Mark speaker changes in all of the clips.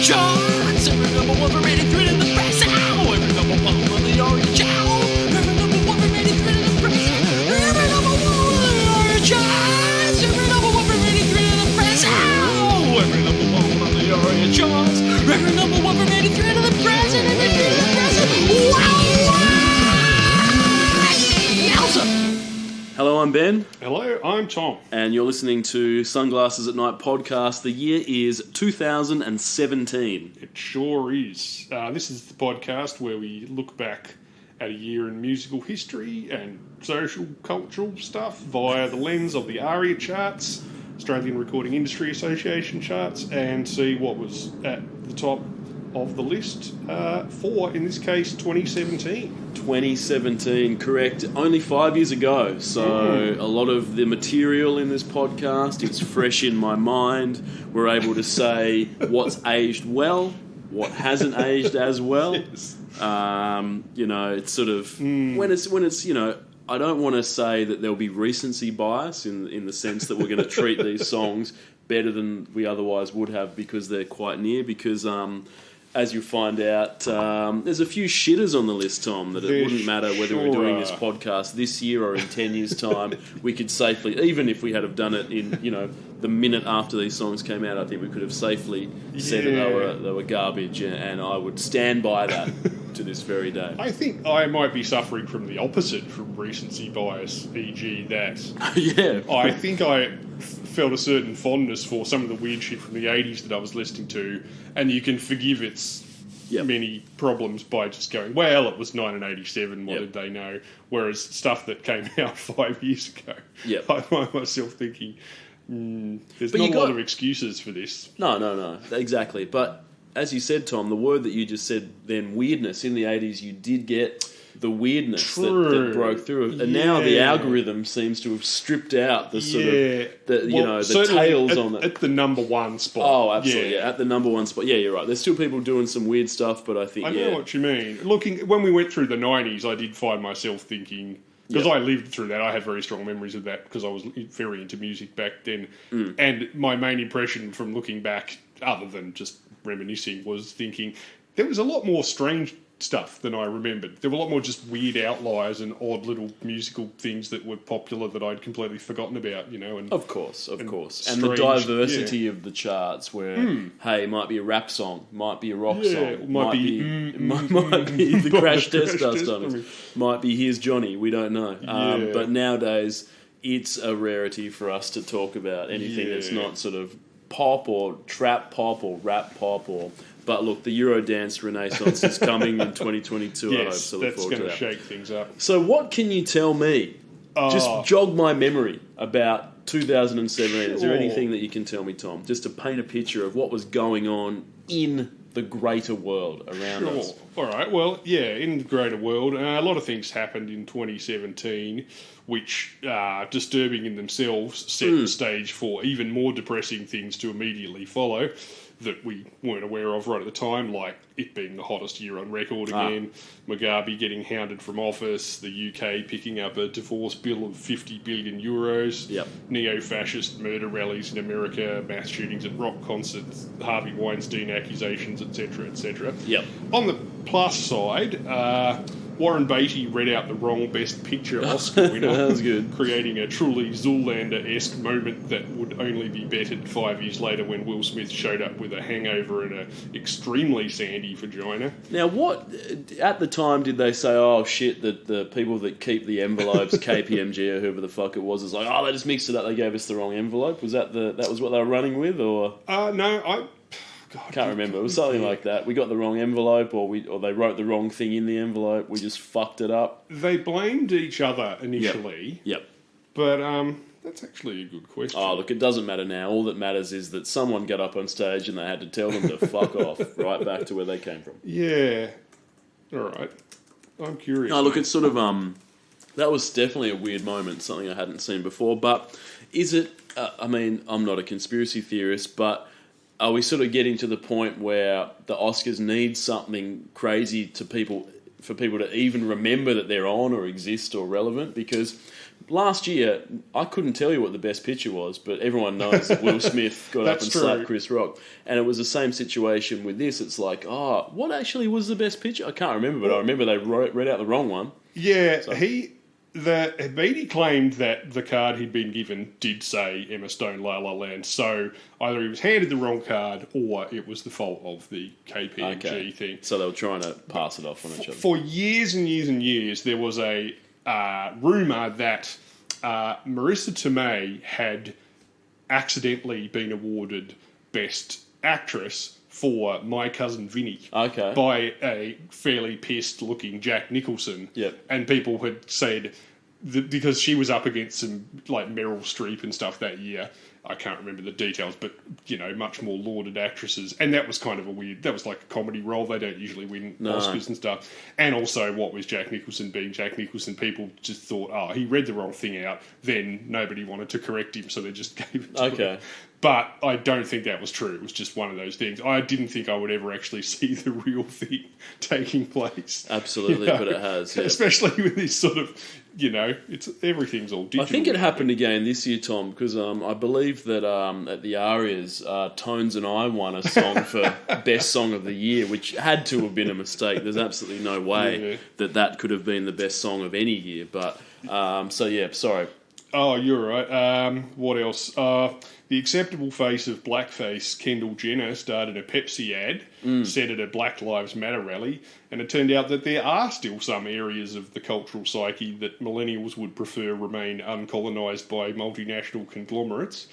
Speaker 1: charts. Every number one from 83 to the press. Ow! Every number one on the orange owl. Every number one from 83 to the press. Every number one on the orange charts. Every number one from 83 to the press. Ow! Every number one on the orange charts. Every number one from 83 to the press. And 83 to the press. Wow! Yowza!
Speaker 2: Hello, I'm Ben.
Speaker 3: Hello, I'm Tom.
Speaker 2: And you're listening to Sunglasses at Night podcast. The year is 2017.
Speaker 3: It sure is. This is the podcast where we look back at a year in musical history and social, cultural stuff via the lens of the ARIA charts, Australian Recording Industry Association charts, and see what was at the top of the list for, in this case, 2017.
Speaker 2: 2017, correct. Only 5 years ago. So a lot of the material in this podcast is fresh in my mind. We're able to say what's aged well, what hasn't aged as well.
Speaker 3: Yes.
Speaker 2: It's sort of when it's I don't want to say that there'll be recency bias in the sense that we're going to treat these songs better than we otherwise would have because they're quite near. Because as you find out, there's a few shitters on the list, Tom, that it wouldn't matter whether we're doing this podcast this year or in 10 years' time. We could safely, even if we had have done it in, the minute after these songs came out, I think we could have safely said that they were garbage, and I would stand by that to this very day.
Speaker 3: I think I might be suffering from the opposite from recency bias, e.g. that
Speaker 2: Yeah.
Speaker 3: I think I felt a certain fondness for some of the weird shit from the 80s that I was listening to, and you can forgive its many problems by just going, well, it was 1987, what did they know? Whereas stuff that came out 5 years ago, I find myself thinking, there's not a lot of excuses for this.
Speaker 2: No, exactly. But as you said, Tom, the word that you just said then, weirdness, in the 80s you did get the weirdness that broke through, and now the algorithm seems to have stripped out the sort of the tails on it
Speaker 3: at the number one spot.
Speaker 2: Oh, absolutely, at the number one spot. Yeah, you're right. There's still people doing some weird stuff, but I think
Speaker 3: I know what you mean. Looking when we went through the 90s, I did find myself thinking, because I lived through that, I have very strong memories of that because I was very into music back then, and my main impression from looking back, other than just reminiscing, was thinking there was a lot more strange stuff than I remembered. There were a lot more just weird outliers and odd little musical things that were popular that I'd completely forgotten about, and
Speaker 2: of course. And the diversity of the charts where, hey, it might be a rap song, might be a rock song, might be the Crash Test Dummies, might be Here's Johnny, we don't know. But nowadays, it's a rarity for us to talk about anything that's not sort of pop or trap pop or rap pop or... But look, the Eurodance Renaissance is coming in 2022.
Speaker 3: Yes,
Speaker 2: I hope to look forward to that.
Speaker 3: That's going to shake things up.
Speaker 2: So what can you tell me? Just jog my memory about 2017. Is there anything that you can tell me, Tom? Just to paint a picture of what was going on in the greater world around us.
Speaker 3: All right. Well, in the greater world, a lot of things happened in 2017, which are disturbing in themselves, set the stage for even more depressing things to immediately follow that we weren't aware of right at the time, like it being the hottest year on record again, Mugabe getting hounded from office, the UK picking up a divorce bill of 50 billion euros, neo-fascist murder rallies in America, mass shootings at rock concerts, Harvey Weinstein accusations, etc., etc. On the plus side, Warren Beatty read out the wrong Best Picture Oscar winner.
Speaker 2: That was good.
Speaker 3: Creating a truly Zoolander-esque moment that would only be bettered 5 years later when Will Smith showed up with a hangover and an extremely sandy vagina.
Speaker 2: Now, what, at the time, did they say, oh, shit, that the people that keep the envelopes, KPMG or whoever the fuck it was, is like, they just mixed it up, they gave us the wrong envelope? Was that was what they were running with, or...?
Speaker 3: No,
Speaker 2: Can't remember. It was something like that. We got the wrong envelope, or they wrote the wrong thing in the envelope. We just fucked it up.
Speaker 3: They blamed each other initially.
Speaker 2: Yep.
Speaker 3: But that's actually a good question.
Speaker 2: Oh, look, it doesn't matter now. All that matters is that someone got up on stage and they had to tell them to fuck off right back to where they came from.
Speaker 3: Yeah. All right. I'm curious.
Speaker 2: No, look, it's sort of that was definitely a weird moment, something I hadn't seen before. But is it? I'm not a conspiracy theorist, but are we sort of getting to the point where the Oscars need something crazy for people to even remember that they're on or exist or relevant? Because last year, I couldn't tell you what the best picture was, but everyone knows that Will Smith got up and slapped Chris Rock. And it was the same situation with this. It's like, what actually was the best picture? I can't remember, but I remember they read out the wrong one.
Speaker 3: Yeah, so. Beatty claimed that the card he'd been given did say Emma Stone La La Land, so either he was handed the wrong card or it was the fault of the KPMG thing.
Speaker 2: So they were trying to pass it off on each other.
Speaker 3: For years and years and years, there was a rumour that Marissa Tomei had accidentally been awarded Best Actress for My Cousin Vinny by a fairly pissed-looking Jack Nicholson.
Speaker 2: Yep.
Speaker 3: And people had said, because she was up against some like Meryl Streep and stuff that year, I can't remember the details, but, much more lauded actresses. And that was kind of that was like a comedy role. They don't usually win Oscars and stuff. And also, what was Jack Nicholson being Jack Nicholson? People just thought, he read the wrong thing out. Then nobody wanted to correct him, so they just gave it to him. But I don't think that was true. It was just one of those things. I didn't think I would ever actually see the real thing taking place.
Speaker 2: Absolutely, but it has. Yeah.
Speaker 3: Especially with this sort of, everything's all digital.
Speaker 2: I think it happened again this year, Tom, because I believe that at the Arias, Tones and I won a song for Best Song of the Year, which had to have been a mistake. There's absolutely no way that could have been the best song of any year. But, sorry.
Speaker 3: Oh, you're right. What else? The acceptable face of blackface, Kendall Jenner, started a Pepsi ad set at a Black Lives Matter rally, and it turned out that there are still some areas of the cultural psyche that millennials would prefer remain uncolonised by multinational conglomerates.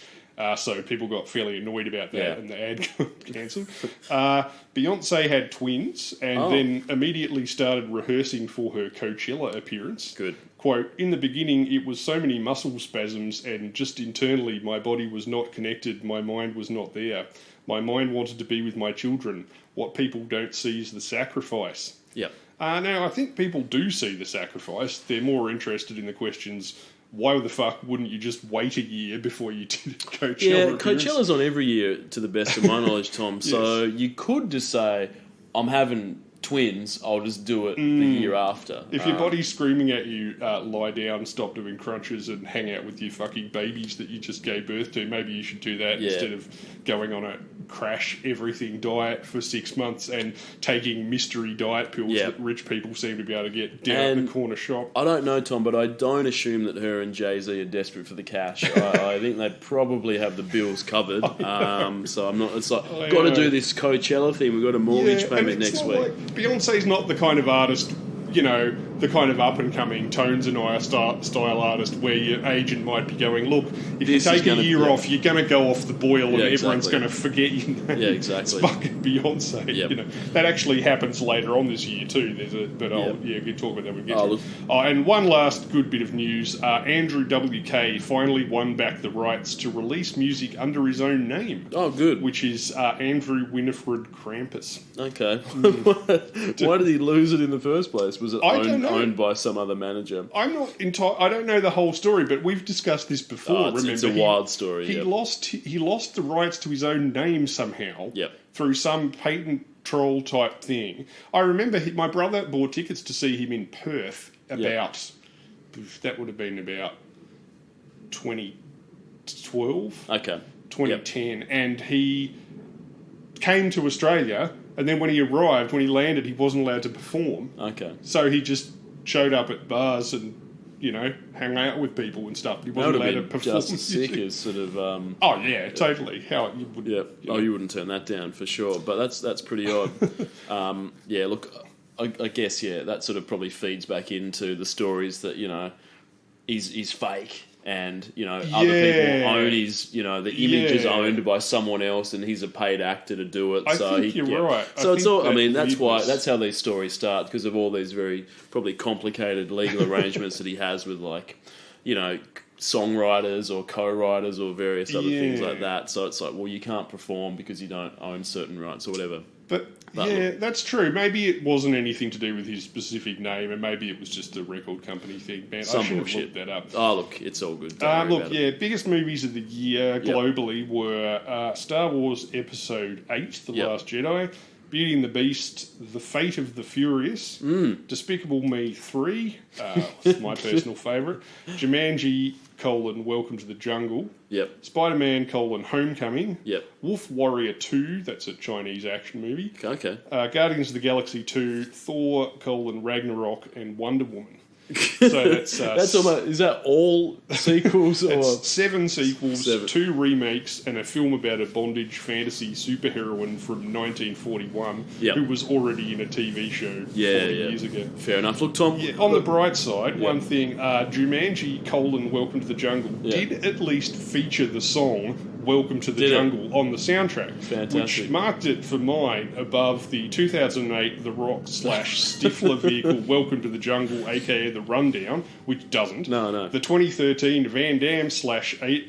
Speaker 3: So people got fairly annoyed about that, and the ad got cancelled. Beyonce had twins, and then immediately started rehearsing for her Coachella appearance.
Speaker 2: Good.
Speaker 3: Quote, in the beginning, it was so many muscle spasms, and just internally, my body was not connected, my mind was not there. My mind wanted to be with my children. What people don't see is the sacrifice.
Speaker 2: Yep.
Speaker 3: Now, I think people do see the sacrifice. They're more interested in the questions, why the fuck wouldn't you just wait a year before you did Coachella?
Speaker 2: Yeah, Coachella's on every year, to the best of my knowledge, Tom. So you could just say, I'm having twins, I'll just do it the year after.
Speaker 3: If your body's screaming at you, lie down, stop doing crunches, and hang out with your fucking babies that you just gave birth to, maybe you should do that instead of going on a crash everything diet for 6 months and taking mystery diet pills that rich people seem to be able to get down at the corner shop.
Speaker 2: I don't know, Tom, but I don't assume that her and Jay-Z are desperate for the cash. I think they probably have the bills covered. So I'm not. It's like, got to do this Coachella thing. We've got a mortgage payment next week.
Speaker 3: Beyonce's not the kind of artist, the kind of up-and-coming Tones and I style artist where your agent might be going, look, if you take a year off, you're going to go off the boil and everyone's going to forget your name.
Speaker 2: Yeah, exactly.
Speaker 3: It's fucking Beyonce.
Speaker 2: Yep.
Speaker 3: That actually happens later on this year too. We'll talk about that when we get to it. And one last good bit of news. Andrew WK finally won back the rights to release music under his own name.
Speaker 2: Oh, good.
Speaker 3: Which is Andrew Winifred Krampus.
Speaker 2: Okay. Why did he lose it in the first place? Was it owned by some other manager?
Speaker 3: I'm not I don't know the whole story, but we've discussed this before.
Speaker 2: It's a wild story.
Speaker 3: He lost the rights to his own name somehow through some patent troll type thing. I remember my brother bought tickets to see him in Perth about that would have been about 2012.
Speaker 2: Okay.
Speaker 3: 2010, and he came to Australia. And then when he landed, he wasn't allowed to perform.
Speaker 2: Okay.
Speaker 3: So he just showed up at bars and, hang out with people and stuff. He wasn't allowed to perform.
Speaker 2: Just as sick as sort of...
Speaker 3: oh, yeah, totally. How you would...
Speaker 2: Yeah. You wouldn't turn that down for sure. But that's pretty odd. Look, I guess, that sort of probably feeds back into the stories that, he's fake. And, other people own his, the image is owned by someone else and he's a paid actor to do it.
Speaker 3: I think you're right.
Speaker 2: So it's all, that's how these stories start, because of all these very probably complicated legal arrangements that he has with songwriters or co-writers or various other things like that. So it's like, well, you can't perform because you don't own certain rights or whatever.
Speaker 3: But that's true. Maybe it wasn't anything to do with his specific name, and maybe it was just a record company thing. Man, I should have looked that up.
Speaker 2: Oh, look, it's all good.
Speaker 3: Biggest movies of the year globally were Star Wars Episode 8, The Last Jedi, Beauty and the Beast, The Fate of the Furious, Despicable Me 3, it's my personal favourite, Jumanji, Welcome to the Jungle,
Speaker 2: Yep.
Speaker 3: Spider-Man, Homecoming,
Speaker 2: Yep.
Speaker 3: Wolf Warrior 2, that's a Chinese action movie,
Speaker 2: Okay.
Speaker 3: Guardians of the Galaxy 2, Thor, Ragnarok, and Wonder Woman. So that's
Speaker 2: almost, is that all sequels or
Speaker 3: it's 7 sequels,
Speaker 2: 7.
Speaker 3: 2 remakes, and a film about a bondage fantasy superheroine from 1941
Speaker 2: Yep.
Speaker 3: who was already in a TV show 40 years ago.
Speaker 2: Fair enough. Look, Tom.
Speaker 3: Yeah, on the bright side, one thing, Jumanji, Welcome to the Jungle did at least feature the song Welcome to the Jungle on the soundtrack.
Speaker 2: Fantastic.
Speaker 3: Which marked it for mine above the 2008 The Rock / Stifler vehicle Welcome to the Jungle, aka The Rundown, which doesn't.
Speaker 2: No.
Speaker 3: The 2013 Van Damme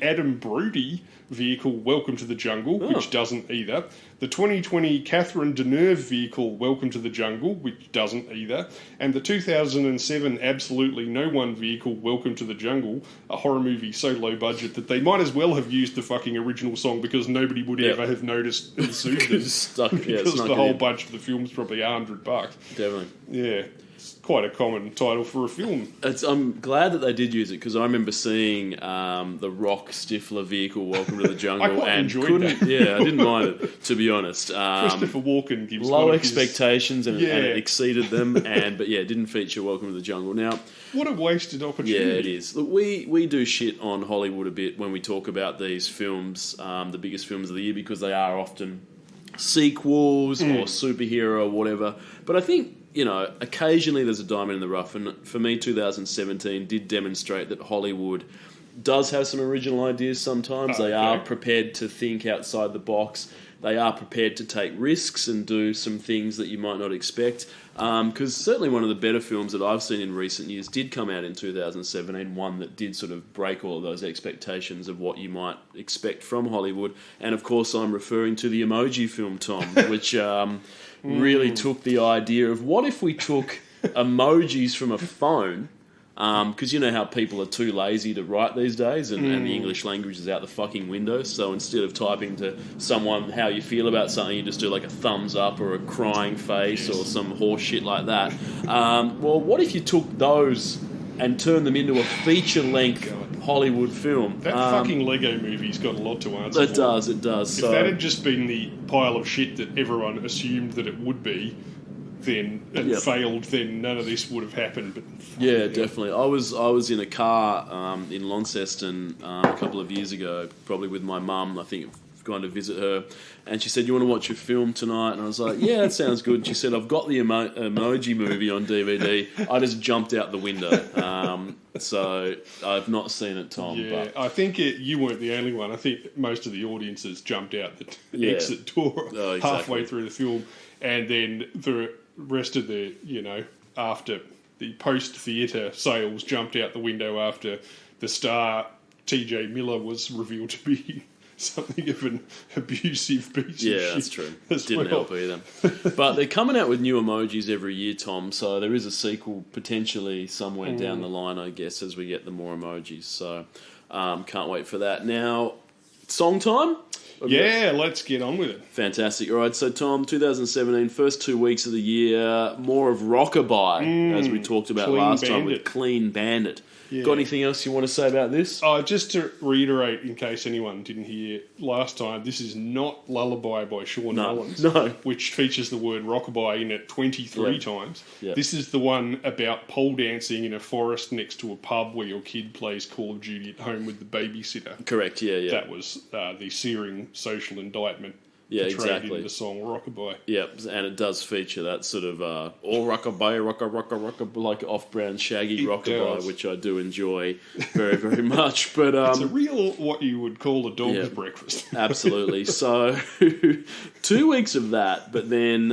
Speaker 3: / Adam Brody vehicle Welcome to the Jungle, which doesn't either. The 2020 Catherine Deneuve vehicle Welcome to the Jungle, which doesn't either. And the 2007 Absolutely No One vehicle Welcome to the Jungle, a horror movie so low budget that they might as well have used the fucking original song because nobody would ever have noticed and sued them. Because the whole budget of the film's probably $100.
Speaker 2: Definitely.
Speaker 3: Yeah. Quite a common title for a film.
Speaker 2: I'm glad that they did use it because I remember seeing the Rock Stifler vehicle Welcome to the Jungle
Speaker 3: I
Speaker 2: and
Speaker 3: enjoyed
Speaker 2: couldn't.
Speaker 3: that.
Speaker 2: Yeah, I didn't mind it, to be honest.
Speaker 3: Christopher Walken gives
Speaker 2: low
Speaker 3: one of his-
Speaker 2: expectations and it exceeded them, but didn't feature Welcome to the Jungle. Now,
Speaker 3: what a wasted opportunity.
Speaker 2: yeah, it is. Look, we do shit on Hollywood a bit when we talk about these films, the biggest films of the year, because they are often sequels or superhero or whatever. But I think, occasionally there's a diamond in the rough, and for me, 2017 did demonstrate that Hollywood does have some original ideas sometimes. They are prepared to think outside the box. They are prepared to take risks and do some things that you might not expect. Because certainly one of the better films that I've seen in recent years did come out in 2017, one that did sort of break all of those expectations of what you might expect from Hollywood. And of course I'm referring to the Emoji film, Tom, which really took the idea of what if we took emojis from a phone, because you know how people are too lazy to write these days, and the English language is out the fucking window. So instead of typing to someone how you feel about something, you just do like a thumbs up or a crying face or some horse shit like that. Well, what if you took those and turned them into a feature-length Hollywood film?
Speaker 3: That fucking Lego movie's got a lot to answer for.
Speaker 2: It does.
Speaker 3: If that had just been the pile of shit that everyone assumed that it would be, then and failed, then none of this would have happened. But
Speaker 2: definitely. I was in a car in Launceston a couple of years ago, probably with my mum. I think going to visit her, and she said, "You want to watch a film tonight?" And I was like, "Yeah, that sounds good." And she said, "I've got the Emoji movie on DVD." I just jumped out the window. So I've not seen it, Tom.
Speaker 3: Yeah,
Speaker 2: but
Speaker 3: I think you weren't the only one. I think most of the audiences jumped out the exit door halfway through the film, and then the rest of the, after the post-theatre sales jumped out the window after the star TJ Miller was revealed to be something of an abusive piece of shit.
Speaker 2: Yeah, that's true. Didn't help either. But they're coming out with new emojis every year, Tom, so there is a sequel potentially somewhere down the line, I guess, as we get the more emojis. So can't wait for that. Now, song time?
Speaker 3: Yeah, let's get on with it.
Speaker 2: Fantastic. All right, so Tom, 2017, first 2 weeks of the year, more of Rockabye, as we talked about last time with Clean Bandit. Yeah. Got anything else you want to say about this?
Speaker 3: Just to reiterate, in case anyone didn't hear last time, this is not Lullaby by Sean Mullins, which features the word rockabye in it 23 times. Yep. This is the one about pole dancing in a forest next to a pub where your kid plays Call of Duty at home with the babysitter.
Speaker 2: Correct, yeah.
Speaker 3: That was the searing social indictment. Yeah, exactly. In the song Rockabye.
Speaker 2: Yep, and it does feature that sort of all rockabye, rocka, like off-brand shaggy rockabye, which I do enjoy very, very much. But
Speaker 3: it's a real what you would call a dog's breakfast.
Speaker 2: Absolutely. So 2 weeks of that, but then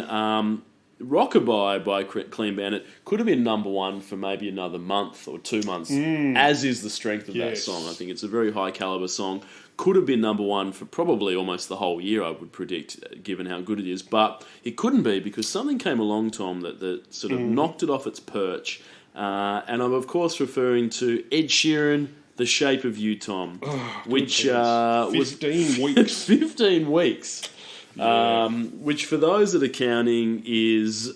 Speaker 2: Rockabye by Clean Bandit could have been number one for maybe another month or 2 months, as is the strength of that song. I think it's a very high caliber song. Could have been number one for probably almost the whole year, I would predict, given how good it is. But it couldn't be because something came along, Tom, that sort of knocked it off its perch. And I'm, of course, referring to Ed Sheeran, The Shape of You, Tom, which was
Speaker 3: 15 weeks.
Speaker 2: 15 weeks. which for those that are counting is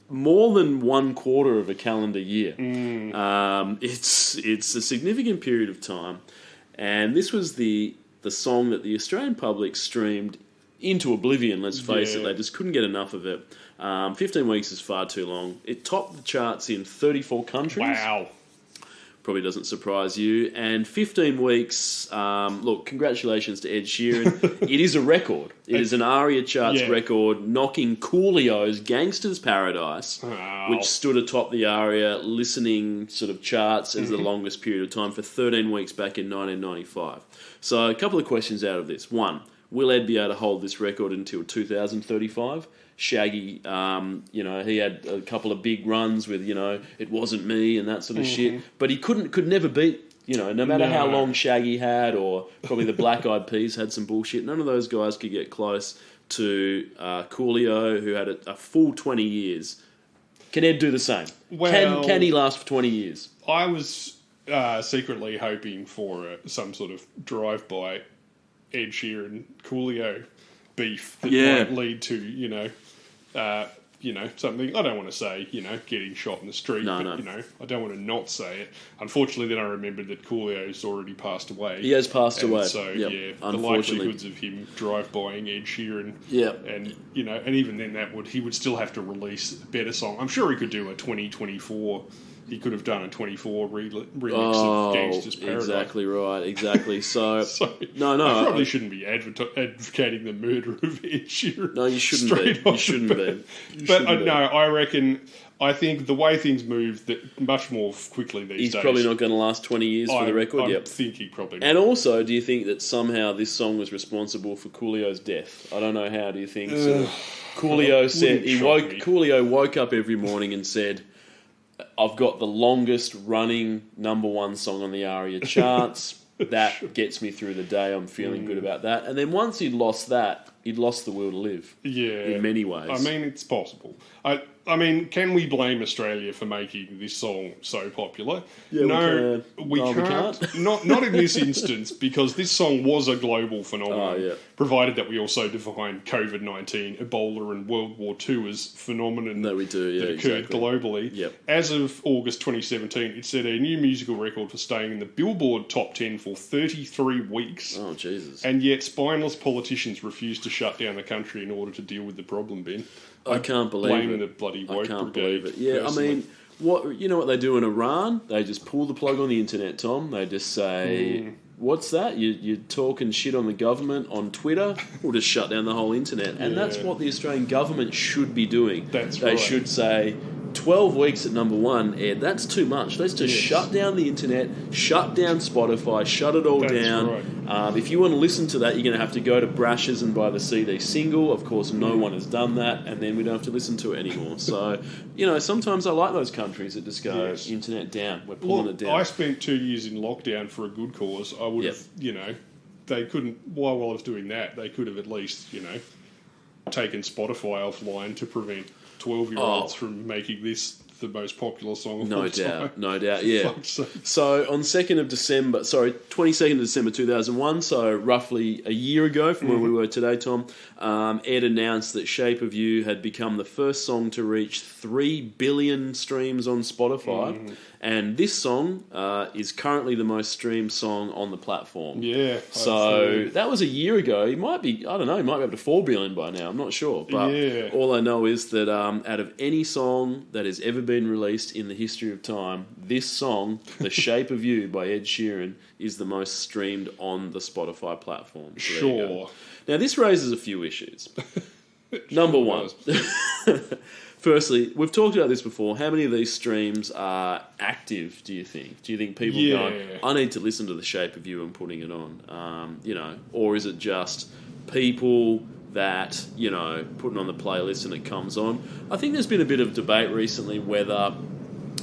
Speaker 2: more than 1/4 of a calendar year. It's a significant period of time, and this was the song that the Australian public streamed into oblivion. Let's face it, they just couldn't get enough of it. 15 weeks is far too long. It topped the charts in 34 countries.
Speaker 3: Wow.
Speaker 2: Probably doesn't surprise you. And 15 weeks, look, congratulations to Ed Sheeran. It is a record. It is an ARIA charts record, knocking Coolio's Gangster's Paradise, which stood atop the ARIA listening sort of charts as the longest period of time for 13 weeks back in 1995. So a couple of questions out of this. One, will Ed be able to hold this record until 2035? Shaggy, he had a couple of big runs with, It Wasn't Me and that sort of shit. But he could never beat, no matter how long Shaggy had, or probably the Black Eyed Peas had some bullshit. None of those guys could get close to Coolio, who had a full 20 years. Can Ed do the same?
Speaker 3: Well,
Speaker 2: can he last for 20 years?
Speaker 3: I was secretly hoping for some sort of drive-by Ed Sheeran Coolio beef that might lead to, something. I don't want to say, getting shot in the street, I don't want to not say it. Unfortunately, then I remembered that Coolio's already passed away.
Speaker 2: He has passed away.
Speaker 3: So, the likelihoods of him drive-buying Ed Sheeran, and, and even then he would still have to release a better song. I'm sure he could do a 2024. He could have done a 24 remix of Gangster's Paradise.
Speaker 2: Exactly right, exactly. So, no,
Speaker 3: I probably shouldn't be advocating the murder of Ed Sheeran.
Speaker 2: No, you shouldn't be. You shouldn't be.
Speaker 3: I think the way things move much more quickly these days.
Speaker 2: He's probably not going to last 20 years for the record.
Speaker 3: I think he probably not.
Speaker 2: And also, do you think that somehow this song was responsible for Coolio's death? I don't know how. Do you think? Coolio said Coolio woke up every morning and said, I've got the longest running #1 song on the ARIA charts. That gets me through the day. I'm feeling good about that. And then once he'd lost that, he'd lost the will to live. Yeah. In many ways.
Speaker 3: I mean, it's possible. I mean, can we blame Australia for making this song so popular?
Speaker 2: Yeah,
Speaker 3: no, we can't. Not in this instance, because this song was a global phenomenon, provided that we also define COVID-19, Ebola and World War II as phenomenon that occurred globally.
Speaker 2: Yep.
Speaker 3: As of August 2017, it set a new musical record for staying in the Billboard Top 10 for 33 weeks.
Speaker 2: Oh, Jesus.
Speaker 3: And yet spineless politicians refused to shut down the country in order to deal with the problem, Ben.
Speaker 2: I can't believe
Speaker 3: blame
Speaker 2: it.
Speaker 3: the bloody woke
Speaker 2: I can't
Speaker 3: brigade,
Speaker 2: believe it. Yeah,
Speaker 3: personally.
Speaker 2: I mean, what they do in Iran? They just pull the plug on the internet, Tom. They just say, "What's that? You're talking shit on the government on Twitter? We'll just shut down the whole internet." And that's what the Australian government should be doing. They should say, 12 weeks at #1, Ed, that's too much. Let's just shut down the internet, shut down Spotify, shut it all down.
Speaker 3: Right.
Speaker 2: If you want to listen to that, you're going to have to go to Brash's and buy the CD single. Of course, no one has done that, and then we don't have to listen to it anymore. So, sometimes I like those countries that just go, internet down, we're pulling it down.
Speaker 3: I spent 2 years in lockdown for a good cause. I would have, they couldn't, while I was doing that, they could have at least, taken Spotify offline to prevent 12-year-olds from making this the most popular song of all time.
Speaker 2: No doubt, yeah. So on 22nd of December 2001, so roughly a year ago from where we were today, Tom, Ed announced that Shape of You had become the first song to reach 3 billion streams on Spotify. And this song is currently the most streamed song on the platform.
Speaker 3: Yeah.
Speaker 2: So that was a year ago. He might be, I don't know, he might be up to 4 billion by now. I'm not sure. But all I know is that out of any song that has ever been released in the history of time, this song, The Shape of You by Ed Sheeran, is the most streamed on the Spotify platform. So
Speaker 3: sure.
Speaker 2: Now, this raises a few issues. Number one. Firstly, we've talked about this before. How many of these streams are active, do you think? Do you think people go, I need to listen to The Shape of You and putting it on? Or is it just people that, putting on the playlist and it comes on? I think there's been a bit of debate recently whether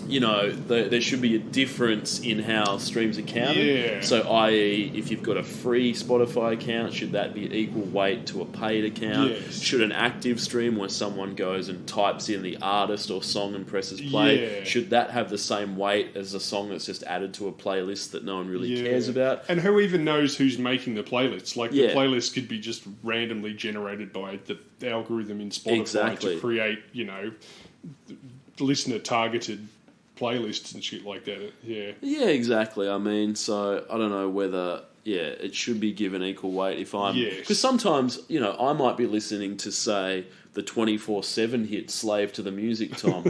Speaker 2: there should be a difference in how streams are counted.
Speaker 3: Yeah.
Speaker 2: So, i.e., if you've got a free Spotify account, should that be equal weight to a paid account?
Speaker 3: Yes.
Speaker 2: Should an active stream where someone goes and types in the artist or song and presses play,
Speaker 3: Yeah.
Speaker 2: should that have the same weight as a song that's just added to a playlist that no one really cares about?
Speaker 3: And who even knows who's making the playlists? Like, the
Speaker 2: Yeah.
Speaker 3: playlist could be just randomly generated by the algorithm in Spotify
Speaker 2: Exactly.
Speaker 3: to create, listener-targeted playlists and shit like that. Yeah.
Speaker 2: Yeah, exactly. I mean, so I don't know whether, it should be given equal weight if I'm...
Speaker 3: Yes.
Speaker 2: Because sometimes, I might be listening to, say, the 24/7 hit Slave to the Music, Tom,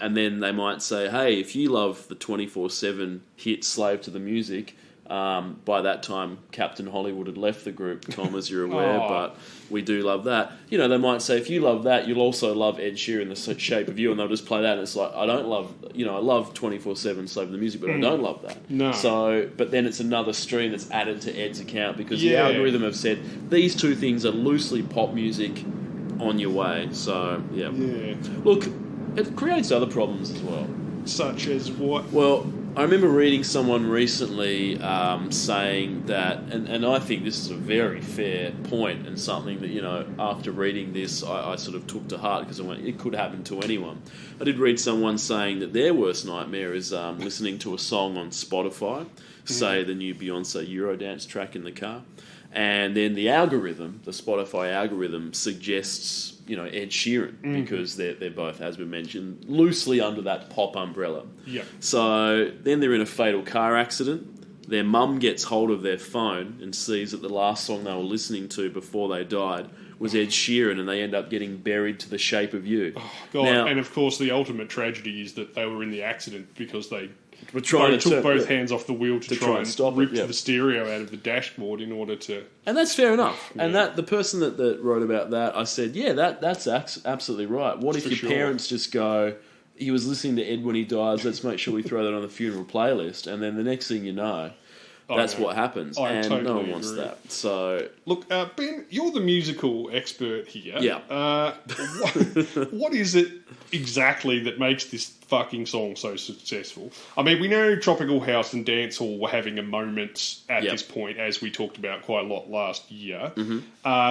Speaker 2: and then they might say, hey, if you love the 24/7 hit Slave to the Music... by that time, Captain Hollywood had left the group, Tom, as you're aware, but we do love that. They might say, if you love that, you'll also love Ed Sheeran, The Shape of You, and they'll just play that, and it's like, I don't love, I love 24/7 Slave to the Music, but I don't love that.
Speaker 3: No.
Speaker 2: So, but then it's another stream that's added to Ed's account, because the
Speaker 3: Yeah.
Speaker 2: algorithm have said, these two things are loosely pop music on your way. So, yeah. Look, it creates other problems as well.
Speaker 3: Such as what?
Speaker 2: Well, I remember reading someone recently saying that, and I think this is a very fair point and something that, after reading this, I sort of took to heart because I went, it could happen to anyone. I did read someone saying that their worst nightmare is listening to a song on Spotify, say the new Beyonce Eurodance track in the car, and then the Spotify algorithm suggests Ed Sheeran, because they're both, as we mentioned, loosely under that pop umbrella.
Speaker 3: Yeah.
Speaker 2: So then they're in a fatal car accident. Their mum gets hold of their phone and sees that the last song they were listening to before they died was Ed Sheeran, and they end up getting buried to The Shape of You.
Speaker 3: Oh, God.
Speaker 2: Now,
Speaker 3: and of course, the ultimate tragedy is that they were in the accident because they
Speaker 2: we're trying
Speaker 3: took both hands off the wheel to try and
Speaker 2: stop
Speaker 3: rip
Speaker 2: it,
Speaker 3: the stereo out of the dashboard in order to...
Speaker 2: And that's fair enough.
Speaker 3: Yeah.
Speaker 2: And that the person that wrote about that, I said, that's absolutely right. What if your parents just go, he was listening to Ed when he dies, let's make sure we throw that on the funeral playlist, and then the next thing you know, that's what happens. And
Speaker 3: totally
Speaker 2: no one wants
Speaker 3: agree.
Speaker 2: that. So,
Speaker 3: Look, Ben, you're the musical expert here.
Speaker 2: Yeah.
Speaker 3: What is it exactly that makes this fucking song so successful? I mean, we know Tropical House and Dancehall were having a moment at this point, as we talked about quite a lot last year,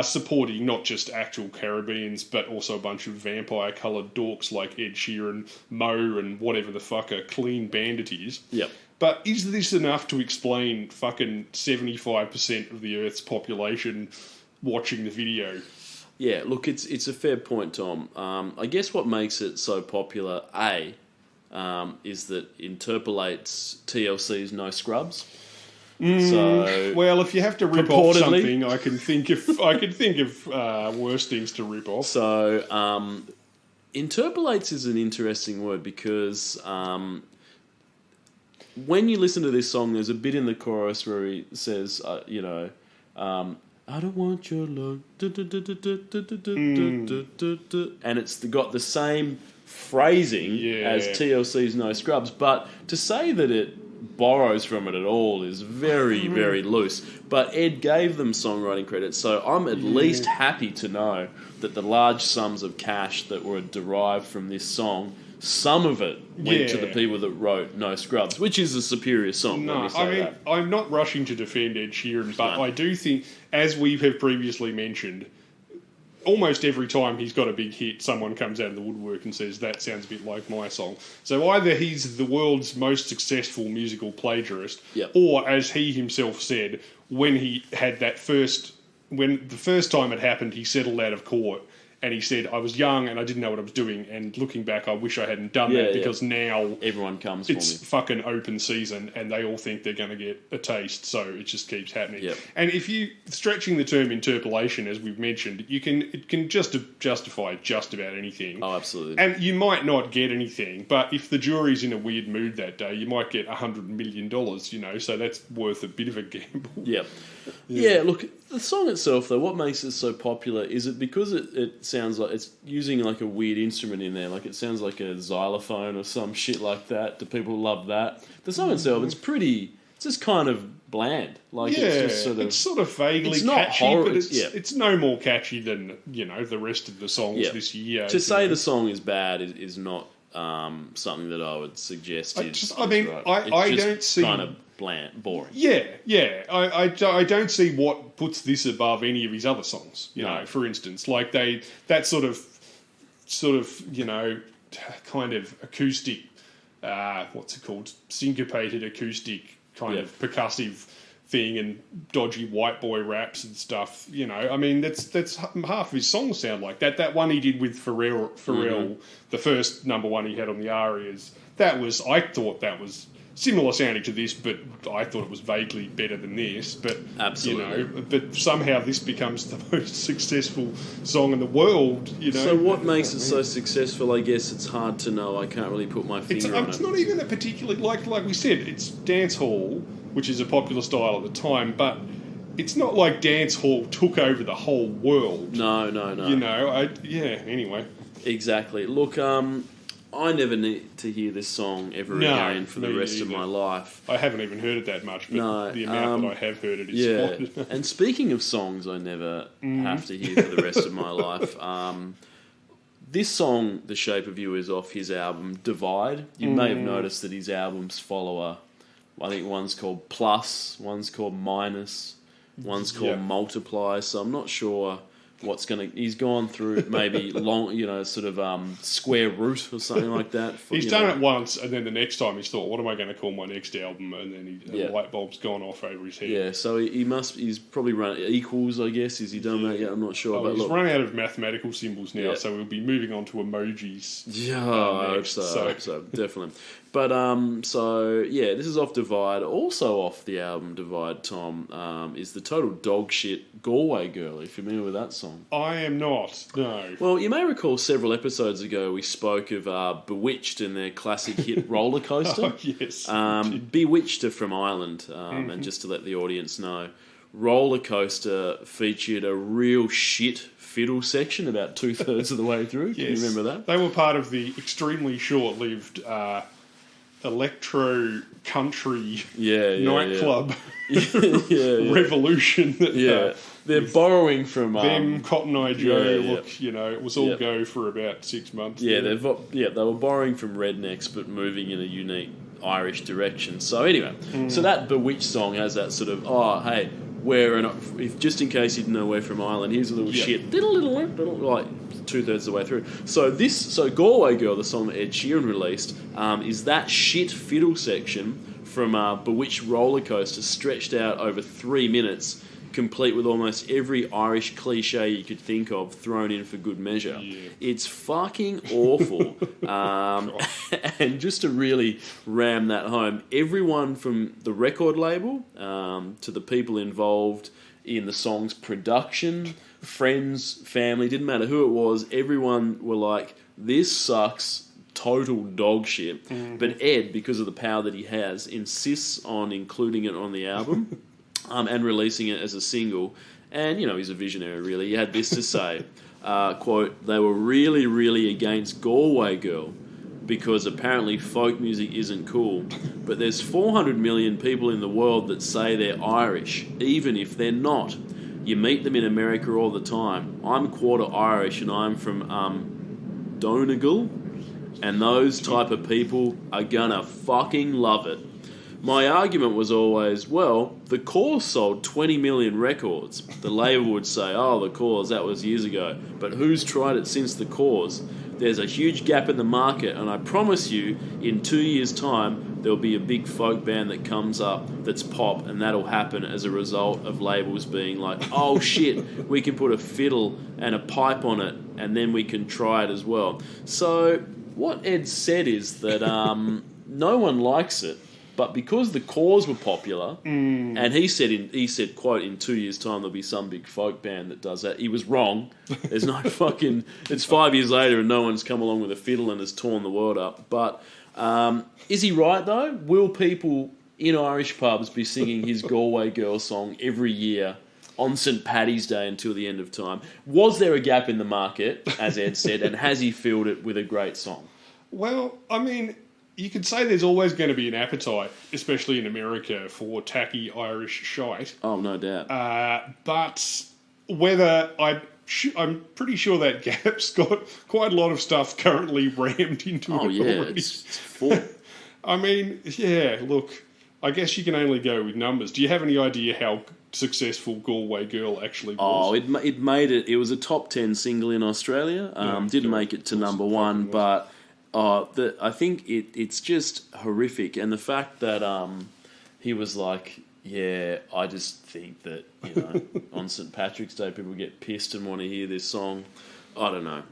Speaker 3: supporting not just actual Caribbeans, but also a bunch of vampire-coloured dorks like Ed Sheeran, Mo, and whatever the fuck a clean bandit is.
Speaker 2: Yep.
Speaker 3: But is this enough to explain fucking 75% of the Earth's population watching the video?
Speaker 2: Yeah, look, it's a fair point, Tom. I guess what makes it so popular, is that it interpolates TLC's No Scrubs. So,
Speaker 3: well, if you have to rip off
Speaker 2: purportedly.
Speaker 3: something, I can think of worse things to rip off.
Speaker 2: So, interpolates is an interesting word because when you listen to this song, there's a bit in the chorus where he says, I don't want your love, and it's got the same phrasing as TLC's No Scrubs, but to say that it borrows from it at all is very, very loose. But Ed gave them songwriting credit, so I'm at least happy to know that the large sums of cash that were derived from this song, some of it went to the people that wrote No Scrubs, which is a superior song.
Speaker 3: No, I mean, I'm not rushing to defend Ed Sheeran, but I do think, as we have previously mentioned, almost every time he's got a big hit, someone comes out of the woodwork and says, that sounds a bit like my song. So either he's the world's most successful musical plagiarist, or, as he himself said, when he had when the first time it happened, he settled out of court. And he said, I was young and I didn't know what I was doing. And looking back, I wish I hadn't done that because now
Speaker 2: everyone comes for me.
Speaker 3: It's fucking open season and they all think they're going to get a taste. So it just keeps happening.
Speaker 2: Yep.
Speaker 3: And if you, stretching the term interpolation, as we've mentioned, it can just justify just about anything.
Speaker 2: Oh, absolutely.
Speaker 3: And you might not get anything, but if the jury's in a weird mood that day, you might get $100 million, so that's worth a bit of a gamble.
Speaker 2: Yep. Yeah, look, the song itself, though, what makes it so popular is it because it sounds like it's using like a weird instrument in there, like it sounds like a xylophone or some shit like that. Do people love that? The song itself, it's just kind of bland. Like it's sort of
Speaker 3: vaguely
Speaker 2: it's not
Speaker 3: catchy, but it's no more catchy than the rest of the songs this year.
Speaker 2: To say the song is bad is not something that I would suggest
Speaker 3: I
Speaker 2: is.
Speaker 3: just-
Speaker 2: is
Speaker 3: I mean,
Speaker 2: right.
Speaker 3: I
Speaker 2: It's just
Speaker 3: don't see-
Speaker 2: kind of bland, boring.
Speaker 3: Yeah. I don't see what puts this above any of his other songs. You
Speaker 2: No.
Speaker 3: know, for instance, like that sort of kind of acoustic, what's it called, syncopated acoustic kind of percussive thing, and dodgy white boy raps and stuff. You know, I mean, that's half of his songs sound like that. That one he did with Pharrell, the first number one he had on the Arias. I thought that was similar sounding to this, but I thought it was vaguely better than this. But
Speaker 2: Absolutely.
Speaker 3: you know, but somehow this becomes the most successful song in the world. You know,
Speaker 2: So what makes it so successful? I guess it's hard to know. I can't really put my finger on
Speaker 3: It's
Speaker 2: it.
Speaker 3: not even a particularly like we said. It's dance hall, which is a popular style at the time, but it's not like dance hall took over the whole world.
Speaker 2: No.
Speaker 3: You know, Anyway,
Speaker 2: Exactly. Look, I never need to hear this song ever
Speaker 3: No,
Speaker 2: again for the
Speaker 3: me
Speaker 2: rest of
Speaker 3: neither.
Speaker 2: my life.
Speaker 3: I haven't even heard it that much, but
Speaker 2: No,
Speaker 3: the amount that I have heard it is
Speaker 2: Yeah.
Speaker 3: quite.
Speaker 2: And speaking of songs I never have to hear for the rest of my life, this song, The Shape of You, is off his album Divide. You may have noticed that his albums follow I think one's called Plus, one's called Minus, one's called Multiply, so I'm not sure he's gone through maybe sort of square root or something like that.
Speaker 3: He's done it once, and then the next time he's thought, "What am I going to call my next album?" And then the light bulb's gone off over his head.
Speaker 2: Yeah, so he's probably run equals, I guess. Has he done that yet? I'm not sure. But
Speaker 3: He's
Speaker 2: look,
Speaker 3: run out of mathematical symbols now,
Speaker 2: Yeah.
Speaker 3: so we'll be moving on to emojis.
Speaker 2: yeah, I hope
Speaker 3: next,
Speaker 2: so. I hope so, definitely. But this is off Divide. Also off the album Divide, Tom, is the total dog shit Galway Girl. Are you familiar with that song?
Speaker 3: I am not. No.
Speaker 2: Well, you may recall several episodes ago we spoke of Bewitched and their classic hit Roller Coaster.
Speaker 3: Oh, yes.
Speaker 2: Bewitched are from Ireland, and just to let the audience know, Roller Coaster featured a real shit fiddle section about 2/3 of the way through. Can you remember that?
Speaker 3: They were part of the extremely short-lived electro country nightclub revolution.
Speaker 2: They're borrowing from
Speaker 3: them, Cotton Eye Joe.
Speaker 2: yeah.
Speaker 3: Look, you know, it was all go for about 6 months.
Speaker 2: Yeah, they were borrowing from Rednecks, but moving in a unique Irish direction. So anyway, so that Bewitched song has that sort of if just in case you didn't know we're from Ireland, here's a little shit, like 2/3 of the way through. So Galway Girl, the song that Ed Sheeran released, is that shit fiddle section from Bewitched Roller Coaster stretched out over 3 minutes, complete with almost every Irish cliche you could think of thrown in for good measure.
Speaker 3: Yeah.
Speaker 2: It's fucking awful. And just to really ram that home, everyone from the record label to the people involved in the song's production, friends, family, didn't matter who it was, everyone were like, this sucks, total dog shit. But Ed, because of the power that he has, insists on including it on the album. And releasing it as a single. And, he's a visionary, really. He had this to say, quote, "They were really, really against Galway Girl because apparently folk music isn't cool. But there's 400 million people in the world that say they're Irish, even if they're not. You meet them in America all the time. I'm quarter Irish and I'm from Donegal. And those type of people are gonna fucking love it. My argument was always, well, the Cause sold 20 million records. The label would say, oh, the Cause, that was years ago. But who's tried it since the Cause? There's a huge gap in the market, and I promise you, in 2 years' time, there'll be a big folk band that comes up that's pop, and that'll happen as a result of labels being like, oh shit, we can put a fiddle and a pipe on it, and then we can try it as well. So what Ed said is that no one likes it. But because the Cause were popular, and he said, quote, in 2 years' time there'll be some big folk band that does that. He was wrong. There's no fucking... It's 5 years later and no one's come along with a fiddle and has torn the world up. But is he right, though? Will people in Irish pubs be singing his Galway Girl song every year on St. Paddy's Day until the end of time? Was there a gap in the market, as Ed said, and has he filled it with a great song?
Speaker 3: Well, I mean... You could say there's always going to be an appetite, especially in America, for tacky Irish shite.
Speaker 2: Oh, no doubt.
Speaker 3: But whether I'm pretty sure that gap's got quite a lot of stuff currently rammed into
Speaker 2: Oh
Speaker 3: it
Speaker 2: yeah,
Speaker 3: already.
Speaker 2: it's full.
Speaker 3: I mean, yeah, look, I guess you can only go with numbers. Do you have any idea how successful Galway Girl actually was?
Speaker 2: Oh, it made it. It was a top 10 single in Australia. Didn't make it to number one, but I think it's just horrific. And the fact that he was like, yeah, I just think that, on St. Patrick's Day people get pissed and want to hear this song. I don't know,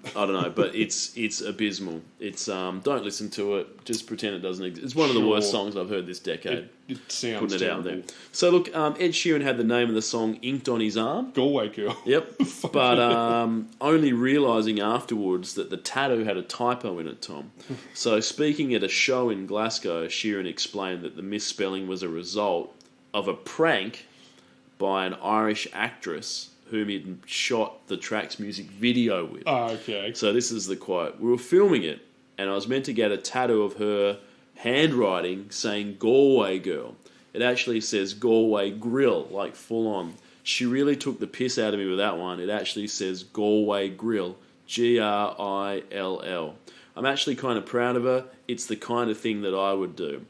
Speaker 2: but it's abysmal. It's don't listen to it. Just pretend it doesn't exist. It's one of the worst songs I've heard this decade.
Speaker 3: It sounds
Speaker 2: putting it
Speaker 3: terrible.
Speaker 2: out there. So look, Ed Sheeran had the name of the song inked on his arm.
Speaker 3: Galway Girl.
Speaker 2: Yep, but only realising afterwards that the tattoo had a typo in it, Tom. So speaking at a show in Glasgow, Sheeran explained that the misspelling was a result of a prank by an Irish actress whom he'd shot the track's music video with.
Speaker 3: Oh, okay.
Speaker 2: So this is the quote. We were filming it, and I was meant to get a tattoo of her handwriting saying Galway Girl. It actually says Galway Grill, like full on. She really took the piss out of me with that one. It actually says Galway Grill, Grill. I'm actually kind of proud of her. It's the kind of thing that I would do.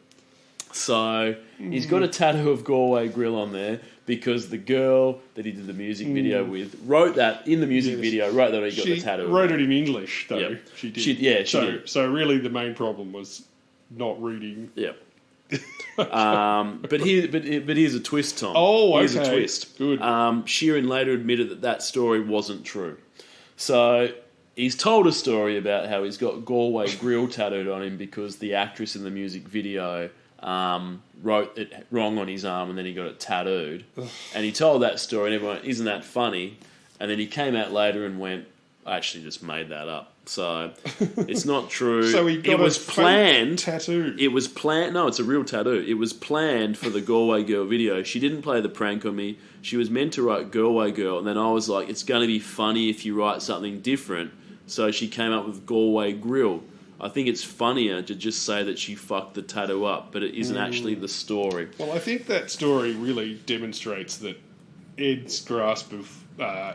Speaker 2: So he's got a tattoo of Galway Grill on there because the girl that he did the music video with wrote that in the music video, wrote that he got the tattoo.
Speaker 3: She wrote it in English, though.
Speaker 2: Yep.
Speaker 3: She did.
Speaker 2: She did.
Speaker 3: So really the main problem was not reading.
Speaker 2: Yep. But here's a twist, Tom.
Speaker 3: Oh, okay.
Speaker 2: Here's a twist.
Speaker 3: Good.
Speaker 2: Sheeran later admitted that story wasn't true. So he's told a story about how he's got Galway Grill tattooed on him because the actress in the music video wrote it wrong on his arm and then he got it tattooed. And he told that story and everyone went, isn't that funny? And then he came out later and went, I actually just made that up. So it's not true.
Speaker 3: So he got
Speaker 2: it was
Speaker 3: a
Speaker 2: planned
Speaker 3: tattoo.
Speaker 2: It was planned. No, it's a real tattoo. It was planned for the Galway Girl video. She didn't play the prank on me. She was meant to write Galway Girl, and then I was like, it's going to be funny if you write something different. So she came up with Galway Grill. I think it's funnier to just say that she fucked the tattoo up, but it isn't actually the story.
Speaker 3: Well, I think that story really demonstrates that Ed's grasp of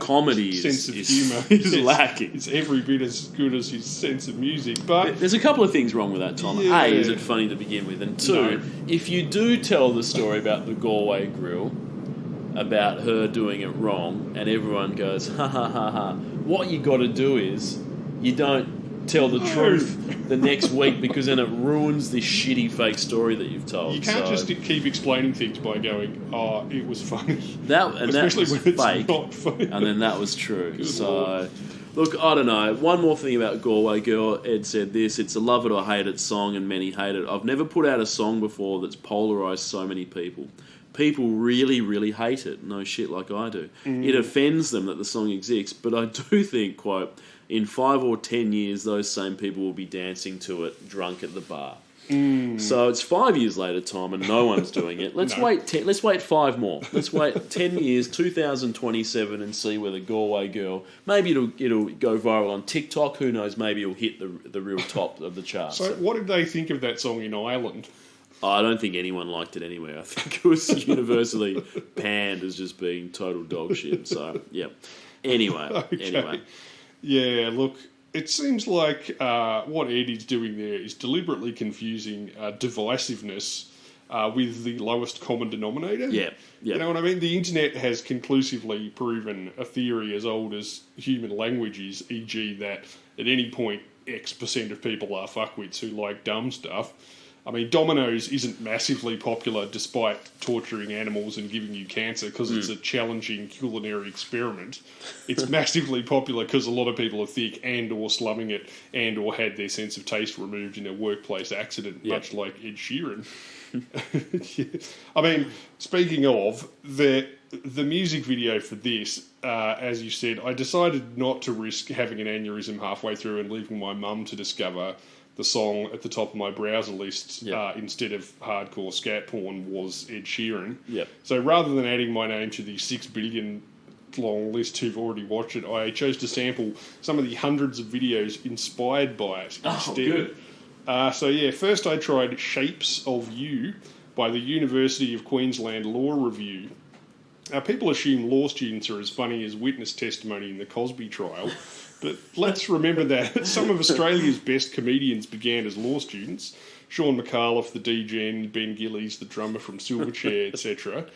Speaker 2: comedy
Speaker 3: sense of
Speaker 2: is
Speaker 3: humour
Speaker 2: is lacking.
Speaker 3: It's every bit as good as his sense of music. But
Speaker 2: there's a couple of things wrong with that, Tom.
Speaker 3: Yeah.
Speaker 2: A, is it funny to begin with? And two, if you do tell the story about the Galway Grill, about her doing it wrong, and everyone goes, ha ha ha ha, what you got to do is you don't tell the truth the next week because then it ruins this shitty fake story that you've told.
Speaker 3: You can't just keep explaining things by going, "Oh, it was funny."
Speaker 2: Especially
Speaker 3: when
Speaker 2: was
Speaker 3: it's
Speaker 2: fake,
Speaker 3: not funny.
Speaker 2: and then that was true.
Speaker 3: Good
Speaker 2: so,
Speaker 3: Lord.
Speaker 2: look, I don't know. One more thing about Galway Girl. Ed said this: "It's a love it or hate it song, and many hate it. I've never put out a song before that's polarised so many people. People really, really hate it. No shit, like I do. It offends them that the song exists, but I do think, quote." In 5 or 10 years, those same people will be dancing to it, drunk at the bar. So it's 5 years later, Tom, and no one's doing it. Let's wait. Let's wait 5 more. Let's wait 10 years, 2027, and see where the Galway Girl. Maybe it'll go viral on TikTok. Who knows? Maybe it'll hit the real top of the charts.
Speaker 3: So, what did they think of that song in Ireland?
Speaker 2: I don't think anyone liked it anyway. I think it was universally panned as just being total dog shit. So yeah. Anyway.
Speaker 3: Yeah, look, it seems like what Ed is doing there is deliberately confusing divisiveness with the lowest common denominator.
Speaker 2: Yeah.
Speaker 3: You know what I mean? The internet has conclusively proven a theory as old as human language is, e.g. that at any point X% of people are fuckwits who like dumb stuff. I mean, Domino's isn't massively popular despite torturing animals and giving you cancer because it's a challenging culinary experiment. It's massively popular because a lot of people are thick and or slumming it and or had their sense of taste removed in a workplace accident, much like Ed Sheeran. I mean, speaking of, the music video for this, as you said, I decided not to risk having an aneurysm halfway through and leaving my mum to discover the song at the top of my browser list instead of hardcore scat porn was Ed Sheeran.
Speaker 2: Yep.
Speaker 3: So rather than adding my name to the 6 billion long list who've already watched it, I chose to sample some of the hundreds of videos inspired by it instead. Good. First I tried Shapes of You by the University of Queensland Law Review. People assume law students are as funny as witness testimony in the Cosby trial, but let's remember that some of Australia's best comedians began as law students. Sean McAuliffe, the D-Gen, Ben Gillies, the drummer from Silverchair, etc.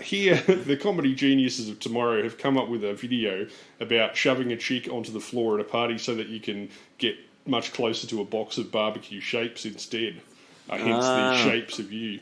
Speaker 3: Here, the comedy geniuses of tomorrow have come up with a video about shoving a chick onto the floor at a party so that you can get much closer to a box of barbecue shapes instead. Hence the shapes of you.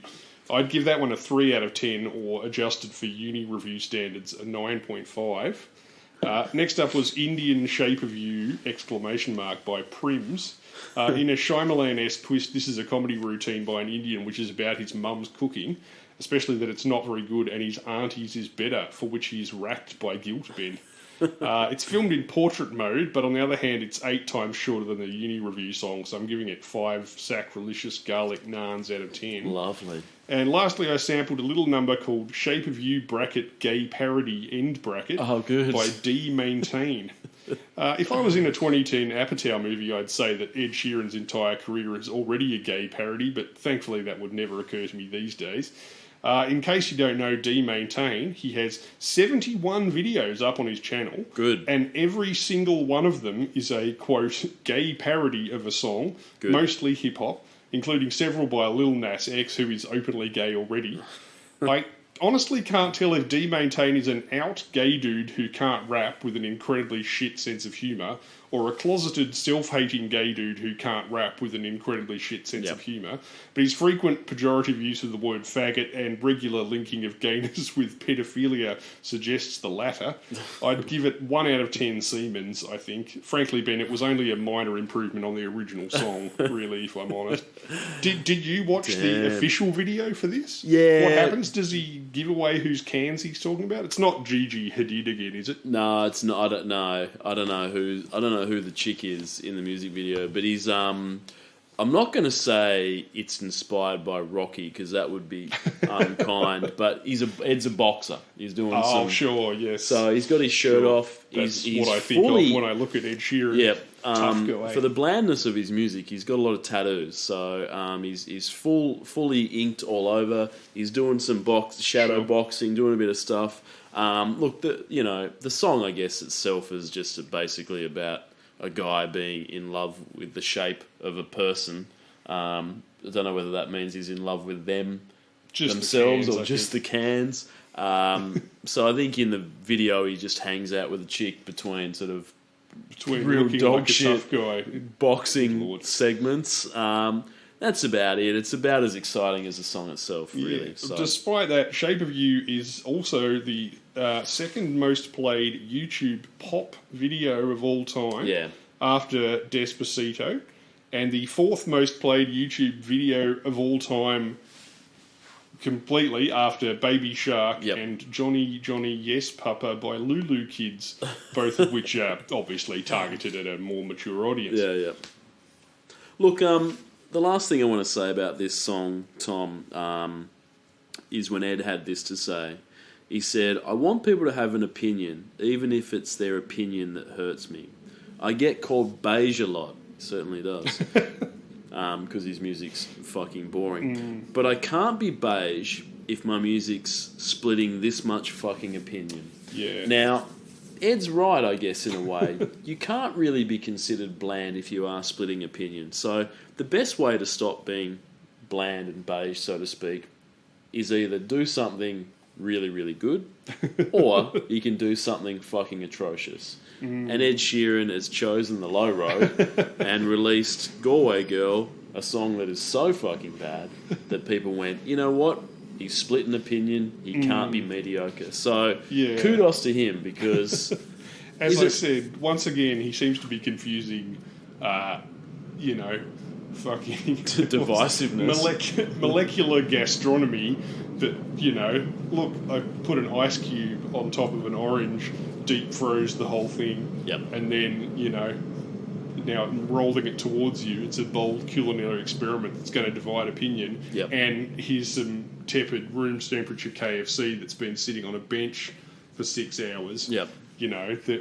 Speaker 3: I'd give that one a 3 out of 10, or adjusted for uni review standards, a 9.5. Next up was Indian Shape of You, ! By Prims. In a Shyamalan-esque twist, this is a comedy routine by an Indian which is about his mum's cooking, especially that it's not very good and his auntie's is better, for which he is racked by guilt bed. It's filmed in portrait mode, but on the other hand, it's 8 times shorter than the uni review song, so I'm giving it 5 sacrilegious garlic naans out of 10.
Speaker 2: Lovely.
Speaker 3: And lastly, I sampled a little number called Shape of You Gay Parody End Bracket by D Maintain. If I was in a 2010 Apatow movie, I'd say that Ed Sheeran's entire career is already a gay parody, but thankfully that would never occur to me these days. In case you don't know D Maintain, he has 71 videos up on his channel.
Speaker 2: Good.
Speaker 3: And every single one of them is a, quote, gay parody of a song, mostly hip-hop, including several by Lil Nas X, who is openly gay already. I honestly can't tell if D Maintain is an out gay dude who can't rap with an incredibly shit sense of humour, or a closeted self-hating gay dude who can't rap with an incredibly shit sense of humour. But his frequent pejorative use of the word faggot and regular linking of gayness with pedophilia suggests the latter. I'd give it 1 out of 10 Siemens, I think. Frankly, Ben, it was only a minor improvement on the original song, really, if I'm honest. Did you watch the official video for this?
Speaker 2: Yeah.
Speaker 3: What happens? Does he give away whose cans he's talking about? It's not Gigi Hadid again, is it?
Speaker 2: No, it's not. I don't know. I don't know who the chick is in the music video, but he's I'm not going to say it's inspired by Rocky, because that would be unkind, but Ed's a boxer. He's doing
Speaker 3: sure, yes.
Speaker 2: So he's got his shirt off.
Speaker 3: That's
Speaker 2: he's
Speaker 3: what I think of when I look at Ed Sheeran.
Speaker 2: Yep.
Speaker 3: Tough guy.
Speaker 2: For the blandness of his music, he's got a lot of tattoos. So he's fully inked all over. He's doing some shadow boxing, doing a bit of stuff. Look, the song, I guess itself is just basically about a guy being in love with the shape of a person. I don't know whether that means he's in love with themselves or just the cans. So I think in the video he just hangs out with a chick between real dog shit
Speaker 3: tough guy
Speaker 2: boxing segments. That's about it. It's about as exciting as the song itself, really. So.
Speaker 3: Despite that, Shape of You is also the second most played YouTube pop video of all time, after Despacito, and the 4th most played YouTube video of all time completely after Baby Shark and Johnny Johnny Yes Papa by Lulu Kids, both of which are obviously targeted at a more mature audience.
Speaker 2: Yeah. Look, the last thing I want to say about this song, Tom, is when Ed had this to say. He said, "I want people to have an opinion, even if it's their opinion that hurts me. I get called beige a lot." He certainly does. Because his music's fucking boring. But I can't be beige if my music's splitting this much fucking opinion.
Speaker 3: Yeah.
Speaker 2: Now, Ed's right, I guess, in a way. You can't really be considered bland if you are splitting opinion. So the best way to stop being bland and beige, so to speak, is either do something really, really good, or you can do something fucking atrocious. And Ed Sheeran has chosen the low road and released Galway Girl, a song that is so fucking bad that people went, you know what? He's split an opinion. He can't be mediocre. So kudos to him, because...
Speaker 3: As I said, once again, he seems to be confusing, fucking...
Speaker 2: divisiveness.
Speaker 3: Molecular gastronomy that, look, I put an ice cube on top of an orange, deep froze the whole thing, and then, now rolling it towards you, it's a bold culinary experiment that's going to divide opinion. And here's some tepid room temperature KFC that's been sitting on a bench for 6 hours. That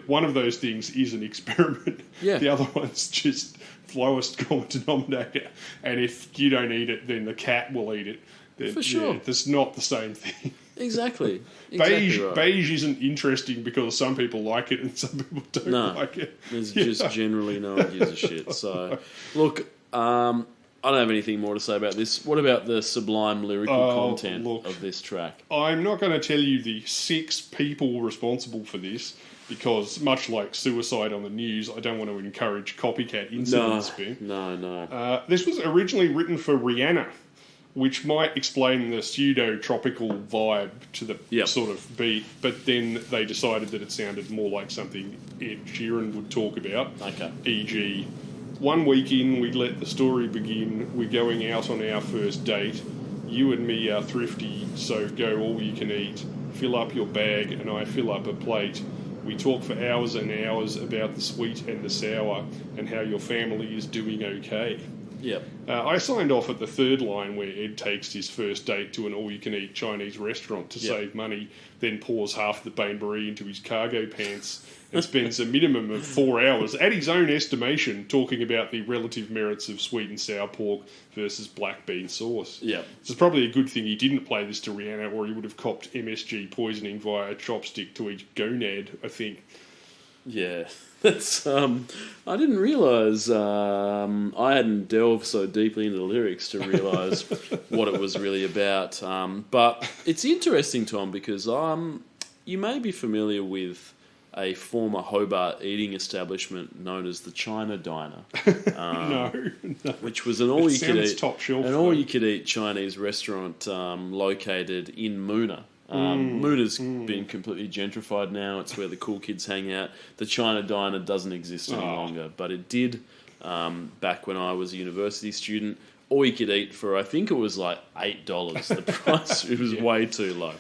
Speaker 3: one of those things is an experiment. The other one's just lowest common denominator. And if you don't eat it, then the cat will eat it. Then,
Speaker 2: for sure.
Speaker 3: That's not the same thing.
Speaker 2: Exactly.
Speaker 3: Beige,
Speaker 2: right.
Speaker 3: beige isn't interesting because some people like it and some people don't like it.
Speaker 2: There's just generally no one gives a shit. So, look, I don't have anything more to say about this. What about the sublime lyrical content of this track?
Speaker 3: I'm not going to tell you the 6 people responsible for this because, much like suicide on the news, I don't want to encourage copycat incidents.
Speaker 2: No.
Speaker 3: This was originally written for Rihanna, which might explain the pseudo-tropical vibe to the sort of beat, but then they decided that it sounded more like something Ed Sheeran would talk about.
Speaker 2: Okay.
Speaker 3: E.g., one week in, we let the story begin, we're going out on our first date, you and me are thrifty, so go all you can eat, fill up your bag and I fill up a plate. We talk for hours and hours about the sweet and the sour and how your family is doing okay.
Speaker 2: Yep.
Speaker 3: I signed off at the third line where Ed takes his first date to an all-you-can-eat Chinese restaurant to save money, then pours half the bain-marie into his cargo pants and spends a minimum of 4 hours, at his own estimation, talking about the relative merits of sweet and sour pork versus black bean sauce.
Speaker 2: Yep.
Speaker 3: It's probably a good thing he didn't play this to Rihanna, or he would have copped MSG poisoning via a chopstick to each gonad, I think.
Speaker 2: Yeah, that's. I didn't realise. I hadn't delved so deeply into the lyrics to realise what it was really about. But it's interesting, Tom, because you may be familiar with a former Hobart eating establishment known as the China Diner.
Speaker 3: No.
Speaker 2: Which was an all-you-could-eat,
Speaker 3: top shelf,
Speaker 2: all-you-could-eat Chinese restaurant located in Moona. Moona's been completely gentrified now. It's where the cool kids hang out. The China Diner doesn't exist any longer, but it did back when I was a university student. All you could eat for, I think it was like $8. The price, it was way too low.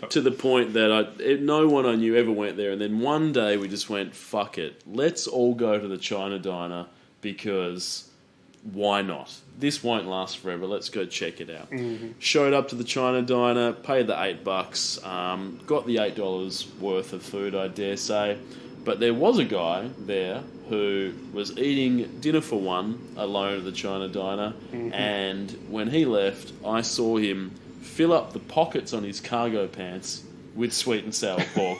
Speaker 2: To the point that no one I knew ever went there. And then one day we just went, fuck it. Let's all go to the China Diner because why not? This won't last forever. Let's go check it out. Showed up to the China Diner, paid the $8, got the $8 worth of food, I dare say. But there was a guy there who was eating dinner for one alone at the China Diner, and when he left, I saw him fill up the pockets on his cargo pants with sweet and sour pork,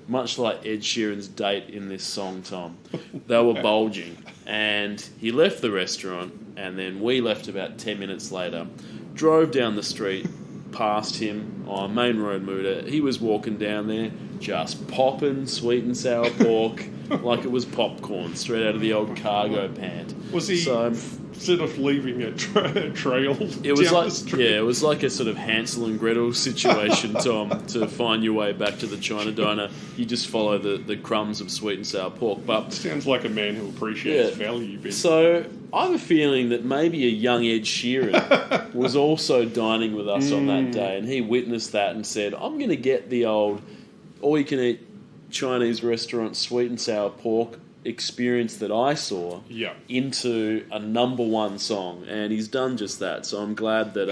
Speaker 2: much like Ed Sheeran's date in this song, Tom. They were bulging, and he left the restaurant, and then we left about 10 minutes later, drove down the street past him on Main Road Mooda. He was walking down there, just popping sweet and sour pork like it was popcorn straight out of the old cargo pant.
Speaker 3: Was he sort of leaving a trail?
Speaker 2: It was like it was like a sort of Hansel and Gretel situation, Tom. To find your way back to the China Diner, you just follow the crumbs of sweet and sour pork. But
Speaker 3: sounds like a man who appreciates value. Ben.
Speaker 2: So I have a feeling that maybe a young Ed Sheeran was also dining with us on that day, and he witnessed that and said, "I'm going to get the old all-you-can-eat Chinese restaurant sweet and sour pork experience that I saw into a number one song," and he's done just that. So I'm glad that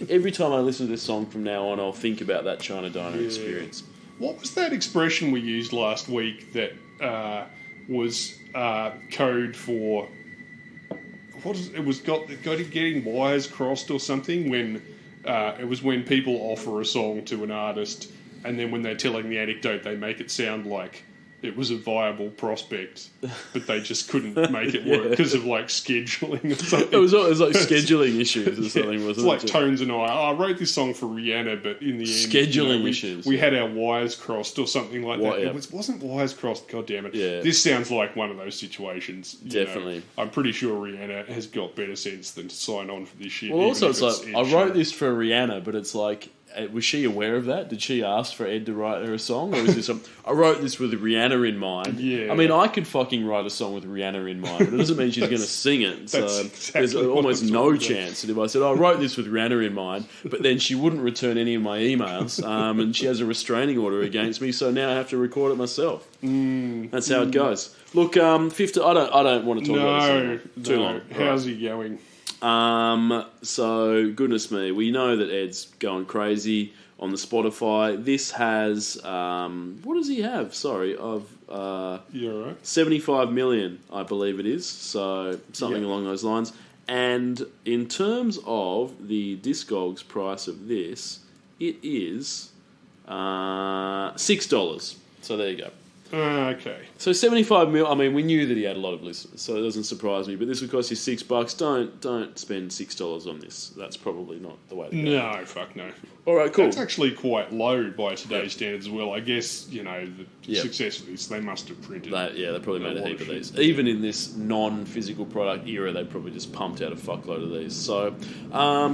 Speaker 2: every time I listen to this song from now on, I'll think about that China Diner experience.
Speaker 3: What was that expression we used last week that was code for? What is it? Was got getting wires crossed or something? When it was when people offer a song to an artist, and then when they're telling the anecdote, they make it sound like it was a viable prospect, but they just couldn't make it work because of like scheduling or something.
Speaker 2: It was like scheduling issues or something, wasn't
Speaker 3: it? Like Tones and I wrote this song for Rihanna, but in the end,
Speaker 2: scheduling issues.
Speaker 3: We had our wires crossed or something like that.
Speaker 2: Yeah.
Speaker 3: It wasn't wires crossed. God damn it!
Speaker 2: Yeah.
Speaker 3: This sounds like one of those situations.
Speaker 2: Definitely.
Speaker 3: I'm pretty sure Rihanna has got better sense than to sign on for this shit.
Speaker 2: Well, also it's like I wrote this for Rihanna, but it's like, was she aware of that? Did she ask for Ed to write her a song? Or was this I wrote this with Rihanna in mind.
Speaker 3: Yeah.
Speaker 2: I mean, I could fucking write a song with Rihanna in mind, but it doesn't mean she's going to sing it. So
Speaker 3: exactly
Speaker 2: there's almost no chance that if I said, I wrote this with Rihanna in mind, but then she wouldn't return any of my emails, and she has a restraining order against me, so now I have to record it myself. That's how it goes. Look, 50. I don't want to talk about this too long.
Speaker 3: How's he going?
Speaker 2: So goodness me, we know that Ed's going crazy on the Spotify. This has what does he have? Sorry, of
Speaker 3: you're right.
Speaker 2: 75 million, I believe it is. So something along those lines. And in terms of the Discogs price of this, it is $6. So there you go.
Speaker 3: Okay.
Speaker 2: So 75 mil. I mean, we knew that he had a lot of listeners, so it doesn't surprise me. But this would cost you $6. Don't spend $6 on this. That's probably not the way to go.
Speaker 3: No, fuck no.
Speaker 2: All right, cool.
Speaker 3: That's actually quite low by today's standards as well. I guess, the
Speaker 2: Yep.
Speaker 3: success of this, they must have printed.
Speaker 2: They probably made a
Speaker 3: lot
Speaker 2: heap of
Speaker 3: shit.
Speaker 2: these. Even in this non-physical product era, they probably just pumped out a fuckload of these. So,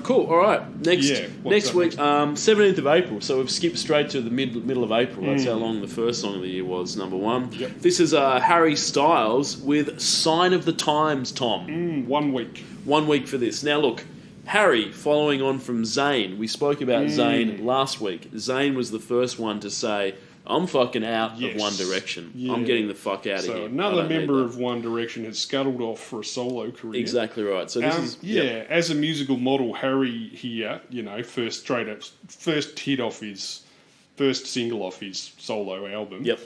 Speaker 2: cool. All right. Next
Speaker 3: what's
Speaker 2: week,
Speaker 3: up
Speaker 2: 17th of April. So we've skipped straight to the middle of April. That's how long the first song of the year was, number one.
Speaker 3: Yep.
Speaker 2: This is Harry Styles with Sign of the Times, Tom.
Speaker 3: 1 week.
Speaker 2: 1 week for this. Now, look. Harry, following on from Zayn, we spoke about Zayn last week. Zayn was the first one to say, I'm fucking out of
Speaker 3: Yes.
Speaker 2: One Direction.
Speaker 3: Yeah.
Speaker 2: I'm getting the fuck out of
Speaker 3: So
Speaker 2: here.
Speaker 3: another
Speaker 2: I don't need
Speaker 3: member
Speaker 2: that."
Speaker 3: of One Direction has scuttled off for a solo career.
Speaker 2: Exactly right. So this is... Yep.
Speaker 3: as a musical model, Harry here, first hit off his first single off his solo album.
Speaker 2: Yep.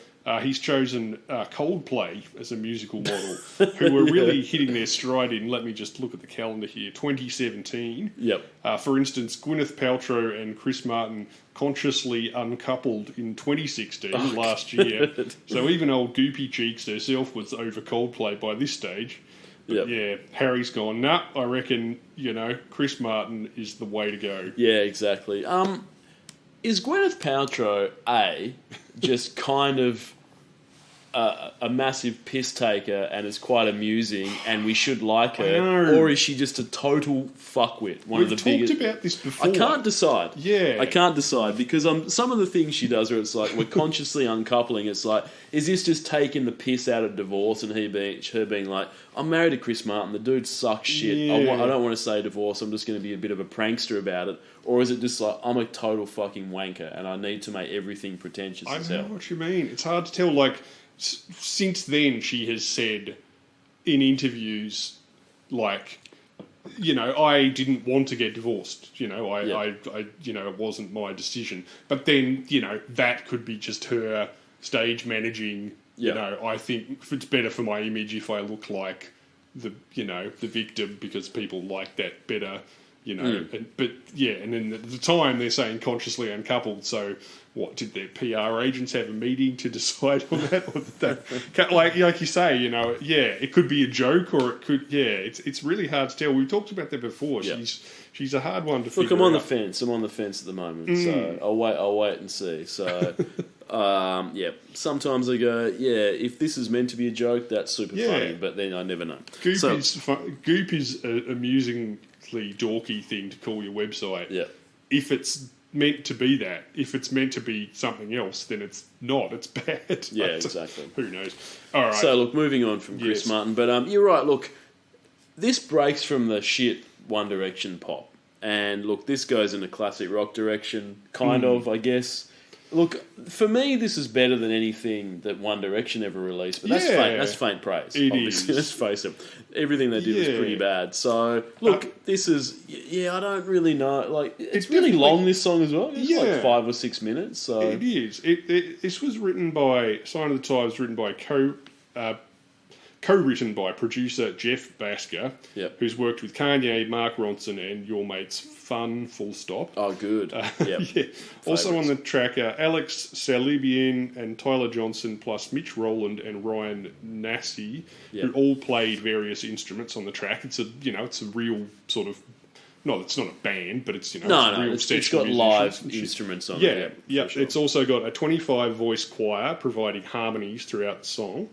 Speaker 3: He's chosen Coldplay as a musical model, who were really hitting their stride in, let me just look at the calendar here, 2017.
Speaker 2: Yep.
Speaker 3: For instance, Gwyneth Paltrow and Chris Martin consciously uncoupled in 2016, last year.
Speaker 2: God.
Speaker 3: So even old Goopy Cheeks herself was over Coldplay by this stage. But yeah, Harry's gone, nah, I reckon, Chris Martin is the way to go.
Speaker 2: Yeah, exactly. Is Gwyneth Paltrow, just kind of a massive piss taker and is quite amusing and we should like her?
Speaker 3: know.
Speaker 2: Or is she just a total fuckwit?
Speaker 3: We've talked about this before.
Speaker 2: I can't decide.
Speaker 3: Yeah.
Speaker 2: I can't decide because some of the things she does where it's like we're consciously uncoupling, it's like, is this just taking the piss out of divorce and her being like, I'm married to Chris Martin, the dude sucks shit.
Speaker 3: Yeah.
Speaker 2: I don't want to say divorce, I'm just going to be a bit of a prankster about it. Or is it just like, I'm a total fucking wanker and I need to make everything pretentious
Speaker 3: I
Speaker 2: as
Speaker 3: know
Speaker 2: hell?
Speaker 3: what you mean. It's hard to tell. Like, since then, she has said in interviews, like, I didn't want to get divorced. It wasn't my decision. But then, that could be just her stage managing. I think it's better for my image if I look like the victim because people like that better. And then at the time they're saying consciously uncoupled. So, what did their PR agents have a meeting to decide on that? Or that like you say, it could be a joke or it could, it's really hard to tell. We've talked about that before.
Speaker 2: Yeah.
Speaker 3: She's a hard one to figure out.
Speaker 2: Look, I'm on the fence. I'm on the fence at the moment, so I'll wait and see. So, sometimes I go, if this is meant to be a joke, that's super funny, but then I never know.
Speaker 3: Goop is an amusingly dorky thing to call your website.
Speaker 2: Yeah.
Speaker 3: If it's meant to be that, if it's meant to be something else, then it's not. It's bad.
Speaker 2: Yeah, exactly.
Speaker 3: Who knows? All right.
Speaker 2: So, look, moving on from Chris Martin, but you're right. Look, this breaks from the shit One Direction pop, and look, this goes in a classic rock direction, kind of, I guess. Look, for me, this is better than anything that One Direction ever released, but that's faint praise.
Speaker 3: It
Speaker 2: obviously.
Speaker 3: is.
Speaker 2: Let's face it. Everything they did was pretty bad. So, look, this is... I don't really know. Like, it's really long, this song as well. It's like 5 or 6 minutes. So
Speaker 3: It is. This was written by... Sign of the Times, written by co-written by producer Jeff Basker, who's worked with Kanye, Mark Ronson, and Your Mates Fun, full stop.
Speaker 2: Oh, good.
Speaker 3: Also on the track are Alex Salibian and Tyler Johnson, plus Mitch Rowland and Ryan Nassi, who all played various instruments on the track. It's a real sort of... it's not a band, but it's, it's a real session.
Speaker 2: It's got live instruments on it.
Speaker 3: Yeah.
Speaker 2: Sure.
Speaker 3: It's also got a 25-voice choir providing harmonies throughout the song.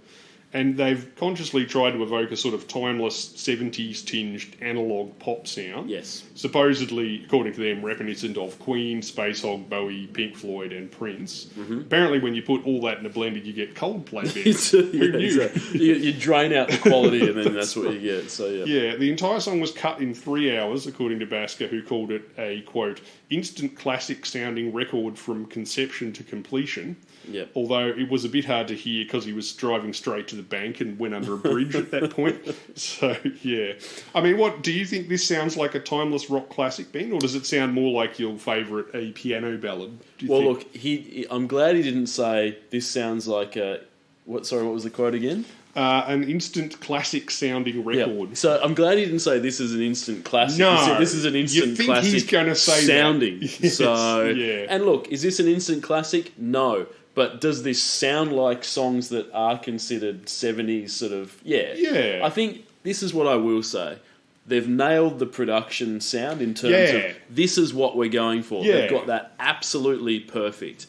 Speaker 3: And they've consciously tried to evoke a sort of timeless 70s-tinged analog pop sound.
Speaker 2: Yes.
Speaker 3: Supposedly, according to them, reminiscent of Queen, Space Hog, Bowie, Pink Floyd and Prince.
Speaker 2: Mm-hmm.
Speaker 3: Apparently, when you put all that in a blender, you get Coldplay bands. Who knew?
Speaker 2: Exactly. You drain out the quality and then that's what you get. So
Speaker 3: Yeah, the entire song was cut in 3 hours, according to Basker, who called it a, quote, instant classic-sounding record from conception to completion.
Speaker 2: Yep.
Speaker 3: Although it was a bit hard to hear because he was driving straight to the bank and went under a bridge at that point. So, yeah. I mean, what do you think this sounds like a timeless rock classic, Ben? Or does it sound more like your favourite, a piano ballad?
Speaker 2: Well, look, I'm glad he didn't say this sounds like a... What was the quote again?
Speaker 3: an instant classic sounding record.
Speaker 2: Yeah. So I'm glad he didn't say this is an instant classic.
Speaker 3: No,
Speaker 2: he said this is an instant
Speaker 3: you think
Speaker 2: classic.
Speaker 3: he's going to say
Speaker 2: sounding.
Speaker 3: that. Yes,
Speaker 2: so
Speaker 3: yeah.
Speaker 2: And look, is this an instant classic? No. But does this sound like songs that are considered 70s sort of... Yeah.
Speaker 3: Yeah.
Speaker 2: I think this is what I will say. They've nailed the production sound in terms of this is what we're going for.
Speaker 3: Yeah.
Speaker 2: They've got that absolutely perfect.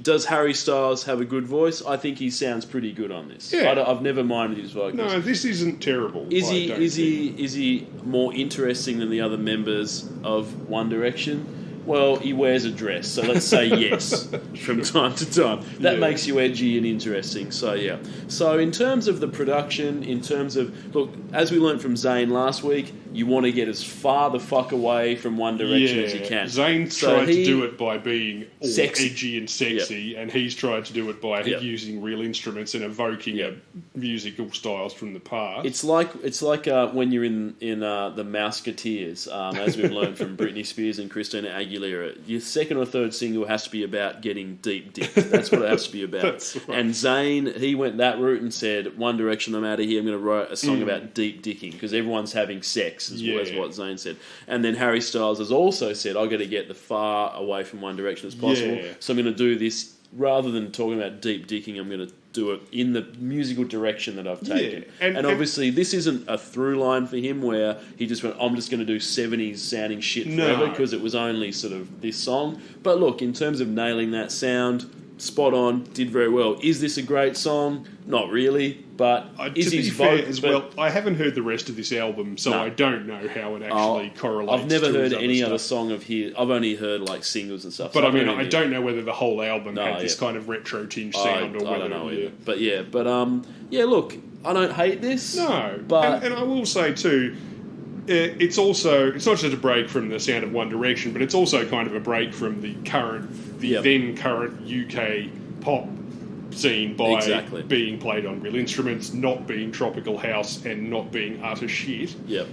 Speaker 2: Does Harry Styles have a good voice? I think he sounds pretty good on this.
Speaker 3: Yeah.
Speaker 2: I've never minded his vocals.
Speaker 3: No, this isn't terrible.
Speaker 2: Is he more interesting than the other members of One Direction? Well, he wears a dress, so let's say yes from time to time. That makes you edgy and interesting, so yeah. So in terms of the production, in terms of... Look, as we learned from Zayn last week, you want to get as far the fuck away from One Direction as you can.
Speaker 3: Zayn tried to do it by being all
Speaker 2: sexy.
Speaker 3: edgy and sexy, and he's tried to do it by using real instruments and evoking musical styles from the past.
Speaker 2: It's like when you're in the Mouseketeers, as we've learned from Britney Spears and Christina Aguilera. Your second or third single has to be about getting deep dicked. That's what it has to be about.
Speaker 3: That's right.
Speaker 2: And Zayn, he went that route and said, One Direction, I'm out of here. I'm going to write a song about deep dicking because everyone's having sex, is what Zayn said. And then Harry Styles has also said, I've got to get the far away from One Direction as possible.
Speaker 3: Yeah.
Speaker 2: So I'm going to do this, rather than talking about deep dicking, I'm going to do it in the musical direction that I've taken.
Speaker 3: Yeah.
Speaker 2: And obviously, this isn't a through line for him where he just went, I'm just going to do 70s sounding shit forever because it was only sort of this song. But look, in terms of nailing that sound, spot on, did very well. Is this a great song? Not really, but is
Speaker 3: to
Speaker 2: his
Speaker 3: be fair
Speaker 2: vote
Speaker 3: as well? I haven't heard the rest of this album, so I don't know how it actually correlates.
Speaker 2: I've never
Speaker 3: to
Speaker 2: heard
Speaker 3: his
Speaker 2: any
Speaker 3: stuff.
Speaker 2: other song of his. I've only heard like singles and stuff.
Speaker 3: But
Speaker 2: so
Speaker 3: I mean,
Speaker 2: don't
Speaker 3: I don't know whether the whole album had this kind of retro tinge sound, or
Speaker 2: I
Speaker 3: whether.
Speaker 2: don't know either. But look, I don't hate this.
Speaker 3: No,
Speaker 2: but
Speaker 3: and I will say too, it's not just a break from the sound of One Direction, but it's also kind of a break from the then current UK pop scene by being played on real instruments, not being tropical house, and not being utter shit.
Speaker 2: Yep.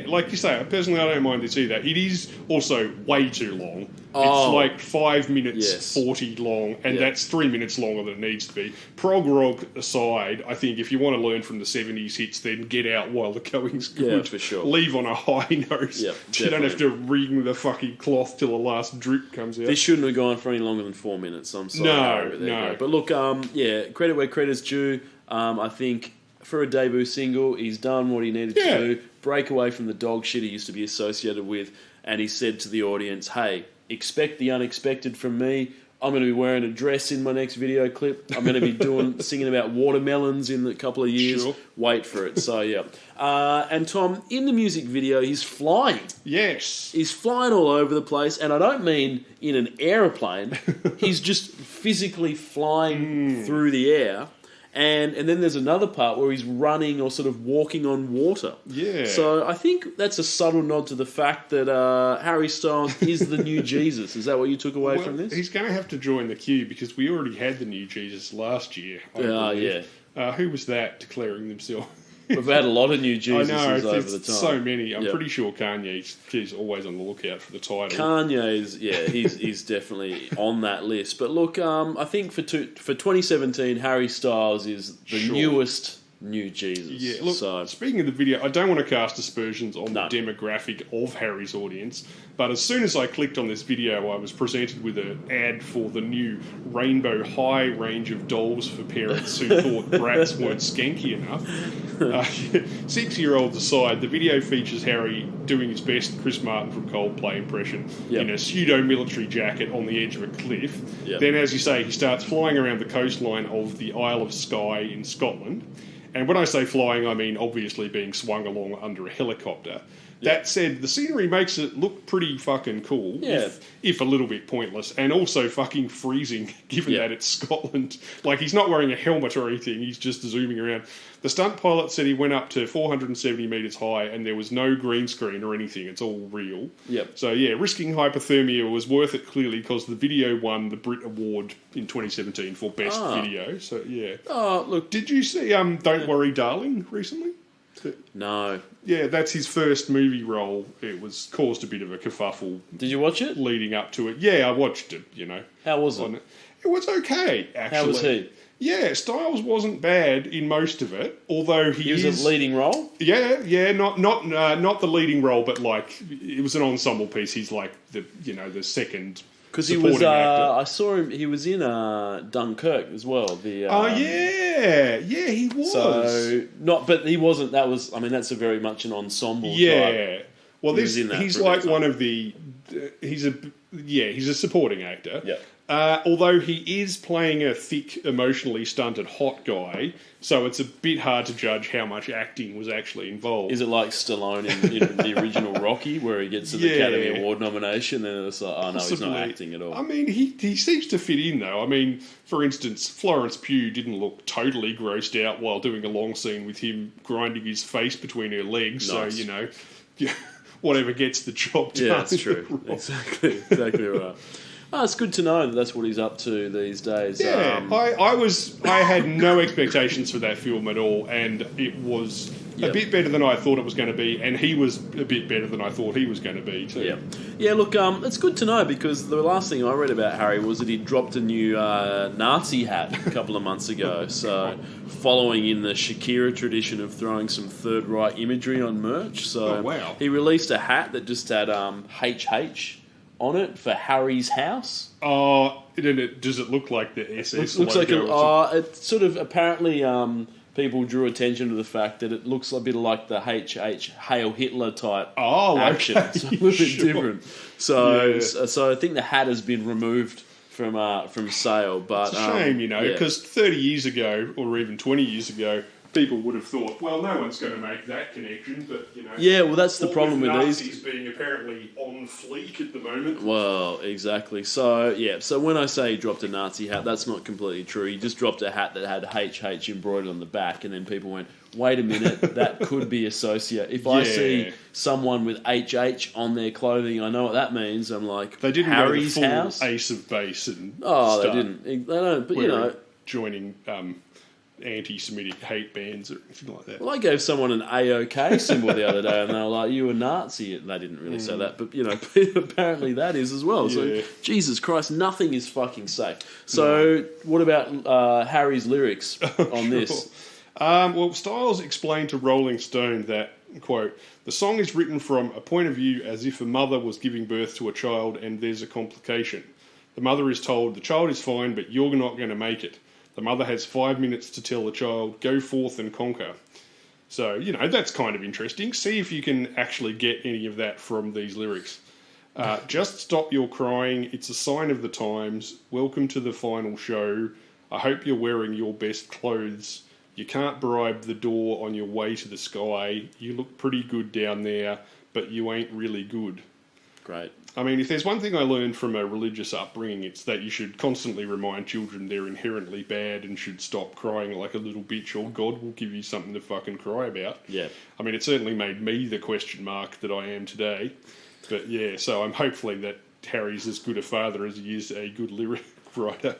Speaker 3: Like you say, personally, I don't mind this either. It is also way too long. It's like 5 minutes 40 long, and that's 3 minutes longer than it needs to be. Prog rock aside, I think if you want to learn from the 70s hits, then get out while the going's good.
Speaker 2: Yeah, for sure.
Speaker 3: Leave on a high note.
Speaker 2: Yep,
Speaker 3: you don't have to wring the fucking cloth till the last drip comes out.
Speaker 2: This shouldn't have gone for any longer than 4 minutes. I'm sorry.
Speaker 3: No.
Speaker 2: But look, credit where credit's due. I think for a debut single, he's done what he needed to do. Break away from the dog shit he used to be associated with, and he said to the audience, hey, expect the unexpected from me. I'm going to be wearing a dress in my next video clip. I'm going to be singing about watermelons in a couple of years.
Speaker 3: Sure.
Speaker 2: Wait for it. So, yeah. And Tom, in the music video, he's flying.
Speaker 3: Yes.
Speaker 2: He's flying all over the place, and I don't mean in an aeroplane. He's just physically flying through the air. And then there's another part where he's running or sort of walking on water.
Speaker 3: Yeah.
Speaker 2: So I think that's a subtle nod to the fact that Harry Styles is the new Jesus. Is that what you took away from this?
Speaker 3: He's going to have to join the queue because we already had the new Jesus last year.
Speaker 2: Yeah.
Speaker 3: Who was that declaring themselves?
Speaker 2: We've had a lot of new Jesuses over the time.
Speaker 3: So many. I'm pretty sure Kanye's always on the lookout for the title.
Speaker 2: Kanye's, he's definitely on that list. But look, I think for 2017, Harry Styles is the newest new Jesus.
Speaker 3: Yeah, look, speaking of the video, I don't want to cast aspersions on the demographic of Harry's audience, but as soon as I clicked on this video, I was presented with an ad for the new Rainbow High range of dolls for parents who thought brats weren't skanky enough. 6-year-olds aside, the video features Harry doing his best Chris Martin from Coldplay impression in a pseudo-military jacket on the edge of a cliff.
Speaker 2: Yep.
Speaker 3: Then, as you say, he starts flying around the coastline of the Isle of Skye in Scotland. And when I say flying, I mean obviously being swung along under a helicopter. That said, the scenery makes it look pretty fucking cool, if a little bit pointless, and also fucking freezing, given that it's Scotland. Like, he's not wearing a helmet or anything, he's just zooming around. The stunt pilot said he went up to 470 metres high, and there was no green screen or anything, it's all real.
Speaker 2: Yep.
Speaker 3: So, risking hypothermia was worth it, clearly, because the video won the Brit Award in 2017 for Best Video, so,
Speaker 2: Oh, look.
Speaker 3: Did you see Don't Worry Darling recently?
Speaker 2: No.
Speaker 3: Yeah, that's his first movie role. It was caused a bit of a kerfuffle.
Speaker 2: Did you watch it?
Speaker 3: Leading up to it. Yeah, I watched it,
Speaker 2: How was it?
Speaker 3: It was okay, actually.
Speaker 2: How was he?
Speaker 3: Yeah, Styles wasn't bad in most of it, although
Speaker 2: He was a leading role.
Speaker 3: Yeah, not the leading role, but like it was an ensemble piece. He's like the second
Speaker 2: Because he was,
Speaker 3: supporting actor.
Speaker 2: I saw him. He was in Dunkirk as well.
Speaker 3: Yeah, he was.
Speaker 2: So but he wasn't. That was. I mean, that's a very much an ensemble.
Speaker 3: Yeah.
Speaker 2: Type.
Speaker 3: Well,
Speaker 2: He was in that
Speaker 3: he's
Speaker 2: for a
Speaker 3: like
Speaker 2: bit of
Speaker 3: one of the. He's a supporting actor.
Speaker 2: Yeah.
Speaker 3: Although he is playing a thick, emotionally stunted hot guy, so it's a bit hard to judge how much acting was actually involved.
Speaker 2: Is it like Stallone in the original Rocky, where he gets an Academy Award nomination, and it's like, oh no, he's not acting at all.
Speaker 3: I mean, he seems to fit in though. I mean, for instance, Florence Pugh didn't look totally grossed out while doing a long scene with him grinding his face between her legs.
Speaker 2: Nice.
Speaker 3: So whatever gets the job done.
Speaker 2: Yeah, that's true. Exactly right. Oh, it's good to know that that's what he's up to these days.
Speaker 3: Yeah, I had no expectations for that film at all, and it was a bit better than I thought it was going to be, and he was a bit better than I thought he was going to be too.
Speaker 2: Yeah. Look, it's good to know because the last thing I read about Harry was that he dropped a new Nazi hat a couple of months ago. So, following in the Shakira tradition of throwing some Third Reich imagery on merch, so he released a hat that just had HH on it for Harry's house.
Speaker 3: Oh, does it look like the SS?
Speaker 2: It looks
Speaker 3: logo?
Speaker 2: like it sort of apparently people drew attention to the fact that it looks a bit like the HH Hail Hitler type action.
Speaker 3: Okay.
Speaker 2: It's a little bit different. So I think the hat has been removed from sale. But
Speaker 3: it's a shame, because 30 years ago or even 20 years ago, people would have thought, well, no one's going to make that connection, but,
Speaker 2: Yeah, well, that's the problem with
Speaker 3: Nazis being apparently on fleek at the moment.
Speaker 2: Well, exactly. So when I say he dropped a Nazi hat, that's not completely true. He just dropped a hat that had HH embroidered on the back, and then people went, wait a minute, that could be associated. If I see someone with HH on their clothing, I know what that means. I'm like,
Speaker 3: they didn't
Speaker 2: Harry's
Speaker 3: go the full
Speaker 2: house?
Speaker 3: Ace of Base and
Speaker 2: they didn't. They don't, but
Speaker 3: joining anti-Semitic hate bands or anything like that.
Speaker 2: Well, I gave someone an AOK symbol the other day, and they were like, "You a Nazi?" And they didn't really say that, but apparently that is as well. So Jesus Christ, nothing is fucking safe. So what about Harry's lyrics on this?
Speaker 3: Well, Styles explained to Rolling Stone that, quote, "The song is written from a point of view as if a mother was giving birth to a child and there's a complication. The mother is told, the child is fine, but you're not going to make it. The mother has 5 minutes to tell the child, go forth and conquer." So, that's kind of interesting. See if you can actually get any of that from these lyrics. Just stop your crying. It's a sign of the times. Welcome to the final show. I hope you're wearing your best clothes. You can't bribe the door on your way to the sky. You look pretty good down there, but you ain't really good.
Speaker 2: Great.
Speaker 3: I mean, if there's one thing I learned from a religious upbringing, it's that you should constantly remind children they're inherently bad and should stop crying like a little bitch, or God will give you something to fucking cry about.
Speaker 2: Yeah.
Speaker 3: I mean, it certainly made me the question mark that I am today. But so I'm hopefully that Harry's as good a father as he is a good lyric writer.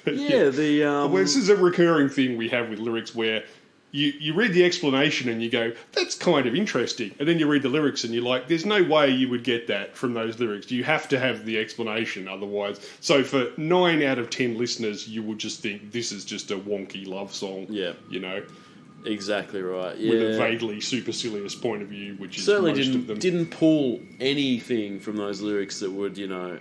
Speaker 3: Well, this is a recurring thing we have with lyrics where you read the explanation and you go, that's kind of interesting. And then you read the lyrics and you're like, there's no way you would get that from those lyrics. You have to have the explanation otherwise. So for 9 out of 10 listeners, you would just think this is just a wonky love song.
Speaker 2: Yeah. Exactly right. Yeah.
Speaker 3: With a vaguely supercilious point of view, which is
Speaker 2: certainly
Speaker 3: most of them.
Speaker 2: didn't pull anything from those lyrics that would,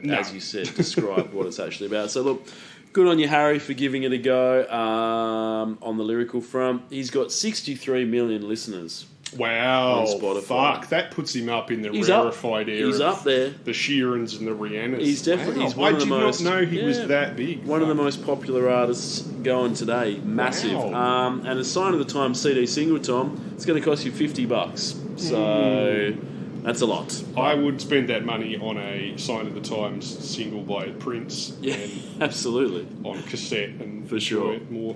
Speaker 2: as you said, describe what it's actually about. So look, good on you, Harry, for giving it a go on the lyrical front. He's got 63 million listeners.
Speaker 3: Wow.
Speaker 2: On Spotify.
Speaker 3: Fuck, that puts him up in the rarefied era.
Speaker 2: He's up there.
Speaker 3: The Sheerans and the Rihannas.
Speaker 2: He's definitely
Speaker 3: Wow.
Speaker 2: he's one
Speaker 3: I
Speaker 2: of the most.
Speaker 3: did not know he was that big.
Speaker 2: One of the most popular artists going today. Massive.
Speaker 3: Wow.
Speaker 2: And a Sign of the Times CD single, Tom, it's going to cost you $50. So that's a lot.
Speaker 3: I would spend that money on a Sign of the Times single by Prince.
Speaker 2: Yeah,
Speaker 3: and
Speaker 2: absolutely.
Speaker 3: On cassette and
Speaker 2: for sure.
Speaker 3: It more.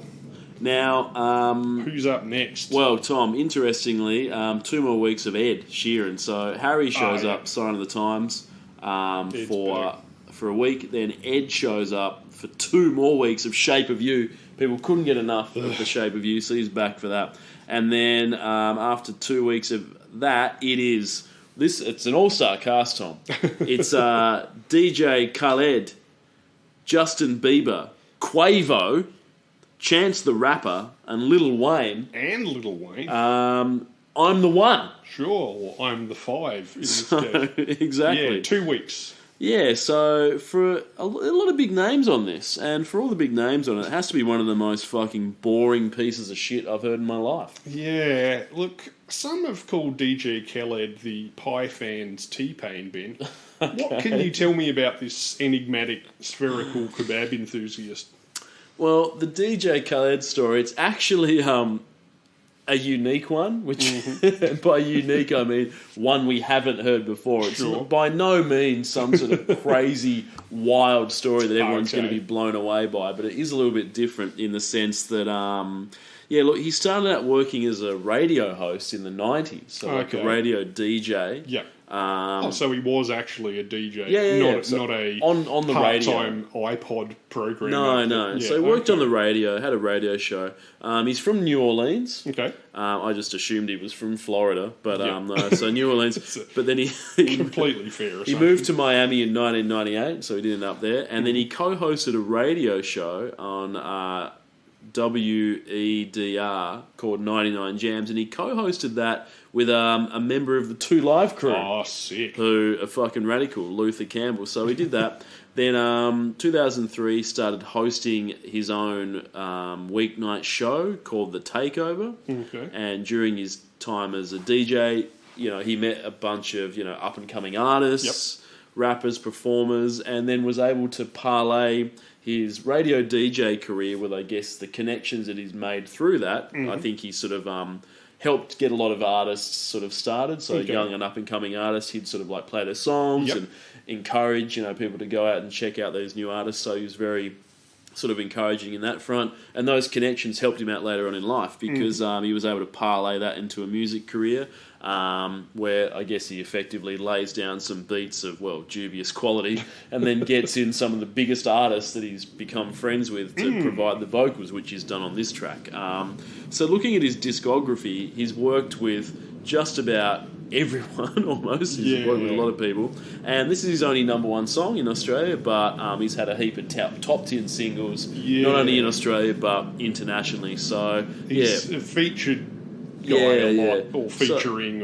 Speaker 2: Now,
Speaker 3: who's up next?
Speaker 2: Well, Tom, interestingly, 2 more weeks of Ed Sheeran. So Harry shows up, Sign of the Times, for a week. Then Ed shows up for 2 more weeks of Shape of You. People couldn't get enough of the Shape of You, so he's back for that. And then after 2 weeks of that, it's an all-star cast, Tom. It's DJ Khaled, Justin Bieber, Quavo, Chance the Rapper and Lil Wayne.
Speaker 3: And Lil Wayne.
Speaker 2: I'm the One.
Speaker 3: Sure, or I'm the 5 in this case.
Speaker 2: Exactly.
Speaker 3: Yeah, 2 weeks.
Speaker 2: Yeah, so for a lot of big names on this, and for all the big names on it, it has to be one of the most fucking boring pieces of shit I've heard in my life.
Speaker 3: Yeah, look, some have called DJ Khaled the Pie Fans T-Pain, Ben.
Speaker 2: Okay.
Speaker 3: What can you tell me about this enigmatic spherical kebab enthusiast?
Speaker 2: Well, the DJ Khaled story, it's actually a unique one, which by unique I mean one we haven't heard before. It's
Speaker 3: Sure.
Speaker 2: by no means some sort of crazy, wild story that everyone's
Speaker 3: Okay.
Speaker 2: going to be blown away by, but it is a little bit different in the sense that, yeah, look, he started out working as a radio host in the 90s, so like a
Speaker 3: Okay.
Speaker 2: radio DJ.
Speaker 3: Yeah. So he was actually a DJ,
Speaker 2: Yeah.
Speaker 3: not a
Speaker 2: on the radio.
Speaker 3: part-time iPod programmer.
Speaker 2: No.
Speaker 3: Yeah,
Speaker 2: So he worked on
Speaker 3: okay.
Speaker 2: the radio, had a radio show. He's from New Orleans.
Speaker 3: Okay.
Speaker 2: I just assumed he was from Florida, but
Speaker 3: Yeah.
Speaker 2: no. So New Orleans.
Speaker 3: It's a
Speaker 2: But then he
Speaker 3: Completely fair.
Speaker 2: he moved to Miami in 1998, so he did end up there. And then he co-hosted a radio show on WEDR called 99 Jams, and he co-hosted that with a member of the Two Live crew.
Speaker 3: Oh, sick.
Speaker 2: Who are fucking radical, Luther Campbell. So he did that. Then 2003 started hosting his own weeknight show called The Takeover.
Speaker 3: Okay.
Speaker 2: And during his time as a DJ, he met a bunch of up and coming artists, rappers, performers, and then was able to parlay his radio DJ career with, I guess, the connections that he's made through that. I think he sort of helped get a lot of artists sort of started. So
Speaker 3: Okay.
Speaker 2: young and up and coming artists, he'd sort of like play their songs and encourage people to go out and check out these new artists. So he was very sort of encouraging in that front, and those connections helped him out later on in life because he was able to parlay that into a music career where I guess he effectively lays down some beats of dubious quality and then gets in some of the biggest artists that he's become friends with to provide the vocals, which he's done on this track. So looking at his discography, he's worked with just about everyone almost. He's worked with a lot of people, and this is his only number one song in Australia, but he's had a heap of top 10 singles, not only in Australia but internationally. So
Speaker 3: He's a featured guy a lot, or featuring,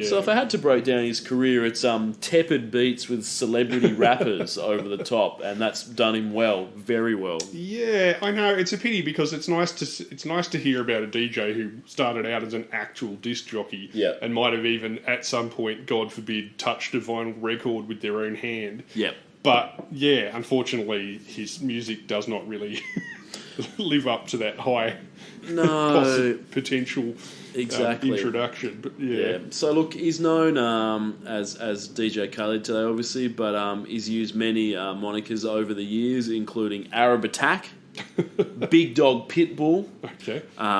Speaker 2: So if I had to break down his career, it's tepid beats with celebrity rappers over the top, and that's done him well, very well.
Speaker 3: Yeah, I know. It's a pity because it's nice to hear about a DJ who started out as an actual disc jockey, and might have even at some point, God forbid, touched a vinyl record with their own hand.
Speaker 2: Yep.
Speaker 3: But yeah, unfortunately, his music does not really live up to that high potential introduction. But yeah.
Speaker 2: So look, he's known as DJ Khaled today, obviously, but he's used many monikers over the years, including Arab Attack, Big Dog Pitbull,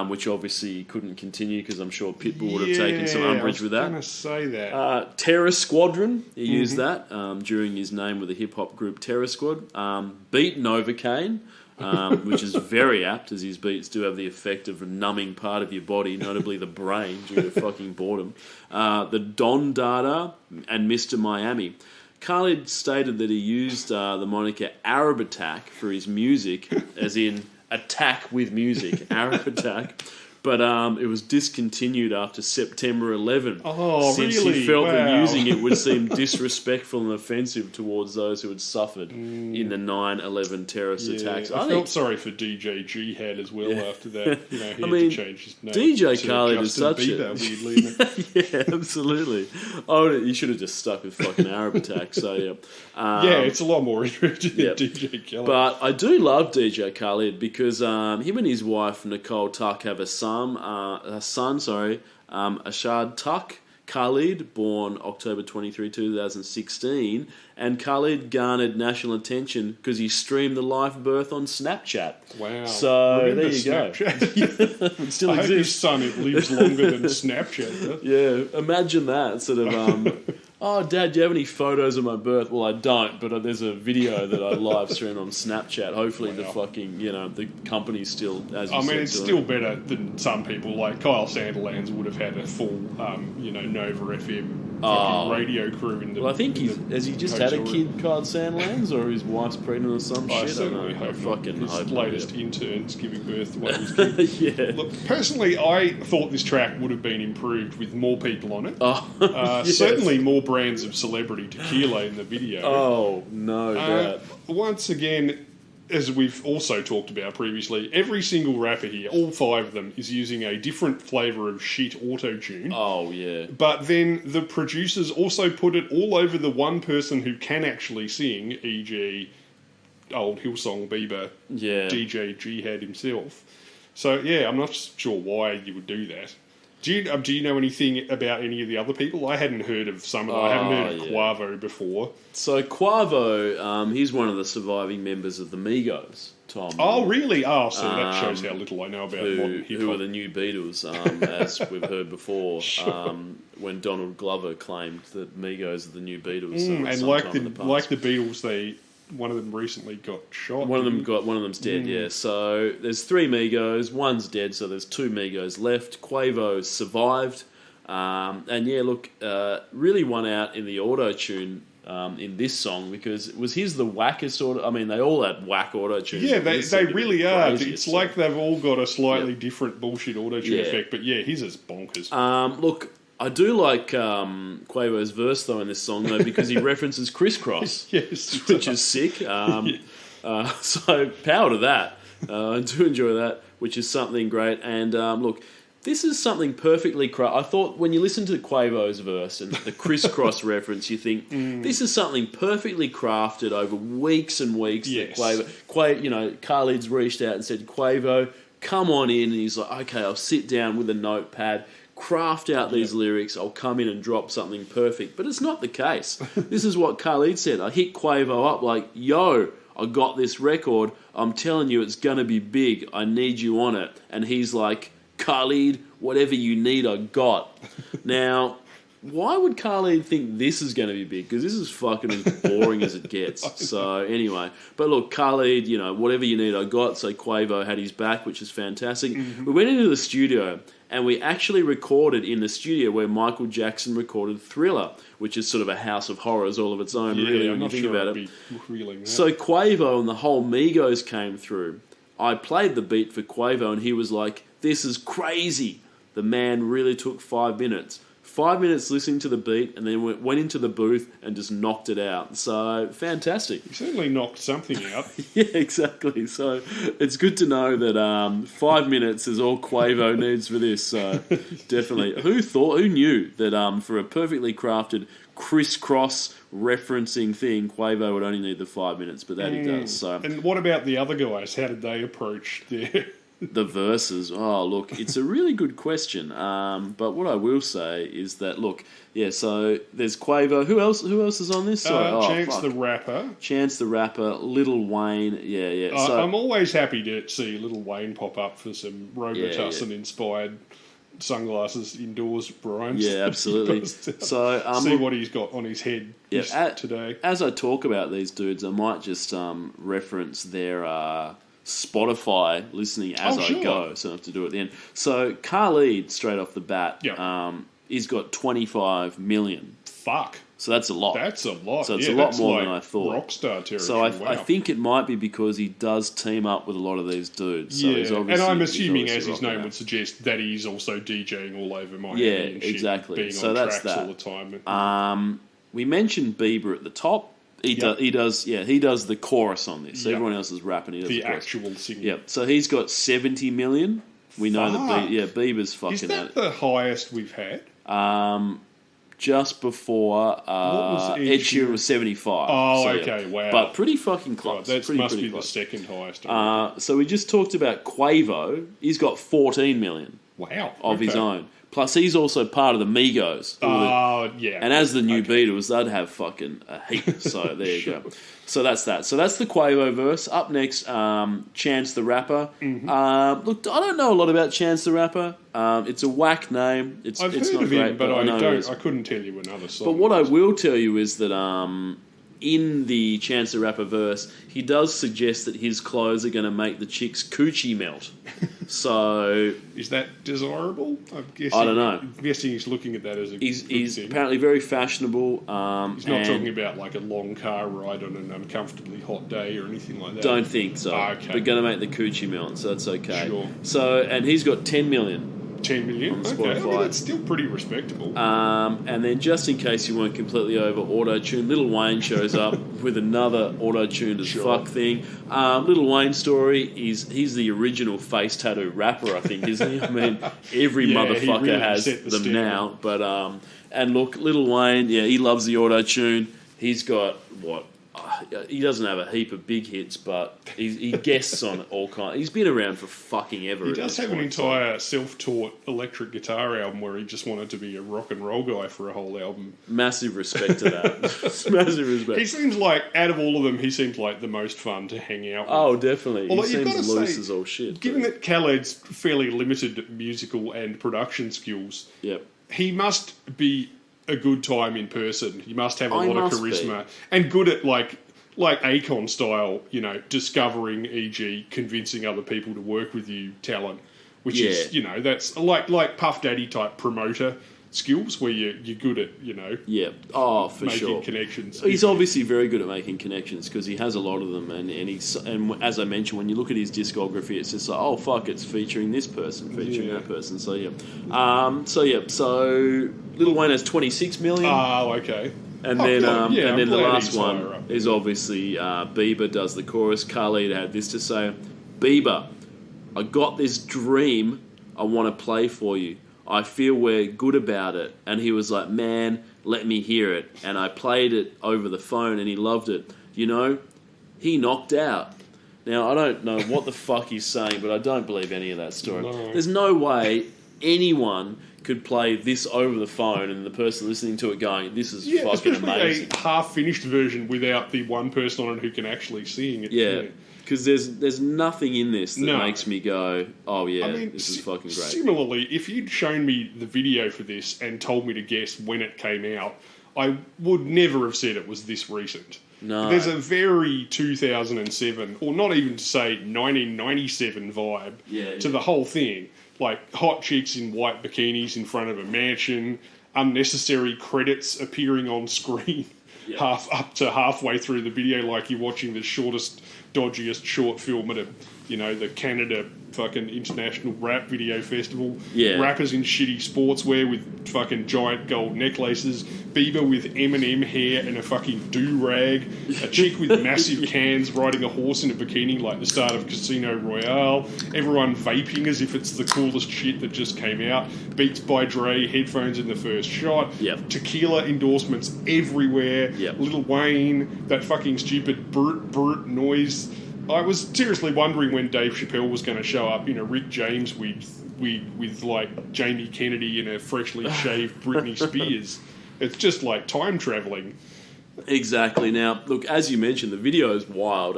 Speaker 2: which obviously couldn't continue because I'm sure Pitbull would have taken some umbrage with that.
Speaker 3: I was going to say that.
Speaker 2: Terror Squadron, he used that during his name with the hip hop group Terror Squad. Beat Novocaine. Which is very apt, as his beats do have the effect of numbing part of your body, notably the brain, due to fucking boredom. The Don Dada and Mr. Miami. Khaled stated that he used the moniker Arab Attack for his music, as in attack with music, Arab Attack. But it was discontinued after September 11. Since he felt that using it would seem disrespectful and offensive towards those who had suffered in the 9/11 terrorist attacks.
Speaker 3: I felt sorry for DJ Jihad as well after that. He had to change his name.
Speaker 2: DJ
Speaker 3: to
Speaker 2: Khaled is
Speaker 3: Justin
Speaker 2: such
Speaker 3: Bieber, weirdly.
Speaker 2: Yeah, absolutely. Oh, you should have just stuck with fucking Arab Attack. So
Speaker 3: it's a lot more interesting than DJ Khaled.
Speaker 2: But I do love DJ Khaled because him and his wife Nicole Tuck have a son, Ashad Tuck Khalid, born October 23, 2016, and Khalid garnered national attention because he streamed the live birth on Snapchat.
Speaker 3: Wow.
Speaker 2: So
Speaker 3: remember
Speaker 2: there you
Speaker 3: Snapchat?
Speaker 2: go. It still
Speaker 3: I hope his
Speaker 2: exists.
Speaker 3: son lives longer than Snapchat does.
Speaker 2: Yeah, imagine that sort of. Oh, Dad, do you have any photos of my birth? Well, I don't, but there's a video that I live streamed on Snapchat. Hopefully, the fucking the company's still as you said.
Speaker 3: It's still better than some people like Kyle Sandilands would have had a full Nova FM fucking radio crew in the.
Speaker 2: Well, I think has he just had a
Speaker 3: hotel
Speaker 2: kid,
Speaker 3: room.
Speaker 2: Kyle Sandlands, or his wife's pregnant or some
Speaker 3: I
Speaker 2: shit?
Speaker 3: certainly
Speaker 2: I
Speaker 3: hope
Speaker 2: fucking
Speaker 3: not.
Speaker 2: hope
Speaker 3: His
Speaker 2: not,
Speaker 3: latest
Speaker 2: yeah.
Speaker 3: intern's giving birth to one of his kids.
Speaker 2: Yeah.
Speaker 3: Look, personally, I thought this track would have been improved with more people on it.
Speaker 2: Oh, yes.
Speaker 3: Certainly more brands of celebrity tequila in the video.
Speaker 2: Oh, no doubt.
Speaker 3: Once again, as we've also talked about previously, every single rapper here, all 5 of them, is using a different flavour of shit auto-tune.
Speaker 2: Oh, yeah.
Speaker 3: But then the producers also put it all over the one person who can actually sing, e.g. old Hillsong Bieber,
Speaker 2: Yeah.
Speaker 3: DJ Jihad himself. So, yeah, I'm not sure why you would do that. Do you know anything about any of the other people? I hadn't heard of some of them. I haven't heard of Quavo before.
Speaker 2: So Quavo, he's one of the surviving members of the Migos, Tom.
Speaker 3: Oh, really? Oh, so that shows how little I know about modern hip-hop.
Speaker 2: who are the new Beatles, as we've heard before, when Donald Glover claimed that Migos are the new Beatles.
Speaker 3: And like the Beatles, one of them recently got shot.
Speaker 2: One of them's dead, yeah. So there's 3 Migos, one's dead, so there's 2 Migos left. Quavo survived. And yeah, look, really won out in the auto-tune in this song because was his the wackest auto? I mean, they all had whack auto-tunes.
Speaker 3: Yeah, they really are. It's
Speaker 2: song.
Speaker 3: like they've all got a slightly different bullshit auto-tune effect, but yeah, his is bonkers.
Speaker 2: Look, I do like Quavo's verse, though, in this song, though, because he references crisscross,
Speaker 3: Yes,
Speaker 2: which is sick. So, power to that. I do enjoy that, which is something great. And, look, this is something perfectly crafted. I thought when you listen to Quavo's verse and the crisscross reference, you think, this is something perfectly crafted over weeks and weeks.
Speaker 3: Yes.
Speaker 2: That Khalid's reached out and said, Quavo, come on in. And he's like, okay, I'll sit down with a notepad, craft out these lyrics, I'll come in and drop something perfect. But it's not the case. This is what Khalid said. I hit Quavo up like, yo, I got this record. I'm telling you it's going to be big. I need you on it. And he's like, Khalid, whatever you need, I got. Now, why would Khalid think this is going to be big? Because this is fucking as boring as it gets. So, anyway. But look, Khalid, whatever you need, I got. So, Quavo had his back, which is fantastic. We went into the studio, and we actually recorded in the studio where Michael Jackson recorded Thriller, which is sort of a house of horrors all of its own, really, when you think about it. So, Quavo and the whole Migos came through. I played the beat for Quavo, and he was like, this is crazy. The man really took 5 minutes. 5 minutes listening to the beat, and then went into the booth and just knocked it out. So, fantastic.
Speaker 3: He certainly knocked something out.
Speaker 2: Yeah, exactly. So, it's good to know that 5 minutes is all Quavo needs for this. So, definitely. Who knew that for a perfectly crafted crisscross referencing thing, Quavo would only need the 5 minutes, but that he does. So,
Speaker 3: and what about the other guys? How did they approach
Speaker 2: the verses? Oh, look, it's a really good question. But what I will say is that, look, yeah, so there's Quavo. Who else is on this?
Speaker 3: Chance the Rapper.
Speaker 2: Chance the Rapper, Lil Wayne. Yeah. So,
Speaker 3: I'm always happy to see Lil Wayne pop up for some Robitussin-inspired sunglasses indoors, Brian.
Speaker 2: Yeah, absolutely. So
Speaker 3: see what he's got on his head today.
Speaker 2: As I talk about these dudes, I might just reference their Spotify listening as I go, so I have to do it at the end. So Khalid, straight off the bat, he's got 25 million.
Speaker 3: Fuck.
Speaker 2: So that's a lot.
Speaker 3: That's a lot.
Speaker 2: So it's a lot more than I thought.
Speaker 3: Rockstar territory.
Speaker 2: So I think it might be because he does team up with a lot of these dudes. So he's
Speaker 3: and I'm assuming, as his name would suggest, that he's also DJing all over Miami and shit,
Speaker 2: exactly.
Speaker 3: being
Speaker 2: so
Speaker 3: on
Speaker 2: that's
Speaker 3: tracks
Speaker 2: that.
Speaker 3: all the time.
Speaker 2: We mentioned Bieber at the top. He does the chorus on this. Everyone else is rapping. He does the
Speaker 3: actual singing.
Speaker 2: Yep. So he's got 70 million. We know that. Bieber's fucking.
Speaker 3: Is that the highest we've had?
Speaker 2: Just before Ed Sheeran was 75.
Speaker 3: Oh, okay, wow.
Speaker 2: But pretty fucking close.
Speaker 3: That must be
Speaker 2: close.
Speaker 3: the second highest.
Speaker 2: So we just talked about Quavo. He's got 14 million.
Speaker 3: Wow.
Speaker 2: Of his own. Plus, he's also part of the Migos.
Speaker 3: Yeah.
Speaker 2: And as the new Beatles, they'd have fucking a heap. So there you go. So that's that. So that's the Quavo verse. Up next, Chance the Rapper. Look, I don't know a lot about Chance the Rapper. It's a whack name.
Speaker 3: I've
Speaker 2: it's
Speaker 3: heard
Speaker 2: not
Speaker 3: of
Speaker 2: great,
Speaker 3: him, but
Speaker 2: I
Speaker 3: I couldn't tell you another song.
Speaker 2: But what I will tell you is that in the Chance the Rapper verse, he does suggest that his clothes are going to make the chick's coochie melt. So
Speaker 3: is that desirable?
Speaker 2: I don't know.
Speaker 3: I'm guessing he's looking at that as a
Speaker 2: he's
Speaker 3: good thing.
Speaker 2: apparently very fashionable.
Speaker 3: He's not talking about like a long car ride on an uncomfortably hot day or anything like that.
Speaker 2: Don't think so.
Speaker 3: Okay.
Speaker 2: We're going to make the coochie melt, so that's okay.
Speaker 3: Sure.
Speaker 2: So, and he's got 10 million.
Speaker 3: 10 million?
Speaker 2: On
Speaker 3: Okay, I
Speaker 2: Spotify.
Speaker 3: mean, that's still pretty respectable.
Speaker 2: And then, just in case you weren't completely over auto-tune, Lil Wayne shows up with another auto-tuned as fuck thing. Lil Wayne's story is he's the original face tattoo rapper, I think, isn't he? I mean, every motherfucker
Speaker 3: he really
Speaker 2: has
Speaker 3: set the
Speaker 2: them
Speaker 3: standard.
Speaker 2: now. But and look, Lil Wayne, yeah, he loves the auto-tune. He's got what? He doesn't have a heap of big hits, but he guests on all kinds. He's been around for fucking ever.
Speaker 3: He does have an entire self-taught electric guitar album where he just wanted to be a rock and roll guy for a whole album.
Speaker 2: Massive respect to that. Massive respect.
Speaker 3: He seems like, out of all of them, he seems like the most fun to hang out with.
Speaker 2: Oh, definitely.
Speaker 3: Although
Speaker 2: He
Speaker 3: you've
Speaker 2: seems
Speaker 3: gotta
Speaker 2: loose
Speaker 3: say,
Speaker 2: as all shit.
Speaker 3: Given that Khaled's fairly limited musical and production skills,
Speaker 2: Yep.
Speaker 3: he must be a good time in person. He must have a
Speaker 2: I
Speaker 3: lot of
Speaker 2: must
Speaker 3: charisma and good at like Akon style, discovering, e.g., convincing other people to work with you talent, which is, that's like Puff Daddy type promoter skills where you're good at,
Speaker 2: Yeah. Oh, for
Speaker 3: making
Speaker 2: sure.
Speaker 3: connections.
Speaker 2: He's obviously very good at making connections because he has a lot of them, and as I mentioned, when you look at his discography, it's just like, oh fuck, it's featuring this person, featuring that person. So yeah. So Lil Wayne has 26 million.
Speaker 3: Oh, okay.
Speaker 2: And then the last
Speaker 3: he's higher
Speaker 2: one
Speaker 3: up.
Speaker 2: is obviously Bieber does the chorus. Khalid had this to say: Bieber, I got this dream I want to play for you. I feel we're good about it. And he was like, man, let me hear it. And I played it over the phone and he loved it. He knocked out. Now, I don't know what the fuck he's saying, but I don't believe any of that story.
Speaker 3: No.
Speaker 2: There's no way anyone could play this over the phone and the person listening to it going, this is fucking
Speaker 3: especially
Speaker 2: amazing.
Speaker 3: a half-finished version without the one person on it who can actually sing it.
Speaker 2: Yeah, because there's nothing in this that
Speaker 3: No.
Speaker 2: makes me go, oh yeah,
Speaker 3: I mean,
Speaker 2: this is fucking great.
Speaker 3: Similarly, if you'd shown me the video for this and told me to guess when it came out, I would never have said it was this recent.
Speaker 2: No.
Speaker 3: There's a very 2007, or not even to say 1997 vibe to the whole thing. Like hot chicks in white bikinis in front of a mansion, unnecessary credits appearing on screen halfway through the video, like you're watching the shortest, dodgiest short film at the Canada fucking International Rap Video Festival.
Speaker 2: Yeah.
Speaker 3: Rappers in shitty sportswear with fucking giant gold necklaces. Bieber with Eminem hair and a fucking do-rag. A chick with massive cans riding a horse in a bikini like the start of Casino Royale. Everyone vaping as if it's the coolest shit that just came out. Beats by Dre, headphones in the first shot.
Speaker 2: Yep.
Speaker 3: Tequila endorsements everywhere.
Speaker 2: Yep.
Speaker 3: Lil Wayne, that fucking stupid brut noise. I was seriously wondering when Dave Chappelle was going to show up in a Rick James wig with like Jamie Kennedy and a freshly shaved Britney Spears. It's just like time travelling.
Speaker 2: Exactly. Now, look, as you mentioned, the video is wild.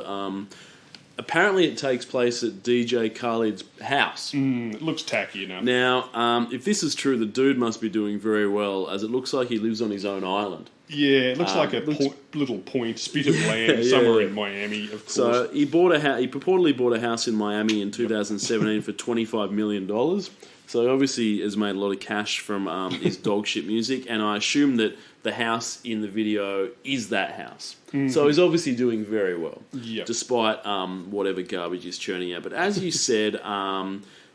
Speaker 2: Apparently, it takes place at DJ Khaled's house.
Speaker 3: It looks tacky enough.
Speaker 2: Now, if this is true, the dude must be doing very well, as it looks like he lives on his own island.
Speaker 3: Yeah, it looks like a little spit of land somewhere in Miami, of course.
Speaker 2: So he purportedly bought a house in Miami in 2017 for $25 million. So he obviously has made a lot of cash from his dog shit music, and I assume that the house in the video is that house. Mm-hmm. So he's obviously doing very well, despite whatever garbage he's churning out. But as you said,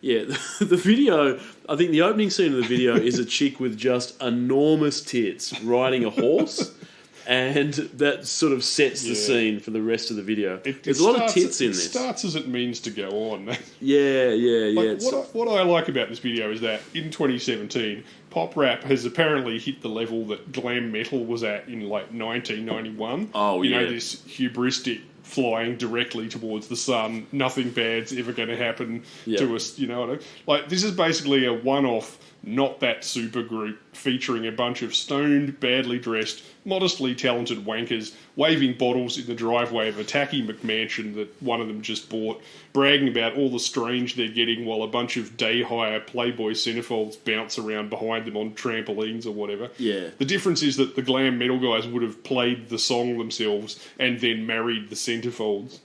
Speaker 2: the video, I think the opening scene of the video is a chick with just enormous tits riding a horse. And that sort of sets the scene for the rest of the video. There's a lot of tits in this.
Speaker 3: It starts as it means to go on.
Speaker 2: Yeah.
Speaker 3: What I like about this video is that in 2017, pop rap has apparently hit the level that glam metal was at in like 1991.
Speaker 2: Oh,
Speaker 3: this hubristic flying directly towards the sun. Nothing bad's ever going to happen to us. You know what I mean? Like, this is basically a one-off not that supergroup featuring a bunch of stoned, badly dressed, modestly talented wankers waving bottles in the driveway of a tacky McMansion that one of them just bought, bragging about all the strange they're getting while a bunch of day-hire Playboy centerfolds bounce around behind them on trampolines or whatever.
Speaker 2: Yeah.
Speaker 3: The difference is that the glam metal guys would have played the song themselves and then married the centerfolds.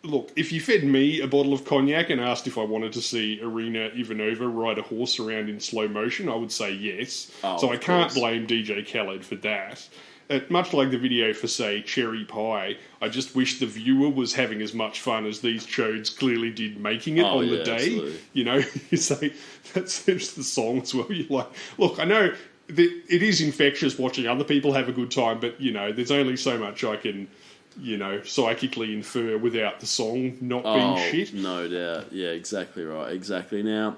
Speaker 3: Look, if you fed me a bottle of cognac and asked if I wanted to see Irina Ivanova ride a horse around in slow motion, I would say yes. So I can't blame DJ Khaled for that. Much like the video for, say, Cherry Pie, I just wish the viewer was having as much fun as these chodes clearly did making it on the day.
Speaker 2: Absolutely.
Speaker 3: You know, you say, that's just the song as well. You're like, look, I know it is infectious watching other people have a good time, but, you know, there's only so much I can... you know, psychically infer without the song not being shit.
Speaker 2: No doubt. Yeah, exactly right. Exactly. Now,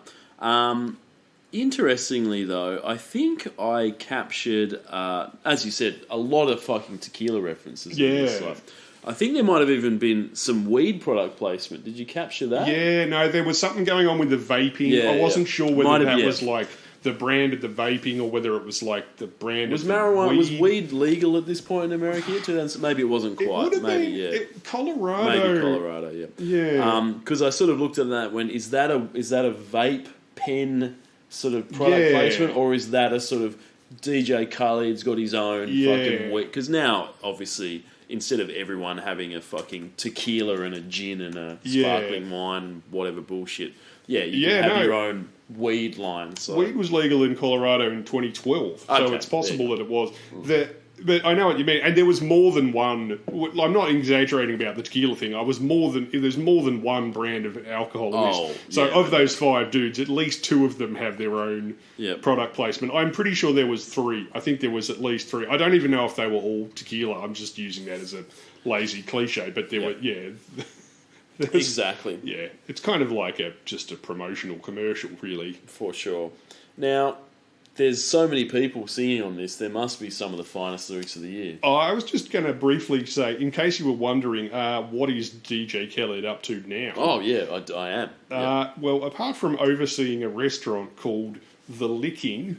Speaker 2: interestingly, though, I think I captured, as you said, a lot of fucking tequila references. In this stuff. I think there might have even been some weed product placement. Did you capture that?
Speaker 3: Yeah, no, there was something going on with the vaping.
Speaker 2: Yeah,
Speaker 3: I wasn't sure whether that was like the brand of the vaping or whether it was like the brand
Speaker 2: was
Speaker 3: of the
Speaker 2: marijuana
Speaker 3: weed.
Speaker 2: was weed legal at this point in America? Maybe it wasn't quite.
Speaker 3: It would have
Speaker 2: maybe
Speaker 3: been Colorado.
Speaker 2: Maybe Colorado. Yeah.
Speaker 3: Yeah.
Speaker 2: Because I sort of looked at that when is that a vape pen sort of product placement, or is that a sort of DJ Khaled's got his own fucking weed? Because now obviously, instead of everyone having a fucking tequila and a gin and a sparkling wine, whatever bullshit, you can have your own weed line. So.
Speaker 3: Weed was legal in Colorado in 2012, so it's possible that it was. But I know what you mean, and there was more than one. I'm not exaggerating about the tequila thing. There's more than one brand of alcohol in this. So of those 5 dudes, at least 2 of them have their own product placement. I'm pretty sure there was 3. I think there was at least 3. I don't even know if they were all tequila. I'm just using that as a lazy cliche, but there were
Speaker 2: exactly.
Speaker 3: Yeah, it's kind of like just a promotional commercial, really.
Speaker 2: For sure. Now, there's so many people singing on this, there must be some of the finest lyrics of the year.
Speaker 3: Oh, I was just going to briefly say, in case you were wondering, what is DJ Khaled up to now?
Speaker 2: Oh, yeah, I am.
Speaker 3: Well, apart from overseeing a restaurant called The Licking...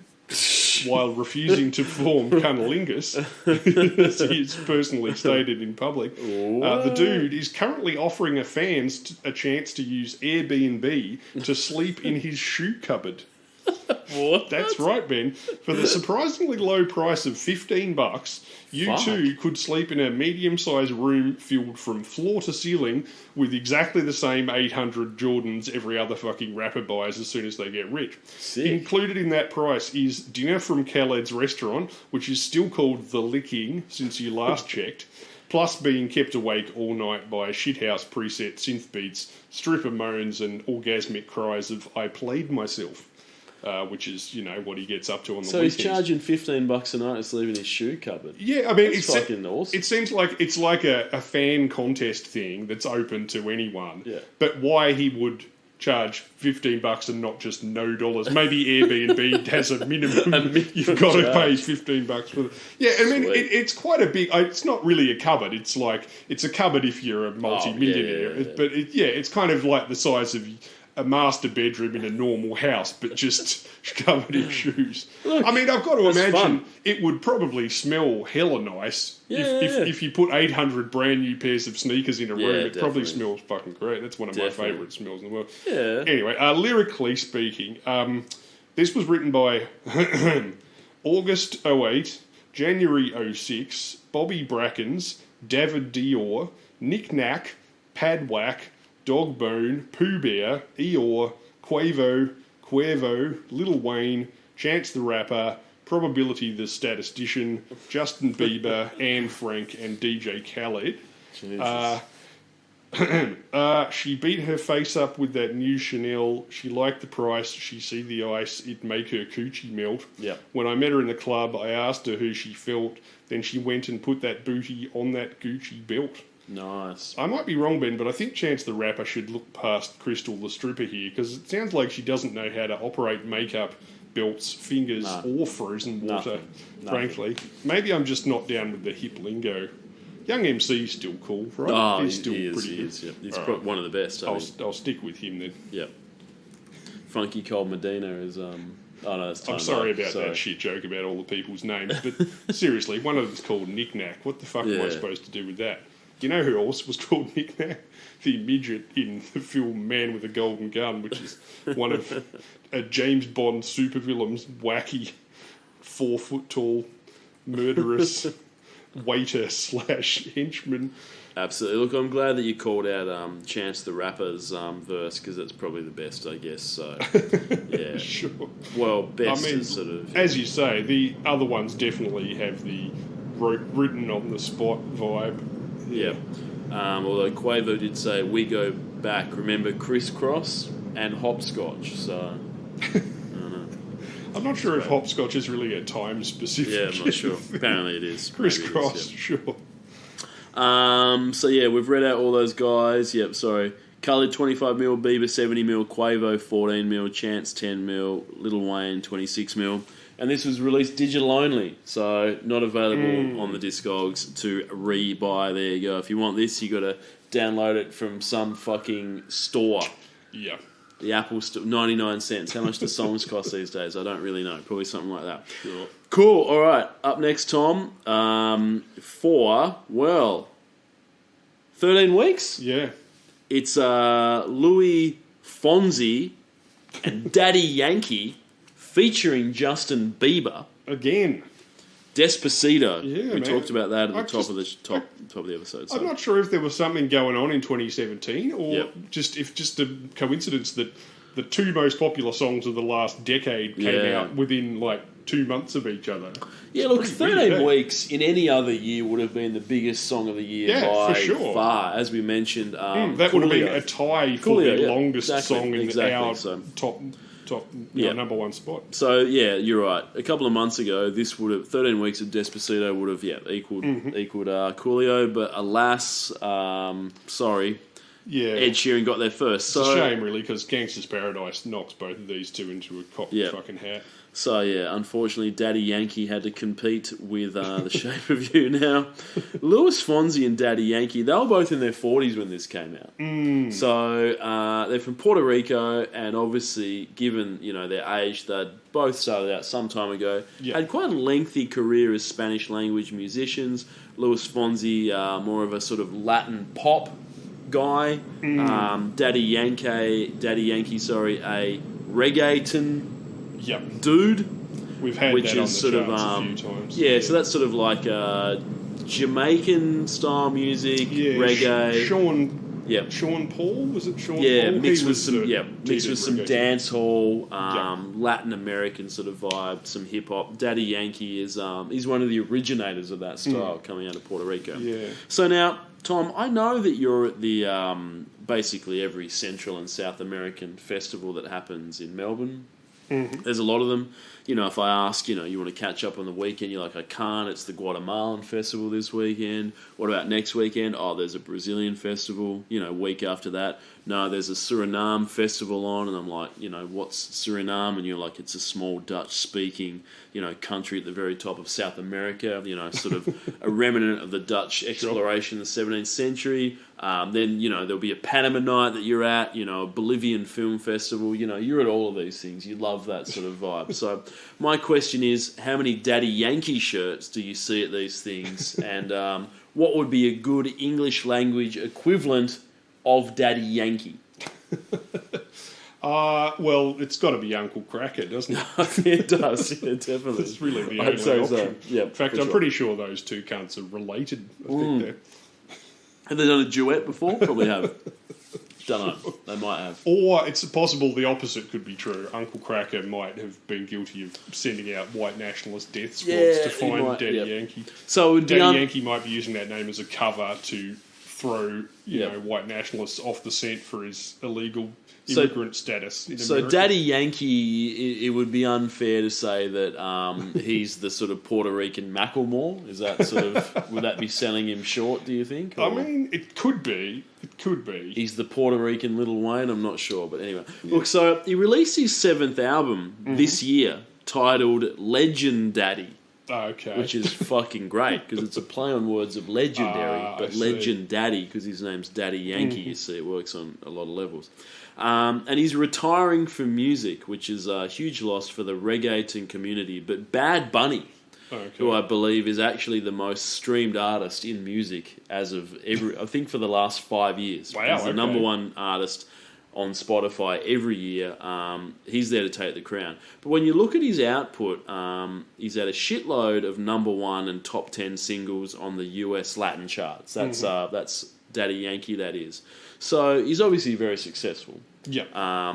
Speaker 3: while refusing to perform cunnilingus, as he's personally stated in public. The dude is currently offering fans a chance to use Airbnb to sleep in his shoe cupboard.
Speaker 2: What?
Speaker 3: That's right, Ben. For the surprisingly low price of $15, you too could sleep in a medium-sized room filled from floor to ceiling with exactly the same 800 Jordans every other fucking rapper buys as soon as they get rich.
Speaker 2: Sick.
Speaker 3: Included in that price is dinner from Khaled's restaurant, which is still called The Licking since you last checked, plus being kept awake all night by shithouse preset synth beats, stripper moans and orgasmic cries of "I played myself." Which is, you know, what he gets up to on the weekends.
Speaker 2: So he's charging $15 a night to sleep in his shoe cupboard.
Speaker 3: Yeah, I mean,
Speaker 2: it's fucking awesome.
Speaker 3: It seems like it's like a fan contest thing that's open to anyone.
Speaker 2: Yeah.
Speaker 3: But why he would charge $15 and not just no dollars? Maybe Airbnb has a minimum. You've got to pay $15 for it. Yeah, I mean, it's quite a big. It's not really a cupboard. It's like it's a cupboard if you're a multi-millionaire.
Speaker 2: Yeah.
Speaker 3: But it's kind of like the size of a master bedroom in a normal house, but just covered in shoes.
Speaker 2: Look,
Speaker 3: I mean, I've got to imagine
Speaker 2: fun.
Speaker 3: it would probably smell hella nice if you put 800 brand new pairs of sneakers in a room. It probably smells fucking great. That's one of my favourite smells in the world.
Speaker 2: Yeah.
Speaker 3: Anyway, lyrically speaking, this was written by August 08, January 06, Bobby Brackens, David Dior, Nick Nack, Padwhack, Dogbone, Pooh Bear, Eeyore, Quavo, Lil Wayne, Chance the Rapper, Probability the Statistician, Justin Bieber, Anne Frank, and DJ Khaled. She beat her face up with that new Chanel. She liked the price. She see the ice. It'd make her coochie melt.
Speaker 2: Yep.
Speaker 3: When I met her in the club, I asked her who she felt. Then she went and put that booty on that Gucci belt.
Speaker 2: Nice.
Speaker 3: I might be wrong, Ben, but I think Chance the Rapper should look past Crystal the stripper here, because it sounds like she doesn't know how to operate makeup, belts, fingers, or frozen water, frankly. Maybe I'm just not down with the hip lingo. Young MC's still cool, right?
Speaker 2: Oh,
Speaker 3: he's still
Speaker 2: he
Speaker 3: pretty good.
Speaker 2: is, yeah. He's probably one of the best.
Speaker 3: I'll stick with him then.
Speaker 2: Yep. Funky Cold Medina is Oh no, that's Tone
Speaker 3: I'm sorry
Speaker 2: Loc.
Speaker 3: about that shit joke about all the people's names, but seriously, one of them's called Knick Knack. What the fuck am I supposed to do with that? You know who else was called Knick Knack? The midget in the film Man with a Golden Gun, which is one of a James Bond supervillain's wacky 4 foot tall murderous waiter / henchman.
Speaker 2: Absolutely. Look, I'm glad that you called out Chance the Rapper's verse, because it's probably the best, I guess. So, yeah.
Speaker 3: Sure.
Speaker 2: Well, best is sort of...
Speaker 3: As you say, the other ones definitely have the written on the spot vibe.
Speaker 2: Yeah. Although Quavo did say, we go back, remember crisscross and hopscotch, so...
Speaker 3: I'm not sure if hopscotch is really a time specific.
Speaker 2: Yeah, I'm not sure. Apparently it is.
Speaker 3: Crisscross,
Speaker 2: it is, yeah.
Speaker 3: sure.
Speaker 2: So yeah, we've read out all those guys. Yep, sorry. Khaled 25 mil, Bieber 70 mil, Quavo 14 mil, Chance 10 mil, Lil Wayne 26 mil. And this was released digital only, so not available on the Discogs to re-buy. There you go. If you want this, you got to download it from some fucking store.
Speaker 3: Yeah.
Speaker 2: The Apple Store, 99 cents. How much do songs cost these days? I don't really know. Probably something like that.
Speaker 3: Sure.
Speaker 2: Cool. All right. Up next, Tom. For 13 weeks.
Speaker 3: Yeah.
Speaker 2: It's Louis Fonzi and Daddy Yankee featuring Justin Bieber.
Speaker 3: Again.
Speaker 2: Despacito.
Speaker 3: Yeah,
Speaker 2: we
Speaker 3: man.
Speaker 2: talked about that at the top of the episode. So.
Speaker 3: I'm not sure if there was something going on in 2017 or just a coincidence that the two most popular songs of the last decade came out within like 2 months of each other.
Speaker 2: Yeah, look, 13 weeks in any other year would have been the biggest song of the year by
Speaker 3: for sure.
Speaker 2: far. As we mentioned,
Speaker 3: that would have been a tie for the longest song in our top number one spot. So
Speaker 2: yeah, you're right. A couple of months ago, this would have 13 weeks of Despacito would have equaled Coolio, but alas, sorry.
Speaker 3: Yeah,
Speaker 2: Ed Sheeran got there first.
Speaker 3: It's a shame, really, because Gangsta's Paradise knocks both of these two into a fucking hat.
Speaker 2: So, yeah, unfortunately, Daddy Yankee had to compete with The Shape of You now. Louis Fonzi and Daddy Yankee, they were both in their 40s when this came out. So, they're from Puerto Rico, and obviously, given, their age, they'd both started out some time ago. Had quite a lengthy career as Spanish-language musicians. Louis Fonzi, more of a sort of Latin pop guy. Daddy Yankee, a reggaeton dude.
Speaker 3: We've had
Speaker 2: which
Speaker 3: that
Speaker 2: is
Speaker 3: on the
Speaker 2: sort
Speaker 3: charts
Speaker 2: of
Speaker 3: a few times.
Speaker 2: Yeah, so that's sort of like Jamaican style music, reggae.
Speaker 3: Sean Paul, was it Sean Paul?
Speaker 2: Yeah, mixed with some dance hall, Latin American sort of vibe, some hip hop. Daddy Yankee is he's one of the originators of that style coming out of Puerto Rico.
Speaker 3: Yeah.
Speaker 2: So now, Tom, I know that you're at the basically every Central and South American festival that happens in Melbourne. There's a lot of them. If I ask, you want to catch up on the weekend, you're like, I can't. It's the Guatemalan festival this weekend. What about next weekend? Oh, there's a Brazilian festival, week after that. No, there's a Suriname festival on. And I'm like, what's Suriname? And you're like, it's a small Dutch-speaking, country at the very top of South America, sort of a remnant of the Dutch exploration in the 17th century. Then, there'll be a Panama night that you're at, a Bolivian film festival. You're at all of these things. You love that sort of vibe. So my question is, how many Daddy Yankee shirts do you see at these things? And what would be a good English language equivalent of Daddy Yankee?
Speaker 3: Well, it's got to be Uncle Cracker, doesn't it?
Speaker 2: It does, yeah, definitely.
Speaker 3: It's really the only option.
Speaker 2: So. Yep,
Speaker 3: in fact, I'm pretty sure those two cunts are related. I think they're...
Speaker 2: Have they done a duet before? Probably have. Don't know. They might have.
Speaker 3: Or it's possible the opposite could be true. Uncle Cracker might have been guilty of sending out white nationalist death squads to find Daddy Yankee.
Speaker 2: So
Speaker 3: Daddy Yankee might be using that name as a cover to throw white nationalists off the scent for his illegal immigrant status in America.
Speaker 2: Daddy Yankee, it would be unfair to say that he's the sort of Puerto Rican Macklemore. Is that sort of, would that be selling him short, do you think? Or?
Speaker 3: I mean, it could be. It could be.
Speaker 2: He's the Puerto Rican Lil Wayne, I'm not sure. But anyway. Look, so he released his 7th album this year, titled Legend Daddy.
Speaker 3: Okay.
Speaker 2: which is fucking great because it's a play on words of legendary, but Legend Daddy because his name's Daddy Yankee. You see, it works on a lot of levels. And he's retiring from music, which is a huge loss for the reggaeton community. But Bad Bunny, who I believe is actually the most streamed artist in music as of I think for the last 5 years.
Speaker 3: Wow,
Speaker 2: He's the number one artist on Spotify every year. He's there to take the crown. But when you look at his output, he's had a shitload of number one and top 10 singles on the US Latin charts. That's Daddy Yankee, that is. So he's obviously very successful.
Speaker 3: Yeah.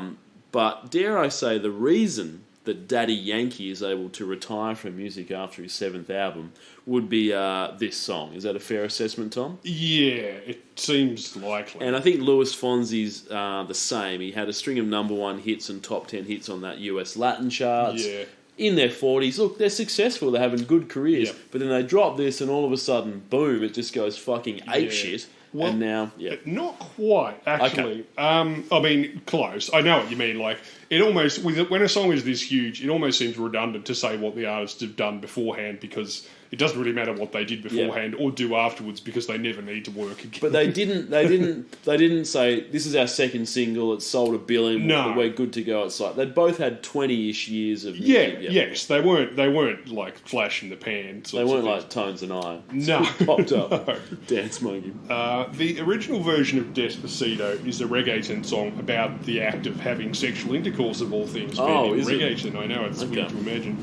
Speaker 2: But dare I say, the reason that Daddy Yankee is able to retire from music after his 7th album would be this song. Is that a fair assessment, Tom?
Speaker 3: Yeah, it seems likely.
Speaker 2: And I think Luis Fonsi's the same. He had a string of number one hits and top 10 hits on that US Latin charts.
Speaker 3: Yeah.
Speaker 2: In their 40s. Look, they're successful. They're having good careers.
Speaker 3: Yep.
Speaker 2: But then they drop this and all of a sudden, boom, it just goes fucking apeshit.
Speaker 3: Well,
Speaker 2: and now,
Speaker 3: not quite, actually. Okay. I mean, close. I know what you mean. Like, it almost, when a song is this huge, it almost seems redundant to say what the artists have done beforehand because it doesn't really matter what they did beforehand or do afterwards because they never need to work again.
Speaker 2: But they didn't say this is our second single. It's sold $1 billion.
Speaker 3: No.
Speaker 2: We're good to go. It's like they both had 20-ish years of music.
Speaker 3: Yes, they weren't like flash in the pan.
Speaker 2: They weren't like Tones and I.
Speaker 3: No,
Speaker 2: popped up. No. Dance monkey.
Speaker 3: The original version of Despacito is a reggaeton song about the act of having sexual intercourse of all things.
Speaker 2: Is
Speaker 3: reggaeton? I know it's weird to imagine.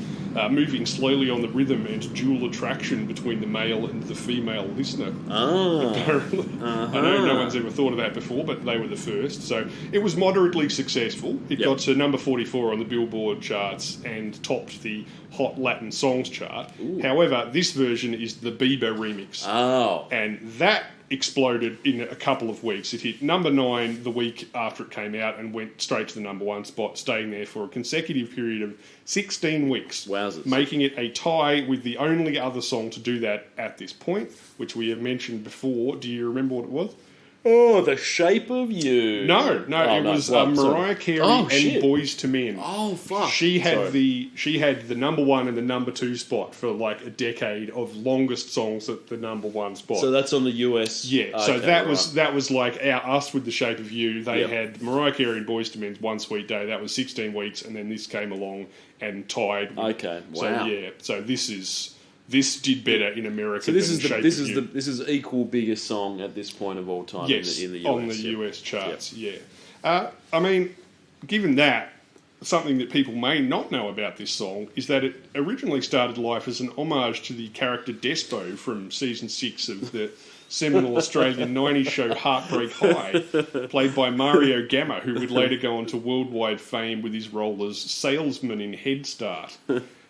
Speaker 3: Moving slowly on the rhythm and dual attraction between the male and the female listener. Apparently. I know no one's ever thought of that before, but they were the first. So it was moderately successful. It got to number 44 on the Billboard charts and topped the Hot Latin Songs chart. Ooh. However, this version is the Bieber remix.
Speaker 2: Oh.
Speaker 3: And that exploded in a couple of weeks. It hit number 9 the week after it came out and went straight to the number 1 spot, staying there for a consecutive period of 16 weeks.
Speaker 2: Wowzers.
Speaker 3: Making it a tie with the only other song to do that at this point, which we have mentioned before. Do you remember what it was?
Speaker 2: Oh, The Shape of You.
Speaker 3: No, it was Mariah Carey and Boyz II Men.
Speaker 2: Oh, fuck.
Speaker 3: She had the number 1 and the number 2 spot for like a decade of longest songs at the number 1 spot.
Speaker 2: So that's on the US.
Speaker 3: Yeah.
Speaker 2: Okay,
Speaker 3: So that was like us with The Shape of You. They had Mariah Carey and Boyz II Men's One Sweet Day. That was 16 weeks, and then this came along and tied.
Speaker 2: Okay. Wow.
Speaker 3: So yeah. So this did better in America. So this
Speaker 2: is equal biggest song at this point of all time in the US.
Speaker 3: On the US charts. Yep. Yeah. I mean, given that, something that people may not know about this song is that it originally started life as an homage to the character Despo from season 6 of the seminal Australian 90s show Heartbreak High, played by Mario Gamma, who would later go on to worldwide fame with his role as salesman in Head Start.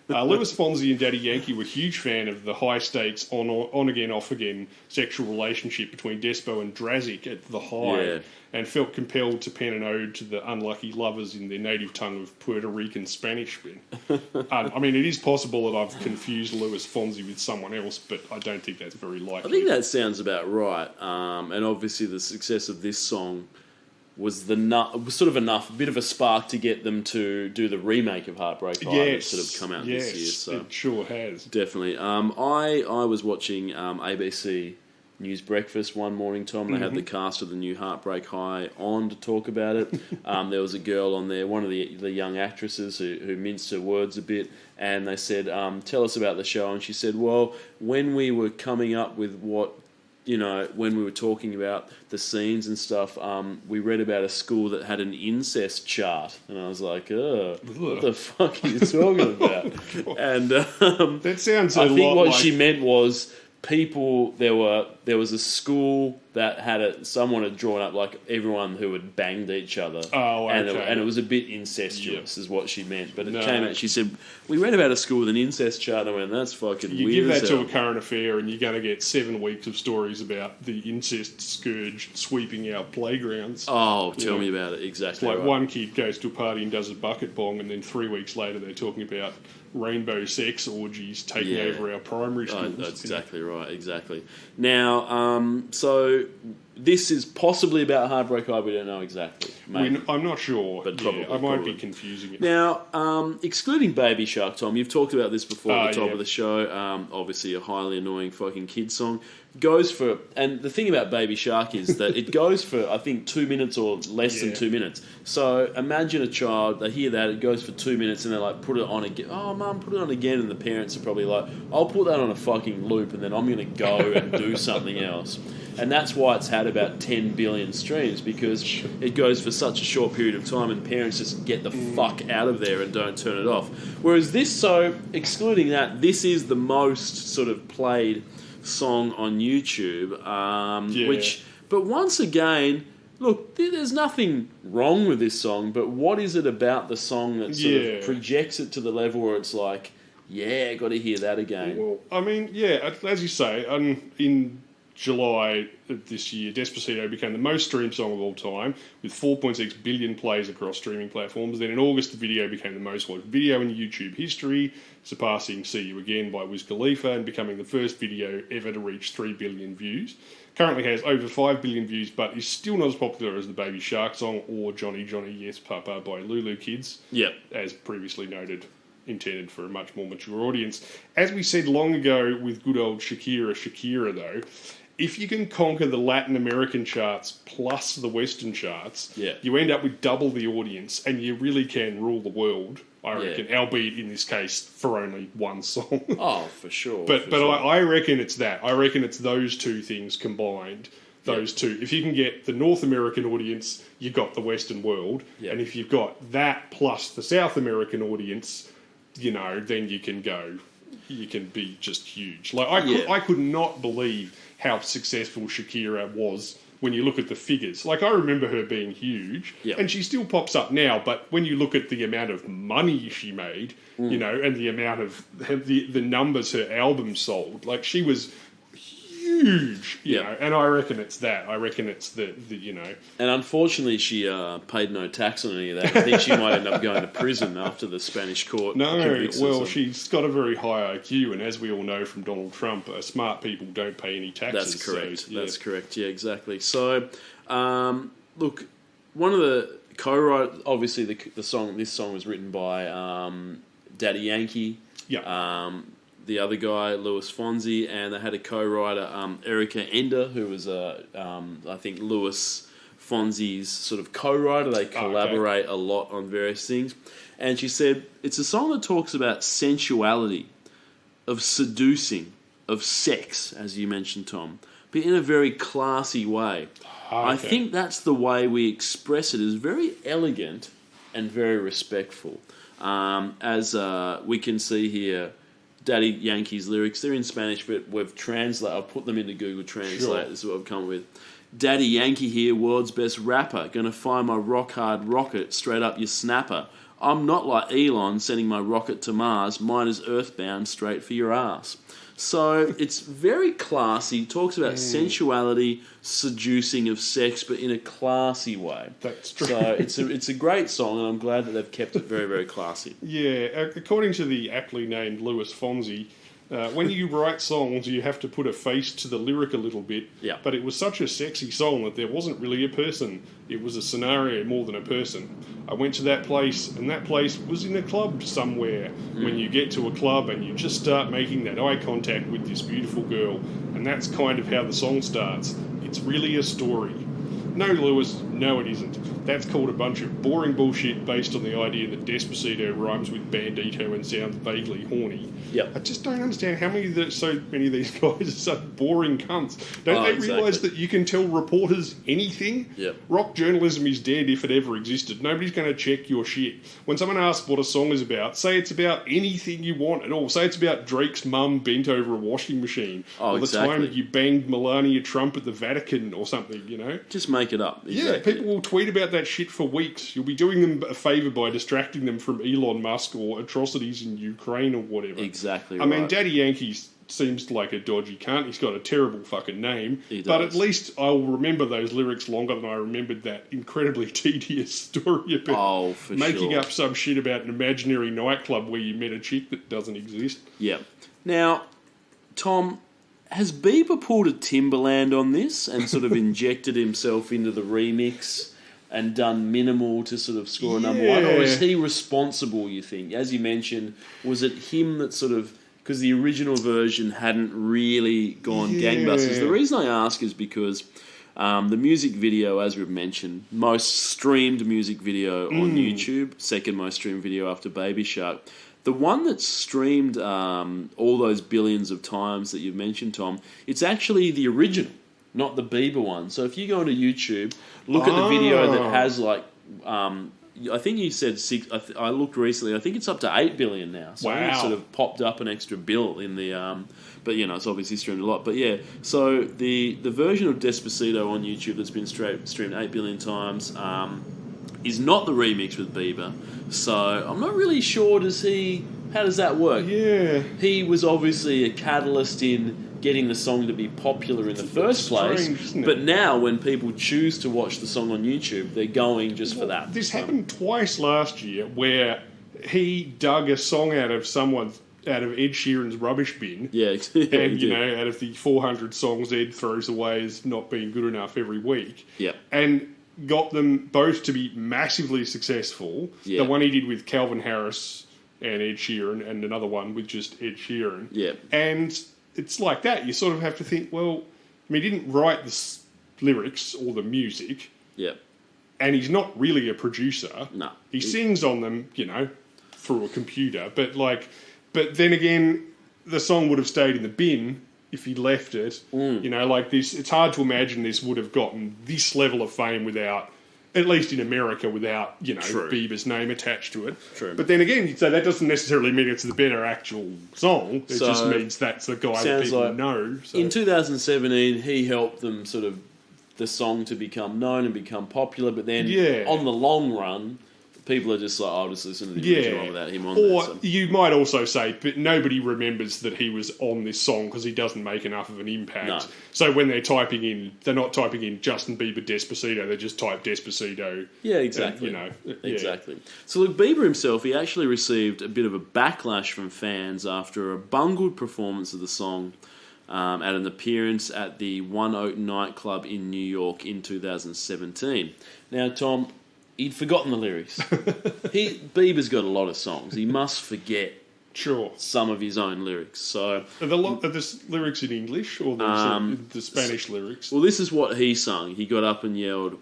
Speaker 3: Luis Fonsi and Daddy Yankee were huge fan of the high-stakes, on-again, off-again sexual relationship between Despo and Drazik at The High, and felt compelled to pen an ode to the unlucky lovers in their native tongue of Puerto Rican Spanish. I mean, it is possible that I've confused Luis Fonsi with someone else, but I don't think that's very likely.
Speaker 2: I think that sounds about right. And obviously the success of this song was sort of enough, a bit of a spark to get them to do the remake of Heartbreak High that's sort of come out this year. So
Speaker 3: it sure has.
Speaker 2: Definitely. I was watching ABC News Breakfast one morning, Tom. They had the cast of the new Heartbreak High on to talk about it. There was a girl on there, one of the young actresses who minced her words a bit, and they said, tell us about the show. And she said, well, when we were coming up with when we were talking about the scenes and stuff, we read about a school that had an incest chart, and I was like, what the fuck are you talking about? And
Speaker 3: that sounds
Speaker 2: I think what she meant was there was a school that someone had drawn up like everyone who had banged each other.
Speaker 3: Oh, okay.
Speaker 2: And it was a bit incestuous, is what she meant. But it came out. She said, "We read about a school with an incest chart." And I went, "That's fucking weird."
Speaker 3: You give that to a current affair, and you're going to get 7 weeks of stories about the incest scourge sweeping our playgrounds.
Speaker 2: Oh, tell me about it. Exactly.
Speaker 3: It's like one kid goes to a party and does a bucket bong, and then 3 weeks later they're talking about rainbow sex orgies taking over our primary schools.
Speaker 2: That's exactly right. Exactly. Now, so this is possibly about Heartbreak High. We don't know exactly. Maybe.
Speaker 3: I'm not sure,
Speaker 2: But
Speaker 3: yeah, I might
Speaker 2: probably.
Speaker 3: be confusing it.
Speaker 2: Now, excluding Baby Shark, Tom, you've talked about this before at the top
Speaker 3: yeah.
Speaker 2: of the show. Obviously, a highly annoying fucking kid song. Goes for, and the thing about Baby Shark is that it goes for, I think, 2 minutes or less than 2 minutes. So imagine a child, they hear that, it goes for 2 minutes, and they're like, put it on again. Oh, Mum, put it on again. And the parents are probably like, I'll put that on a fucking loop, and then I'm going to go and do something else. And that's why it's had about 10 billion streams, because it goes for such a short period of time and parents just get the fuck out of there and don't turn it off. Whereas this, so excluding that, this is the most sort of played song on YouTube, which, but once again, look, there's nothing wrong with this song, but what is it about the song that sort of projects it to the level where it's like, yeah, got to hear that again?
Speaker 3: Well, I mean, yeah, as you say, in July of this year, Despacito became the most streamed song of all time, with 4.6 billion plays across streaming platforms. Then in August, the video became the most watched video in YouTube history, surpassing See You Again by Wiz Khalifa and becoming the first video ever to reach 3 billion views. Currently has over 5 billion views, but is still not as popular as the Baby Shark song or Johnny Johnny Yes Papa by Lulu Kids.
Speaker 2: Yep.
Speaker 3: As previously noted, intended for a much more mature audience. As we said long ago with good old Shakira though, if you can conquer the Latin American charts plus the Western charts, you end up with double the audience, and you really can rule the world, I reckon, albeit in this case for only one song.
Speaker 2: Oh, for sure.
Speaker 3: But I reckon it's that. I reckon it's those two things combined. Those two. If you can get the North American audience, you've got the Western world. And if you've got that plus the South American audience, you know, then you can go. You can be just huge. Like I could not believe how successful Shakira was when you look at the figures. Like, I remember her being huge, and she still pops up now, but when you look at the amount of money she made, you know, and the amount of the numbers her album sold, like, she was huge, you know, and I reckon it's that. I reckon it's the you know.
Speaker 2: And unfortunately, she paid no tax on any of that. I think she might end up going to prison after the Spanish court convicts her.
Speaker 3: Well, she's got a very high IQ, and as we all know from Donald Trump, smart people don't pay any taxes.
Speaker 2: That's correct.
Speaker 3: So,
Speaker 2: That's correct. Yeah, exactly. So, look, one of the co-writers, obviously this song was written by Daddy Yankee.
Speaker 3: Yeah.
Speaker 2: The other guy, Louis Fonsi, and they had a co-writer, Erica Ender, who was, I think, Louis Fonsi's sort of co-writer. They collaborate a lot on various things. And she said, it's a song that talks about sensuality, of seducing, of sex, as you mentioned, Tom, but in a very classy way. I think that's the way we express it, is very elegant and very respectful. As we can see here, Daddy Yankee's lyrics, they're in Spanish, but we've translated. I've put them into Google Translate. This is what I've come up with. Daddy Yankee here, world's best rapper. Gonna find my rock hard rocket straight up your snapper. I'm not like Elon sending my rocket to Mars. Mine is earthbound straight for your ass. So it's very classy. Talks about sensuality, seducing of sex, but in a classy way.
Speaker 3: That's true.
Speaker 2: So it's a great song, and I'm glad that they've kept it very, very classy.
Speaker 3: Yeah, according to the aptly named Louis Fonsi, when you write songs, you have to put a face to the lyric a little bit.
Speaker 2: Yeah.
Speaker 3: But it was such a sexy song that there wasn't really a person. It was a scenario more than a person. I went to that place, and that place was in a club somewhere. When you get to a club and you just start making that eye contact with this beautiful girl, and that's kind of how the song starts. It's really a story. No, Lewis, no, it isn't. That's called a bunch of boring bullshit based on the idea that Despacito rhymes with bandito and sounds vaguely horny.
Speaker 2: Yep.
Speaker 3: I just don't understand how so many of these guys are such boring cunts. Don't they realise that you can tell reporters anything?
Speaker 2: Yep.
Speaker 3: Rock journalism is dead if it ever existed. Nobody's going to check your shit. When someone asks what a song is about, say it's about anything you want at all. Say it's about Drake's mum bent over a washing machine. Or the time you banged Melania Trump at the Vatican or something, you know?
Speaker 2: Just make it up. Exactly.
Speaker 3: Yeah, people will tweet about that shit for weeks. You'll be doing them a favour by distracting them from Elon Musk or atrocities in Ukraine or whatever.
Speaker 2: Exactly.
Speaker 3: I mean, Daddy Yankee seems like a dodgy cunt. He's got a terrible fucking name.
Speaker 2: He does.
Speaker 3: But at least I'll remember those lyrics longer than I remembered that incredibly tedious story about making up some shit about an imaginary nightclub where you met a chick that doesn't exist.
Speaker 2: Yeah. Now, Tom, has Bieber pulled a Timberland on this and sort of injected himself into the remix and done minimal to sort of score a number one? Or is he responsible, you think? As you mentioned, was it him that sort of... Because the original version hadn't really gone gangbusters. The reason I ask is because the music video, as we've mentioned, most streamed music video on YouTube, second most streamed video after Baby Shark. The one that's streamed all those billions of times that you've mentioned, Tom, it's actually the original, not the Bieber one. So if you go onto YouTube, look at the video that has like, I think you said six. I looked recently. I think it's up to 8 billion now. So it's sort of popped up an extra bill in the. But it's obviously streamed a lot. But yeah, so the version of Despacito on YouTube that's been streamed 8 billion times is not the remix with Bieber. So I'm not really sure. How does that work?
Speaker 3: Yeah,
Speaker 2: he was obviously a catalyst in getting the song to be popular in the first place. But now when people choose to watch the song on YouTube, they're going just for that.
Speaker 3: This happened twice last year where he dug a song out of Ed Sheeran's rubbish bin.
Speaker 2: Yeah,
Speaker 3: and out of the 400 songs Ed throws away as not being good enough every week.
Speaker 2: Yeah.
Speaker 3: And got them both to be massively successful. Yeah. The one he did with Calvin Harris and Ed Sheeran, and another one with just Ed Sheeran.
Speaker 2: Yeah.
Speaker 3: And it's like that. You sort of have to think, well, he didn't write the lyrics or the music.
Speaker 2: Yeah.
Speaker 3: And he's not really a producer.
Speaker 2: No.
Speaker 3: He sings on them, through a computer. But then again, the song would have stayed in the bin if he left it. This. It's hard to imagine this would have gotten this level of fame without, at least in America, without, Bieber's name attached to it.
Speaker 2: True.
Speaker 3: But then again, you'd say that doesn't necessarily mean it's the better actual song. It just means that's the guy that people know. So.
Speaker 2: In 2017, he helped them sort of, the song to become known and become popular, but then on the long run, people are just like, I'll just listen to the original without him on there.
Speaker 3: Or you might also say, but nobody remembers that he was on this song because he doesn't make enough of an impact.
Speaker 2: No.
Speaker 3: So when they're typing in, they're not typing in Justin Bieber Despacito, they just type Despacito.
Speaker 2: Yeah, exactly.
Speaker 3: And,
Speaker 2: exactly. So look, Bieber himself, he actually received a bit of a backlash from fans after a bungled performance of the song at an appearance at the One Oak nightclub in New York in 2017. Now, Tom, he'd forgotten the lyrics. Bieber's got a lot of songs. He must forget some of his own lyrics. So
Speaker 3: are the lyrics in English or the Spanish lyrics?
Speaker 2: Well, this is what he sung. He got up and yelled,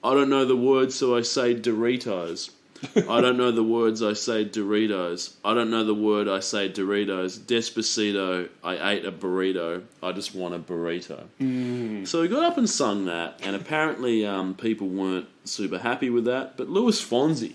Speaker 2: I don't know the words, so I say Doritos. I don't know the words, I say Doritos. I don't know the word, I say Doritos. Despacito, I ate a burrito. I just want a burrito. So he got up and sung that, and apparently people weren't super happy with that. But Louis Fonsi,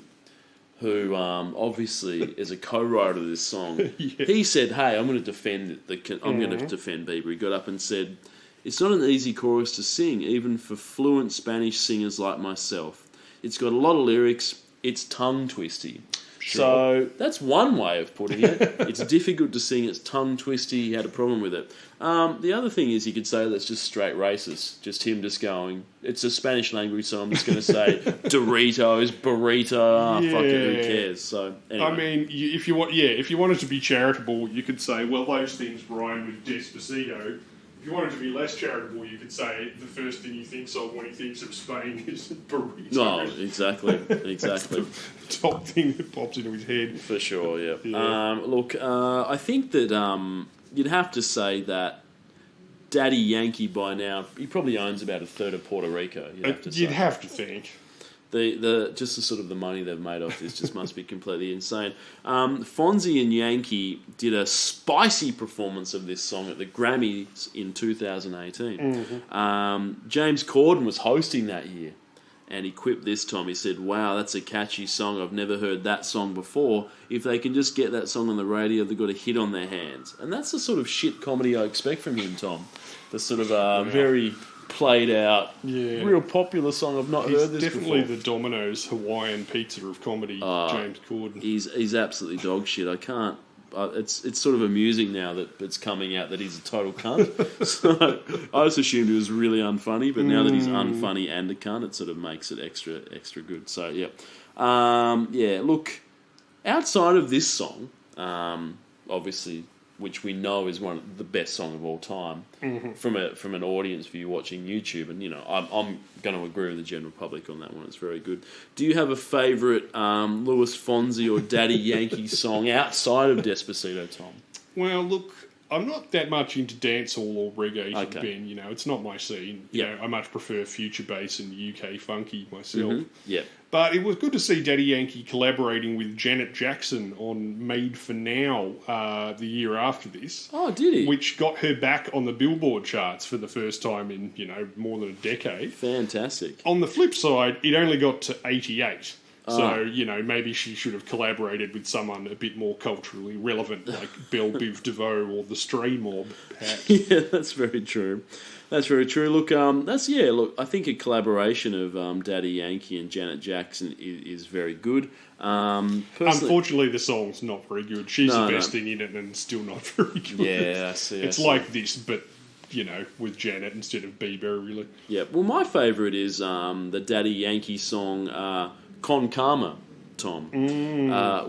Speaker 2: who obviously is a co-writer of this song, he said, hey, I'm going to defend Bieber. He got up and said, it's not an easy chorus to sing, even for fluent Spanish singers like myself. It's got a lot of lyrics. It's tongue-twisty. So that's one way of putting it. It's difficult to sing. It's tongue-twisty. He had a problem with it. The other thing is you could say that's just straight racist. Just him just going, it's a Spanish language, so I'm just going to say Doritos, burrito, fuck it, who cares? So anyway.
Speaker 3: If you wanted to be charitable, you could say, well, those things rhyme with Despacito. If you wanted to be less charitable, you could say the first thing he thinks of when he thinks of Spain is burritos.
Speaker 2: No, exactly.
Speaker 3: That's the top thing that pops into his head.
Speaker 2: For sure, yeah. Look, I think that you'd have to say that Daddy Yankee by now, he probably owns about a third of Puerto Rico.
Speaker 3: You'd have to think.
Speaker 2: Just the sort of the money they've made off this just must be completely insane. Fonzie and Yankee did a spicy performance of this song at the Grammys in 2018. James Corden was hosting that year, and he quipped this time. He said, wow, that's a catchy song. I've never heard that song before. If they can just get that song on the radio, they've got a hit on their hands. And that's the sort of shit comedy I expect from him, Tom. The sort of very played out, real popular song. I've not heard this
Speaker 3: definitely
Speaker 2: before.
Speaker 3: The Domino's Hawaiian pizza of comedy, James Corden.
Speaker 2: He's absolutely dog shit. I can't. It's sort of amusing now that it's coming out that he's a total cunt. So I just assumed he was really unfunny, but now that he's unfunny and a cunt, it sort of makes it extra good. So yeah. Look, outside of this song, obviously which we know is one of the best song of all time, from an audience view watching YouTube. And I'm going to agree with the general public on that one. It's very good. Do you have a favourite Louis Fonsi or Daddy Yankee song outside of Despacito, Tom?
Speaker 3: Well, look, I'm not that much into dancehall or reggae,
Speaker 2: Okay.
Speaker 3: Ben. It's not my scene.
Speaker 2: Yeah.
Speaker 3: I much prefer future bass and UK funky myself.
Speaker 2: Yeah.
Speaker 3: But it was good to see Daddy Yankee collaborating with Janet Jackson on Made for Now the year after this.
Speaker 2: Oh, did he?
Speaker 3: Which got her back on the Billboard charts for the first time in, more than a decade.
Speaker 2: Fantastic.
Speaker 3: On the flip side, it only got to 88. So, maybe she should have collaborated with someone a bit more culturally relevant, like Belle Biv DeVoe or the Stray Mob, perhaps.
Speaker 2: Yeah, that's very true. That's very true. Look, I think a collaboration of Daddy Yankee and Janet Jackson is very good.
Speaker 3: Unfortunately, the song's not very good. She's the best thing in it and still not very good.
Speaker 2: Yeah, I see.
Speaker 3: It's like this, but, with Janet instead of Bieber, really.
Speaker 2: Yeah, well, my favourite is the Daddy Yankee song Con Calma, Tom,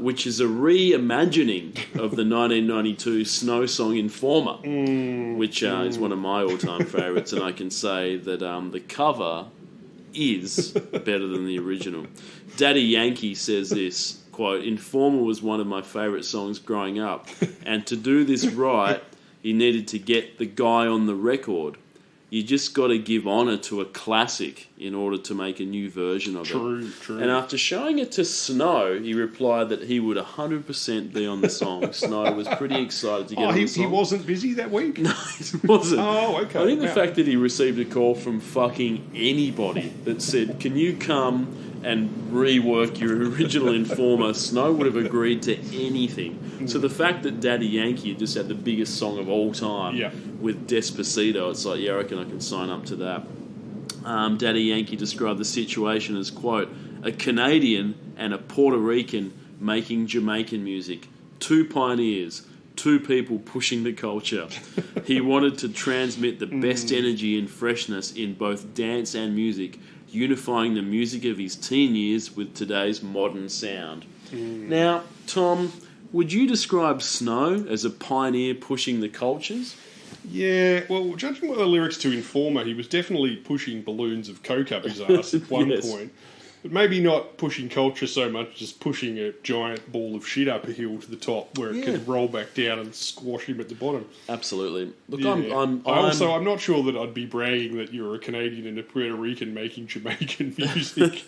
Speaker 2: which is a reimagining of the 1992 Snow song Informer, which is one of my all-time favourites, and I can say that the cover is better than the original. Daddy Yankee says this, quote, "Informer was one of my favourite songs growing up, and to do this right, he needed to get the guy on the record. You just got to give honour to a classic in order to make a new version of it."
Speaker 3: True.
Speaker 2: And after showing it to Snow, he replied that he would 100% be on the song. Snow was pretty excited to get on the song.
Speaker 3: He wasn't busy that week?
Speaker 2: No, he wasn't.
Speaker 3: Oh, okay.
Speaker 2: I think the fact that he received a call from fucking anybody that said, "Can you come and rework your original Informer?" Snow would have agreed to anything. So the fact that Daddy Yankee just had the biggest song of all time with Despacito, it's like, yeah, I reckon I can sign up to that. Daddy Yankee described the situation as, quote, "a Canadian and a Puerto Rican making Jamaican music. Two pioneers, two people pushing the culture. He wanted to transmit the best energy and freshness in both dance and music, unifying the music of his teen years with today's modern sound." Now, Tom, would you describe Snow as a pioneer pushing the cultures?
Speaker 3: Yeah, well, judging by the lyrics to Informer, he was definitely pushing balloons of coke up his ass at one point. But maybe not pushing culture so much, just pushing a giant ball of shit up a hill to the top where it could roll back down and squash him at the bottom.
Speaker 2: Absolutely. Look,
Speaker 3: Yeah.
Speaker 2: I'm
Speaker 3: not sure that I'd be bragging that you're a Canadian and a Puerto Rican making Jamaican music.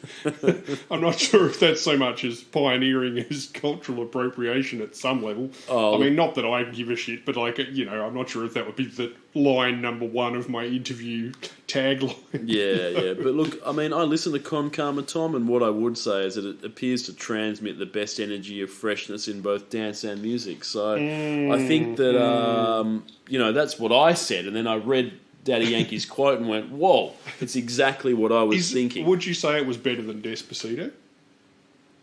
Speaker 3: I'm not sure if that's so much as pioneering as cultural appropriation at some level. I mean, not that I give a shit, but I'm not sure if that would be the line number one of my interview tagline.
Speaker 2: Yeah. But look, I mean, I listen to Con Calma, Tom, and what I would say is that it appears to transmit the best energy of freshness in both dance and music. So I think that, that's what I said. And then I read Daddy Yankee's quote and went, whoa, it's exactly what I was thinking.
Speaker 3: Would you say it was better than Despacito?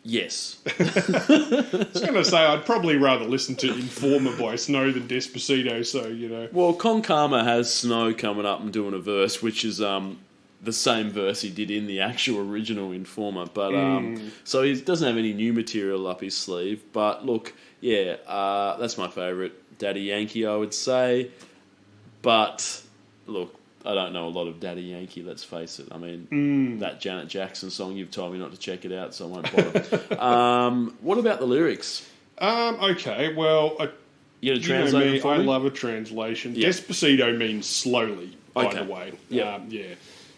Speaker 2: Yes.
Speaker 3: I was going to say I'd probably rather listen to Informer by Snow than Despacito, so.
Speaker 2: Well, Con Calma has Snow coming up and doing a verse, which is the same verse he did in the actual original Informer. But so he doesn't have any new material up his sleeve. But look, that's my favourite Daddy Yankee, I would say. But look, I don't know a lot of Daddy Yankee, let's face it. I mean, that Janet Jackson song, you've told me not to check it out, so I won't bother. What about the lyrics?
Speaker 3: Okay, well,
Speaker 2: You gonna translate it for
Speaker 3: I
Speaker 2: me?
Speaker 3: love a translation.
Speaker 2: Yeah.
Speaker 3: Despacito means slowly, by the way.
Speaker 2: Yeah.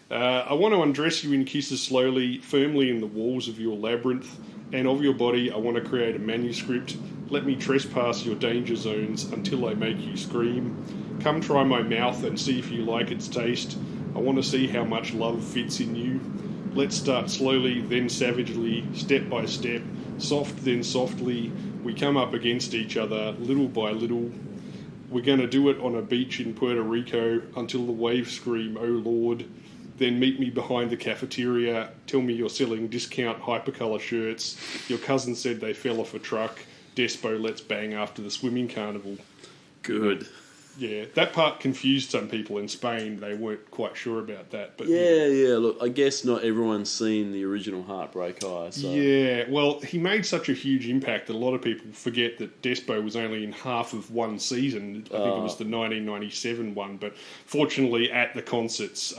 Speaker 3: I want to undress you in kisses slowly, firmly in the walls of your labyrinth, and of your body I want to create a manuscript. Let me trespass your danger zones until I make you scream. Come try my mouth and see if you like its taste. I want to see how much love fits in you. Let's start slowly, then savagely, step by step, soft then softly. We come up against each other, little by little. We're going to do it on a beach in Puerto Rico until the waves scream, oh Lord. Then meet me behind the cafeteria. Tell me you're selling discount hypercolour shirts. Your cousin said they fell off a truck. Despo, let's bang after the swimming carnival.
Speaker 2: Good.
Speaker 3: Yeah, that part confused some people in Spain. They weren't quite sure about that. But
Speaker 2: Yeah. Look, I guess not everyone's seen the original Heartbreak High. So.
Speaker 3: Yeah, well, he made such a huge impact that a lot of people forget that Despo was only in half of one season. I think it was the 1997 one. But fortunately, at the concerts,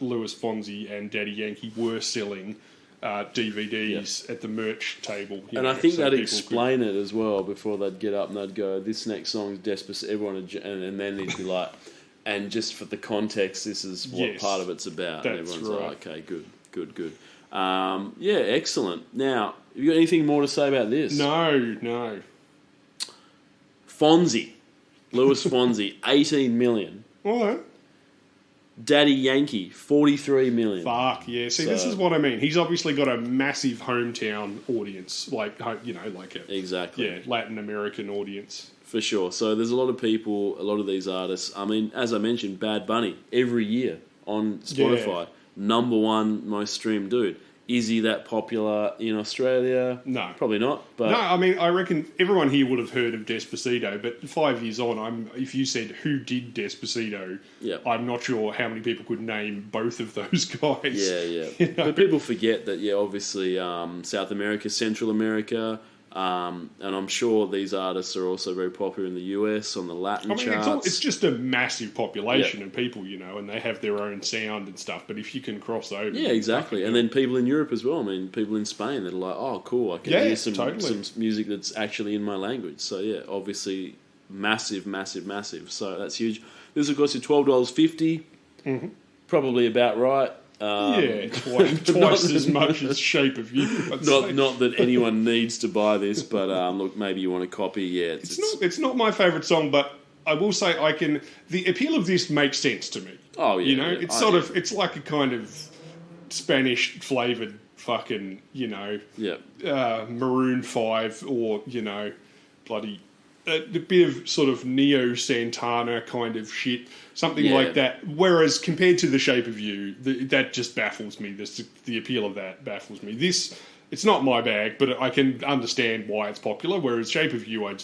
Speaker 3: Louis Fonsi and Daddy Yankee were selling DVDs at the merch table.
Speaker 2: And I think they'd explain it as well before they'd get up and they'd go, this next song's Despacito, everyone would, and then they'd be like, and just for the context, this is what part of it's about. And everyone's like, okay, good. Yeah, excellent. Now, have you got anything more to say about this?
Speaker 3: No.
Speaker 2: Fonzie. Louis Fonzie, 18 million.
Speaker 3: All right.
Speaker 2: Daddy Yankee, 43 million.
Speaker 3: Fuck, yeah. See, this is what I mean. He's obviously got a massive hometown audience, like a Latin American audience.
Speaker 2: For sure. So there's a lot of people, a lot of these artists. I mean, as I mentioned, Bad Bunny, every year on Spotify, number one most streamed dude. Is he that popular in Australia?
Speaker 3: No.
Speaker 2: Probably not. But
Speaker 3: no, I mean, I reckon everyone here would have heard of Despacito, but 5 years on, if you said who did Despacito, I'm not sure how many people could name both of those guys.
Speaker 2: Yeah.
Speaker 3: You know?
Speaker 2: But people forget that, obviously South America, Central America, and I'm sure these artists are also very popular in the US on the Latin charts.
Speaker 3: It's just a massive population of people, and they have their own sound and stuff. But if you can cross over,
Speaker 2: yeah, exactly. And then people in Europe as well. I mean, people in Spain that are like, oh, cool, I can hear some music that's actually in my language. So yeah, obviously massive. So that's huge. This will cost you $12.50. Mm-hmm. Probably about right.
Speaker 3: Twice as much as Shape of You.
Speaker 2: Not that anyone needs to buy this, but look, maybe you want a copy. Yeah,
Speaker 3: it's not my favourite song, but I will say the appeal of this makes sense to me.
Speaker 2: Oh yeah,
Speaker 3: it's like a kind of Spanish flavoured fucking Maroon 5 or bloody. A bit of sort of Neo Santana kind of shit, something like that. Whereas compared to The Shape of You, that just baffles me. The appeal of that baffles me. It's not my bag, but I can understand why it's popular. Whereas Shape of You, I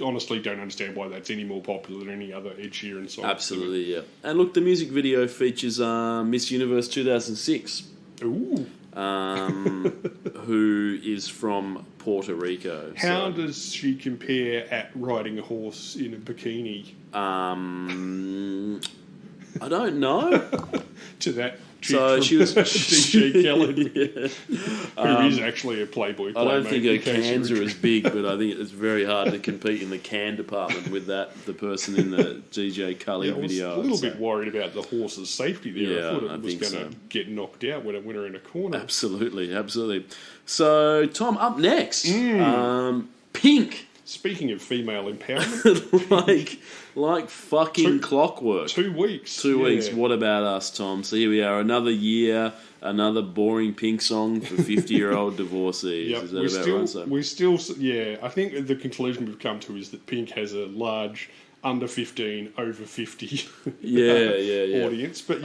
Speaker 3: honestly don't understand why that's any more popular than any other Ed Sheeran song.
Speaker 2: Absolutely, yeah. And look, the music video features Miss Universe 2006.
Speaker 3: Ooh.
Speaker 2: Who is from Puerto Rico.
Speaker 3: How does she compare at riding a horse in a bikini?
Speaker 2: I don't know.
Speaker 3: To that
Speaker 2: So she was
Speaker 3: DJ Khaled, who is actually a Playboy.
Speaker 2: I don't think her cans are as big, but I think it's very hard to compete in the can department with the person in the DJ Khaled video.
Speaker 3: I was a little bit worried about the horse's safety there.
Speaker 2: Yeah,
Speaker 3: I thought it was going to get knocked out when it went her in a corner.
Speaker 2: Absolutely. So, Tom, up next, Pink.
Speaker 3: Speaking of female empowerment,
Speaker 2: like fucking clockwork.
Speaker 3: 2 weeks.
Speaker 2: 2 weeks. What about us, Tom? So here we are, another year, another boring Pink song for 50-year-old divorcees.
Speaker 3: Yep.
Speaker 2: Is that about
Speaker 3: right? I think the conclusion we've come to is that Pink has a large under 15, over 50 audience. But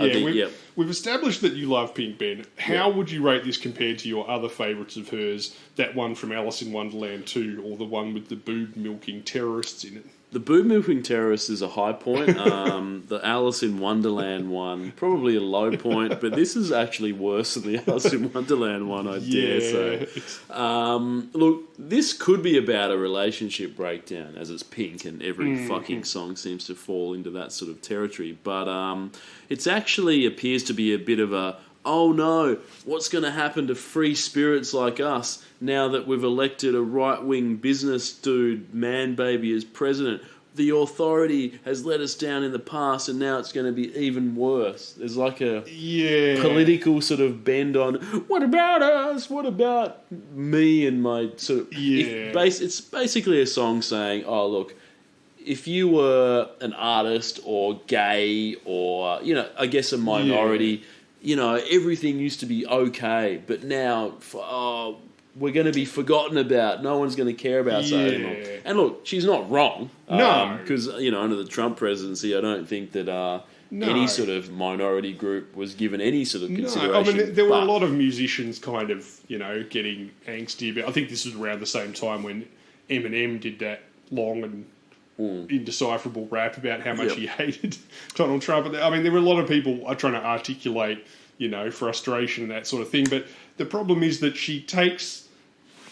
Speaker 3: we've established that you love Pink, Ben. How would you rate this compared to your other favourites of hers, that one from Alice in Wonderland 2, or the one with the boob-milking terrorists in it?
Speaker 2: The boob-milking terrorist is a high point. The Alice in Wonderland one, probably a low point, but this is actually worse than the Alice in Wonderland one, I dare say. Look, this could be about a relationship breakdown, as it's Pink, and every fucking song seems to fall into that sort of territory. But it actually appears to be a bit of a, oh no, what's going to happen to free spirits like us now that we've elected a right-wing business dude, man baby, as president? The authority has let us down in the past, and now it's going to be even worse. There's like a political sort of bend on, what about us? What about me and my sort of... It's basically a song saying, oh, look, if you were an artist or gay or, I guess a minority... everything used to be okay, but now we're going to be forgotten about. No one's going to care about us anymore. And look, she's not wrong.
Speaker 3: No.
Speaker 2: Because, under the Trump presidency, I don't think that any sort of minority group was given any sort of consideration.
Speaker 3: I mean, there were a lot of musicians kind of, getting angsty about. I think this was around the same time when Eminem did that long and indecipherable rap about how much he hated Donald Trump. I mean, there were a lot of people trying to articulate, frustration and that sort of thing. But the problem is that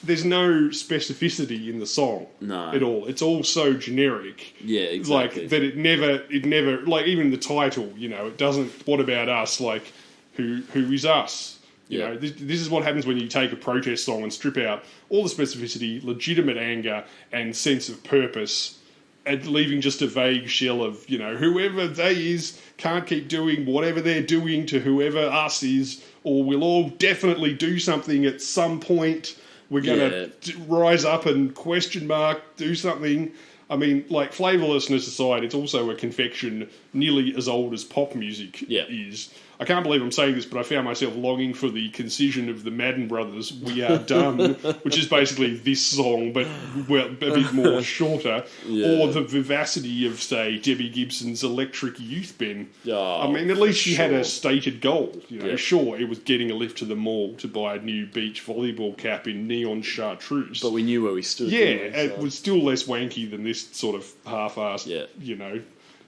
Speaker 3: there's no specificity in the song at all. It's all so generic.
Speaker 2: Yeah, exactly.
Speaker 3: Like, that it never, like, even the title, it doesn't, what about us? Like, who is us? This is what happens when you take a protest song and strip out all the specificity, legitimate anger, and sense of purpose, and leaving just a vague shell of, whoever they is can't keep doing whatever they're doing to whoever us is, or we'll all definitely do something at some point. We're going to rise up and do something. I mean, like, flavourlessness aside, it's also a confection nearly as old as pop music is. I can't believe I'm saying this, but I found myself longing for the concision of the Madden Brothers' We Are Done, which is basically this song, but a bit more shorter, or the vivacity of, say, Debbie Gibson's Electric Youth Bin.
Speaker 2: Oh,
Speaker 3: I mean, at least she had a stated goal. Sure, it was getting a lift to the mall to buy a new beach volleyball cap in neon chartreuse.
Speaker 2: But we knew where we stood.
Speaker 3: It was still less wanky than this sort of half-assed,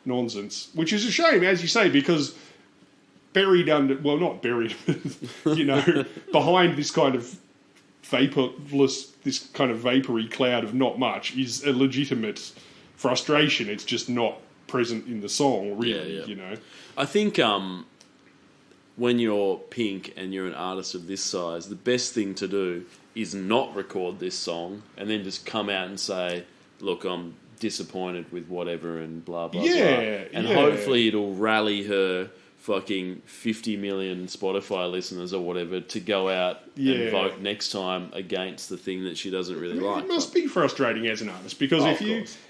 Speaker 3: nonsense. Which is a shame, as you say, because not buried, behind this kind of vapory cloud of not much is a legitimate frustration. It's just not present in the song, really,
Speaker 2: I think when you're Pink and you're an artist of this size, the best thing to do is not record this song and then just come out and say, look, I'm disappointed with whatever and blah, blah, blah. And hopefully it'll rally her fucking 50 million Spotify listeners or whatever to go out and vote next time against the thing that she doesn't really like.
Speaker 3: It must be frustrating as an artist, because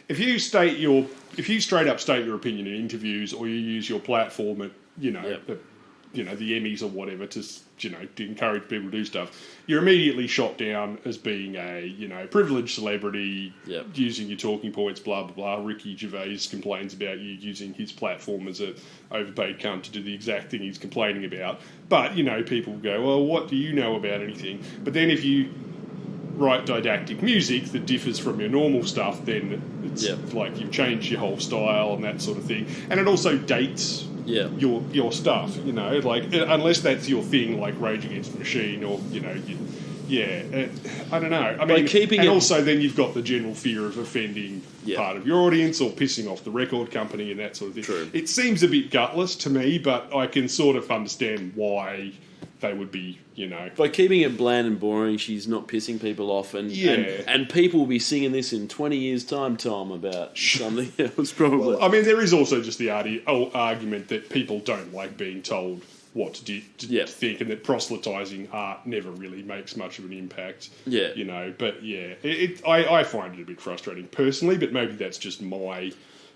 Speaker 3: if you straight up state your opinion in interviews, or you use your platform at the Emmys or whatever to encourage people to do stuff, you're immediately shot down as being a privileged celebrity, using your talking points, blah blah blah. Ricky Gervais complains about you using his platform as a overpaid cunt to do the exact thing he's complaining about. But people go, well, what do you know about anything? But then if you write didactic music that differs from your normal stuff, then it's like you've changed your whole style and that sort of thing. And it also dates your stuff, unless that's your thing, like Rage Against the Machine, or I don't know. I mean, also then you've got the general fear of offending part of your audience or pissing off the record company and that sort of thing.
Speaker 2: True.
Speaker 3: It seems a bit gutless to me, but I can sort of understand why they would be,
Speaker 2: By keeping it bland and boring, she's not pissing people off, and people will be singing this in 20 years' time, Tom, about something else, probably.
Speaker 3: Well, I mean, there is also just the argument that people don't like being told what to think, and that proselytising art never really makes much of an impact. But I find it a bit frustrating personally, but maybe that's just my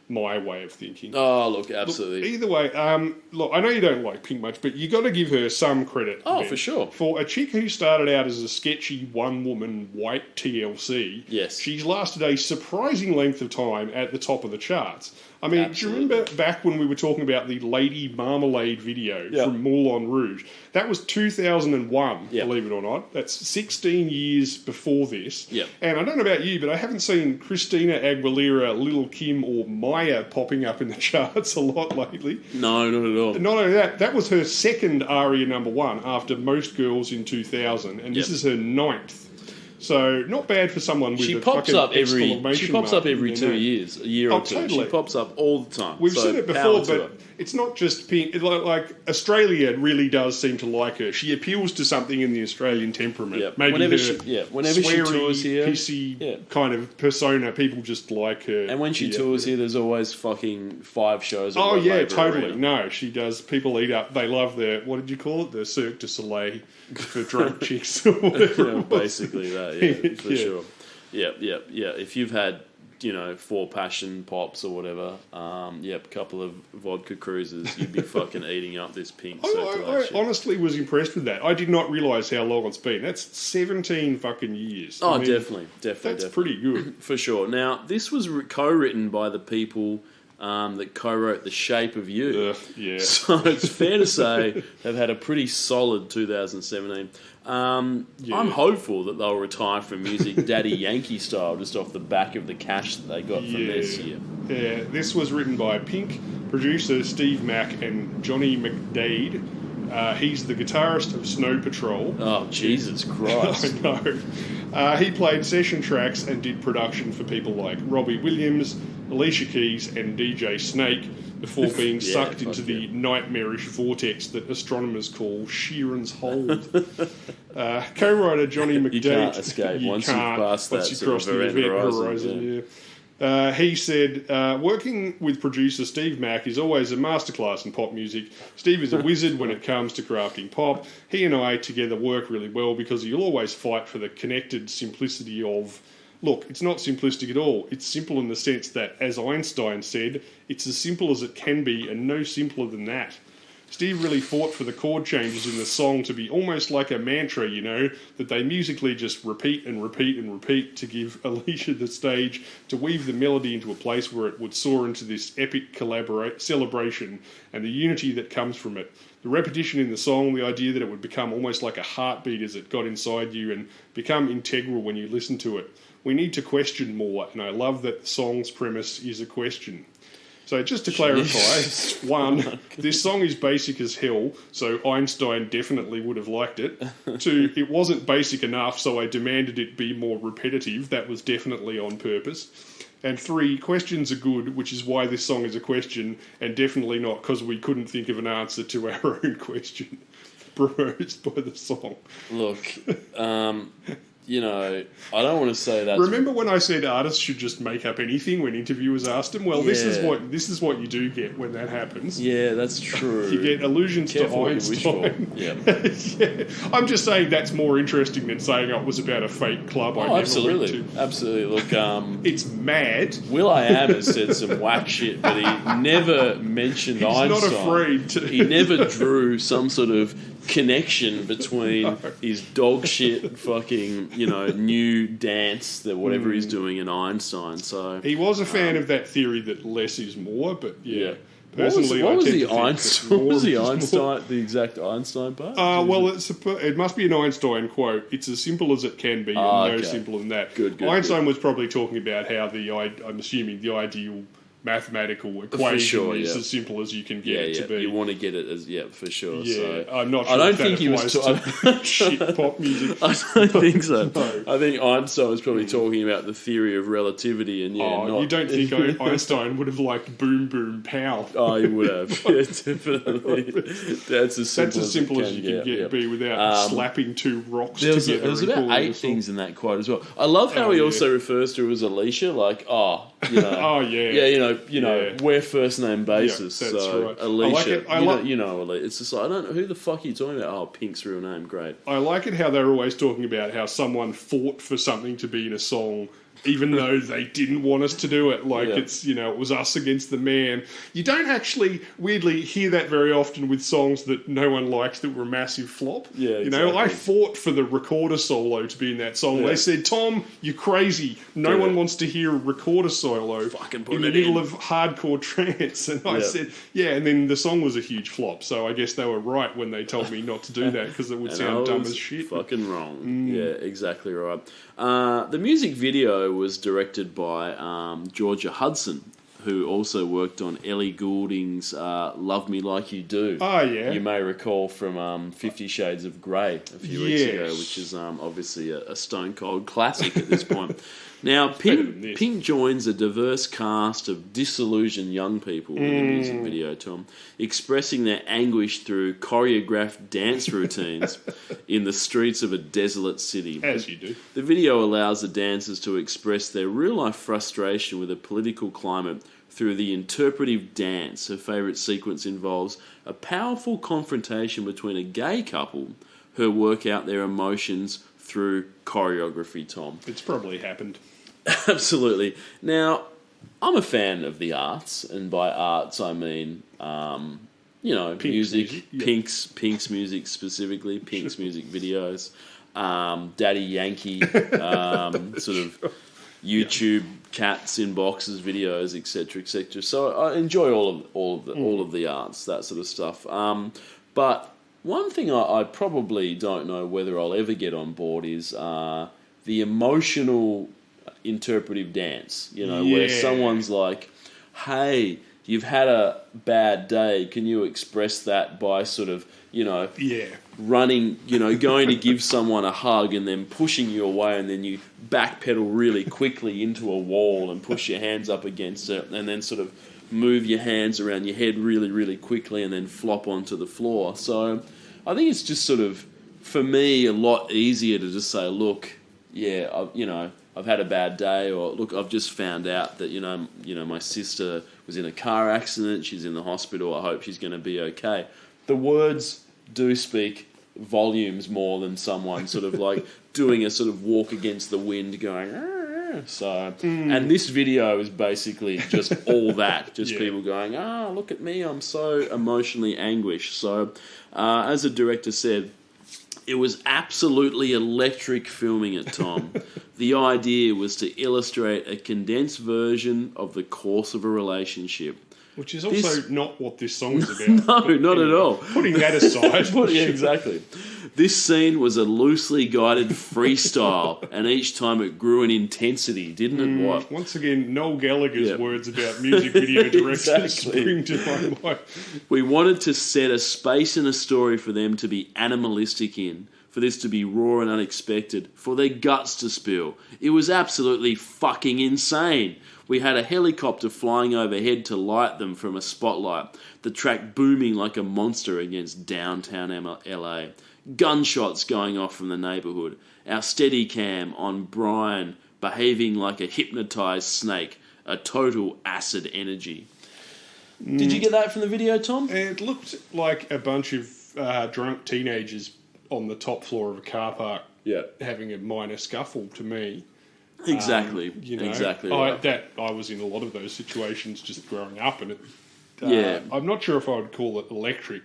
Speaker 3: way of thinking.
Speaker 2: Oh, look, absolutely.
Speaker 3: Look, either way, look, I know you don't like Pink much, but you got to give her some credit.
Speaker 2: Oh,
Speaker 3: Ben,
Speaker 2: for sure.
Speaker 3: For a chick who started out as a sketchy one-woman white TLC, she's lasted a surprising length of time at the top of the charts. I mean,
Speaker 2: Absolutely.
Speaker 3: Do you remember back when we were talking about the Lady Marmalade video from Moulin Rouge? That was 2001, believe it or not. That's 16 years before this. And I don't know about you, but I haven't seen Christina Aguilera, Lil' Kim, or Maya popping up in the charts a lot lately.
Speaker 2: No, not at all.
Speaker 3: Not only that, that was her second ARIA #1 after Most Girls in 2000, and this is her 9th. So not bad for someone with
Speaker 2: she
Speaker 3: a
Speaker 2: pops
Speaker 3: fucking
Speaker 2: up every
Speaker 3: exclamation
Speaker 2: She pops
Speaker 3: mark
Speaker 2: up every 2 years, a year or two.
Speaker 3: Totally.
Speaker 2: She pops up all the time.
Speaker 3: We've said it before, but it's not just Pink. Like Australia really does seem to like her. She appeals to something in the Australian temperament. Maybe
Speaker 2: whenever
Speaker 3: her
Speaker 2: whenever she tours here,
Speaker 3: pissy kind of persona, people just like her.
Speaker 2: And when she tours here, there's always fucking 5 shows.
Speaker 3: Oh yeah, totally. Arena. No, she does. People eat up. They love what did you call it? The Cirque du Soleil for drunk chicks or whatever.
Speaker 2: Basically that. For sure. Yeah. If you've had 4 passion pops or whatever, couple of vodka cruises, you'd be fucking eating up this Pink
Speaker 3: I honestly was impressed with that. I did not realise how long it's been. That's 17 fucking years.
Speaker 2: Definitely.
Speaker 3: That's pretty good.
Speaker 2: For sure. Now, this was co-written by the people that co-wrote The Shape of You.
Speaker 3: Yeah.
Speaker 2: So it's fair to say they've had a pretty solid 2017. I'm hopeful that they'll retire from music Daddy Yankee style, just off the back of the cash that they got from this year.
Speaker 3: Yeah, this was written by Pink, producer Steve Mack, and Johnny McDade. He's the guitarist of Snow Patrol.
Speaker 2: Oh, Jesus Christ.
Speaker 3: I know. He played session tracks and did production for people like Robbie Williams, Alicia Keys, and DJ Snake before being sucked into the nightmarish vortex that astronomers call Sheeran's Hold. Co-writer Johnny McDade...
Speaker 2: You can't escape once you've passed that sort of event horizon.
Speaker 3: He said, working with producer Steve Mack is always a masterclass in pop music. Steve is a wizard when it comes to crafting pop. He and I together work really well because he'll always fight for the connected simplicity of... Look, it's not simplistic at all. It's simple in the sense that, as Einstein said, it's as simple as it can be and no simpler than that. Steve really fought for the chord changes in the song to be almost like a mantra, you know, that they musically just repeat and repeat and repeat to give Alicia the stage to weave the melody into a place where it would soar into this epic celebration and the unity that comes from it. The repetition in the song, the idea that it would become almost like a heartbeat as it got inside you and become integral when you listen to it. We need to question more, and I love that the song's premise is a question. So just to clarify, one, this song is basic as hell, so Einstein definitely would have liked it. Two, it wasn't basic enough, so I demanded it be more repetitive. That was definitely on purpose. And three, questions are good, which is why this song is a question, and definitely not because we couldn't think of an answer to our own question proposed by the song.
Speaker 2: Look, you know, I don't want to say that.
Speaker 3: Remember when I said artists should just make up anything when interviewers asked them? Well, this is what you do get when that happens.
Speaker 2: Yeah, that's true.
Speaker 3: You get allusions to Einstein. Yeah. I'm just saying that's more interesting than saying it was about a fake club I never went to.
Speaker 2: Absolutely. Look,
Speaker 3: it's mad.
Speaker 2: will.i.am has said some whack shit, but he never mentioned Einstein.
Speaker 3: He's not afraid to.
Speaker 2: He never drew some sort of connection between his dog shit fucking, you know, new dance that whatever he's doing in Einstein. So
Speaker 3: he was a fan of that theory that less is more, but
Speaker 2: personally,
Speaker 3: what was
Speaker 2: the exact Einstein part?
Speaker 3: Well, it must be an Einstein quote. It's as simple as it can be, and no simpler than that.
Speaker 2: Good.
Speaker 3: Einstein was probably talking about how I'm assuming the ideal mathematical equation is as simple as you can get it to be.
Speaker 2: You want to get it as for sure.
Speaker 3: Yeah,
Speaker 2: so,
Speaker 3: I'm not sure.
Speaker 2: I don't think he was
Speaker 3: shit pop music.
Speaker 2: I don't think so.
Speaker 3: No.
Speaker 2: I think Einstein was probably talking about the theory of relativity, and
Speaker 3: you don't think Einstein would have liked Boom Boom Pow?
Speaker 2: Oh, he would have. Yeah, definitely. That's as simple as you can get.
Speaker 3: Be without slapping two rocks together.
Speaker 2: There was about 8 things in that quote as well. I love how he also refers to her as Alicia, like we're first name basis.
Speaker 3: Yeah, that's
Speaker 2: so
Speaker 3: right.
Speaker 2: Alicia, Alicia. It's just like, I don't know who the fuck are you talking about. Oh, Pink's real name, great.
Speaker 3: I like it how they're always talking about how someone fought for something to be in a song, even though they didn't want us to do it. Like it's, it was us against the man. You don't actually, weirdly, hear that very often with songs that no one liked that were a massive flop.
Speaker 2: Yeah, exactly.
Speaker 3: I fought for the recorder solo to be in that song. Yeah. They said, Tom, you're crazy. No one wants to hear a recorder solo
Speaker 2: fucking put
Speaker 3: in the middle of hardcore trance. And I said, and then the song was a huge flop. So I guess they were right when they told me not to do that because it would sound dumb as shit.
Speaker 2: Fucking wrong. Yeah, exactly right. The music video was directed by Georgia Hudson, who also worked on Ellie Goulding's Love Me Like You Do.
Speaker 3: Oh, yeah.
Speaker 2: You may recall from 50 Shades of Grey a few weeks ago, which is obviously a stone-cold classic at this point. Now, Pink joins a diverse cast of disillusioned young people in the music video, Tom, expressing their anguish through choreographed dance routines in the streets of a desolate city.
Speaker 3: As you do.
Speaker 2: The video allows the dancers to express their real-life frustration with a political climate through the interpretive dance. Her favourite sequence involves a powerful confrontation between a gay couple who work out their emotions through choreography, Tom.
Speaker 3: It's probably happened.
Speaker 2: Absolutely. Now, I'm a fan of the arts, and by arts I mean, music. Pink's music specifically, Pink's music videos, Daddy Yankee, sort of YouTube cats in boxes videos, etc., etc. So I enjoy all of the arts, that sort of stuff. But one thing I probably don't know whether I'll ever get on board is the emotional interpretive dance. You know, where someone's like, "Hey, you've had a bad day. Can you express that by sort of, you know, running, you know, going to give someone a hug and then pushing you away, and then you backpedal really quickly into a wall and push your hands up against it, and then sort of move your hands around your head really, really quickly and then flop onto the floor." So I think it's just sort of, for me, a lot easier to just say, look, I've had a bad day, or look, I've just found out that, you know, my sister was in a car accident, she's in the hospital, I hope she's going to be okay. The words do speak volumes more than someone sort of like doing a sort of walk against the wind going, so, and this video is basically just all that, just people going, look at me, I'm so emotionally anguished. So, as the director said, it was absolutely electric filming it, Tom. The idea was to illustrate a condensed version of the course of a relationship.
Speaker 3: Which is also not what this song is about.
Speaker 2: No, not at all.
Speaker 3: Putting that aside.
Speaker 2: Exactly. This scene was a loosely guided freestyle, and each time it grew in intensity, didn't it? What?
Speaker 3: Once again, Noel Gallagher's words about music video directors spring to my mind.
Speaker 2: We wanted to set a space in a story for them to be animalistic in, for this to be raw and unexpected, for their guts to spill. It was absolutely fucking insane. We had a helicopter flying overhead to light them from a spotlight, the track booming like a monster against downtown LA. Gunshots going off from the neighbourhood. Our Steadicam on Brian behaving like a hypnotised snake. A total acid energy. Did you get that from the video, Tom?
Speaker 3: It looked like a bunch of drunk teenagers on the top floor of a car park having a minor scuffle to me.
Speaker 2: Exactly. Exactly. Right.
Speaker 3: I was in a lot of those situations just growing up, and I'm not sure if I would call it electric.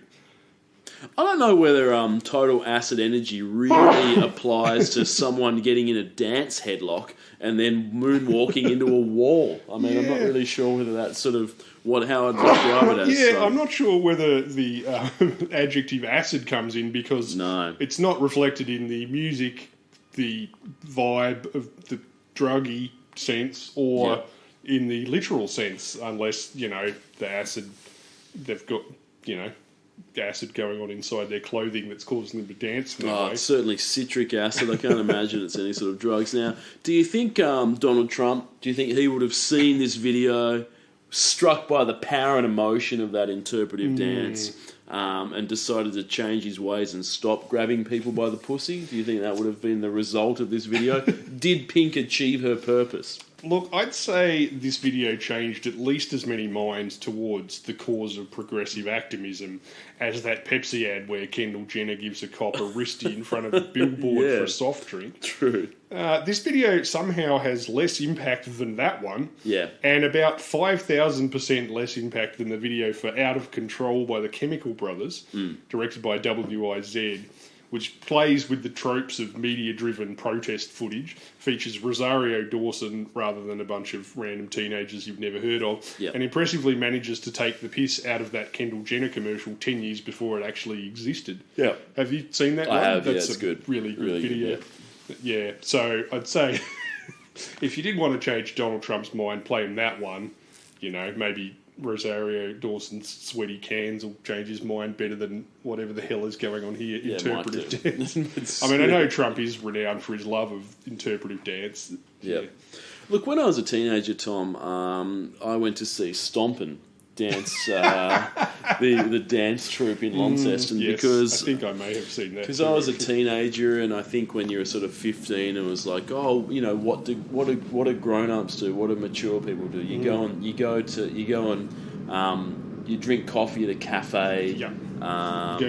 Speaker 2: I don't know whether total acid energy really applies to someone getting in a dance headlock and then moonwalking into a wall. I mean, I'm not really sure whether that's sort of how I'd describe it as.
Speaker 3: I'm not sure whether the adjective acid comes in, because it's not reflected in the music, the vibe of the druggy sense, or in the literal sense, unless, the acid, they've got, acid going on inside their clothing that's causing them to dance in that way.
Speaker 2: It's certainly citric acid. I can't imagine it's any sort of drugs. Now, do you think Donald Trump, do you think he would have seen this video, struck by the power and emotion of that interpretive dance, and decided to change his ways and stop grabbing people by the pussy? Do you think that would have been the result of this video? Did Pink achieve her purpose?
Speaker 3: Look, I'd say this video changed at least as many minds towards the cause of progressive activism as that Pepsi ad where Kendall Jenner gives a cop a wristy in front of a billboard for a soft drink.
Speaker 2: True.
Speaker 3: This video somehow has less impact than that one.
Speaker 2: Yeah.
Speaker 3: And about 5,000% less impact than the video for Out of Control by the Chemical Brothers, directed by WIZ, which plays with the tropes of media-driven protest footage, features Rosario Dawson rather than a bunch of random teenagers you've never heard of, and impressively manages to take the piss out of that Kendall Jenner commercial 10 years before it actually existed.
Speaker 2: Yeah.
Speaker 3: Have you seen that one?
Speaker 2: I have,
Speaker 3: That's
Speaker 2: it's
Speaker 3: a
Speaker 2: good.
Speaker 3: really good video. Yeah, so I'd say if you did want to change Donald Trump's mind, play him that one. Maybe Rosario Dawson's sweaty cans will change his mind better than whatever the hell is going on here. Interpretive dance. I mean, I know Trump is renowned for his love of interpretive dance.
Speaker 2: Yeah. Look, when I was a teenager, Tom, I went to see Stompin' dance, the dance troupe in Launceston, because
Speaker 3: I think I may have seen that.
Speaker 2: Because I was a teenager, and I think when you were sort of 15, it was like, what do grown-ups do? What do mature people do? You go and you drink coffee at a cafe.
Speaker 3: Yeah.
Speaker 2: You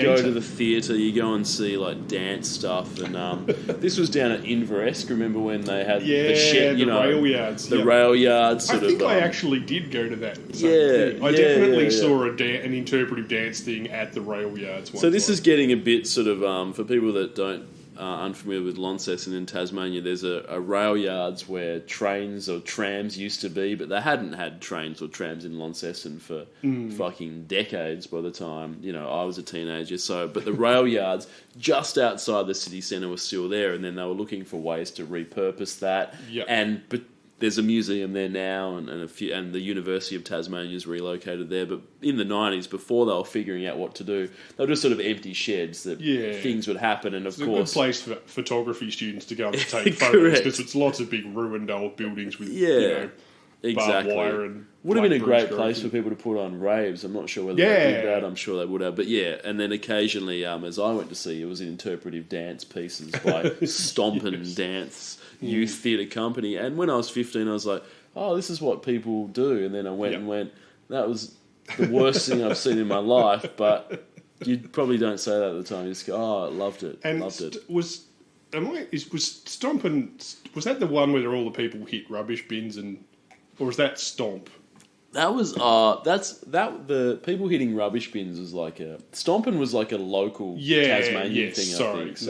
Speaker 2: go to the theatre, you go and see like dance stuff, and this was down at Inveresk. Remember when they had the shed,
Speaker 3: rail yards,
Speaker 2: the rail yards.
Speaker 3: I think I actually did go to that. I definitely saw an interpretive dance thing at the rail yards.
Speaker 2: So this is getting a bit sort of for people that don't unfamiliar with Launceston in Tasmania, there's a rail yards where trains or trams used to be, but they hadn't had trains or trams in Launceston for fucking decades by the time, I was a teenager. So, but the rail yards just outside the city centre were still there, and then they were looking for ways to repurpose that.
Speaker 3: Yep.
Speaker 2: But there's a museum there now, and the University of Tasmania is relocated there. But in the 90s, before they were figuring out what to do, they were just sort of empty sheds that things would happen. And of course,
Speaker 3: it's a good place for photography students to go and take photos because it's lots of big ruined old buildings with barbed wire and
Speaker 2: would have been a great
Speaker 3: growth
Speaker 2: place for people to put on raves. I'm not sure whether they did that. I'm sure they would have. But and then occasionally, as I went to see, it was interpretive dance pieces by Stompin' Dance Youth Theatre Company. And when I was 15, I was like, oh, this is what people do. And then I went and went, that was the worst thing I've seen in my life. But you probably don't say that at the time. You just go, oh, I loved it.
Speaker 3: And
Speaker 2: loved it.
Speaker 3: Was Stompin', was that the one where all the people hit rubbish bins or was that Stomp?
Speaker 2: That was the people hitting rubbish bins was like Stompin' was like a local Tasmanian thing. I think.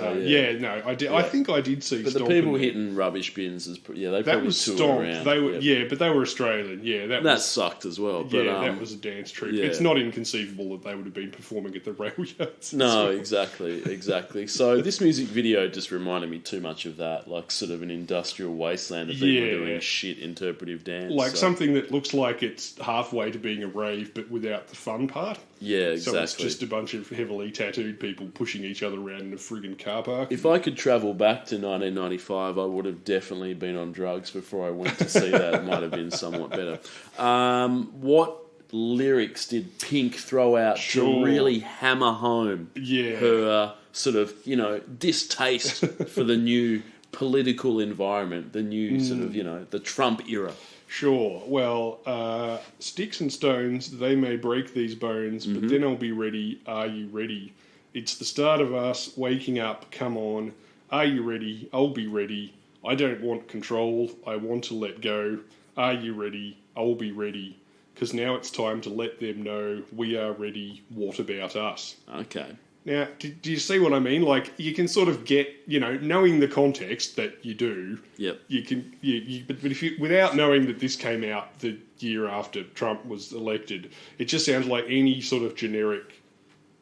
Speaker 3: I did. I think I did see.
Speaker 2: But
Speaker 3: Stompin'
Speaker 2: the people hitting rubbish bins is they
Speaker 3: that
Speaker 2: probably
Speaker 3: was
Speaker 2: toured
Speaker 3: Stomp.
Speaker 2: around.
Speaker 3: They were but they were Australian. Yeah,
Speaker 2: that sucked as well. But,
Speaker 3: that was a dance troupe. It's not inconceivable that they would have been performing at the rail yards.
Speaker 2: No, exactly. So this music video just reminded me too much of that, like sort of an industrial wasteland of people doing shit interpretive dance,
Speaker 3: like something that looks like it's halfway to being a rave, but without the fun part.
Speaker 2: Yeah, exactly.
Speaker 3: So it's just a bunch of heavily tattooed people pushing each other around in a friggin' car park.
Speaker 2: If I could travel back to 1995, I would have definitely been on drugs before I went to see that. It might have been somewhat better. What lyrics did Pink throw out to really hammer home her sort of, distaste for the new political environment, the new sort of, the Trump era?
Speaker 3: Sure. Well, sticks and stones, they may break these bones, but then I'll be ready. Are you ready? It's the start of us waking up. Come on. Are you ready? I'll be ready. I don't want control. I want to let go. Are you ready? I'll be ready. Because now it's time to let them know we are ready. What about us?
Speaker 2: Okay.
Speaker 3: Now, do you see what I mean? Like, you can sort of get, knowing the context that you do.
Speaker 2: Yep.
Speaker 3: You can, but if you, without knowing that this came out the year after Trump was elected, it just sounds like any sort of generic,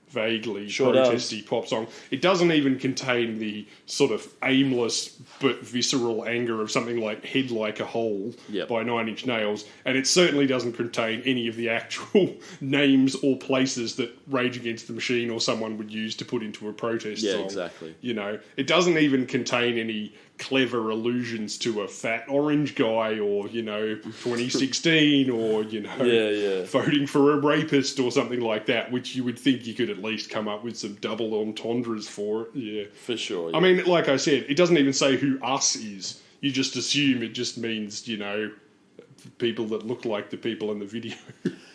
Speaker 3: vaguely protesty pop song. It doesn't even contain the sort of aimless but visceral anger of something like Head Like a Hole by Nine Inch Nails, and it certainly doesn't contain any of the actual names or places that Rage Against the Machine or someone would use to put into a protest song.
Speaker 2: Yeah, exactly.
Speaker 3: It doesn't even contain any clever allusions to a fat orange guy or, 2016 or, voting for a rapist or something like that, which you would think you could at least come up with some double entendres for it. Yeah.
Speaker 2: For sure. Yeah.
Speaker 3: I mean, like I said, it doesn't even say who us is. You just assume it just means, people that look like the people in the video.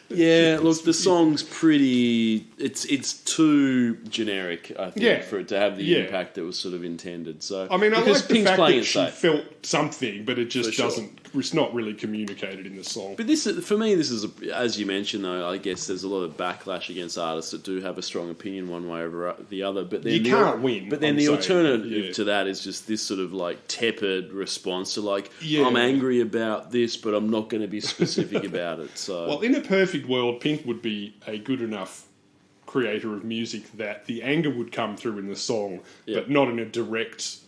Speaker 2: Yeah, look, the song's pretty. It's too generic, I think, for it to have the impact that was sort of intended. So
Speaker 3: I mean, I like the
Speaker 2: Pink's
Speaker 3: fact
Speaker 2: playing
Speaker 3: that she felt something, but it just doesn't. It's not really communicated in the song.
Speaker 2: But this, for me, this is as you mentioned, though. I guess there's a lot of backlash against artists that do have a strong opinion one way over the other. But then
Speaker 3: you can't win.
Speaker 2: But then the alternative to that is just this sort of like tepid response to like, I'm angry about this, but I'm not going to be specific about it. So,
Speaker 3: well, in a perfect world, Pink would be a good enough creator of music that the anger would come through in the song, but not in a direct,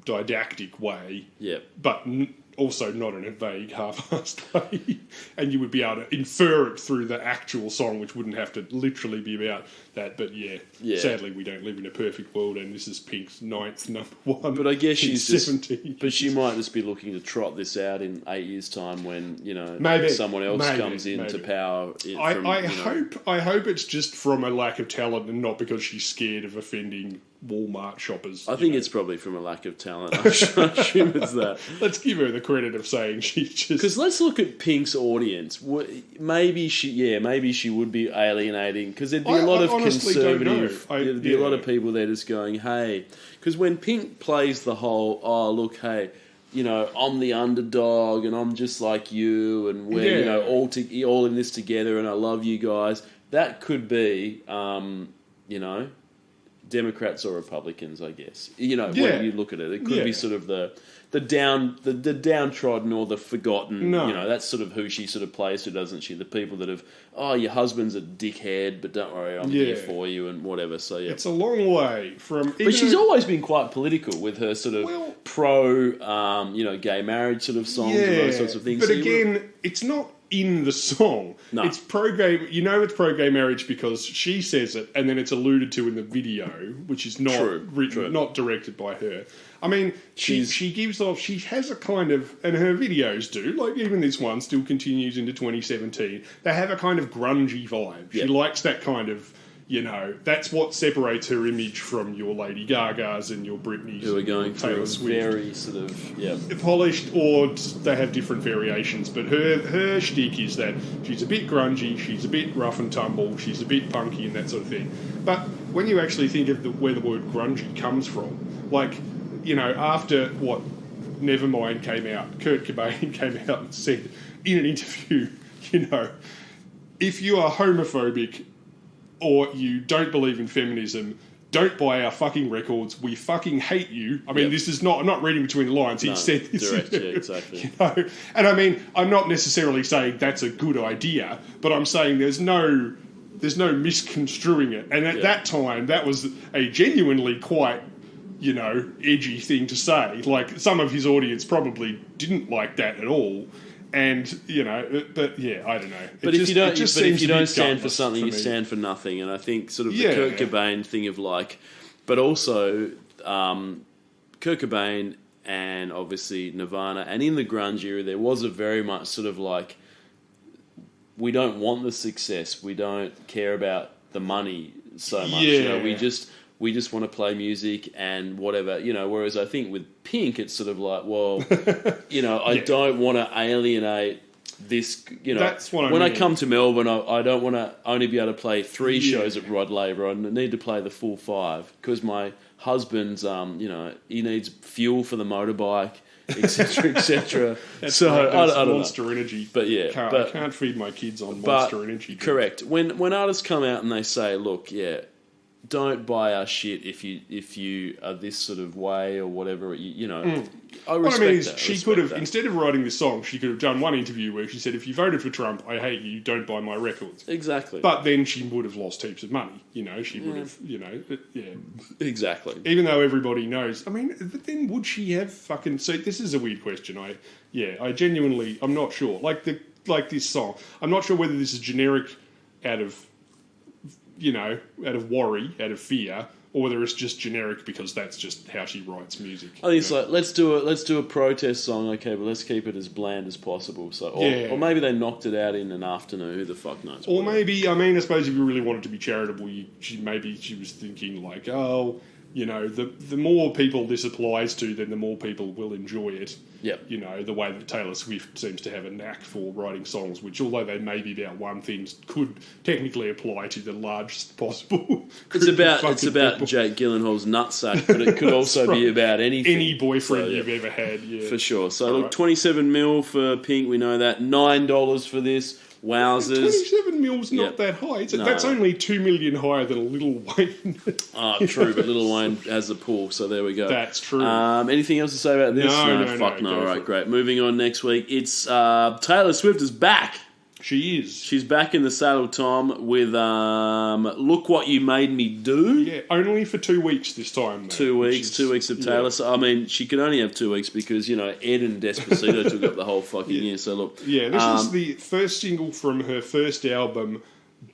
Speaker 3: didactic way.
Speaker 2: Yeah.
Speaker 3: But also not in a vague, half-assed way. And you would be able to infer it through the actual song, which wouldn't have to literally be about that. But sadly, we don't live in a perfect world, and this is Pink's 9th number one.
Speaker 2: But I guess she's
Speaker 3: 17.
Speaker 2: But she might just be looking to trot this out in 8 years' time when someone else comes into power.
Speaker 3: I hope it's just from a lack of talent and not because she's scared of offending Walmart shoppers.
Speaker 2: I think it's probably from a lack of talent. I assume it's that.
Speaker 3: Let's give her the credit of saying she just...
Speaker 2: Because let's look at Pink's audience. Maybe she would be alienating, because there'd be a lot of conservative... There'd be a lot of people there just going, hey... Because when Pink plays the whole, oh, look, hey... I'm the underdog, and I'm just like you, and we're all in this together, and I love you guys. That could be, Democrats or Republicans, I guess. You know, when you look at it, it could be sort of the downtrodden or the forgotten.
Speaker 3: No.
Speaker 2: You know, that's sort of who she sort of plays to, doesn't she? The people that have, your husband's a dickhead, but don't worry, I'm here for you and whatever. So yeah,
Speaker 3: it's a long way from.
Speaker 2: But she's always been quite political with her sort of pro, gay marriage sort of songs and those sorts of things.
Speaker 3: But
Speaker 2: So
Speaker 3: again, it's not in the song.
Speaker 2: No.
Speaker 3: It's pro-gay. You know it's pro-gay marriage because she says it, and then it's alluded to in the video, which is not written, not directed by her. I mean, she gives off. She has a kind of, and her videos do. Like even this one still continues into 2017. They have a kind of grungy vibe. She likes that kind of. You know, that's what separates her image from your Lady Gagas and your Britneys.
Speaker 2: who are going through
Speaker 3: Taylor
Speaker 2: a
Speaker 3: Swift.
Speaker 2: very sort of,
Speaker 3: Polished, or they have different variations, but her shtick is that she's a bit grungy, she's a bit rough and tumble, she's a bit punky and that sort of thing. But when you actually think of where the word grungy comes from, like, you know, after Nevermind came out, Kurt Cobain came out and said in an interview, you know, if you are homophobic or you don't believe in feminism, don't buy our fucking records. We fucking hate you. I mean, this is not. I'm not reading between the lines. He said this.
Speaker 2: Direct, exactly.
Speaker 3: You know? And I mean, I'm not necessarily saying that's a good idea, but I'm saying there's no misconstruing it. And at that time, that was a genuinely quite, you know, edgy thing to say. Like some of his audience probably didn't like that at all. And you know, but yeah, I don't know.
Speaker 2: But if you don't stand for something, you stand for nothing. And I think sort of the Kurt Cobain thing of like, but also Kurt Cobain and obviously Nirvana, and in the grunge era, there was a very much sort of like, we don't want the success, we don't care about the money so much.
Speaker 3: Yeah.
Speaker 2: You know, we just want to play music and whatever, you know, whereas I think with Pink, it's sort of like, well, you know, I don't want to alienate this, you know.
Speaker 3: That's what
Speaker 2: when I come to Melbourne, I don't want to only be able to play 3 shows at Rod Laver. I need to play the full 5 because my husband's, you know, he needs fuel for the motorbike, etc., etc. So I don't
Speaker 3: Monster
Speaker 2: know.
Speaker 3: Energy.
Speaker 2: But yeah,
Speaker 3: I can't feed my kids on Monster Energy.
Speaker 2: Correct. When artists come out and they say, look, don't buy our shit if you are this sort of way or whatever. You know, I respect that.
Speaker 3: She could have, instead of writing this song, she could have done one interview where she said, if you voted for Trump, I hate you, don't buy my records.
Speaker 2: Exactly.
Speaker 3: But then she would have lost heaps of money. You know, she would have, you know,
Speaker 2: Exactly.
Speaker 3: Even though everybody knows. I mean, but then would she have fucking... So this is a weird question. I genuinely, I'm not sure. Like this song, I'm not sure whether this is generic out of worry, out of fear, or whether it's just generic because that's just how she writes music.
Speaker 2: I think it's like let's do a protest song, okay, but let's keep it as bland as possible. So, or maybe they knocked it out in an afternoon. Who the fuck knows?
Speaker 3: Or maybe, I mean, I suppose if you really wanted to be charitable, she was thinking like, oh, you know, the more people this applies to, then the more people will enjoy it.
Speaker 2: Yep.
Speaker 3: You know, the way that Taylor Swift seems to have a knack for writing songs, which, although they may be about one thing, could technically apply to the largest possible.
Speaker 2: It's about Jake Gyllenhaal's nutsack, but it could also be about anything.
Speaker 3: Any boyfriend you've ever had,
Speaker 2: for sure. So look, 27 mil for Pink, we know that. $9 for this. Wowzers.
Speaker 3: 27 mil's not that high. That's only 2 million higher than a Lil Wayne.
Speaker 2: True, but Lil Wayne has the pull, so there we go.
Speaker 3: That's true.
Speaker 2: Anything else to say about this? No. All right, great. Moving on next week. It's Taylor Swift is back.
Speaker 3: She is.
Speaker 2: She's back in the saddle, Tom, with Look What You Made Me Do.
Speaker 3: Yeah, only for 2 weeks this time. Though,
Speaker 2: 2 weeks, 2 weeks of Taylor. So, I mean, she could only have 2 weeks because, you know, Ed and Despacito took up the whole fucking year. So, look.
Speaker 3: Yeah, this is the first single from her first album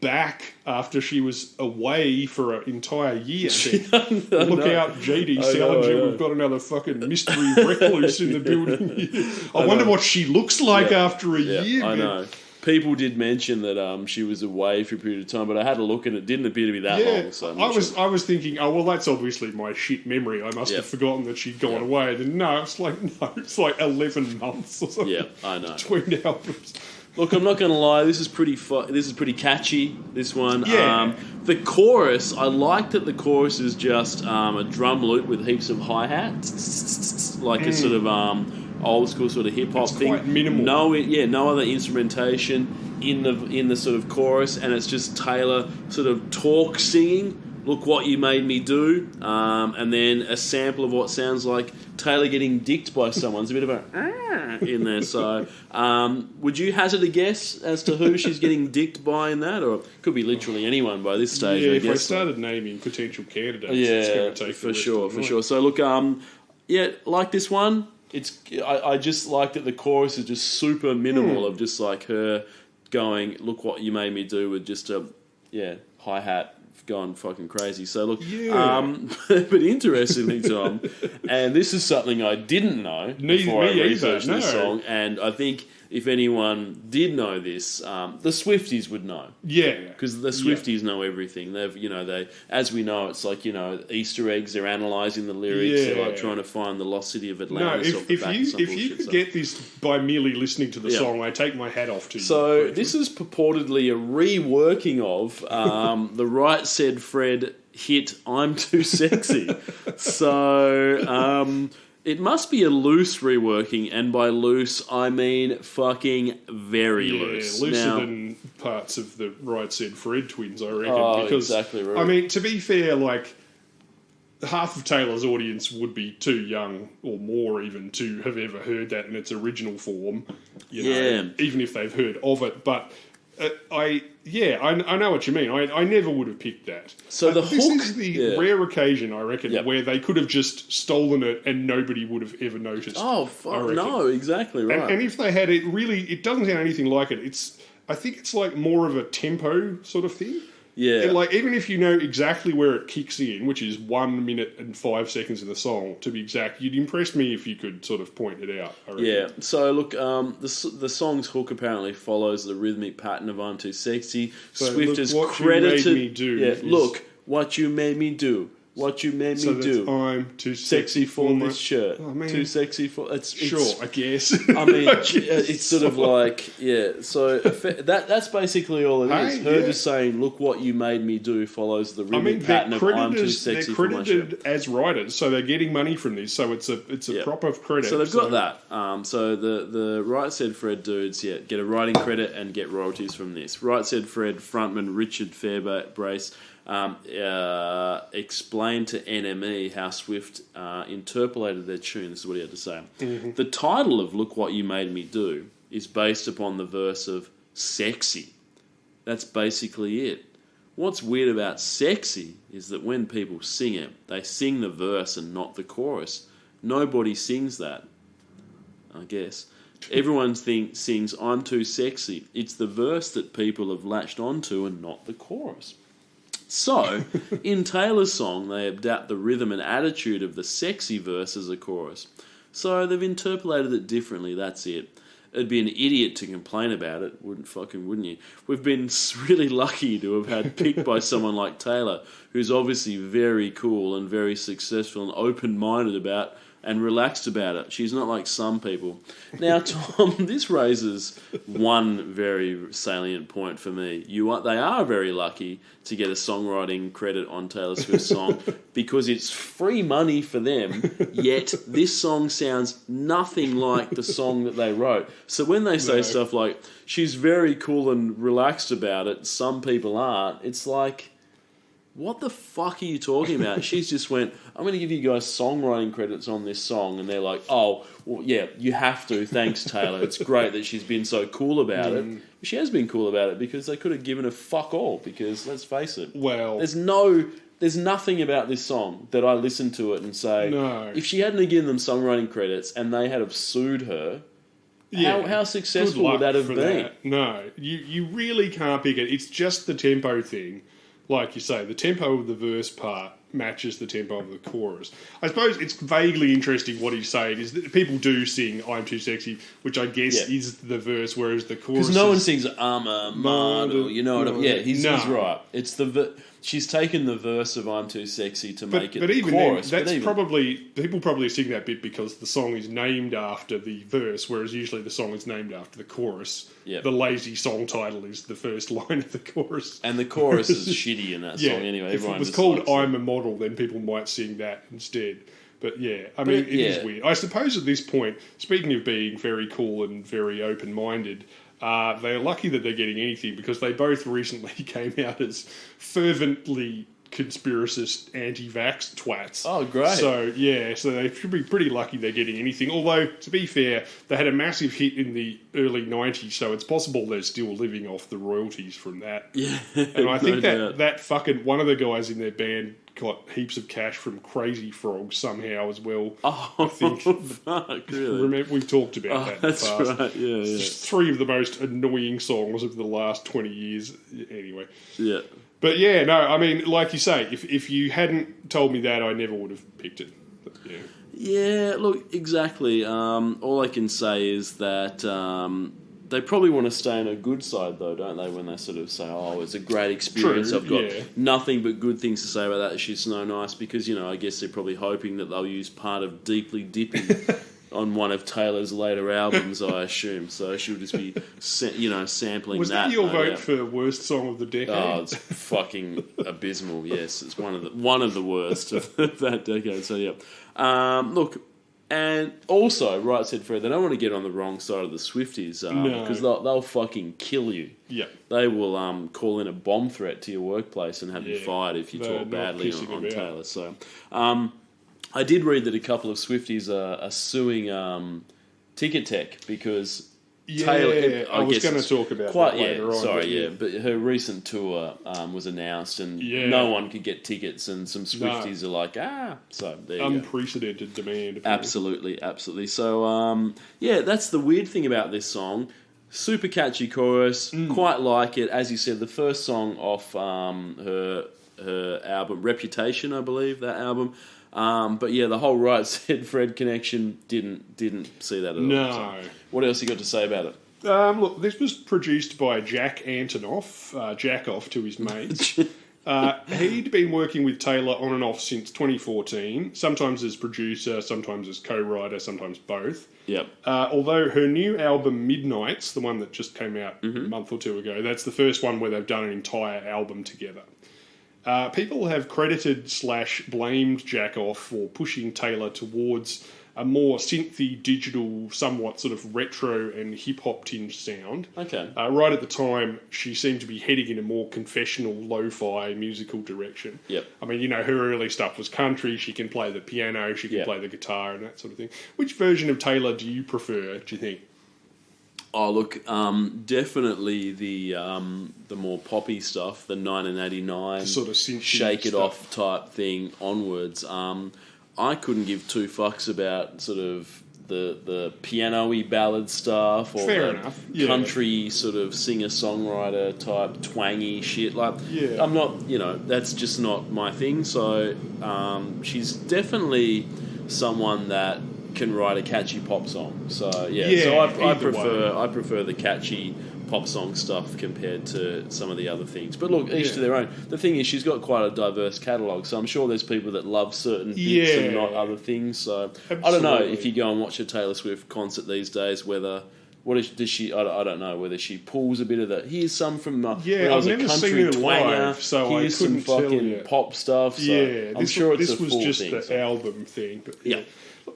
Speaker 3: back after she was away for an entire year. Look out, JD Salinger. We've got another fucking mystery recluse in the building. I wonder what she looks like after a year.
Speaker 2: I know. People did mention that she was away for a period of time, but I had a look and it didn't appear to be that long. So
Speaker 3: I was thinking, oh well, that's obviously my shit memory. I must have forgotten that she'd gone away. And it's like 11 months or something.
Speaker 2: Yeah, I know.
Speaker 3: Between albums.
Speaker 2: Look, I'm not going to lie. This is pretty catchy. This one.
Speaker 3: Yeah.
Speaker 2: The chorus. I like that the chorus is just a drum loop with heaps of hi hats, like a sort of old school sort of hip hop thing.
Speaker 3: Quite minimal.
Speaker 2: No other instrumentation in the sort of chorus, and it's just Taylor sort of talk singing Look What You Made Me Do, and then a sample of what sounds like Taylor getting dicked by someone. There's a bit of a in there. So, would you hazard a guess as to who she's getting dicked by in that? Or it could be literally anyone by this stage,
Speaker 3: Yeah,
Speaker 2: I
Speaker 3: if I
Speaker 2: guess.
Speaker 3: started naming potential candidates, it's going to take
Speaker 2: for sure. So, look, like this one, I just like that the chorus is just super minimal of just like her going, "Look what you made me do," with just a hi-hat going fucking crazy. So look, but interestingly, Tom, and this is something I didn't know before I researched this song, and I think if anyone did know this, the Swifties would know.
Speaker 3: Yeah,
Speaker 2: because the Swifties know everything. They, as we know, it's like Easter eggs. They're analysing the lyrics.
Speaker 3: Yeah.
Speaker 2: They're like trying to find the lost city of Atlantis.
Speaker 3: No, if you could get this by merely listening to the song, I take my hat off to you.
Speaker 2: So this is purportedly a reworking of the Right Said Fred hit "I'm Too Sexy." So it must be a loose reworking, and by loose I mean fucking very loose.
Speaker 3: Looser than parts of the Right Said Fred twins, I reckon. Because,
Speaker 2: exactly right.
Speaker 3: I mean, to be fair, like, half of Taylor's audience would be too young, or more even, to have ever heard that in its original form. You know, even if they've heard of it. But I know what you mean. I never would have picked that.
Speaker 2: So the
Speaker 3: this
Speaker 2: hook
Speaker 3: is the rare occasion, I reckon, where they could have just stolen it and nobody would have ever noticed.
Speaker 2: Oh, fuck no, exactly right.
Speaker 3: And if they had it doesn't sound anything like it. I think it's like more of a tempo sort of thing.
Speaker 2: Yeah.
Speaker 3: And like, even if you know exactly where it kicks in, which is 1 minute and 5 seconds of the song, to be exact, you'd impress me if you could sort of point it out, I reckon.
Speaker 2: Yeah, so look, the song's hook apparently follows the rhythmic pattern of "I'm Too Sexy."
Speaker 3: So
Speaker 2: Swift is credited. Look what you made me do. What you made me do.
Speaker 3: I'm too
Speaker 2: sexy for this shirt.
Speaker 3: Oh, man.
Speaker 2: Too sexy for it's
Speaker 3: sure, I guess.
Speaker 2: I mean, it's sort of like So that's basically all it is. Her just saying, "Look what you made me do," follows the rhythmic pattern of "I'm too sexy for my shirt."
Speaker 3: They're credited as writers, so they're getting money from this. So it's a proper credit.
Speaker 2: So they've got that. So the Right Said Fred dudes, get a writing credit and get royalties from this. Right Said Fred frontman Richard Fairbrace explained to NME how Swift interpolated their tune. This is what he had to say. Mm-hmm. The title of "Look What You Made Me Do" is based upon the verse of "Sexy." That's basically it. What's weird about "Sexy" is that when people sing it, they sing the verse and not the chorus. Nobody sings that, I guess. Everyone sings "I'm Too Sexy." It's the verse that people have latched onto and not the chorus. So, in Taylor's song, they adapt the rhythm and attitude of the sexy verse as a chorus. So they've interpolated it differently, that's it. It'd be an idiot to complain about it, wouldn't you? We've been really lucky to have had picked by someone like Taylor, who's obviously very cool and very successful and open-minded about and relaxed about it. She's not like some people. Now, Tom, this raises one very salient point for me. They are very lucky to get a songwriting credit on Taylor Swift's song because it's free money for them, yet this song sounds nothing like the song that they wrote. So when they say stuff like, she's very cool and relaxed about it, some people aren't, it's like, what the fuck are you talking about? She's just went, I'm going to give you guys songwriting credits on this song. And they're like, oh, well, yeah, you have to. Thanks, Taylor. It's great that she's been so cool about it. She has been cool about it because they could have given her fuck all because, let's face it, there's nothing about this song that I listen to it and say, if she hadn't given them songwriting credits and they had have sued her, how successful would that have been?
Speaker 3: No, you really can't pick it. It's just the tempo thing. Like you say, the tempo of the verse part matches the tempo of the chorus. I suppose it's vaguely interesting what he's saying is that people do sing "I'm Too Sexy," which I guess is the verse, whereas the chorus
Speaker 2: because no one sings "I'm a model," you know what I mean? Yeah, he's right. It's she's taken the verse of "I'm Too Sexy" to make it the chorus.
Speaker 3: People probably sing that bit because the song is named after the verse, whereas usually the song is named after the chorus. Yep. The lazy song title is the first line of the chorus,
Speaker 2: and the chorus is shitty in that song anyway.
Speaker 3: If it was called "I'm a Model," then people might sing that instead. But it is weird. I suppose at this point, speaking of being very cool and very open-minded, they're lucky that they're getting anything because they both recently came out as fervently conspiracist anti-vax twats.
Speaker 2: Oh, great.
Speaker 3: So, yeah, so they should be pretty lucky they're getting anything. Although, to be fair, they had a massive hit in the early 90s, so it's possible they're still living off the royalties from that.
Speaker 2: Yeah.
Speaker 3: And I think
Speaker 2: doubt.
Speaker 3: that fucking, one of the guys in their band got heaps of cash from Crazy Frog somehow as well.
Speaker 2: Oh,
Speaker 3: I think.
Speaker 2: fuck, really?
Speaker 3: Remember, we've talked about that in the
Speaker 2: That's
Speaker 3: past.
Speaker 2: right, yeah.
Speaker 3: Just three of the most annoying songs of the last 20 years. Anyway.
Speaker 2: Yeah.
Speaker 3: But yeah, no, I mean, like you say, if you hadn't told me that, I never would have picked it. But, yeah.
Speaker 2: Yeah, look, exactly. All I can say is that they probably want to stay on a good side, though, don't they? When they sort of say, "Oh, it's a great experience.
Speaker 3: True,
Speaker 2: I've got
Speaker 3: yeah.
Speaker 2: nothing but good things to say about that. She's so nice." Because I guess they're probably hoping that they'll use part of "Deeply Dipping" on one of Taylor's later albums. I assume so. She'll just be, sampling
Speaker 3: Was
Speaker 2: that.
Speaker 3: that your
Speaker 2: no
Speaker 3: vote
Speaker 2: doubt.
Speaker 3: for worst song of the decade?
Speaker 2: Oh, it's fucking abysmal. Yes, it's one of the worst of that decade. So yeah, look, and also, right said Fred, they don't want to get on the wrong side of the Swifties
Speaker 3: No.
Speaker 2: because they'll fucking kill you.
Speaker 3: Yeah.
Speaker 2: They will call in a bomb threat to your workplace and have you
Speaker 3: Yeah,
Speaker 2: fired if you
Speaker 3: they're
Speaker 2: talk
Speaker 3: not
Speaker 2: badly
Speaker 3: pissing
Speaker 2: on
Speaker 3: about.
Speaker 2: Taylor. So, I did read that a couple of Swifties are suing Ticket Tech because.
Speaker 3: Yeah,
Speaker 2: Taylor,
Speaker 3: I was
Speaker 2: guess
Speaker 3: going to
Speaker 2: it's
Speaker 3: talk about
Speaker 2: quite,
Speaker 3: that later on.
Speaker 2: Sorry,
Speaker 3: but
Speaker 2: yeah, but her recent tour was announced, and
Speaker 3: Yeah.
Speaker 2: no one could get tickets, and some Swifties are like, so there you go.
Speaker 3: Unprecedented demand. apparently.
Speaker 2: Absolutely, absolutely. So, yeah, that's the weird thing about this song. Super catchy chorus, quite like it. As you said, the first song off her album, Reputation, I believe, that album. But yeah, the whole Right Said Fred connection didn't see that at all.
Speaker 3: No.
Speaker 2: So what else you got to say about it?
Speaker 3: Look, this was produced by Jack Antonoff, Jack off to his mates. He'd been working with Taylor on and off since 2014, sometimes as producer, sometimes as co-writer, sometimes both.
Speaker 2: Yep.
Speaker 3: Although her new album, Midnights, the one that just came out a month or two ago, that's the first one where they've done an entire album together. People have credited / blamed Jack off for pushing Taylor towards a more synthy, digital, somewhat sort of retro and hip-hop tinged sound.
Speaker 2: Okay.
Speaker 3: Right at the time, she seemed to be heading in a more confessional, lo-fi musical direction.
Speaker 2: Yep.
Speaker 3: I mean, her early stuff was country. She can play the piano, she can play the guitar and that sort of thing. Which version of Taylor do you prefer, do you think?
Speaker 2: Oh, look, definitely the more poppy stuff, the 1989
Speaker 3: Sort of synthy
Speaker 2: shake it
Speaker 3: stuff.
Speaker 2: off type thing onwards. I couldn't give two fucks about sort of the piano-y ballad stuff or
Speaker 3: Fair
Speaker 2: the
Speaker 3: enough, yeah.
Speaker 2: country sort of singer-songwriter type twangy shit. Like,
Speaker 3: Yeah.
Speaker 2: I'm not, that's just not my thing. So she's definitely someone that can write a catchy pop song. So
Speaker 3: Yeah,
Speaker 2: so I
Speaker 3: either way.
Speaker 2: prefer the catchy pop song stuff compared to some of the other things. But look, each to their own. The thing is, she's got quite a diverse catalogue, so I'm sure there's people that love certain bits and not other things. So I don't know
Speaker 3: Absolutely.
Speaker 2: if you go and watch a Taylor Swift concert these days, does she? I don't know whether she pulls a bit of that. Here's some from when I was
Speaker 3: I've
Speaker 2: a
Speaker 3: never
Speaker 2: country
Speaker 3: seen it
Speaker 2: twanger.
Speaker 3: live, so I
Speaker 2: Here's some
Speaker 3: couldn't tell
Speaker 2: fucking
Speaker 3: you.
Speaker 2: pop stuff. So
Speaker 3: Yeah,
Speaker 2: I'm sure it's
Speaker 3: this
Speaker 2: a
Speaker 3: was
Speaker 2: full
Speaker 3: just
Speaker 2: thing.
Speaker 3: the
Speaker 2: so.
Speaker 3: album thing. But
Speaker 2: Yeah.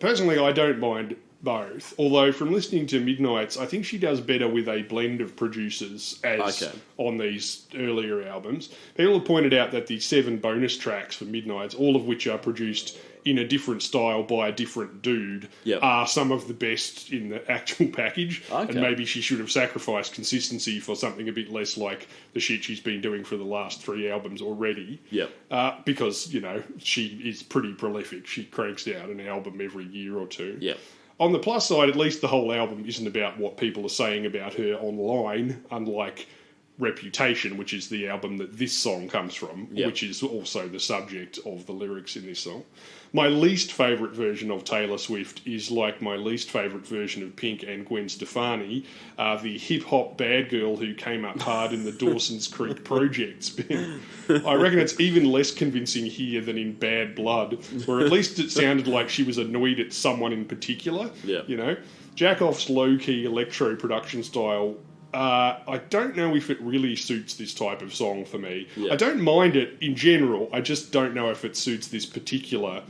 Speaker 3: Personally, I don't mind both. Although from listening to Midnights, I think she does better with a blend of producers as on these earlier albums. People have pointed out that the 7 bonus tracks for Midnights, all of which are produced in a different style by a different dude, are some of the best in the actual package.
Speaker 2: Okay.
Speaker 3: And maybe she should have sacrificed consistency for something a bit less like the shit she's been doing for the last 3 albums already.
Speaker 2: Yep.
Speaker 3: Because, she is pretty prolific. She cranks out an album every year or two.
Speaker 2: Yep.
Speaker 3: On the plus side, at least the whole album isn't about what people are saying about her online, unlike Reputation, which is the album that this song comes from, which is also the subject of the lyrics in this song. My least favourite version of Taylor Swift is like my least favourite version of Pink and Gwen Stefani, the hip-hop bad girl who came up hard in the Dawson's Creek Project spin. I reckon it's even less convincing here than in Bad Blood, where at least it sounded like she was annoyed at someone in particular.
Speaker 2: Yeah.
Speaker 3: Jack Off's low-key electro production style, I don't know if it really suits this type of song for me.
Speaker 2: Yeah.
Speaker 3: I don't mind it in general, I just don't know if it suits this particular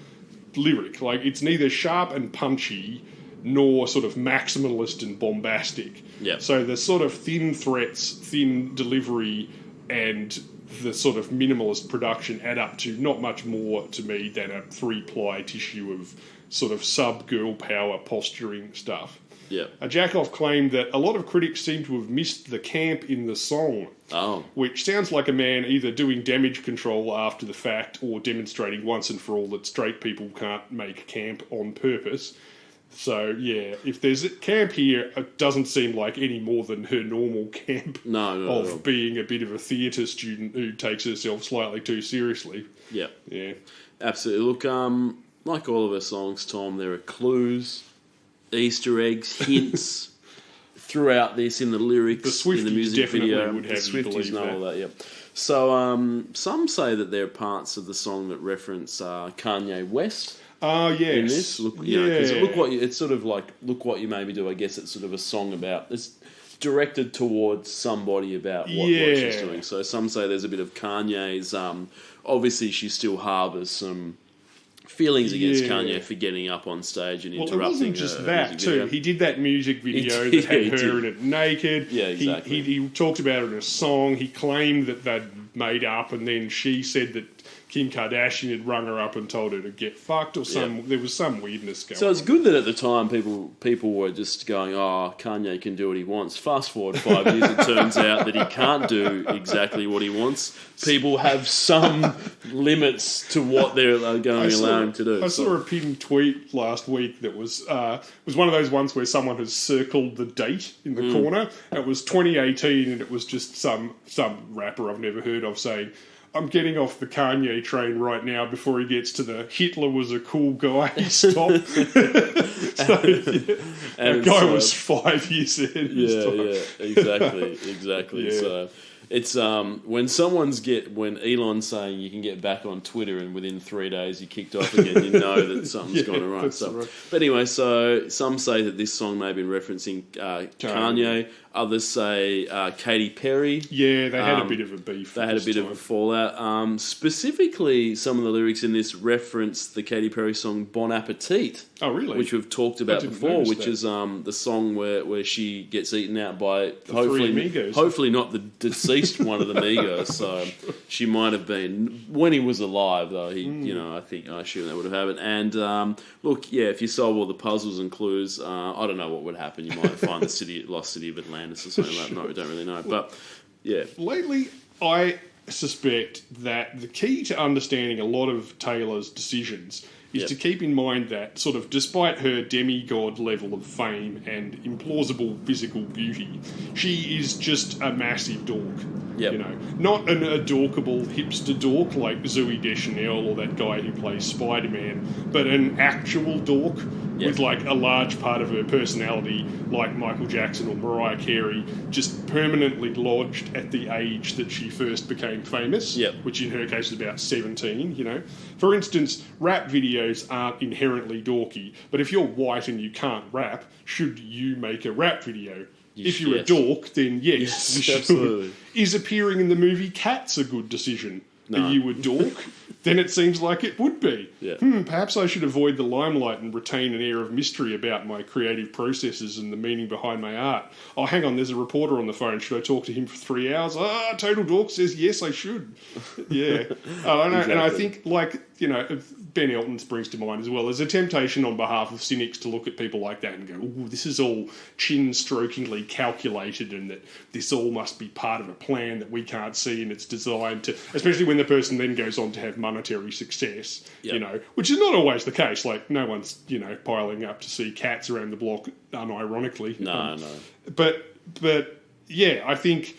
Speaker 3: lyric. Like, it's neither sharp and punchy nor sort of maximalist and bombastic.
Speaker 2: Yeah.
Speaker 3: So the sort of thin threats, thin delivery and the sort of minimalist production add up to not much more to me than a 3-ply tissue of sort of sub-girl power posturing stuff.
Speaker 2: Yeah.
Speaker 3: Jackoff claimed that a lot of critics seem to have missed the camp in the song.
Speaker 2: Oh.
Speaker 3: Which sounds like a man either doing damage control after the fact or demonstrating once and for all that straight people can't make camp on purpose. So, yeah, if there's a camp here, it doesn't seem like any more than her normal camp of being a bit of a theatre student who takes herself slightly too seriously.
Speaker 2: Yeah.
Speaker 3: Yeah.
Speaker 2: Absolutely. Look, like all of her songs, Tom, there are clues, Easter eggs, hints throughout this in the lyrics, in the music video.
Speaker 3: Would have
Speaker 2: the Swifties know all that, yeah. So some say that there are parts of the song that reference Kanye West.
Speaker 3: Oh, yes.
Speaker 2: In this, look, you know, 'cause it's sort of like look what you made me do. I guess it's sort of a song about it's directed towards somebody about what she's doing. So some say there's a bit of Kanye's. Obviously, she still harbours some feelings against Kanye for getting up on stage and interrupting.
Speaker 3: Well, it wasn't just that too.
Speaker 2: Video.
Speaker 3: He did that music video that had her in it naked.
Speaker 2: Yeah, exactly.
Speaker 3: He talked about it in a song. He claimed that they'd made up, and then she said that Kim Kardashian had rung her up and told her to get fucked, or there was some weirdness going on.
Speaker 2: So it's good that at the time people were just going, oh, Kanye can do what he wants. Fast forward 5 years, it turns out that he can't do exactly what he wants. People have some limits to what they're going to allow him to do.
Speaker 3: I saw a pinned tweet last week that was one of those ones where someone has circled the date in the corner. It was 2018, and it was just some rapper I've never heard of saying, I'm getting off the Kanye train right now before he gets to the Hitler was a cool guy stop. That guy was 5 years ahead of his time.
Speaker 2: Exactly.
Speaker 3: Yeah.
Speaker 2: So it's when Elon's saying you can get back on Twitter and within 3 days you kicked off again, you know that something's gone right. Right. But anyway, so some say that this song may have been referencing Kanye. Others say Katy Perry.
Speaker 3: Yeah, they had a bit of a beef.
Speaker 2: They had a bit of a fallout. Specifically, some of the lyrics in this reference the Katy Perry song Bon Appetit.
Speaker 3: Oh, really?
Speaker 2: Which we've talked about before, which is the song where she gets eaten out by hopefully not the deceased one of the Migos. So she might have been when he was alive, though. I assume that would have happened. And look, if you solve all the puzzles and clues, I don't know what would happen. You might find the lost city of Atlantis or something like that. No, we don't really know. But yeah,
Speaker 3: lately I suspect that the key to understanding a lot of Taylor's decisions is to keep in mind that, sort of, despite her demigod level of fame and implausible physical beauty, she is just a massive dork.
Speaker 2: Yep.
Speaker 3: You know, not an adorkable hipster dork like Zooey Deschanel or that guy who plays Spider-Man, but an actual dork with like a large part of her personality, like Michael Jackson or Mariah Carey, just permanently lodged at the age that she first became famous, which in her case is about 17, you know. For instance, rap videos aren't inherently dorky, but if you're white and you can't rap, should you make a rap video? If you're a dork, then yes, you should.
Speaker 2: Absolutely.
Speaker 3: Is appearing in the movie Cats a good decision?
Speaker 2: No.
Speaker 3: Are you a dork? Then it seems like it would be.
Speaker 2: Yeah.
Speaker 3: Perhaps I should avoid the limelight and retain an air of mystery about my creative processes and the meaning behind my art. Oh, hang on, there's a reporter on the phone. Should I talk to him for 3 hours? Total Dork says yes, I should. Yeah. I don't know. Exactly. And I think, like, you know, Ben Elton springs to mind as well. There's a temptation on behalf of cynics to look at people like that and go, ooh, this is all chin-strokingly calculated and that this all must be part of a plan that we can't see and it's designed to... Especially when the person then goes on to have monetary success, you know, which is not always the case. Like, no one's, you know, piling up to see Cats around the block unironically.
Speaker 2: No.
Speaker 3: But yeah, I think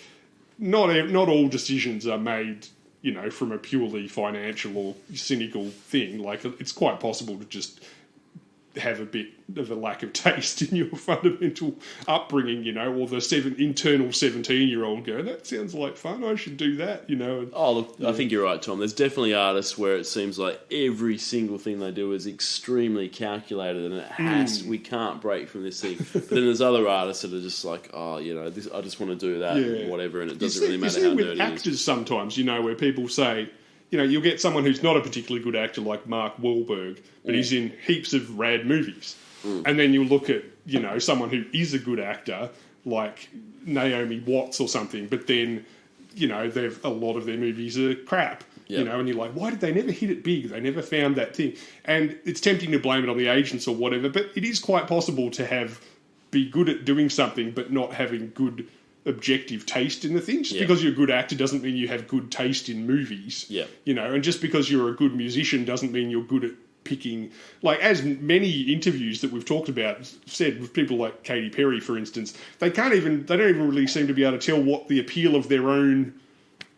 Speaker 3: not all decisions are made, you know, from a purely financial or cynical thing. Like, it's quite possible to just have a bit of a lack of taste in your fundamental upbringing, you know, or the internal 17-year-old go, that sounds like fun, I should do that, you know.
Speaker 2: Oh, look, I think you're right, Tom. There's definitely artists where it seems like every single thing they do is extremely calculated and we can't break from this thing. But then there's other artists that are just like, oh, you know, I just want to do that and whatever, and it doesn't really matter how dirty it is.
Speaker 3: With actors sometimes, you know, where people say, you know, you'll get someone who's not a particularly good actor like Mark Wahlberg, but he's in heaps of rad movies. And then you look at, you know, someone who is a good actor like Naomi Watts or something, but then you know, a lot of their movies are crap.
Speaker 2: Yep.
Speaker 3: You know, and you're like, why did they never hit it big? They never found that thing. And it's tempting to blame it on the agents or whatever, but it is quite possible to be good at doing something but not having good objective taste in the thing. Just because you're a good actor doesn't mean you have good taste in movies.
Speaker 2: Yeah.
Speaker 3: You know, and just because you're a good musician doesn't mean you're good at picking, like, as many interviews that we've talked about said with people like Katy Perry, for instance, they don't even really seem to be able to tell what the appeal of their own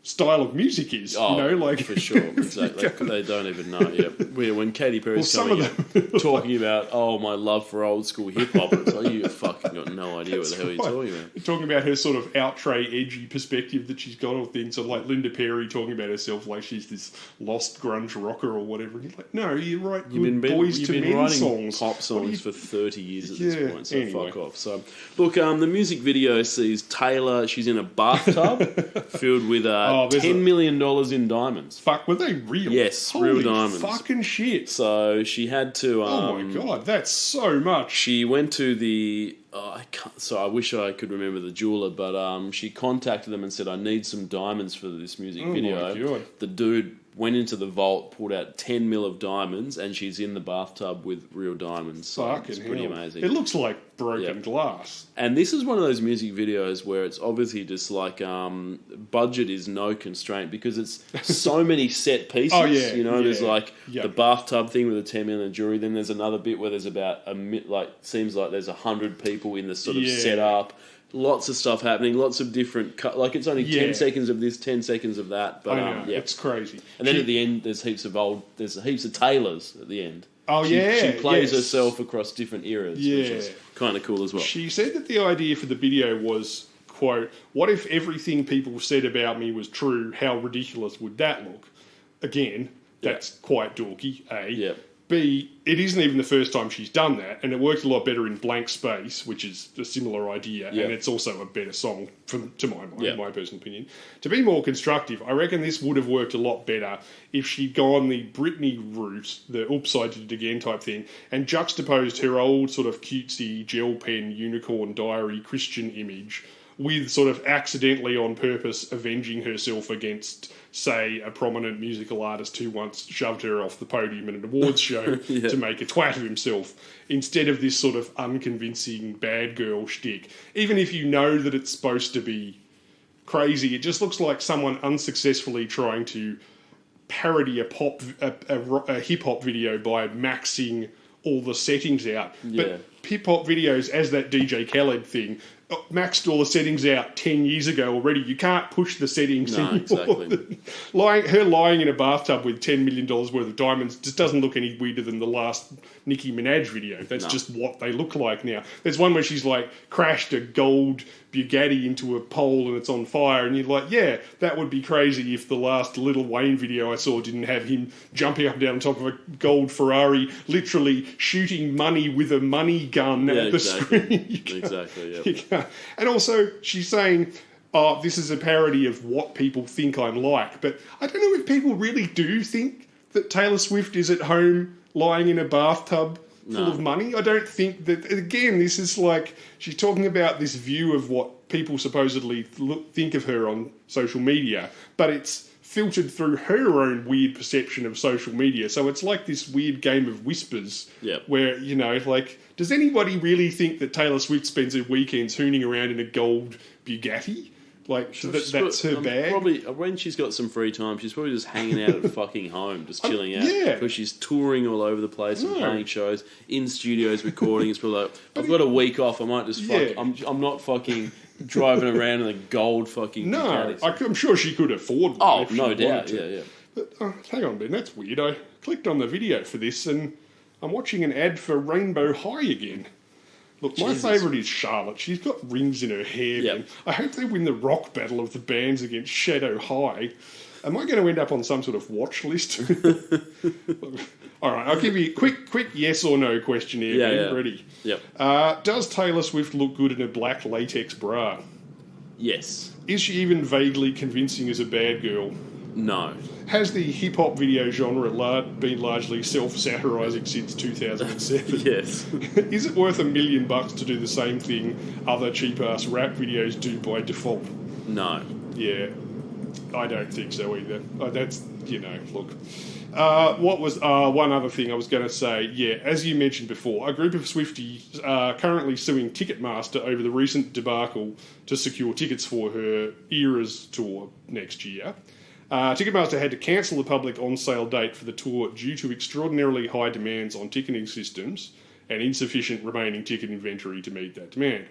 Speaker 3: style of music is.
Speaker 2: Oh,
Speaker 3: you know, like
Speaker 2: for sure, exactly. They don't even know. Yeah, when Katy Perry's coming in, talking about my love for old school hip hop, it's like you fucking got no idea what the hell you're talking about.
Speaker 3: You're talking about her sort of outre, edgy perspective that she's got on things, or like Linda Perry talking about herself like she's this lost grunge rocker or whatever. And you're like, no, you write good boys to men songs,
Speaker 2: pop songs for 30 years at this point. So
Speaker 3: anyway.
Speaker 2: fuck off. So look, the music video sees Taylor. She's in a bathtub filled with $10 million in diamonds.
Speaker 3: Fuck, were they real?
Speaker 2: Yes,
Speaker 3: Holy
Speaker 2: real diamonds.
Speaker 3: Fucking shit.
Speaker 2: So she had to.
Speaker 3: Oh my god, that's so much.
Speaker 2: She went to the. I wish I could remember the jeweler, but she contacted them and said, "I need some diamonds for this music video."
Speaker 3: My god.
Speaker 2: The dude went into the vault, pulled out 10 mil of diamonds, and she's in the bathtub with real diamonds. So it's pretty amazing.
Speaker 3: It looks like broken glass.
Speaker 2: And this is one of those music videos where it's obviously just like budget is no constraint because it's so many set pieces.
Speaker 3: Oh, yeah.
Speaker 2: You know, there's like
Speaker 3: Yep.
Speaker 2: the bathtub thing with the 10 million jewelry. Then there's another bit where there's about seems like there's 100 people in the sort of setup. Lots of stuff happening, lots of different like it's only 10 seconds of this, 10 seconds of that, but
Speaker 3: I know, it's crazy.
Speaker 2: And then at the end there's heaps of Taylors at the end.
Speaker 3: Oh,
Speaker 2: she plays herself across different eras, which is kind of cool as well.
Speaker 3: She said that the idea for the video was, quote, "What if everything people said about me was true? How ridiculous would that look?" Again, that's quite dorky, A.
Speaker 2: Yeah.
Speaker 3: B, it isn't even the first time she's done that, and it works a lot better in Blank Space, which is a similar idea, and it's also a better song, to my mind, my personal opinion. To be more constructive, I reckon this would have worked a lot better if she'd gone the Britney route, the oops, I did it again type thing, and juxtaposed her old sort of cutesy gel pen unicorn diary Christian image with sort of accidentally on purpose avenging herself against, say, a prominent musical artist who once shoved her off the podium at an awards show to make a twat of himself, instead of this sort of unconvincing bad girl shtick. Even if you know that it's supposed to be crazy, it just looks like someone unsuccessfully trying to parody a hip-hop video by maxing all the settings out. But hip-hop videos, as that DJ Khaled thing, maxed all the settings out 10 years ago already. You can't push the settings anymore.
Speaker 2: Exactly.
Speaker 3: Her lying in a bathtub with $10 million worth of diamonds just doesn't look any weirder than the last Nicki Minaj video. That's just what they look like now. There's one where she's like crashed a gold Bugatti into a pole and it's on fire, and you're like, yeah, that would be crazy if the last Lil Wayne video I saw didn't have him jumping up and down on top of a gold Ferrari, literally shooting money with a money gun at the screen.
Speaker 2: Exactly, yeah.
Speaker 3: And also, she's saying, oh, this is a parody of what people think I'm like. But I don't know if people really do think that Taylor Swift is at home lying in a bathtub full of money. I don't think that, again, this is like, she's talking about this view of what people supposedly think of her on social media, but it's filtered through her own weird perception of social media. So it's like this weird game of whispers where, you know, like, does anybody really think that Taylor Swift spends her weekends hooning around in a gold Bugatti? Like, that's her bag?
Speaker 2: Probably, when she's got some free time, she's probably just hanging out at fucking home, just chilling out.
Speaker 3: Yeah.
Speaker 2: Because she's touring all over the place and playing shows, in studios, recording. It's probably like, I've got a week off, I might just fuck... I'm not fucking driving around in a gold fucking Bugatti.
Speaker 3: I'm sure she could afford one.
Speaker 2: Oh, no doubt, yeah.
Speaker 3: But, hang on, Ben, that's weird. I clicked on the video for this and I'm watching an ad for Rainbow High again. Look, my favourite is Charlotte. She's got rings in her hair.
Speaker 2: Yep.
Speaker 3: I hope they win the rock battle of the bands against Shadow High. Am I going to end up on some sort of watch list? All right, I'll give you a quick yes or no question here.
Speaker 2: Yeah.
Speaker 3: Ready?
Speaker 2: Yep.
Speaker 3: Does Taylor Swift look good in a black latex bra?
Speaker 2: Yes.
Speaker 3: Is she even vaguely convincing as a bad girl?
Speaker 2: No.
Speaker 3: Has the hip-hop video genre been largely self-satirising since 2007?
Speaker 2: Yes.
Speaker 3: Is it worth $1 million to do the same thing other cheap-ass rap videos do by default?
Speaker 2: No.
Speaker 3: Yeah. I don't think so either. That's, look. What was one other thing I was going to say? Yeah, as you mentioned before, a group of Swifties are currently suing Ticketmaster over the recent debacle to secure tickets for her Eras tour next year. Ticketmaster had to cancel the public on-sale date for the tour due to extraordinarily high demands on ticketing systems and insufficient remaining ticket inventory to meet that demand.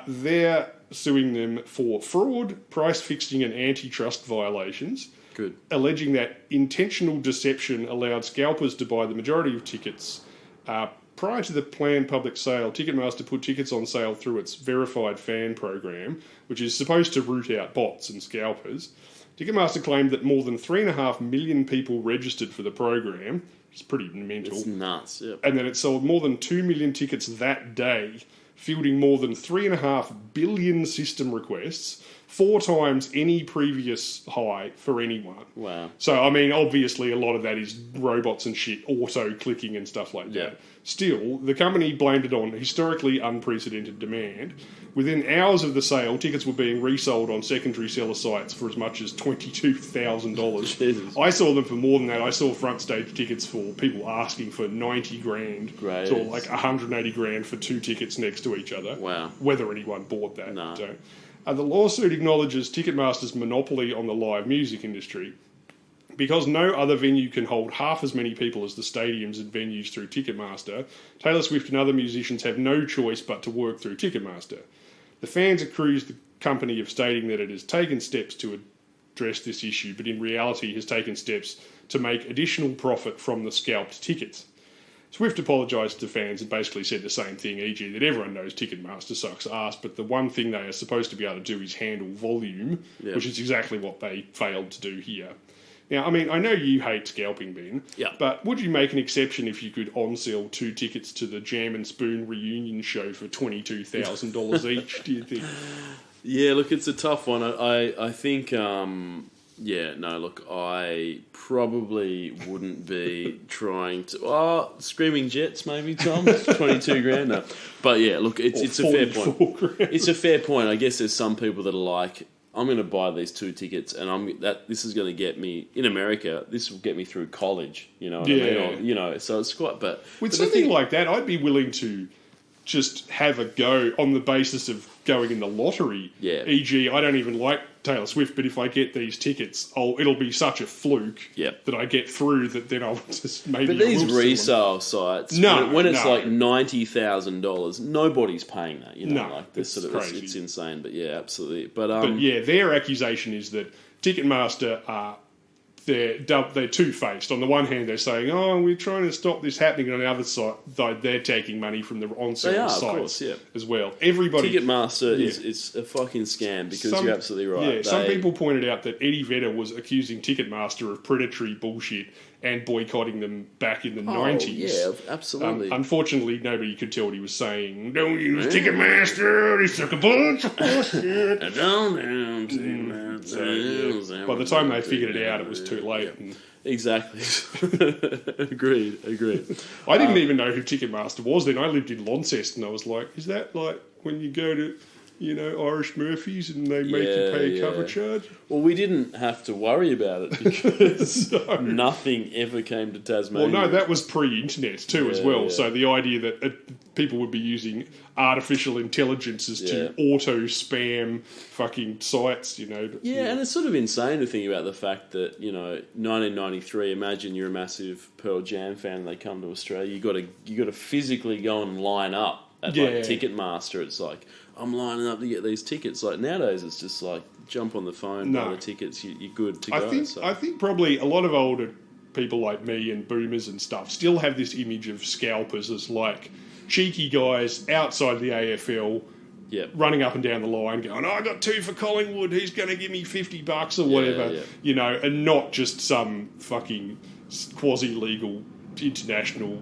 Speaker 3: They're suing them for fraud, price fixing and antitrust violations.
Speaker 2: Good.
Speaker 3: Alleging that intentional deception allowed scalpers to buy the majority of tickets. Prior to the planned public sale, Ticketmaster put tickets on sale through its verified fan program, which is supposed to root out bots and scalpers. Ticketmaster claimed that more than 3.5 million people registered for the program, which is pretty mental.
Speaker 2: It's nuts, yeah.
Speaker 3: And that it sold more than 2 million tickets that day, fielding more than 3.5 billion system requests, 4 times any previous high for anyone.
Speaker 2: Wow.
Speaker 3: So, I mean, obviously a lot of that is robots and shit, auto-clicking and stuff like that. Still, the company blamed it on historically unprecedented demand. Within hours of the sale, tickets were being resold on secondary seller sites for as much as $22,000.
Speaker 2: Jesus.
Speaker 3: I saw them for more than that. I saw front stage tickets for people asking for 90 grand.
Speaker 2: Great.
Speaker 3: So like 180 grand for 2 tickets next to each other.
Speaker 2: Wow.
Speaker 3: Whether anyone bought that.
Speaker 2: No.
Speaker 3: Don't. The lawsuit acknowledges Ticketmaster's monopoly on the live music industry. Because no other venue can hold half as many people as the stadiums and venues through Ticketmaster, Taylor Swift and other musicians have no choice but to work through Ticketmaster. The fans accuse the company of stating that it has taken steps to address this issue, but in reality has taken steps to make additional profit from the scalped tickets. Swift apologised to fans and basically said the same thing, e.g. that everyone knows Ticketmaster sucks ass, but the one thing they are supposed to be able to do is handle volume, which is exactly what they failed to do here. Now, I mean, I know you hate scalping, Ben, but would you make an exception if you could on-sell 2 tickets to the Jam and Spoon reunion show for $22,000 each, do you think?
Speaker 2: Yeah, look, it's a tough one. I think, I probably wouldn't be trying to... Screaming Jets, maybe, Tom? 22 grand? No. But yeah, look, it's a fair point.
Speaker 3: Grand.
Speaker 2: It's a fair point. I guess there's some people that are like, I'm going to buy these 2 tickets, and this is going to get me in America. This will get me through college. You know what I mean? Or, so it's quite. But
Speaker 3: something like that, I'd be willing to just have a go on the basis of going in the lottery.
Speaker 2: Yeah.
Speaker 3: E.g., I don't even like Taylor Swift, but if I get these tickets, it'll be such a fluke that I get through that then I'll just maybe.
Speaker 2: But these resale sites, when it's like $90,000, nobody's paying that. You know, like this sort of
Speaker 3: crazy.
Speaker 2: It's insane. But yeah, absolutely. But
Speaker 3: their accusation is that Ticketmaster are. They're two-faced. On the one hand, they're saying, we're trying to stop this happening. On the other side, they're taking money from the on-sale sites as well. Everybody,
Speaker 2: Ticketmaster is a fucking scam because you're absolutely right.
Speaker 3: Yeah, some people pointed out that Eddie Vedder was accusing Ticketmaster of predatory bullshit and boycotting them back in the 90s.
Speaker 2: Yeah, absolutely.
Speaker 3: Unfortunately, nobody could tell what he was saying. Don't use Ticketmaster, they suck a bunch of bullshit. By the time they figured it out, it was too late.
Speaker 2: Yeah. Exactly. Agreed.
Speaker 3: I didn't even know who Ticketmaster was then. I lived in Launceston. I was like, is that like when you go to... Irish Murphys and they make you pay a cover charge?
Speaker 2: Well, we didn't have to worry about it because nothing ever came to Tasmania.
Speaker 3: Well, no, that was pre-internet too as well. Yeah. So the idea that people would be using artificial intelligences to auto-spam fucking sites, But,
Speaker 2: and it's sort of insane to think about the fact that, 1993, imagine you're a massive Pearl Jam fan and they come to Australia. You got to physically go and line up at Ticketmaster. It's like... I'm lining up to get these tickets. Like nowadays, it's just like jump on the phone, buy the tickets. You're good to go.
Speaker 3: I think probably a lot of older people like me and boomers and stuff still have this image of scalpers as like cheeky guys outside the AFL, running up and down the line, going, "I got 2 for Collingwood. He's going to give me $50 or whatever," and not just some fucking quasi-legal international,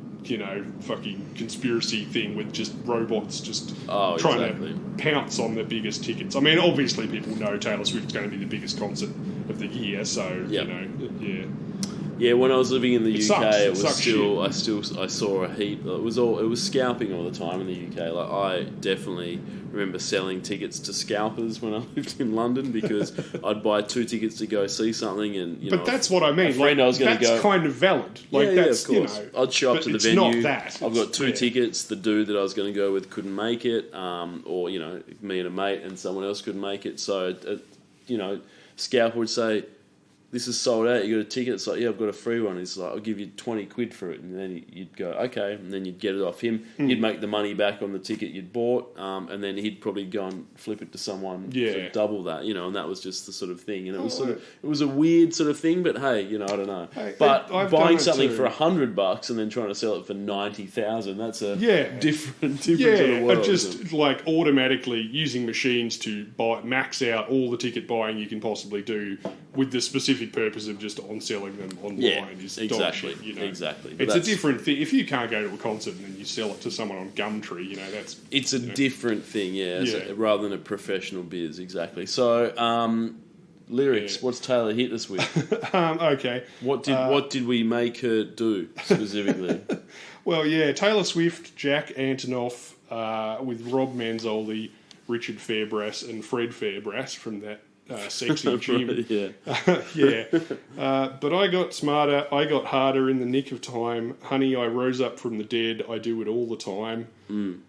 Speaker 3: fucking conspiracy thing with just robots just trying to pounce on the biggest tickets. I mean, obviously people know Taylor Swift's going to be the biggest concert of the year, so,
Speaker 2: Yeah, when I was living in the UK,
Speaker 3: sucks.
Speaker 2: it
Speaker 3: It
Speaker 2: was
Speaker 3: sucks
Speaker 2: I saw a heap. It was scalping all the time in the UK. Like I definitely remember selling tickets to scalpers when I lived in London because I'd buy 2 tickets to go see something, and
Speaker 3: But that's what I mean.
Speaker 2: a friend I was going to
Speaker 3: that's
Speaker 2: go.
Speaker 3: kind of valid. Like that's
Speaker 2: of course. I'd show up
Speaker 3: but
Speaker 2: to the
Speaker 3: it's
Speaker 2: venue.
Speaker 3: not that.
Speaker 2: I've got 2
Speaker 3: Yeah.
Speaker 2: tickets. The dude that I was going to go with couldn't make it, or me and a mate and someone else couldn't make it. So, scalper would say, "This is sold out. You got a ticket?" It's like, "Yeah, I've got a free one." He's like, "I'll give you 20 quid for it," and then you'd go, "Okay," and then you'd get it off him. You'd make the money back on the ticket you'd bought, and then he'd probably go and flip it to someone for double that, and that was just the sort of thing. And it was a weird sort of thing, but hey, I don't know. But
Speaker 3: I've
Speaker 2: buying
Speaker 3: done it
Speaker 2: something
Speaker 3: too.
Speaker 2: for $100 and then trying to sell it for 90,000, that's a different sort of
Speaker 3: Yeah,
Speaker 2: world.
Speaker 3: of
Speaker 2: isn't
Speaker 3: just
Speaker 2: it?
Speaker 3: like automatically using machines to max out all the ticket buying you can possibly do with the specific purpose of just on selling them online is
Speaker 2: exactly,
Speaker 3: dog shit,
Speaker 2: exactly. But
Speaker 3: It's a different thing. If you can't go to a concert and then you sell it to someone on Gumtree, that's...
Speaker 2: It's a different thing, rather than a professional biz, exactly. So, lyrics, what's Taylor hit us with?
Speaker 3: Okay.
Speaker 2: What did we make her do, specifically?
Speaker 3: Well, yeah, Taylor Swift, Jack Antonoff, with Rob Manzoli, Richard Fairbrass, and Fred Fairbrass from that sexy tune. But I got smarter, I got harder in the nick of time. Honey, I rose up from the dead. I do it all the time.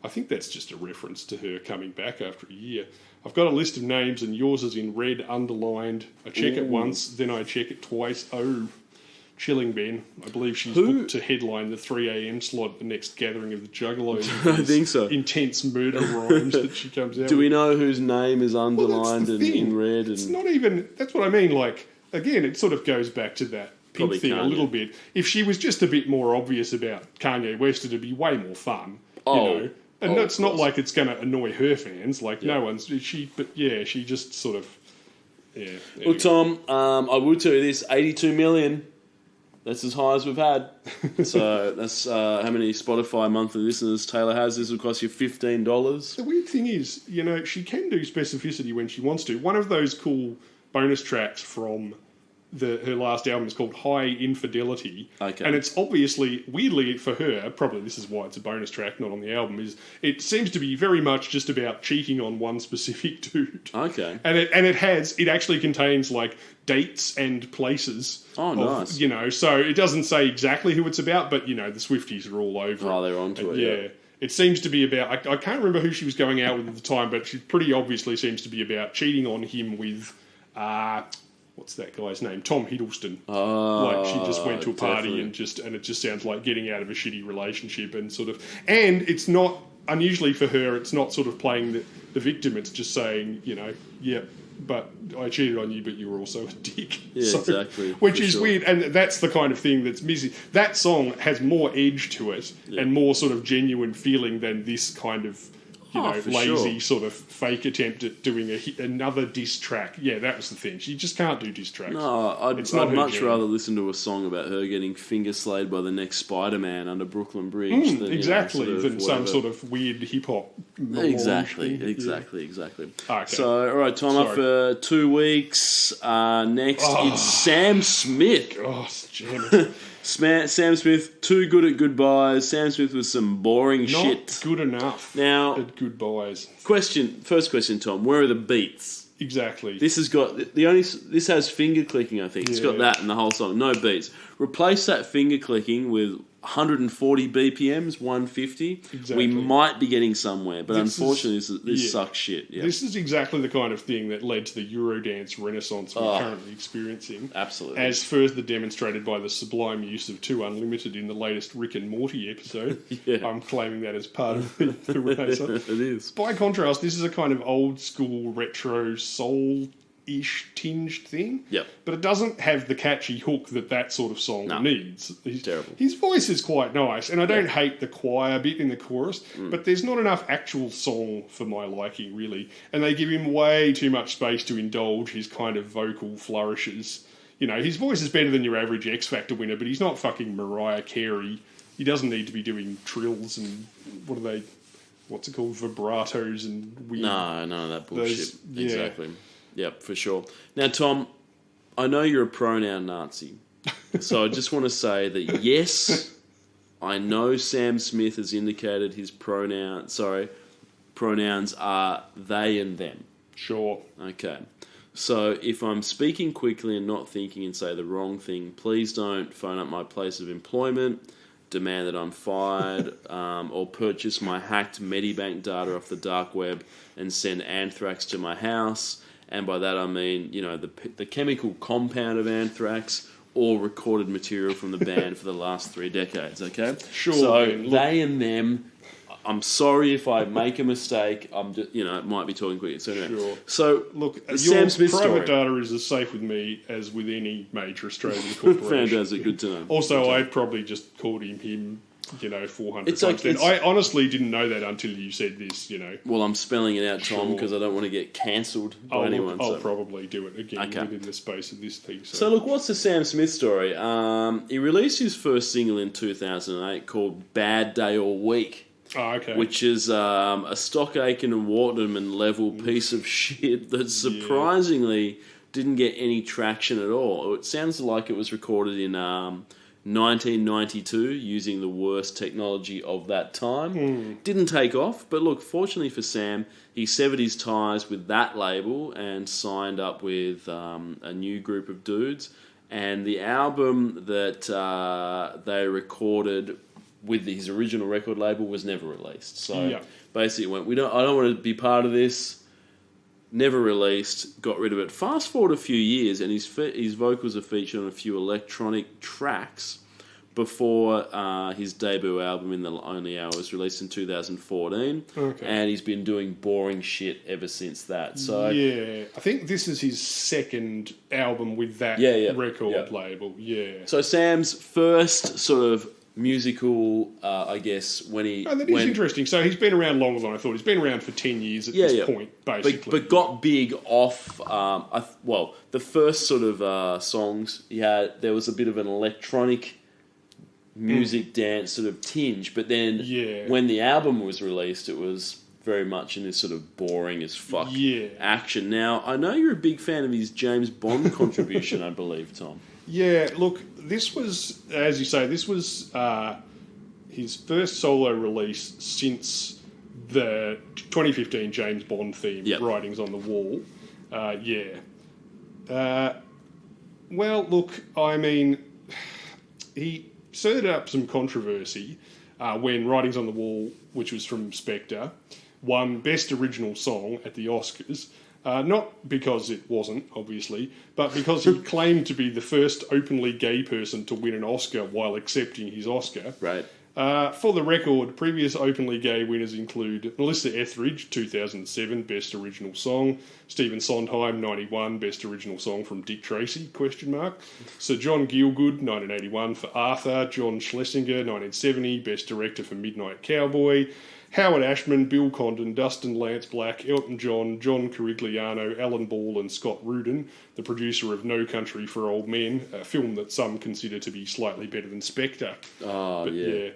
Speaker 3: I think that's just a reference to her coming back after a year. I've got a list of names, and yours is in red, underlined. I check it once, then I check it twice. Oh, chilling, Ben. I believe she's booked to headline the 3 a.m. slot at the next gathering of the Juggalos.
Speaker 2: I think so.
Speaker 3: Intense murder rhymes that she comes out
Speaker 2: Do we
Speaker 3: with.
Speaker 2: know whose name is underlined and in red?
Speaker 3: It's not even... That's what I mean. Like, again, it sort of goes back to that Pink
Speaker 2: Probably
Speaker 3: thing
Speaker 2: Kanye.
Speaker 3: a little bit. If she was just a bit more obvious about Kanye West, it'd be way more fun. And it's not like it's going to annoy her fans. Like, no one's... But she just sort of... Yeah.
Speaker 2: Well, Tom, I will tell you this, 82 million... That's as high as we've had. So that's how many Spotify monthly listeners Taylor has. This will cost you $15.
Speaker 3: The weird thing is, she can do specificity when she wants to. One of those cool bonus tracks from her last album is called High Infidelity.
Speaker 2: Okay.
Speaker 3: And it's obviously, weirdly for her, probably this is why it's a bonus track, not on the album, is it seems to be very much just about cheating on one specific dude.
Speaker 2: Okay.
Speaker 3: And it actually contains like dates and places.
Speaker 2: Oh, nice.
Speaker 3: So it doesn't say exactly who it's about, but the Swifties are all over it.
Speaker 2: Oh, they're onto it.
Speaker 3: Yeah. It seems to be about... I can't remember who she was going out with at the time, but she pretty obviously seems to be about cheating on him with... what's that guy's name? Tom Hiddleston. Like she just went to a party and it just sounds like getting out of a shitty relationship and sort of... And it's not... Unusually for her, it's not sort of playing the victim. It's just saying, but I cheated on you, but you were also a dick.
Speaker 2: Yeah, exactly.
Speaker 3: Which is weird, and that's the kind of thing that's missing. That song has more edge to it and more sort of genuine feeling than this kind of, lazy sort of fake attempt at doing another diss track. Yeah, that was the thing. She just can't do diss tracks.
Speaker 2: No, I'd much rather listen to a song about her getting finger slayed by the next Spider-Man under Brooklyn Bridge than
Speaker 3: than some sort of weird hip hop.
Speaker 2: Exactly.
Speaker 3: Okay.
Speaker 2: So, all right, Tom, up for 2 weeks. Next, it's Sam Smith.
Speaker 3: Oh, damn it.
Speaker 2: Sam Smith, too good at goodbyes. Sam Smith with some boring shit.
Speaker 3: Not good enough
Speaker 2: now,
Speaker 3: at goodbyes.
Speaker 2: First question, Tom. Where are the beats?
Speaker 3: Exactly.
Speaker 2: This has got this has finger clicking, I think. It's got that in the whole song. No beats. Replace that finger clicking with 140 BPMs, 150.
Speaker 3: Exactly.
Speaker 2: We might be getting somewhere, but unfortunately, this sucks shit. Yeah.
Speaker 3: This is exactly the kind of thing that led to the Eurodance renaissance we're currently experiencing.
Speaker 2: Absolutely.
Speaker 3: As further demonstrated by the sublime use of 2 Unlimited in the latest Rick and Morty episode. I'm claiming that as part of the renaissance.
Speaker 2: It is.
Speaker 3: By contrast, this is a kind of old school retro soul-ish tinged thing.
Speaker 2: Yep.
Speaker 3: But it doesn't have the catchy hook that sort of song needs.
Speaker 2: It's terrible.
Speaker 3: His voice is quite nice, and I don't hate the choir bit in the chorus, but there's not enough actual song for my liking, really. And they give him way too much space to indulge his kind of vocal flourishes. His voice is better than your average X Factor winner, but he's not fucking Mariah Carey. He doesn't need to be doing trills and what's it called, vibratos and weird...
Speaker 2: No, none of that bullshit.
Speaker 3: Yeah.
Speaker 2: Exactly. Yep, for sure. Now, Tom, I know you're a pronoun Nazi. So I just want to say that, yes, I know Sam Smith has indicated his pronouns are they and them.
Speaker 3: Sure.
Speaker 2: Okay. So if I'm speaking quickly and not thinking and say the wrong thing, please don't phone up my place of employment, demand that I'm fired, or purchase my hacked Medibank data off the dark web and send anthrax to my house. And by that I mean, the chemical compound of anthrax or recorded material from the band for the last 3 decades, okay?
Speaker 3: Sure.
Speaker 2: So
Speaker 3: Look,
Speaker 2: they and them, I'm sorry if I make a mistake. I'm just, might be talking quickly. So anyway.
Speaker 3: Sure.
Speaker 2: So
Speaker 3: look,
Speaker 2: the
Speaker 3: your
Speaker 2: Sam Smith
Speaker 3: private
Speaker 2: story.
Speaker 3: data is as safe with me as with any major Australian corporation.
Speaker 2: Fantastic, good to know.
Speaker 3: Also, I probably just called him, 400
Speaker 2: It's
Speaker 3: times.
Speaker 2: like-
Speaker 3: I honestly didn't know that until you said this,
Speaker 2: Well, I'm spelling it out, Tom,
Speaker 3: Sure.
Speaker 2: because I don't want to get cancelled by anyone.
Speaker 3: I'll
Speaker 2: so.
Speaker 3: probably do it again
Speaker 2: Okay.
Speaker 3: within the space of this thing.
Speaker 2: So look, what's the Sam Smith story? He released his first single in 2008 called "Bad Day or Week,"
Speaker 3: okay.
Speaker 2: which is a Stock Aitken and Waterman level piece of shit that surprisingly didn't get any traction at all. It sounds like it was recorded in 1992 using the worst technology of that time. Didn't take off, but look, fortunately for Sam, he severed his ties with that label and signed up with a new group of dudes. And the album that they recorded with his original record label was never released. So basically, it went, I don't want to be part of this. Never released, got rid of it. Fast forward a few years, and his vocals are featured on a few electronic tracks before his debut album In the Lonely Hour was released in 2014.
Speaker 3: Okay.
Speaker 2: And he's been doing boring shit ever since that. So
Speaker 3: I think this is his second album with that record label. Yeah.
Speaker 2: So Sam's first sort of musical, I guess, when he...
Speaker 3: that is interesting. So he's been around longer than I thought. He's been around for 10 years at this point, basically.
Speaker 2: But got big off... the first sort of songs he had, there was a bit of an electronic music dance sort of tinge. But then when the album was released, it was very much in this sort of boring as fuck action. Now, I know you're a big fan of his James Bond contribution, I believe, Tom.
Speaker 3: Yeah, look, this was, as you say, this was his first solo release since the 2015 James Bond theme, Writings on the Wall. Well, look, I mean, he stirred up some controversy when Writings on the Wall, which was from Spectre, won Best Original Song at the Oscars. Not because it wasn't, obviously, but because he claimed to be the first openly gay person to win an Oscar while accepting his Oscar.
Speaker 2: Right.
Speaker 3: For the record, previous openly gay winners include Melissa Etheridge, 2007, Best Original Song, Stephen Sondheim, 91, Best Original Song from Dick Tracy, ? Sir John Gielgud, 1981, for Arthur, John Schlesinger, 1970, Best Director for Midnight Cowboy, Howard Ashman, Bill Condon, Dustin Lance Black, Elton John, John Carigliano, Alan Ball and Scott Rudin, the producer of No Country for Old Men, a film that some consider to be slightly better than Spectre. So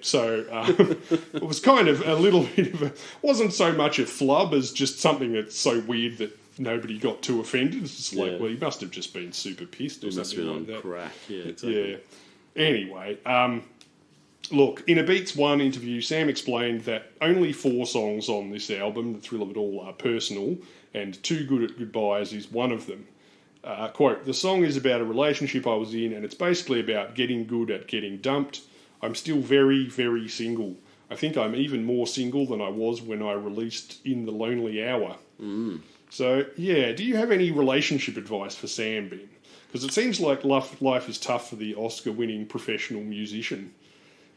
Speaker 3: it was kind of a little bit of wasn't so much a flub as just something that's so weird that nobody got too offended. It's just like, well, he must have just been super pissed or something like that.
Speaker 2: Crack, exactly.
Speaker 3: Anyway, look, in a Beats One interview, Sam explained that only 4 songs on this album, The Thrill of It All, are personal, and Too Good at Goodbyes is one of them. Quote, the song is about a relationship I was in, and it's basically about getting good at getting dumped. I'm still very, very single. I think I'm even more single than I was when I released In the Lonely Hour. So, do you have any relationship advice for Sam, Ben? Because it seems like life is tough for the Oscar-winning professional musician.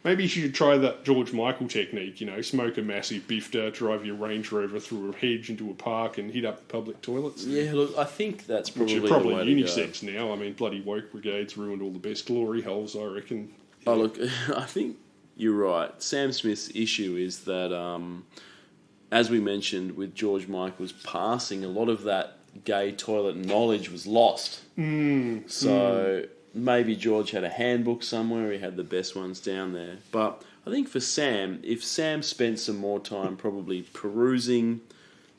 Speaker 3: Maybe you should try that George Michael technique, smoke a massive bifter, drive your Range Rover through a hedge into a park and hit up public toilets.
Speaker 2: Yeah, look, I think that's probably
Speaker 3: which are probably
Speaker 2: the way
Speaker 3: unisex
Speaker 2: to go.
Speaker 3: now. I mean, bloody woke brigades ruined all the best glory holes, I reckon.
Speaker 2: Oh, look, I think you're right. Sam Smith's issue is that, as we mentioned, with George Michael's passing, a lot of that gay toilet knowledge was lost. Maybe George had a handbook somewhere, he had the best ones down there. But I think for Sam, if Sam spent some more time probably perusing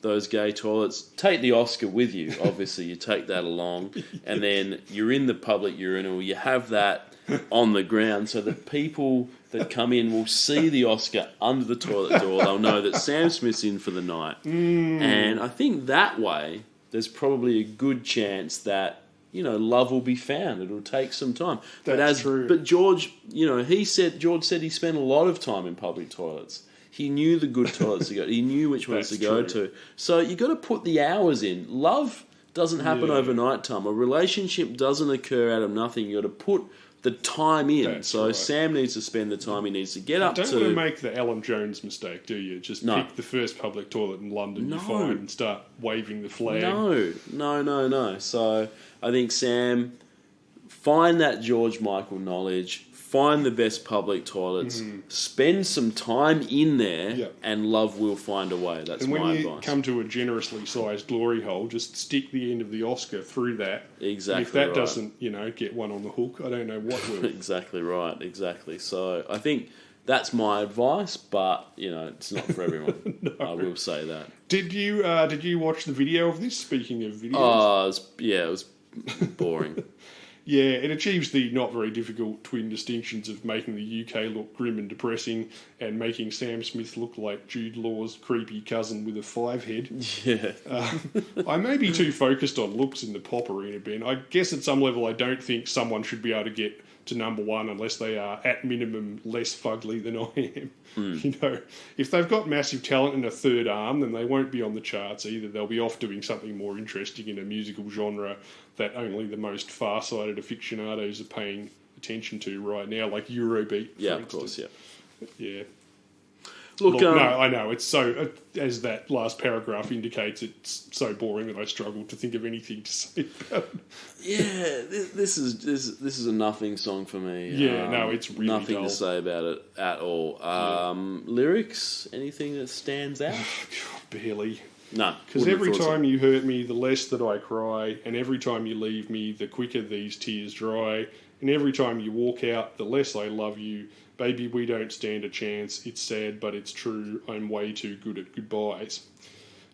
Speaker 2: those gay toilets, take the Oscar with you. Obviously, you take that along, and then you're in the public urinal. You have that on the ground so that people that come in will see the Oscar under the toilet door. They'll know that Sam Smith's in for the night. And I think that way, there's probably a good chance that, love will be found. It'll take some time.
Speaker 3: That's true.
Speaker 2: But George, George said he spent a lot of time in public toilets. He knew the good toilets to go. He knew which ones to go to. So you got to put the hours in. Love doesn't happen overnight, Tom. A relationship doesn't occur out of nothing. You got to put the time in.
Speaker 3: That's right.
Speaker 2: Sam needs to spend the time he needs to get up to.
Speaker 3: Don't want to make the Alan Jones mistake, do you? Just pick the first public toilet in London you find and start waving the flag.
Speaker 2: No. So I think Sam, find that George Michael knowledge, find the best public toilets, spend some time in there, and love will find a way. That's my advice.
Speaker 3: And when you come to a generously sized glory hole, just stick the end of the Oscar through that.
Speaker 2: Exactly.
Speaker 3: And if that doesn't, get one on the hook, I don't know what will.
Speaker 2: Exactly right. Exactly. So I think that's my advice, but it's not for everyone.
Speaker 3: No.
Speaker 2: I will say that.
Speaker 3: Did you watch the video of this? Speaking of videos,
Speaker 2: it was boring.
Speaker 3: Yeah, it achieves the not very difficult twin distinctions of making the UK look grim and depressing and making Sam Smith look like Jude Law's creepy cousin with a 5 head.
Speaker 2: Yeah.
Speaker 3: I may be too focused on looks in the pop arena, Ben. I guess at some level I don't think someone should be able to get to number one unless they are, at minimum, less fugly than I am. If they've got massive talent and a third arm, then they won't be on the charts either. They'll be off doing something more interesting in a musical genre that only the most far-sighted aficionados are paying attention to right now, like Eurobeat, for
Speaker 2: Yeah,
Speaker 3: instance.
Speaker 2: of course,
Speaker 3: Yeah.
Speaker 2: Look,
Speaker 3: no, I know. It's so, as that last paragraph indicates, it's so boring that I struggle to think of anything to say about it.
Speaker 2: Yeah, this is a nothing song for me.
Speaker 3: Yeah, no, it's really
Speaker 2: nothing
Speaker 3: dull.
Speaker 2: to say about it at all. Lyrics, anything that stands out?
Speaker 3: Barely.
Speaker 2: No,
Speaker 3: Because every time you hurt me, the less that I cry, and every time you leave me, the quicker these tears dry, and every time you walk out, the less I love you. Baby, we don't stand a chance. It's sad, but it's true. I'm way too good at goodbyes.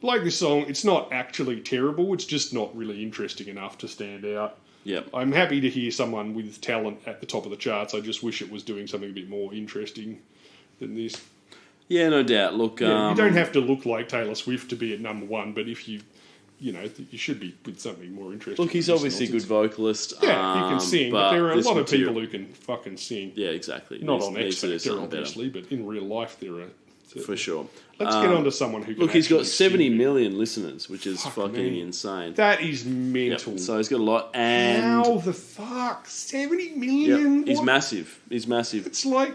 Speaker 3: Like this song, it's not actually terrible. It's just not really interesting enough to stand out.
Speaker 2: Yep.
Speaker 3: I'm happy to hear someone with talent at the top of the charts. I just wish it was doing something a bit more interesting than this.
Speaker 2: Yeah, no doubt. Look,
Speaker 3: You don't have to look like Taylor Swift to be at number one, but if you should be with something more interesting.
Speaker 2: Look, he's obviously a good vocalist.
Speaker 3: Yeah, he can sing, but there are a lot of
Speaker 2: material-
Speaker 3: people who can fucking sing.
Speaker 2: Yeah, exactly.
Speaker 3: Not on X
Speaker 2: needs to do
Speaker 3: Factor,
Speaker 2: something
Speaker 3: obviously, but in real life there are.
Speaker 2: For sure.
Speaker 3: Let's get on to someone who can
Speaker 2: Look, he's got
Speaker 3: actually
Speaker 2: 70
Speaker 3: sing.
Speaker 2: million listeners, which is
Speaker 3: Fuck
Speaker 2: fucking
Speaker 3: me.
Speaker 2: insane.
Speaker 3: That is
Speaker 2: Yep.
Speaker 3: mental.
Speaker 2: So he's got a lot, and
Speaker 3: How the fuck? 70 million?
Speaker 2: yep, he's
Speaker 3: What?
Speaker 2: massive. He's massive.
Speaker 3: It's like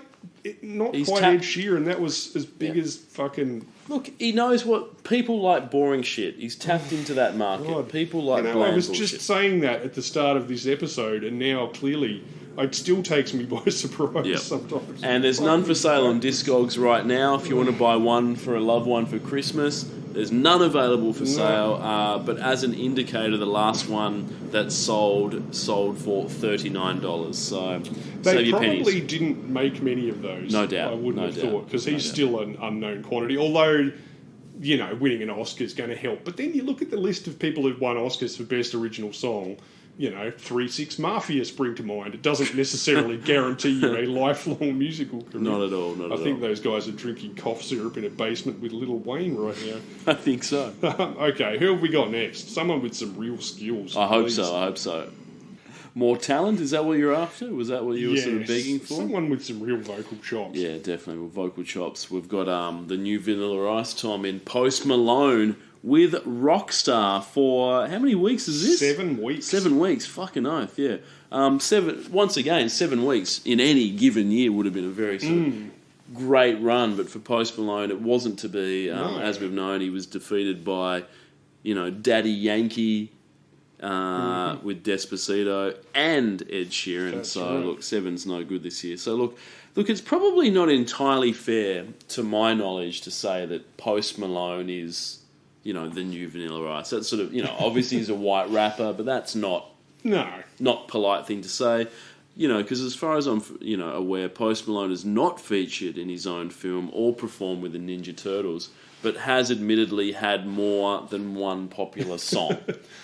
Speaker 3: not
Speaker 2: He's
Speaker 3: quite
Speaker 2: tap-
Speaker 3: Ed Sheeran. That was as big as fucking.
Speaker 2: Look, he knows what people like. Boring shit. He's tapped into that market.
Speaker 3: God.
Speaker 2: People like
Speaker 3: I
Speaker 2: bland
Speaker 3: was
Speaker 2: bullshit.
Speaker 3: just saying that at the start of this episode, and now clearly it still takes me by surprise
Speaker 2: Yep.
Speaker 3: sometimes.
Speaker 2: And there's none for sale on Discogs right now. If you want to buy one for a loved one for Christmas, there's none available for sale. But as an indicator, the last one that sold for $39. So
Speaker 3: They
Speaker 2: save your
Speaker 3: probably
Speaker 2: pennies.
Speaker 3: didn't make many of those.
Speaker 2: No doubt,
Speaker 3: I wouldn't
Speaker 2: no
Speaker 3: have
Speaker 2: doubt,
Speaker 3: thought, because
Speaker 2: no
Speaker 3: he's
Speaker 2: doubt.
Speaker 3: still an unknown quantity. Although, winning an Oscar is going to help. But then you look at the list of people who've won Oscars for Best Original Song. 3-6 Mafia spring to mind. It doesn't necessarily guarantee you a lifelong musical career.
Speaker 2: Not at all.
Speaker 3: I think those guys are drinking cough syrup in a basement with Lil Wayne right now.
Speaker 2: I think so.
Speaker 3: Okay, who have we got next? Someone with some real skills.
Speaker 2: I hope
Speaker 3: please.
Speaker 2: so. I hope so. More talent? Is that what you're after? Was that what you were sort of begging for?
Speaker 3: Someone with some real vocal chops.
Speaker 2: Yeah, definitely. With vocal chops. We've got the new Vanilla Ice, Tom, in Post Malone with Rockstar for how many weeks is this?
Speaker 3: 7 weeks.
Speaker 2: 7 weeks. Fucking oath, yeah. 7 weeks in any given year would have been a very sort of great run, but for Post Malone, it wasn't to be.
Speaker 3: No.
Speaker 2: As we've known, he was defeated by, Daddy Yankee with Despacito and Ed Sheeran.
Speaker 3: That's
Speaker 2: so
Speaker 3: right.
Speaker 2: look, 7's no good this year. So look, it's probably not entirely fair, to my knowledge, to say that Post Malone is, the new Vanilla Ice. That's sort of, obviously he's a white rapper, but that's not
Speaker 3: No.
Speaker 2: polite thing to say. because as far as I'm, aware, Post Malone is not featured in his own film or performed with the Ninja Turtles, but has admittedly had more than one popular song.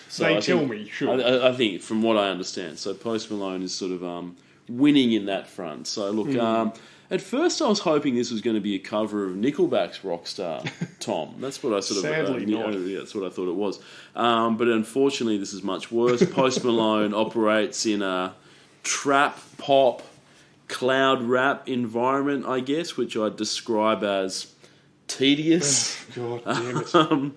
Speaker 2: So
Speaker 3: They tell me, sure.
Speaker 2: I think, from what I understand, so Post Malone is sort of winning in that front. So look, at first I was hoping this was going to be a cover of Nickelback's Rockstar, Tom. That's what I sort of...
Speaker 3: Sadly not.
Speaker 2: Yeah, that's what I thought it was. But unfortunately, this is much worse. Post Malone operates in a trap, pop, cloud rap environment, I guess, which I'd describe as tedious.
Speaker 3: God damn it.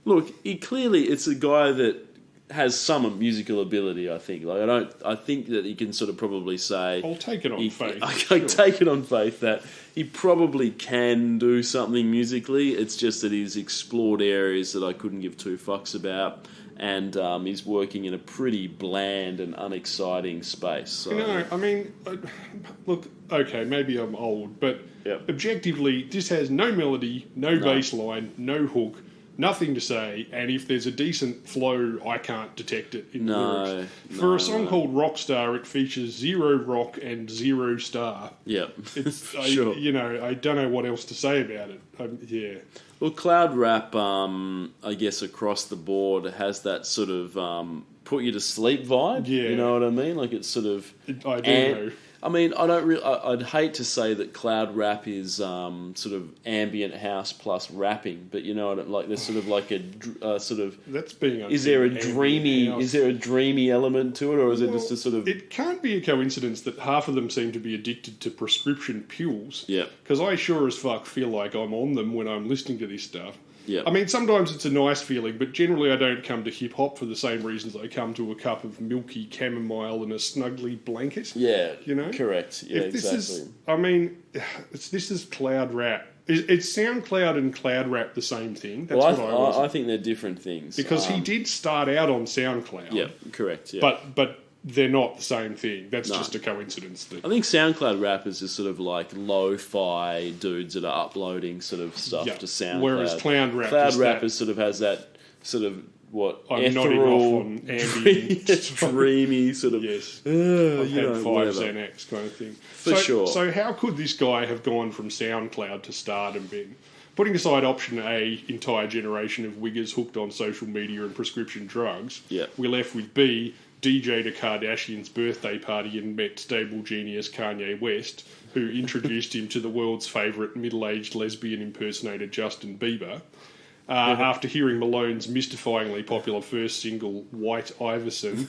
Speaker 2: Look, it's a guy that has some musical ability, I think. I think that he can sort of probably say...
Speaker 3: I'll take it on faith.
Speaker 2: I take it on faith that he probably can do something musically. It's just that he's explored areas that I couldn't give two fucks about, and he's working in a pretty bland and unexciting space. So.
Speaker 3: Look, okay, maybe I'm old, but
Speaker 2: Yep.
Speaker 3: objectively, this has no melody, no bass line, no hook, nothing to say, and if there's a decent flow, I can't detect it in the lyrics. For a song called Rockstar, it features 0 rock and 0 star.
Speaker 2: Yep.
Speaker 3: Sure. I don't know what else to say about it. Yeah.
Speaker 2: Well, cloud rap, I guess across the board has that sort of put you to sleep vibe.
Speaker 3: Yeah.
Speaker 2: You know what I mean? Like it's sort of...
Speaker 3: I do know.
Speaker 2: I mean, I'd hate to say that cloud rap is sort of ambient house plus rapping, but you know what? Like there's sort of like a sort of.
Speaker 3: That's being.
Speaker 2: Is there a dreamy element to it, or is it just a sort of?
Speaker 3: It can't be a coincidence that half of them seem to be addicted to prescription pills.
Speaker 2: Yeah.
Speaker 3: Because I sure as fuck feel like I'm on them when I'm listening to this stuff.
Speaker 2: Yeah.
Speaker 3: I mean, sometimes it's a nice feeling, but generally I don't come to hip hop for the same reasons I come to a cup of milky chamomile and a snuggly blanket.
Speaker 2: Yeah.
Speaker 3: You know?
Speaker 2: Correct. Yeah, exactly.
Speaker 3: This is cloud rap. Is SoundCloud and cloud rap the same thing? That's
Speaker 2: I think they're different things.
Speaker 3: Because he did start out on SoundCloud.
Speaker 2: Yeah, correct. Yeah.
Speaker 3: But they're not the same thing. That's just a coincidence.
Speaker 2: I think SoundCloud rappers is sort of like lo-fi dudes that are uploading sort of stuff to SoundCloud.
Speaker 3: Whereas cloud rappers
Speaker 2: sort of has that sort of
Speaker 3: I'm nodding off on ambient,
Speaker 2: dreamy sort of.
Speaker 3: Yes, I've had 5
Speaker 2: whatever.
Speaker 3: Xanax kind of thing.
Speaker 2: For sure.
Speaker 3: So how could this guy have gone from SoundCloud to stardom, Ben? Putting aside option A, entire generation of wiggers hooked on social media and prescription drugs, we're left with B, DJ'd a Kardashian's birthday party and met stable genius Kanye West, who introduced him to the world's favourite middle-aged lesbian impersonator Justin Bieber. After hearing Malone's mystifyingly popular first single, White Iverson,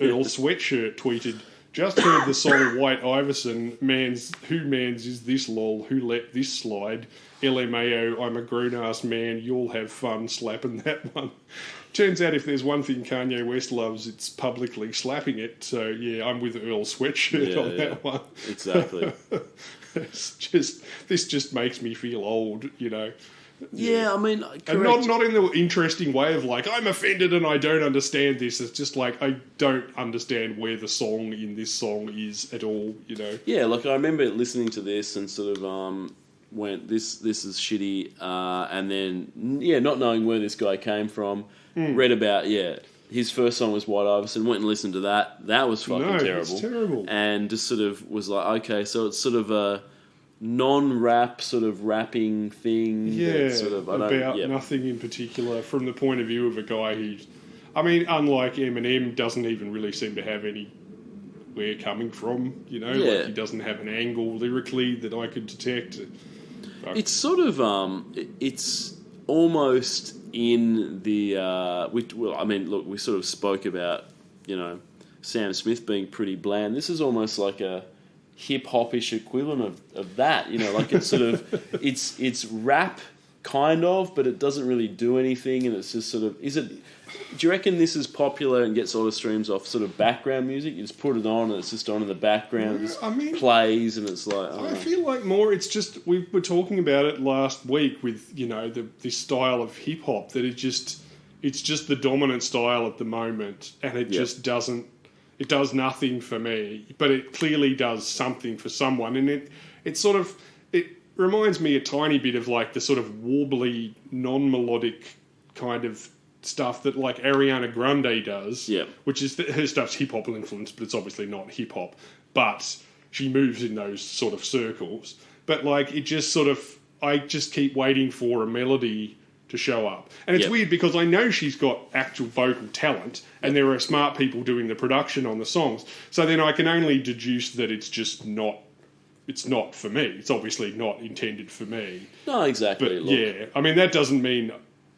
Speaker 3: Earl Sweatshirt tweeted, "Just heard the song White Iverson, who mans is this lol, who let this slide? LMAO, I'm a grown-ass man, you'll have fun slapping that one." Turns out if there's one thing Kanye West loves, it's publicly slapping it. So, yeah, I'm with Earl Sweatshirt on that one.
Speaker 2: Exactly.
Speaker 3: This just makes me feel old, you know.
Speaker 2: Yeah, I mean... Correct.
Speaker 3: And not in the interesting way of like, I'm offended and I don't understand this. It's just like, I don't understand where the song in this song is at all, you know.
Speaker 2: Yeah, like I remember listening to this and sort of... went, this is shitty, and then, not knowing where this guy came from, read about, his first song was White Iverson, went and listened to that. That was fucking terrible.
Speaker 3: It's terrible.
Speaker 2: And just sort of was like, okay, so it's sort of a non-rap sort of rapping thing.
Speaker 3: Yeah,
Speaker 2: sort of,
Speaker 3: about nothing in particular from the point of view of a guy who's, I mean, unlike Eminem, doesn't even really seem to have any where coming from, you know? Like he doesn't have an angle lyrically that I could detect.
Speaker 2: It's sort of, it's almost in the, we sort of spoke about, Sam Smith being pretty bland. This is almost like a hip-hop-ish equivalent of that, like it's sort of, it's rap kind of, but it doesn't really do anything, and it's just sort of, do you reckon this is popular and gets all the streams off sort of background music? You just put it on and it's just on in the background, it just plays, and it's like...
Speaker 3: I feel like more, it's just, we were talking about it last week with, this style of hip-hop, that it's just the dominant style at the moment, and it just doesn't, it does nothing for me, but it clearly does something for someone, and it sort of, it reminds me a tiny bit of like the sort of warbly, non-melodic kind of stuff that like Ariana Grande does,
Speaker 2: Yep.
Speaker 3: which is her stuff's hip hop influenced, but it's obviously not hip hop. But she moves in those sort of circles. But like it just sort of, I just keep waiting for a melody to show up, and it's
Speaker 2: Yep.
Speaker 3: weird because I know she's got actual vocal talent, and there are smart people doing the production on the songs. So then I can only deduce that it's just not. It's not for me. It's obviously not intended for me.
Speaker 2: No, exactly.
Speaker 3: But
Speaker 2: Look,
Speaker 3: yeah, I mean that doesn't mean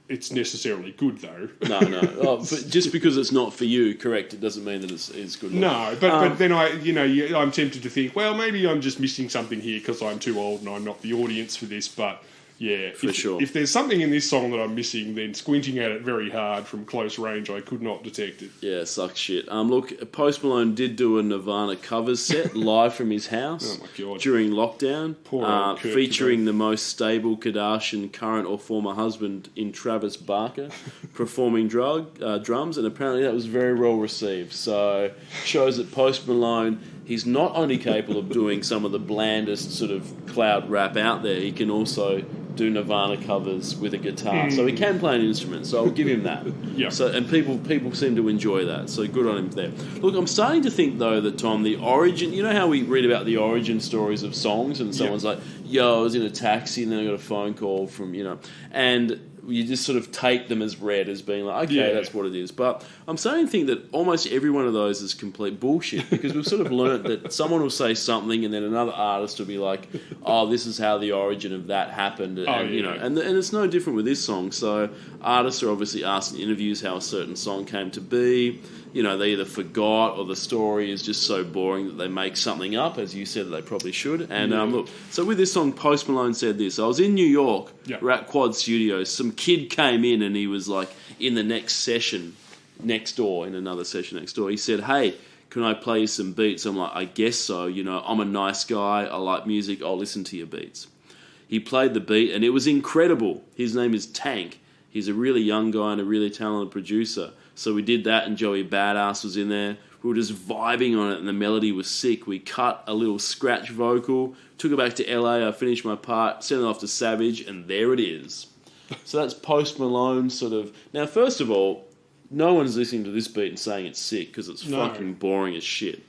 Speaker 3: it's necessarily good though.
Speaker 2: No. Oh, but just because it's not for you, correct, it doesn't mean that it's good.
Speaker 3: No, but then I'm tempted to think, well, maybe I'm just missing something here because I'm too old and I'm not the audience for this. But yeah,
Speaker 2: For sure.
Speaker 3: If there's something in this song that I'm missing, then squinting at it very hard from close range, I could not detect it.
Speaker 2: Yeah, sucks shit. Look, Post Malone did do a Nirvana covers set live from his house
Speaker 3: Oh my God.
Speaker 2: during lockdown,
Speaker 3: Poor old Kurt
Speaker 2: featuring
Speaker 3: Cobain.
Speaker 2: the most stable Kardashian current or former husband in Travis Barker performing drums, and apparently that was very well received. So shows that Post Malone, he's not only capable of doing some of the blandest sort of cloud rap out there, he can also do Nirvana covers with a guitar. So he can play an instrument, so I'll give him that.
Speaker 3: Yeah.
Speaker 2: So and people seem to enjoy that, so good on him there. Look, I'm starting to think though that Tom, the origin, you know how we read about the origin stories of songs and someone's like, yo, I was in a taxi and then I got a phone call from, and you just sort of take them as read as being like, okay, that's what it is. But I'm starting to think that almost every one of those is complete bullshit because we've sort of learnt that someone will say something and then another artist will be like, oh, this is how the origin of that happened. And it's no different with this song. So artists are obviously asked in interviews how a certain song came to be. They either forgot or the story is just so boring that they make something up, as you said that they probably should. And look, so with this song, Post Malone said this. I was in New York, we're at Quad Studios. Some kid came in and he was like in the next session next door, in another session next door. He said, hey, can I play you some beats? I'm like, I guess so. I'm a nice guy. I like music. I'll listen to your beats. He played the beat and it was incredible. His name is Tank. He's a really young guy and a really talented producer. So we did that and Joey Badass was in there. We were just vibing on it and the melody was sick. We cut a little scratch vocal, took it back to LA, I finished my part, sent it off to Savage, and there it is. So that's Post Malone sort of... Now, first of all, no one's listening to this beat and saying it's sick because it's fucking boring as shit.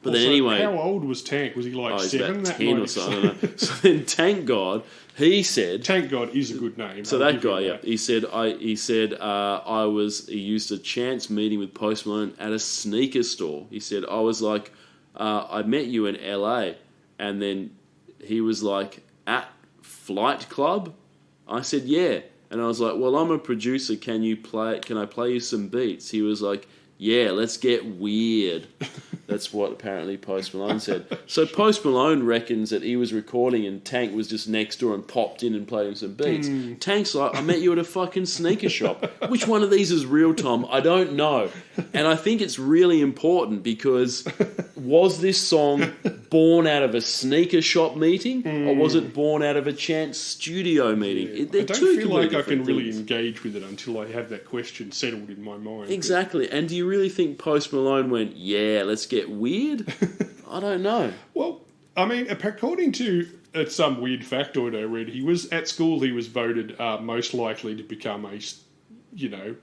Speaker 2: But then anyway...
Speaker 3: How old was Tank? Was he like
Speaker 2: he's
Speaker 3: 7?
Speaker 2: about 10 or so, I don't know. So then Tank God, he said...
Speaker 3: Tank God is a good name.
Speaker 2: So that guy, he said, he used a chance meeting with Post Malone at a sneaker store. He said, I was like, I met you in LA, and then he was like, at Flight Club? I said, yeah. And I was like, well, I'm a producer, can I play you some beats? He was like, yeah, let's get weird. That's what apparently Post Malone said. So Post Malone reckons that he was recording and Tank was just next door and popped in and played him some beats. Tank's like, I met you at a fucking sneaker shop. Which one of these is real, Tom? I don't know. And I think it's really important because was this song born out of a sneaker shop meeting or was it born out of a chance studio meeting?
Speaker 3: I don't feel like I can really engage with it until I have that question settled in my mind.
Speaker 2: Exactly. And do you really think Post Malone went, yeah, let's get weird? I don't know.
Speaker 3: Well, I mean, according to some weird factoid I read, he was voted most likely to become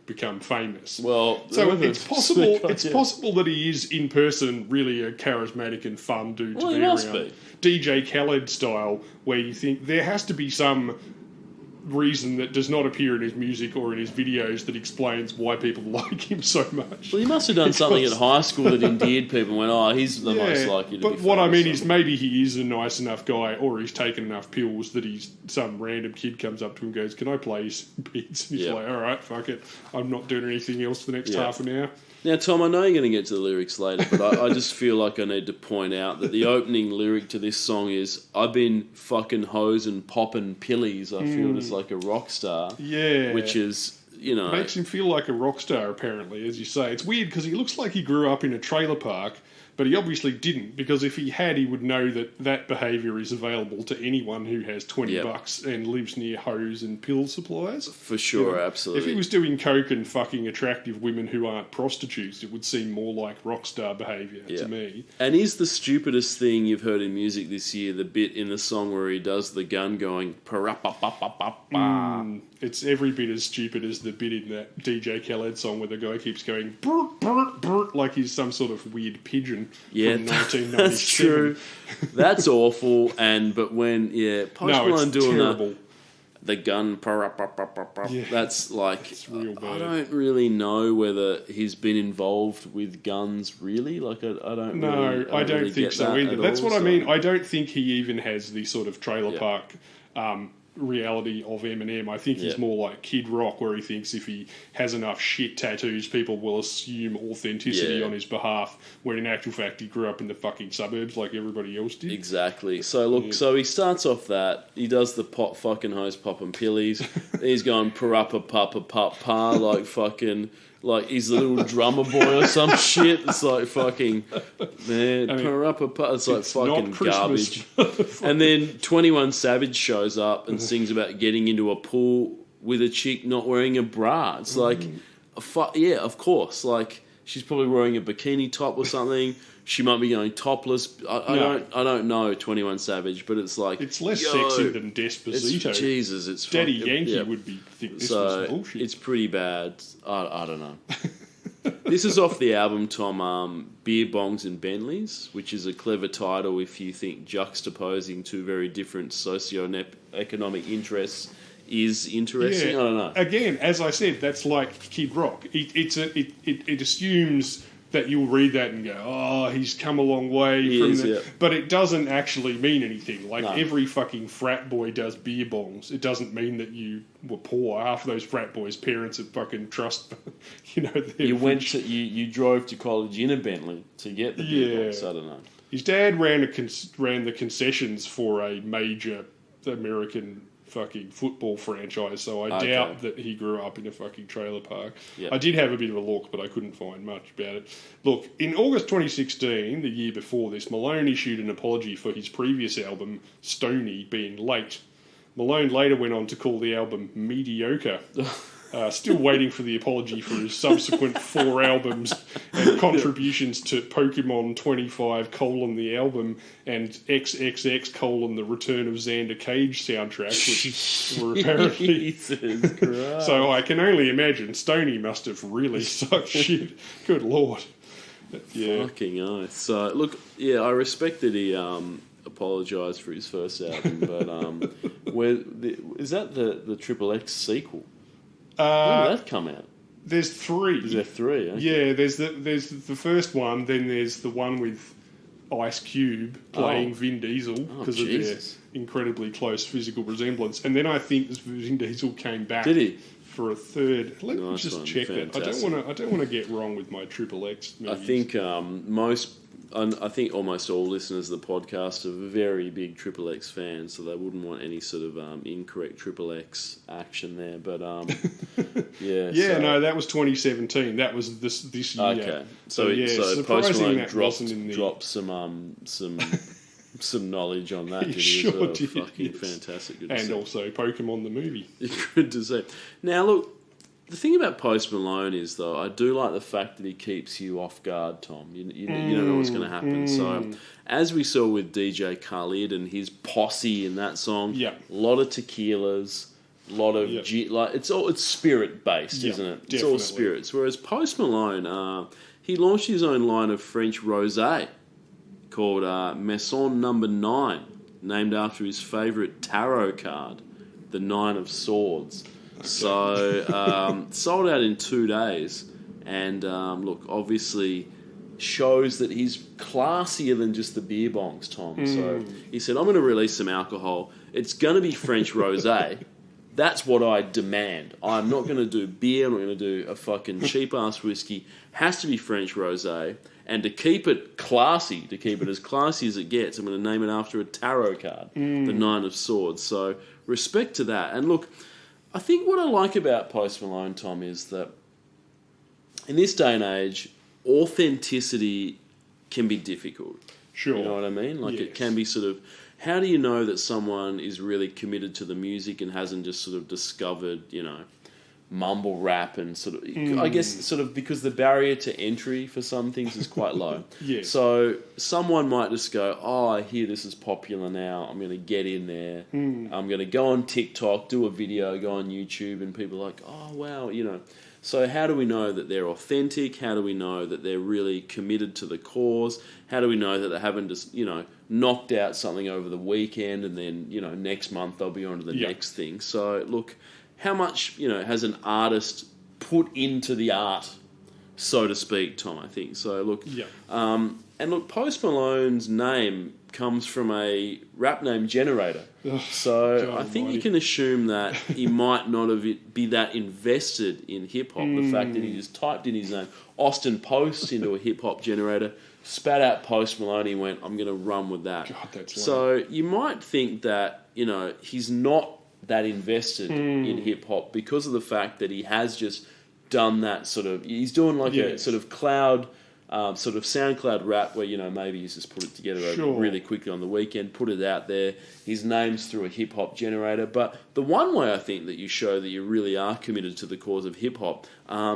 Speaker 3: become famous.
Speaker 2: Well,
Speaker 3: so it's possible. It's possible that he is in person really a charismatic and fun dude to be around.
Speaker 2: Must be.
Speaker 3: DJ Khaled style, where you think there has to be some reason that does not appear in his music or in his videos that explains why people like him so much.
Speaker 2: Well, he must have done something at high school that endeared people and went, oh, he's the most likely to be.
Speaker 3: But what I mean is maybe he is a nice enough guy or he's taken enough pills that some random kid comes up to him and goes, can I play some beats? And he's like, all right, fuck it. I'm not doing anything else for the next half an hour.
Speaker 2: Now, Tom, I know you're going to get to the lyrics later, but I just feel like I need to point out that the opening lyric to this song is, I've been fucking hoes and popping pillies. I feel just like a rock star.
Speaker 3: Yeah.
Speaker 2: Which is,
Speaker 3: makes him feel like a rock star, apparently, as you say. It's weird because he looks like he grew up in a trailer park, But he obviously didn't, because if he had, he would know that behaviour is available to anyone who has $20 and lives near hose and pill suppliers.
Speaker 2: For sure, absolutely.
Speaker 3: If he was doing coke and fucking attractive women who aren't prostitutes, it would seem more like rock star behaviour to me.
Speaker 2: And is the stupidest thing you've heard in music this year the bit in the song where he does the gun going pa-ra-pa-pa-pa-pa-pa?
Speaker 3: It's every bit as stupid as the bit in that DJ Khaled song where the guy keeps going brr, brr, brr, like he's some sort of weird pigeon from 1997.
Speaker 2: That's true. That's awful. But when Post Malone doing
Speaker 3: terrible.
Speaker 2: The gun, that's like
Speaker 3: it's real bad.
Speaker 2: I don't really know whether he's been involved with guns. Really, like I don't.
Speaker 3: No, I don't
Speaker 2: really
Speaker 3: think
Speaker 2: get
Speaker 3: so
Speaker 2: that
Speaker 3: either.
Speaker 2: at
Speaker 3: That's
Speaker 2: all,
Speaker 3: what I mean. I don't think he even has the sort of trailer
Speaker 2: Yeah.
Speaker 3: park reality of Eminem. I think he's more like Kid Rock, where he thinks if he has enough shit tattoos, people will assume authenticity on his behalf, when in actual fact he grew up in the fucking suburbs like everybody else did.
Speaker 2: Exactly. So look, so he starts off that he does the pop fucking hose popping pillies. He's going parappa papa pop pa like fucking. Like he's a little drummer boy or some shit. It's like fucking man, it's like fucking garbage. And then 21 Savage shows up and sings about getting into a pool with a chick not wearing a bra. It's like, yeah, of course. Like she's probably wearing a bikini top or something. She might be going topless. I don't know 21 Savage, but it's like
Speaker 3: it's less sexy than Desposito.
Speaker 2: It's
Speaker 3: Daddy
Speaker 2: fucking,
Speaker 3: Yankee would think this was bullshit.
Speaker 2: It's pretty bad. I don't know. This is off the album, Tom, Beer Bongs and Bentleys, which is a clever title if you think juxtaposing two very different socio-economic interests is interesting. I don't know.
Speaker 3: Again, as I said, that's like Kid Rock. It assumes that you'll read that and go, oh, he's come a long way but it doesn't actually mean anything. Like every fucking frat boy does beer bongs. It doesn't mean that you were poor. Half of those frat boys' parents are fucking trust.
Speaker 2: You drove to college in a Bentley to get the beer bongs. I don't know.
Speaker 3: His dad ran the concessions for a major American fucking football franchise, so I doubt that he grew up in a fucking trailer park. Yep. I did have a bit of a look, but I couldn't find much about it. Look, in August 2016, the year before this, Malone issued an apology for his previous album, Stoney, being late. Malone later went on to call the album mediocre. Still waiting for the apology for his subsequent 4 albums and contributions to Pokemon 25, the album, and XXX, the Return of Xander Cage soundtracks, which were apparently... So I can only imagine Stoney must have really sucked shit. Good Lord. Yeah.
Speaker 2: Fucking oath. So, look, I respect that he apologised for his first album, but is that the Triple X sequel? When did that come out?
Speaker 3: There's 3.
Speaker 2: Is there 3? Okay.
Speaker 3: Yeah, there's the first one, then there's the one with Ice Cube playing Vin Diesel because of their incredibly close physical resemblance. And then I think Vin Diesel came back.
Speaker 2: Did he?
Speaker 3: For a third. Let me just check that. I don't want to get wrong with my Triple X movies.
Speaker 2: I think almost all listeners of the podcast are very big Triple X fans, so they wouldn't want any sort of incorrect Triple X action there. But
Speaker 3: no, that was 2017. That was this year.
Speaker 2: Okay, so Post Malone dropped some knowledge on that.
Speaker 3: He did.
Speaker 2: Fucking fantastic. Good to see.
Speaker 3: Also Pokemon the movie.
Speaker 2: Good to see. Now look. The thing about Post Malone is, though, I do like the fact that he keeps you off guard, Tom. You don't know what's going to happen. So, as we saw with DJ Khaled and his posse in that song, a lot of tequilas, a lot of it's spirit based, isn't it? It's all spirits. Whereas Post Malone, he launched his own line of French rosé called Maison Number 9, named after his favourite tarot card, the 9 of Swords. So, sold out in 2 days. And, look, obviously shows that he's classier than just the beer bongs, Tom. So he said, I'm going to release some alcohol. It's going to be French rosé. That's what I demand. I'm not going to do beer. I'm not going to do a fucking cheap-ass whiskey. Has to be French rosé. And to keep it classy, to keep it as classy as it gets, I'm going to name it after a tarot card, the 9 of Swords. So, respect to that. And look... I think what I like about Post Malone, Tom, is that in this day and age, authenticity can be difficult.
Speaker 3: Sure.
Speaker 2: You know what I mean? Like,
Speaker 3: Yes.
Speaker 2: it can be sort of... How do you know that someone is really committed to the music and hasn't just sort of discovered, mumble rap and sort of... I guess sort of because the barrier to entry for some things is quite low.
Speaker 3: Yes.
Speaker 2: So someone might just go, oh, I hear this is popular now. I'm going to get in there. I'm going to go on TikTok, do a video, go on YouTube, and people are like, oh, wow, So how do we know that they're authentic? How do we know that they're really committed to the cause? How do we know that they haven't just, knocked out something over the weekend and then, next month they'll be on to the next thing? So, look, how much, has an artist put into the art, so to speak, Tom, I think. So, look, and look, Post Malone's name comes from a rap name generator. So
Speaker 3: God
Speaker 2: I think
Speaker 3: almighty.
Speaker 2: you can assume that he might not be that invested in hip-hop. The fact that he just typed in his name, Austin Post, into a hip-hop generator, spat out Post Malone, and went, I'm going to run with that.
Speaker 3: God, that's
Speaker 2: so you might think that, he's not that invested in hip-hop because of the fact that he has just done that sort of... He's doing like a sort of cloud... sort of SoundCloud rap where, maybe he's just put it together really quickly on the weekend, put it out there. His name's through a hip-hop generator. But the one way I think that you show that you really are committed to the cause of hip-hop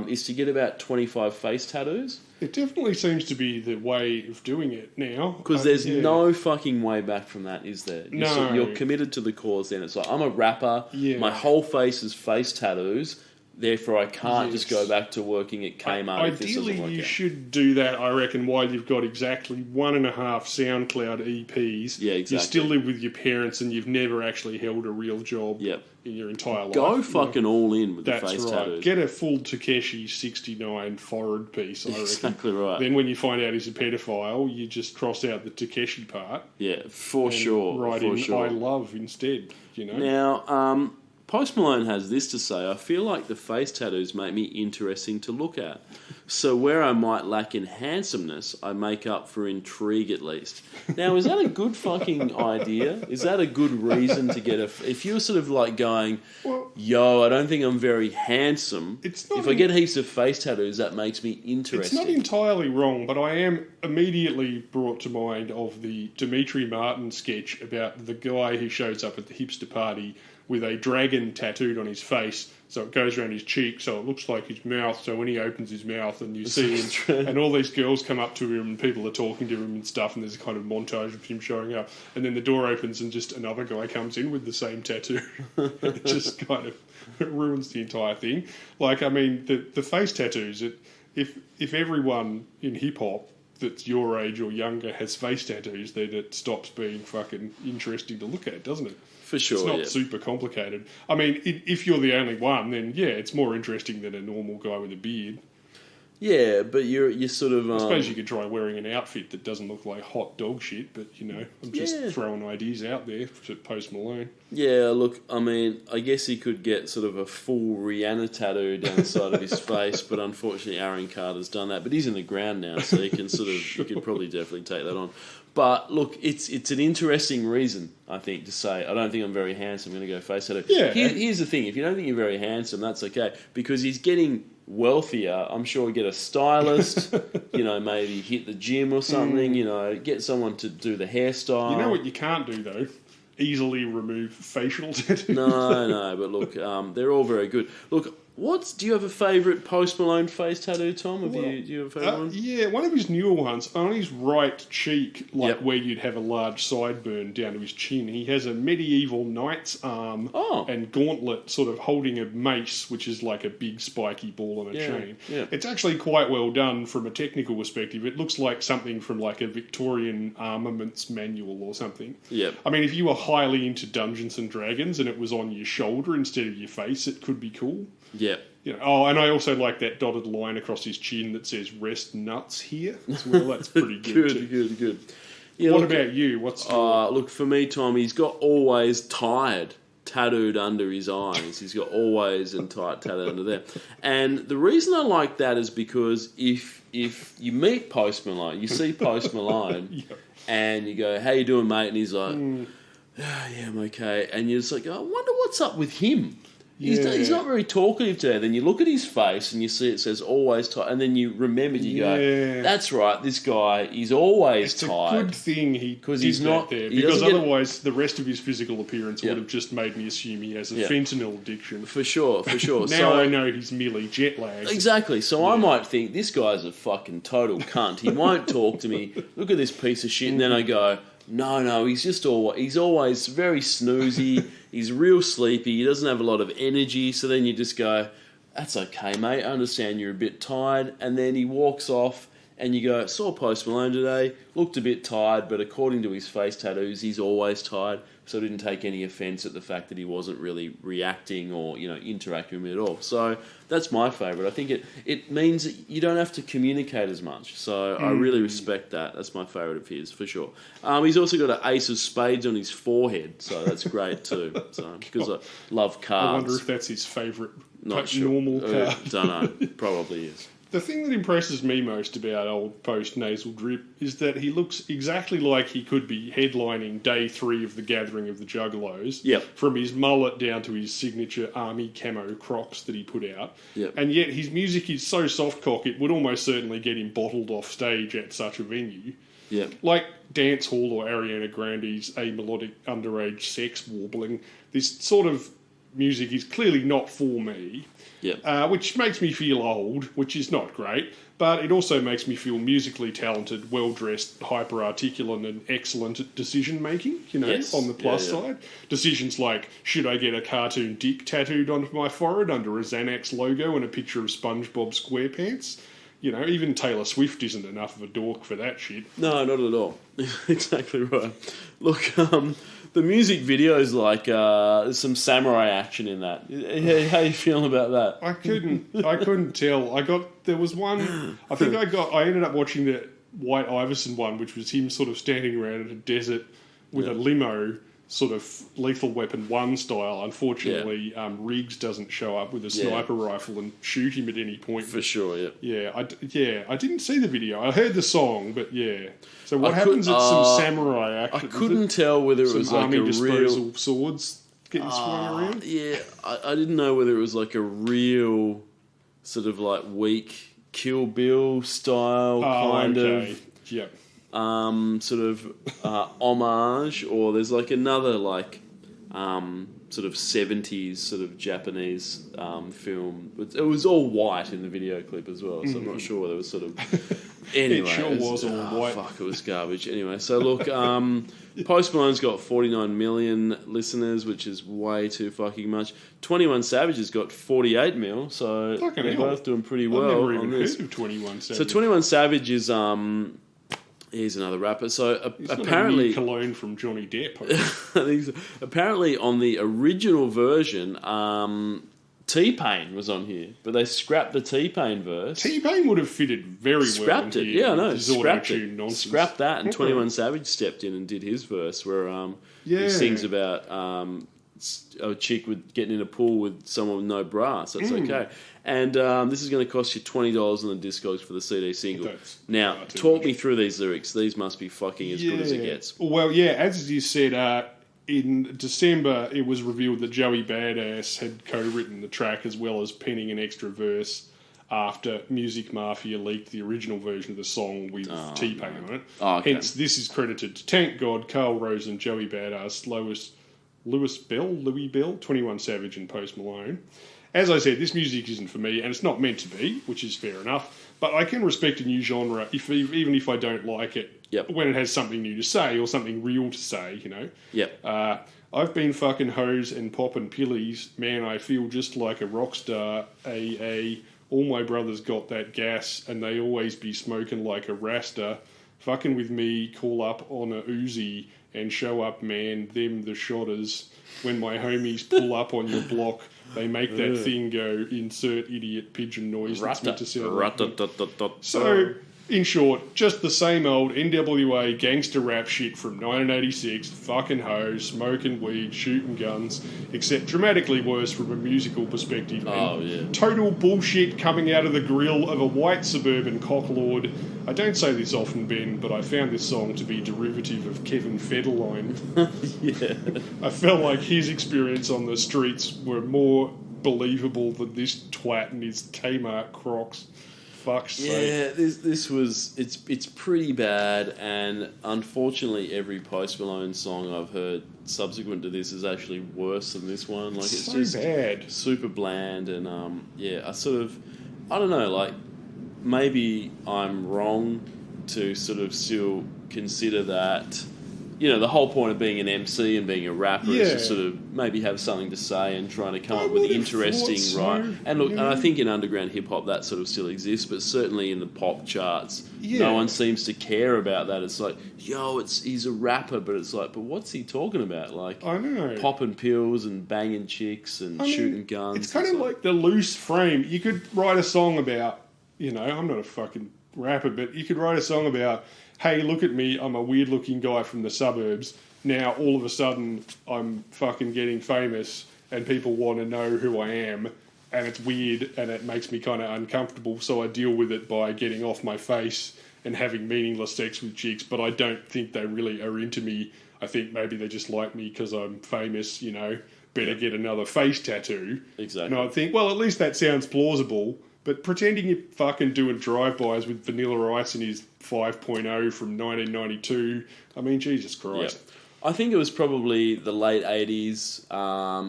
Speaker 2: is to get about 25 face tattoos.
Speaker 3: It definitely seems to be the way of doing it now.
Speaker 2: Because there's no fucking way back from that, is there?
Speaker 3: No.
Speaker 2: You're committed to the cause then. It's like, I'm a rapper, my whole face is face tattoos, therefore I can't just go back to working at Kmart if this doesn't
Speaker 3: Ideally,
Speaker 2: work
Speaker 3: you
Speaker 2: out.
Speaker 3: should do that, I reckon, while you've got exactly 1.5 SoundCloud EPs.
Speaker 2: Yeah, exactly.
Speaker 3: You still live with your parents and you've never actually held a real job in your entire life.
Speaker 2: Go fucking all in with the
Speaker 3: That's
Speaker 2: face
Speaker 3: right.
Speaker 2: tattoos.
Speaker 3: Get a full Takeshi 69 forehead piece, I reckon.
Speaker 2: Exactly right.
Speaker 3: Then when you find out he's a pedophile, you just cross out the Takeshi part.
Speaker 2: Yeah, for sure.
Speaker 3: Write
Speaker 2: for
Speaker 3: in
Speaker 2: sure.
Speaker 3: I love instead,
Speaker 2: Now, Post Malone has this to say: I feel like the face tattoos make me interesting to look at. So where I might lack in handsomeness, I make up for intrigue at least. Now, is that a good fucking idea? Is that a good reason to get a... If you're sort of like going, yo, I don't think I'm very handsome. If I get heaps of face tattoos, that makes me interesting.
Speaker 3: It's not entirely wrong, but I am immediately brought to mind of the Dimitri Martin sketch about the guy who shows up at the hipster party with a dragon tattooed on his face, so it goes around his cheek, so it looks like his mouth, so when he opens his mouth and you see him, and all these girls come up to him and people are talking to him and stuff, and there's a kind of montage of him showing up, and then the door opens and just another guy comes in with the same tattoo. It just kind of ruins the entire thing. Like, I mean, the face tattoos, if everyone in hip-hop that's your age or younger has face tattoos, then it stops being fucking interesting to look at, doesn't it?
Speaker 2: For sure,
Speaker 3: It's not super complicated. I mean, if you're the only one, then it's more interesting than a normal guy with a beard.
Speaker 2: Yeah, but you're sort of...
Speaker 3: I suppose you could try wearing an outfit that doesn't look like hot dog shit, but, I'm just throwing ideas out there to Post Malone.
Speaker 2: Yeah, look, I mean, I guess he could get sort of a full Rihanna tattoo down the side of his face, but unfortunately Aaron Carter's done that. But he's in the ground now, so he can sort of... You could probably definitely take that on. But look, it's an interesting reason, I think, to say, I don't think I'm very handsome, I'm going to go face tattoo.
Speaker 3: Yeah.
Speaker 2: Here's the thing, if you don't think you're very handsome, that's okay, because he's getting wealthier. I'm sure he'll get a stylist, maybe hit the gym or something, get someone to do the hairstyle.
Speaker 3: You know what you can't do, though? Easily remove facial tattoos.
Speaker 2: No, but look, they're all very good. Look, do you have a favourite Post Malone face tattoo, Tom? Do you have a favourite one?
Speaker 3: Yeah, one of his newer ones, on his right cheek, where you'd have a large sideburn down to his chin, he has a medieval knight's arm and gauntlet sort of holding a mace, which is like a big spiky ball on a chain.
Speaker 2: Yeah.
Speaker 3: It's actually quite well done from a technical perspective. It looks like something from like a Victorian armaments manual or something.
Speaker 2: Yep.
Speaker 3: I mean, if you were highly into Dungeons and Dragons and it was on your shoulder instead of your face, it could be cool.
Speaker 2: Yeah.
Speaker 3: And I also like that dotted line across his chin that says "rest nuts" here as well. That's pretty good.
Speaker 2: good. Yeah,
Speaker 3: What about you? What's
Speaker 2: look, for me, Tom, he's got always tired tattooed under his eyes. He's got always and tight tattooed under there. And the reason I like that is because if you meet Post Malone, you see Post Malone, and you go, "How you doing, mate?" And he's like, "Yeah, I'm okay." And you're just like, "I wonder what's up with him." He's not very talkative there. Then you look at his face and you see it says always tired, and then you remember, you go, that's right, this guy, he's always tired.
Speaker 3: It's a good thing he's not there,
Speaker 2: he
Speaker 3: because otherwise the rest of his physical appearance would have just made me assume he has a
Speaker 2: Yeah.
Speaker 3: fentanyl addiction.
Speaker 2: For sure.
Speaker 3: Now I know he's merely jet lagged.
Speaker 2: Exactly. So I might think, this guy's a fucking total cunt. He won't talk to me. Look at this piece of shit. And then I go, no, he's always very snoozy. He's real sleepy. He doesn't have a lot of energy. So then you just go, that's okay, mate. I understand you're a bit tired. And then he walks off and you go, saw Post Malone today, looked a bit tired, but according to his face tattoos, he's always tired. So I didn't take any offence at the fact that he wasn't really reacting or, interacting with me at all. So that's my favourite. I think it means that you don't have to communicate as much. So I really respect that. That's my favourite of his, for sure. He's also got an ace of spades on his forehead, so that's great too. So because I love cards.
Speaker 3: I wonder if that's his favourite
Speaker 2: Sure.
Speaker 3: normal card.
Speaker 2: Don't know. Probably is.
Speaker 3: The thing that impresses me most about old post-nasal drip is that he looks exactly like he could be headlining day 3 of the Gathering of the Juggalos.
Speaker 2: Yep.
Speaker 3: From his mullet down to his signature army camo Crocs that he put out.
Speaker 2: Yep.
Speaker 3: And yet his music is so soft-cock it would almost certainly get him bottled off stage at such a venue.
Speaker 2: Yeah.
Speaker 3: Like Dance Hall or Ariana Grande's amelodic underage sex warbling, this sort of music is clearly not for me.
Speaker 2: Yeah.
Speaker 3: Which makes me feel old, which is not great, but it also makes me feel musically talented, well-dressed, hyper-articulate and excellent at decision-making,
Speaker 2: Yes.
Speaker 3: on the plus side. Decisions like, should I get a cartoon dick tattooed onto my forehead under a Xanax logo and a picture of SpongeBob SquarePants? Even Taylor Swift isn't enough of a dork for that shit.
Speaker 2: No, not at all. Exactly right. Look, the music video is like there's some samurai action in that. How you feeling about that?
Speaker 3: I couldn't tell. There was one. I ended up watching the White Iverson one, which was him sort of standing around in a desert with a limo, sort of Lethal Weapon 1 style. Unfortunately, Riggs doesn't show up with a sniper rifle and shoot him at any point.
Speaker 2: For sure, yeah.
Speaker 3: I didn't see the video. I heard the song, but yeah. So what happens at some samurai action?
Speaker 2: I couldn't tell whether it was like
Speaker 3: army
Speaker 2: a
Speaker 3: disposal
Speaker 2: real
Speaker 3: swords getting swung around.
Speaker 2: Yeah, I didn't know whether it was like a real sort of like weak Kill Bill style kind of
Speaker 3: Yep.
Speaker 2: sort of homage, or there's like another like sort of 70s sort of Japanese film. It was all white in the video clip as well, so I'm not sure whether it was sort of... Anyway,
Speaker 3: it sure was all white.
Speaker 2: Fuck, it was garbage. Anyway, so look, Post Malone's got 49 million listeners, which is way too fucking much. 21 Savage has got 48 mil, so
Speaker 3: Fucking
Speaker 2: they're
Speaker 3: hell.
Speaker 2: both doing pretty well.
Speaker 3: I've never even
Speaker 2: on this.
Speaker 3: heard of 21 Savage.
Speaker 2: So 21 Savage is here's another rapper. So
Speaker 3: He's
Speaker 2: apparently,
Speaker 3: got a new cologne from Johnny Depp.
Speaker 2: I think so. Apparently on the original version, T-Pain was on here, but they scrapped the T-Pain verse.
Speaker 3: T-Pain would have fitted very
Speaker 2: Scrapped
Speaker 3: well.
Speaker 2: it, yeah, I know.
Speaker 3: Scrapped
Speaker 2: Scrapped that, and 21 Savage stepped in and did his verse, where he sings about a chick with getting in a pool with someone with no bra, so that's okay. And this is going to cost you $20 on the Discogs for the CD single. Now, talk me through these lyrics. These must be fucking as good as it gets.
Speaker 3: Well, yeah, as you said, in December, it was revealed that Joey Badass had co-written the track as well as penning an extra verse after Music Mafia leaked the original version of the song with T-Pain on it.
Speaker 2: Oh, okay.
Speaker 3: Hence, this is credited to Tank God, Carl Rose and Joey Badass, Louis Bell, 21 Savage and Post Malone. As I said, this music isn't for me, and it's not meant to be, which is fair enough. But I can respect a new genre, even if I don't like it, when it has something new to say or something real to say,
Speaker 2: Yep.
Speaker 3: I've been fucking hoes and popping pillies. Man, I feel just like a rock star. All my brothers got that gas, and they always be smoking like a rasta. Fucking with me, call up on a Uzi and show up, man. Them the shotters. When my homies pull up on your block, they make that thing go, insert idiot pigeon noise. That's meant to sound like So, in short, just the same old NWA gangster rap shit from 1986, fucking hoes, smoking weed, shooting guns, except dramatically worse from a musical perspective. Total bullshit coming out of the grill of a white suburban cocklord. I don't say this often, Ben, but I found this song to be derivative of Kevin Federline. I felt like his experience on the streets were more believable than this twat and his Kmart Crocs. Fuck's sake.
Speaker 2: Yeah, this was it's pretty bad, and unfortunately, every Post Malone song I've heard subsequent to this is actually worse than this one. Like it's
Speaker 3: so
Speaker 2: just
Speaker 3: bad,
Speaker 2: super bland, and I don't know, like maybe I'm wrong to sort of still consider that. You know, the whole point of being an MC and being a rapper is to sort of maybe have something to say and trying to come up with interesting, right? And look, and I think in underground hip hop that sort of still exists, but certainly in the pop charts, no one seems to care about that. It's like, he's a rapper, but it's like, but what's he talking about? Like,
Speaker 3: I know,
Speaker 2: popping pills and banging chicks and shooting guns.
Speaker 3: It's kind of like the loose frame. You could write a song about, I'm not a fucking rapper, but you could write a song about, hey, look at me, I'm a weird-looking guy from the suburbs. Now, all of a sudden, I'm fucking getting famous and people want to know who I am, and it's weird and it makes me kind of uncomfortable, so I deal with it by getting off my face and having meaningless sex with chicks, but I don't think they really are into me. I think maybe they just like me because I'm famous, better get another face tattoo.
Speaker 2: Exactly.
Speaker 3: And I think, well, at least that sounds plausible. But pretending you're fucking doing drive-bys with Vanilla Ice and his 5.0 from 1992, I mean, Jesus Christ.
Speaker 2: Yeah. I think it was probably the late 80s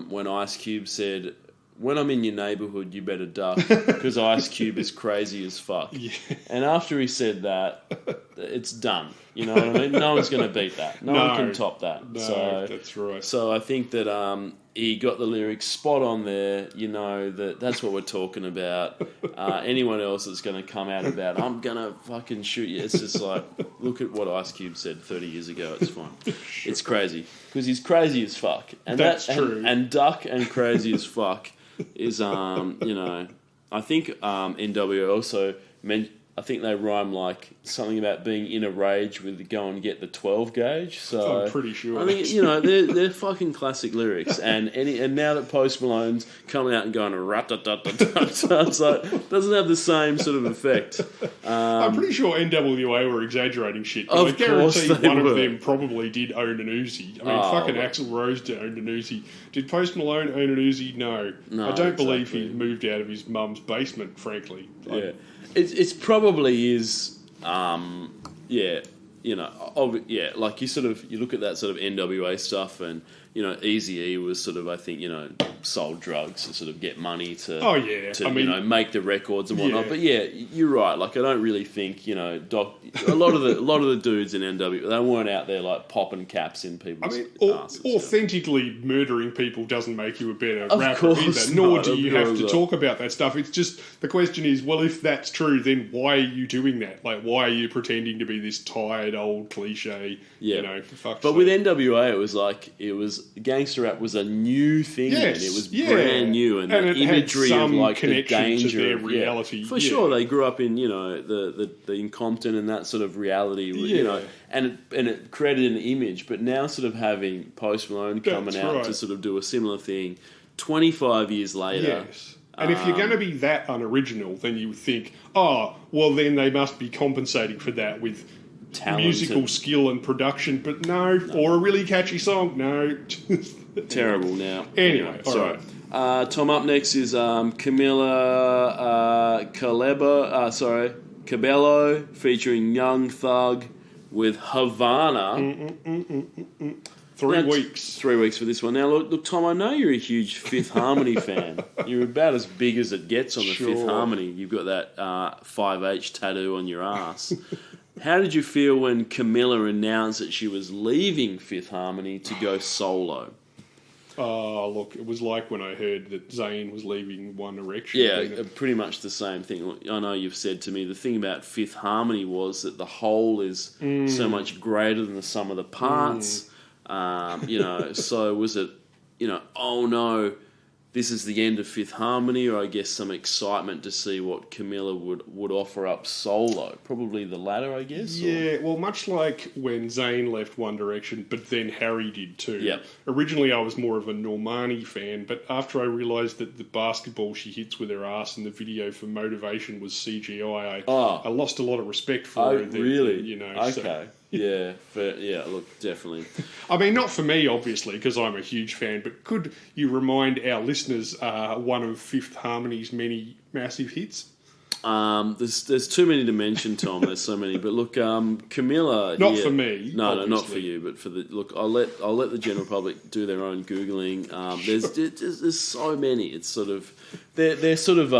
Speaker 2: when Ice Cube said, when I'm in your neighbourhood, you better duck, because Ice Cube is crazy as fuck. Yeah. And after he said that, it's done. You know what I mean? No one's going to beat that. No one can top that.
Speaker 3: No, that's right.
Speaker 2: So I think that he got the lyrics spot on there. That's what we're talking about. Anyone else that's going to come out about, I'm going to fucking shoot you. It's just like, look at what Ice Cube said 30 years ago. It's fine. Sure. It's crazy. Because he's crazy as fuck. And
Speaker 3: that's true.
Speaker 2: And duck and crazy as fuck is, I think NWA also I think they rhyme like something about being in a rage with go and get the 12 gauge. So
Speaker 3: I'm pretty sure.
Speaker 2: I mean, they're fucking classic lyrics. And now that Post Malone's coming out and going rat-a-tat-tat-tat, it's like doesn't have the same sort of effect.
Speaker 3: I'm pretty sure NWA were exaggerating shit.
Speaker 2: Of
Speaker 3: I guarantee
Speaker 2: course they
Speaker 3: one
Speaker 2: were.
Speaker 3: of them probably did own an Uzi. I mean, fucking Axl Rose owned an Uzi. Did Post Malone own an Uzi? No. I don't believe he moved out of his mum's basement, frankly.
Speaker 2: It's probably is, like you look at that sort of NWA stuff, and Eazy-E was sort of, I think, sold drugs to sort of get money to make the records and whatnot. But you're right. Like I don't really think a lot of the dudes in NWA, they weren't out there like popping caps in people's asses.
Speaker 3: Authentically murdering people doesn't make you a better rapper
Speaker 2: course
Speaker 3: either. Nor
Speaker 2: not,
Speaker 3: do you
Speaker 2: of
Speaker 3: have to
Speaker 2: course
Speaker 3: talk about that stuff. It's just the question is, well, if that's true, then why are you doing that? Like, why are you pretending to be this tired old cliche?
Speaker 2: Yeah.
Speaker 3: For fuck's
Speaker 2: but
Speaker 3: sake.
Speaker 2: with NWA, it was gangster rap was a new thing, and it was brand new, and the
Speaker 3: it
Speaker 2: imagery
Speaker 3: had
Speaker 2: of
Speaker 3: some
Speaker 2: like the
Speaker 3: connection
Speaker 2: danger
Speaker 3: to their
Speaker 2: of
Speaker 3: reality.
Speaker 2: For sure, they grew up in the in Compton and that sort of reality, and it created an image. But now, sort of having Post Malone coming out to sort of do a similar thing, 25 years later.
Speaker 3: Yes. And if you're going to be that unoriginal, then you would think, well, then they must be compensating for that with talent, musical skill and production. But no, or a really catchy song. No.
Speaker 2: Terrible now.
Speaker 3: Anyway,
Speaker 2: sorry. Tom, up next is Cabello featuring Young Thug with Havana.
Speaker 3: 3 weeks.
Speaker 2: 3 weeks for this one. Now, look, Tom, I know you're a huge Fifth Harmony fan. You're about as big as it gets on the Fifth Harmony. You've got that 5H tattoo on your ass. How did you feel when Camilla announced that she was leaving Fifth Harmony to go solo?
Speaker 3: Look, it was like when I heard that Zayn was leaving One Direction.
Speaker 2: Yeah, pretty much the same thing. I know you've said to me, the thing about Fifth Harmony was that the whole is so much greater than the sum of the parts. So was it, oh no, this is the end of Fifth Harmony, or I guess some excitement to see what Camilla would offer up solo? Probably the latter, I guess.
Speaker 3: Yeah, well, much like when Zayn left One Direction, but then Harry did too.
Speaker 2: Yep.
Speaker 3: Originally, I was more of a Normani fan, but after I realised that the basketball she hits with her ass in the video for Motivation was CGI, I lost a lot of respect for her.
Speaker 2: Really?
Speaker 3: Okay.
Speaker 2: So, Look, definitely.
Speaker 3: I mean, not for me, obviously, because I'm a huge fan, but could you remind our listeners one of Fifth Harmony's many massive hits?
Speaker 2: There's too many to mention, Tom. There's so many, but look, Camilla.
Speaker 3: Not for me.
Speaker 2: No,
Speaker 3: obviously.
Speaker 2: not for you, but for the look. I'll let the general public do their own googling. There's so many. It's sort of they're sort of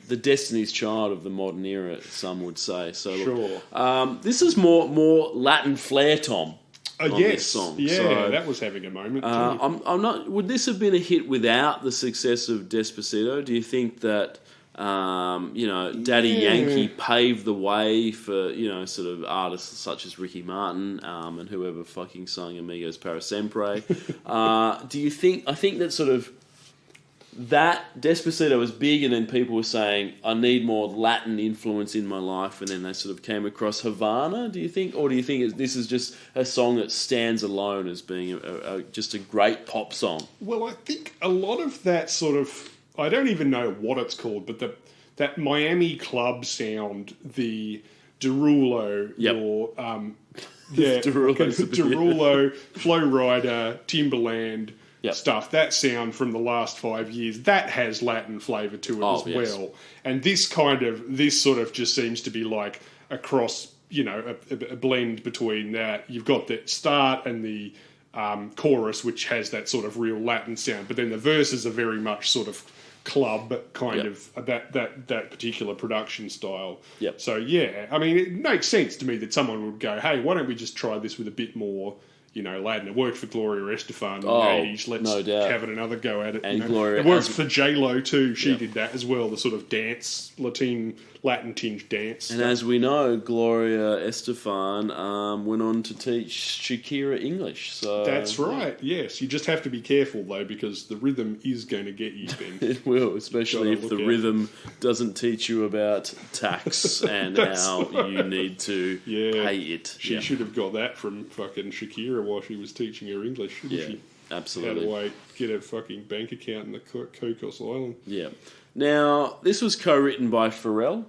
Speaker 2: the Destiny's Child of the modern era. Some would say. So look, this is more Latin flair, Tom.
Speaker 3: Yes,
Speaker 2: this song.
Speaker 3: Yeah,
Speaker 2: So,
Speaker 3: that was having a moment. Too.
Speaker 2: I'm not. Would this have been a hit without the success of Despacito? Do you think that? Daddy Yankee paved the way for, sort of artists such as Ricky Martin and whoever fucking sung Amigos Para Siempre. Do you think, I think that sort of, that Despacito was big and then people were saying, I need more Latin influence in my life, and then they sort of came across Havana, do you think? Or do you think this is just a song that stands alone as being just a great pop song?
Speaker 3: Well, I think a lot of that sort of, I don't even know what it's called, but that Miami club sound, the Derulo, Derulo, Flow Rider, Timberland stuff, that sound from the last 5 years, that has Latin flavour to it as well. And this sort of just seems to be like a cross, a blend between that. You've got the start and the chorus, which has that sort of real Latin sound, but then the verses are very much sort of club kind of that particular production style.
Speaker 2: Yep.
Speaker 3: So yeah, I mean, it makes sense to me that someone would go, hey, why don't we just try this with a bit more, Latin. It worked for Gloria Estefan in the 80s. Let's have it another go at it.
Speaker 2: And Gloria,
Speaker 3: it worked for J-Lo too. She did that as well, the sort of dance, Latin tinged dance.
Speaker 2: And as we know, Gloria Estefan went on to teach Shakira English. So
Speaker 3: that's right, yes. You just have to be careful, though, because the rhythm is going to get you, Ben.
Speaker 2: It will, especially if the rhythm doesn't teach you about tax and how you need to pay it.
Speaker 3: She should have got that from fucking Shakira while she was teaching her English, shouldn't she?
Speaker 2: Absolutely.
Speaker 3: How to get a fucking bank account in the Cocos Island.
Speaker 2: Yeah. Now, this was co-written by Pharrell.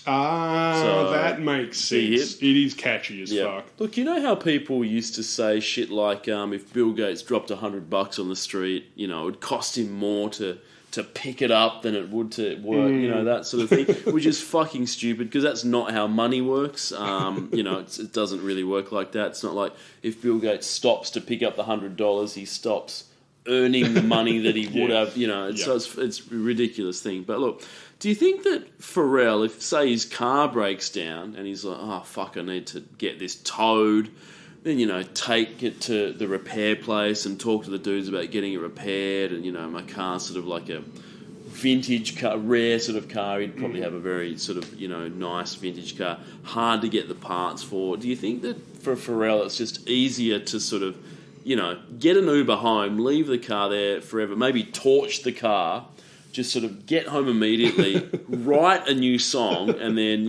Speaker 3: That makes sense. It is catchy as fuck.
Speaker 2: Look, you know how people used to say shit like, if Bill Gates dropped $100 on the street, it would cost him more to pick it up than it would to work, that sort of thing, which is fucking stupid because that's not how money works. It doesn't really work like that. It's not like if Bill Gates stops to pick up the $100, he stops earning the money that he would have. So it's a ridiculous thing. But look, do you think that Pharrell, if say his car breaks down and he's like, oh fuck, I need to get this towed, then take it to the repair place and talk to the dudes about getting it repaired, and my car's sort of like a vintage car, rare sort of car, he'd probably have a very sort of nice vintage car, hard to get the parts for. Do you think that for Pharrell it's just easier to sort of get an Uber home, leave the car there forever, maybe torch the car, just sort of get home immediately, write a new song, and then,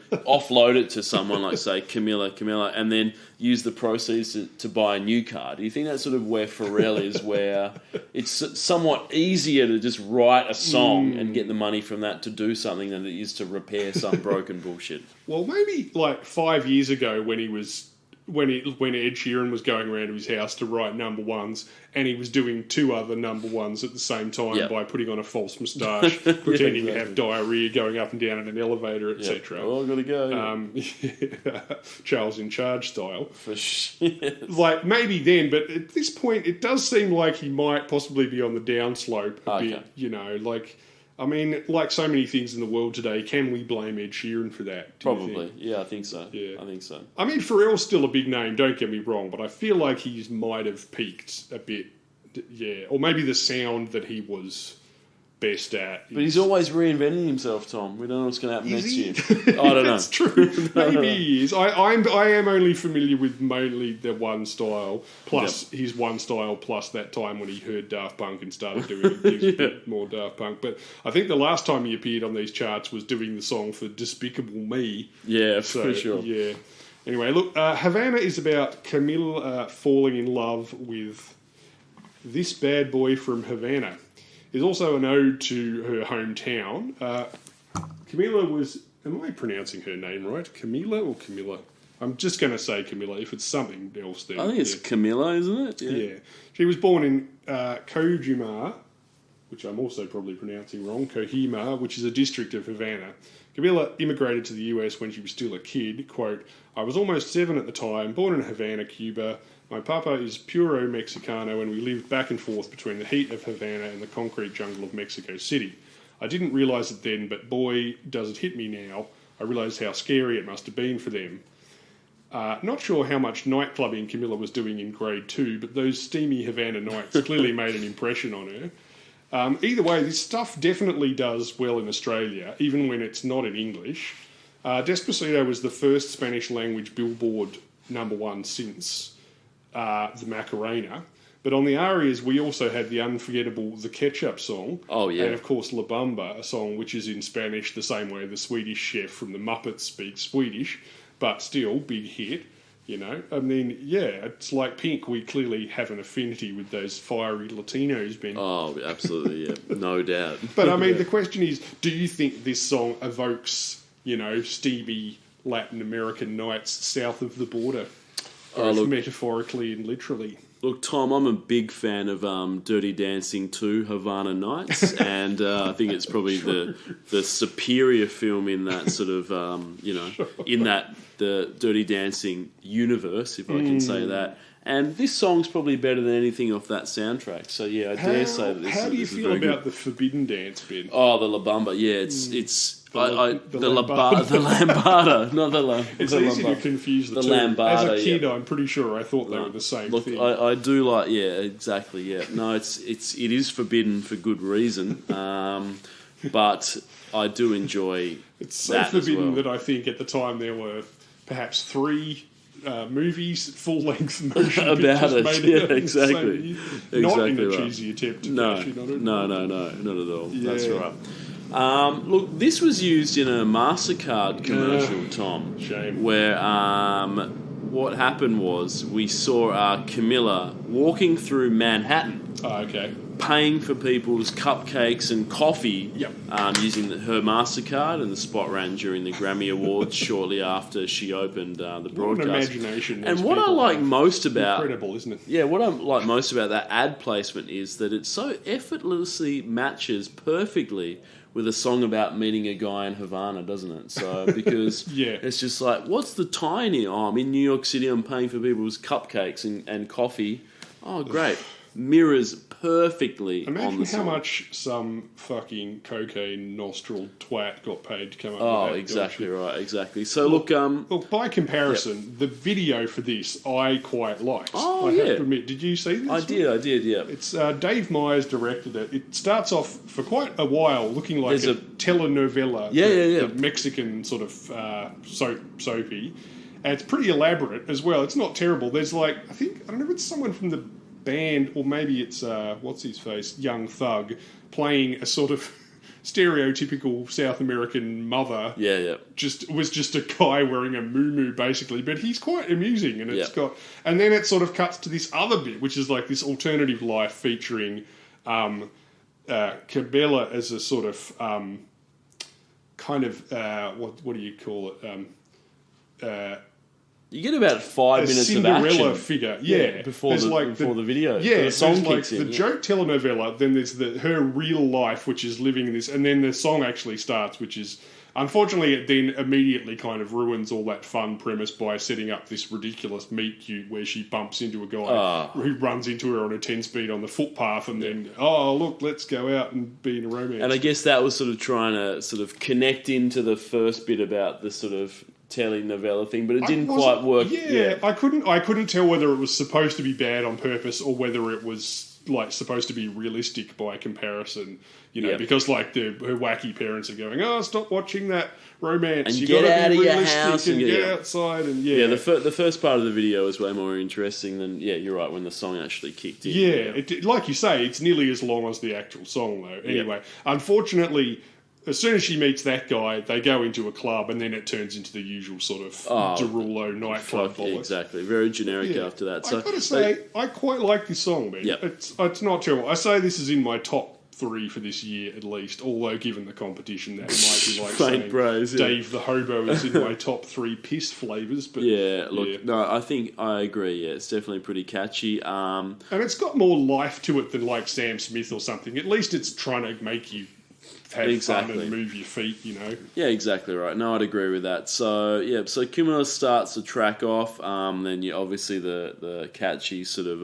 Speaker 2: offload it to someone like, say, Camilla, and then use the proceeds to buy a new car? Do you think that's sort of where Pharrell is, where it's somewhat easier to just write a song and get the money from that to do something than it is to repair some broken bullshit?
Speaker 3: Well, maybe like 5 years ago when Ed Sheeran was going around to his house to write number ones, and he was doing two other number ones at the same time by putting on a false moustache, pretending to have diarrhea, going up and down in an elevator, etc.
Speaker 2: Well, I've got to go.
Speaker 3: Charles in Charge style.
Speaker 2: For shit.
Speaker 3: Like, maybe then, but at this point, it does seem like he might possibly be on the downslope a bit, I mean, like so many things in the world today, can we blame Ed Sheeran for that?
Speaker 2: Probably. Yeah, I think so. Yeah. I think so.
Speaker 3: I mean, Pharrell's still a big name, don't get me wrong, but I feel like he might have peaked a bit. Yeah. Or maybe the sound that he was best at.
Speaker 2: But he's always reinventing himself, Tom. We don't know what's going to happen next year. I don't know.
Speaker 3: That's true. Maybe he is. I am only familiar with mainly the one style, plus his one style, plus that time when he heard Daft Punk and started doing a bit more Daft Punk. But I think the last time he appeared on these charts was doing the song for Despicable Me.
Speaker 2: Yeah, for sure.
Speaker 3: Yeah. Anyway, look, Havana is about Camille falling in love with this bad boy from Havana. Is also an ode to her hometown. Camilla was... Am I pronouncing her name right? Camila or Camilla? I'm just going to say Camilla. If it's something else, then
Speaker 2: I think it's Camilla, isn't it?
Speaker 3: yeah. She was born in Kojima, which I'm also probably pronouncing wrong, Kohima, which is a district of Havana. Camilla immigrated to the US when she was still a kid. Quote, I was almost 7 at the time, born in Havana, Cuba. My papa is puro Mexicano and we lived back and forth between the heat of Havana and the concrete jungle of Mexico City. I didn't realise it then, but boy, does it hit me now. I realised how scary it must have been for them. Not sure how much nightclubbing Camilla was doing in grade 2, but those steamy Havana nights clearly made an impression on her. Either way, this stuff definitely does well in Australia, even when it's not in English. Despacito was the first Spanish language Billboard #1 since the Macarena. But on the arias, we also had the unforgettable The Ketchup song.
Speaker 2: Oh, yeah.
Speaker 3: And, of course, La Bamba, a song which is in Spanish the same way the Swedish chef from the Muppets speaks Swedish, but still, big hit, you know. I mean, yeah, it's like Pink. We clearly have an affinity with those fiery Latinos, Ben.
Speaker 2: Oh, absolutely, yeah. No doubt.
Speaker 3: But, I mean, the question is, do you think this song evokes, you know, steamy Latin American nights south of the border? Both metaphorically and literally.
Speaker 2: Look, Tom, I'm a big fan of Dirty Dancing 2, Havana Nights, and I think it's probably the superior film in that sort of, in that the Dirty Dancing universe, if I can say that. And this song's probably better than anything off that soundtrack. So, yeah, I dare say that this
Speaker 3: How do you
Speaker 2: this is
Speaker 3: feel
Speaker 2: very
Speaker 3: about
Speaker 2: good.
Speaker 3: the Forbidden Dance, Ben?
Speaker 2: Oh, the La Bamba, yeah, it's the
Speaker 3: Lambada.
Speaker 2: Lambada, not the La.
Speaker 3: It's
Speaker 2: the
Speaker 3: easy
Speaker 2: Lambada.
Speaker 3: to confuse the two.
Speaker 2: Lambada,
Speaker 3: As a kid,
Speaker 2: yeah.
Speaker 3: I'm pretty sure I thought they were the same
Speaker 2: Look,
Speaker 3: thing.
Speaker 2: I do like, yeah, exactly, yeah. No, it is forbidden for good reason, but I do enjoy
Speaker 3: It's so
Speaker 2: that as
Speaker 3: forbidden
Speaker 2: well.
Speaker 3: that I think at the time there were perhaps 3 movies, full-length motion
Speaker 2: About
Speaker 3: pictures
Speaker 2: it,
Speaker 3: made
Speaker 2: yeah,
Speaker 3: out in the
Speaker 2: exactly.
Speaker 3: same year. Not in
Speaker 2: Exactly
Speaker 3: a
Speaker 2: right.
Speaker 3: cheesy attempt to
Speaker 2: No,
Speaker 3: cash in on it.
Speaker 2: no, not at all.
Speaker 3: Yeah.
Speaker 2: That's right. Look, this was used in a MasterCard commercial, Tom.
Speaker 3: Shame.
Speaker 2: Where what happened was we saw Camilla walking through Manhattan,
Speaker 3: Oh, okay.
Speaker 2: paying for people's cupcakes and coffee
Speaker 3: Yep.
Speaker 2: using her MasterCard, and the spot ran during the Grammy Awards shortly after she opened the
Speaker 3: What an
Speaker 2: broadcast.
Speaker 3: imagination.
Speaker 2: And
Speaker 3: these
Speaker 2: what I
Speaker 3: people
Speaker 2: like
Speaker 3: have.
Speaker 2: most about
Speaker 3: Incredible, isn't it?
Speaker 2: yeah, what I like most about that ad placement is that it so effortlessly matches perfectly with a song about meeting a guy in Havana, doesn't it? So, because
Speaker 3: Yeah.
Speaker 2: it's just like, what's the tie in here? Oh, I'm in New York City, I'm paying for people's cupcakes and coffee. Oh, great. Mirrors perfectly on
Speaker 3: Imagine
Speaker 2: the
Speaker 3: how
Speaker 2: song.
Speaker 3: much some fucking cocaine nostril twat got paid to come up
Speaker 2: Oh,
Speaker 3: with that.
Speaker 2: exactly
Speaker 3: bullshit.
Speaker 2: right, exactly. So, look,
Speaker 3: Look, by comparison, the video for this I quite liked.
Speaker 2: Oh,
Speaker 3: I
Speaker 2: yeah.
Speaker 3: have to admit. Did you see this?
Speaker 2: I did, yeah.
Speaker 3: It's Dave Myers directed it. It starts off for quite a while looking like
Speaker 2: There's
Speaker 3: a
Speaker 2: a-
Speaker 3: telenovela.
Speaker 2: Yeah.
Speaker 3: The Mexican sort of soapy. And it's pretty elaborate as well. It's not terrible. There's like, I don't know if it's someone from the band or maybe it's, what's his face, Young Thug, playing a sort of stereotypical South American mother.
Speaker 2: Yeah.
Speaker 3: Was just a guy wearing a muumuu basically, but he's quite amusing, and it's
Speaker 2: Yeah.
Speaker 3: got, and then it sort of cuts to this other bit, which is like this alternative life featuring Cabela as a sort of kind of what do you call it?
Speaker 2: You get about 5
Speaker 3: A
Speaker 2: minutes
Speaker 3: Cinderella
Speaker 2: of action
Speaker 3: figure, yeah.
Speaker 2: before
Speaker 3: There's
Speaker 2: the video.
Speaker 3: Yeah,
Speaker 2: the song
Speaker 3: there's like
Speaker 2: kicks in.
Speaker 3: the joke telenovela, then there's her real life, which is living this, and then the song actually starts, which is, unfortunately, it then immediately kind of ruins all that fun premise by setting up this ridiculous meet cute where she bumps into a guy who runs into her on a 10-speed on the footpath, and then, oh, look, let's go out and be in a romance.
Speaker 2: And I guess that was sort of trying to sort of connect into the first bit about the sort of telenovela thing, but it didn't quite work.
Speaker 3: Yeah, I couldn't tell whether it was supposed to be bad on purpose or whether it was like supposed to be realistic by comparison. You know,
Speaker 2: Yeah.
Speaker 3: because like her wacky parents are going, "Oh, stop watching that romance!
Speaker 2: And
Speaker 3: You
Speaker 2: get
Speaker 3: gotta
Speaker 2: out
Speaker 3: be
Speaker 2: of your
Speaker 3: realistic
Speaker 2: house
Speaker 3: and
Speaker 2: and
Speaker 3: get
Speaker 2: yeah.
Speaker 3: outside." And
Speaker 2: Yeah, the first part of the video is way more interesting than, yeah, you're right, when the song actually kicked in.
Speaker 3: Yeah, like you say, it's nearly as long as the actual song, though. Anyway, unfortunately, as soon as she meets that guy, they go into a club, and then it turns into the usual sort of Derulo nightclub.
Speaker 2: Fuck, exactly. Very generic after that. So
Speaker 3: I've got to say, I quite like this song, man.
Speaker 2: Yep.
Speaker 3: It's not terrible. I say this is in my top 3 for this year at least. Although, given the competition, that might be like
Speaker 2: Faint
Speaker 3: saying
Speaker 2: praise, yeah.
Speaker 3: Dave the Hobo is in my top 3 piss flavours. But
Speaker 2: no, I think I agree. Yeah, it's definitely pretty catchy.
Speaker 3: And it's got more life to it than like Sam Smith or something. At least it's trying to make you have fun and move your feet, you know.
Speaker 2: Yeah, exactly right. No, I'd agree with that. So so Cumulus starts the track off. Then you obviously the catchy sort of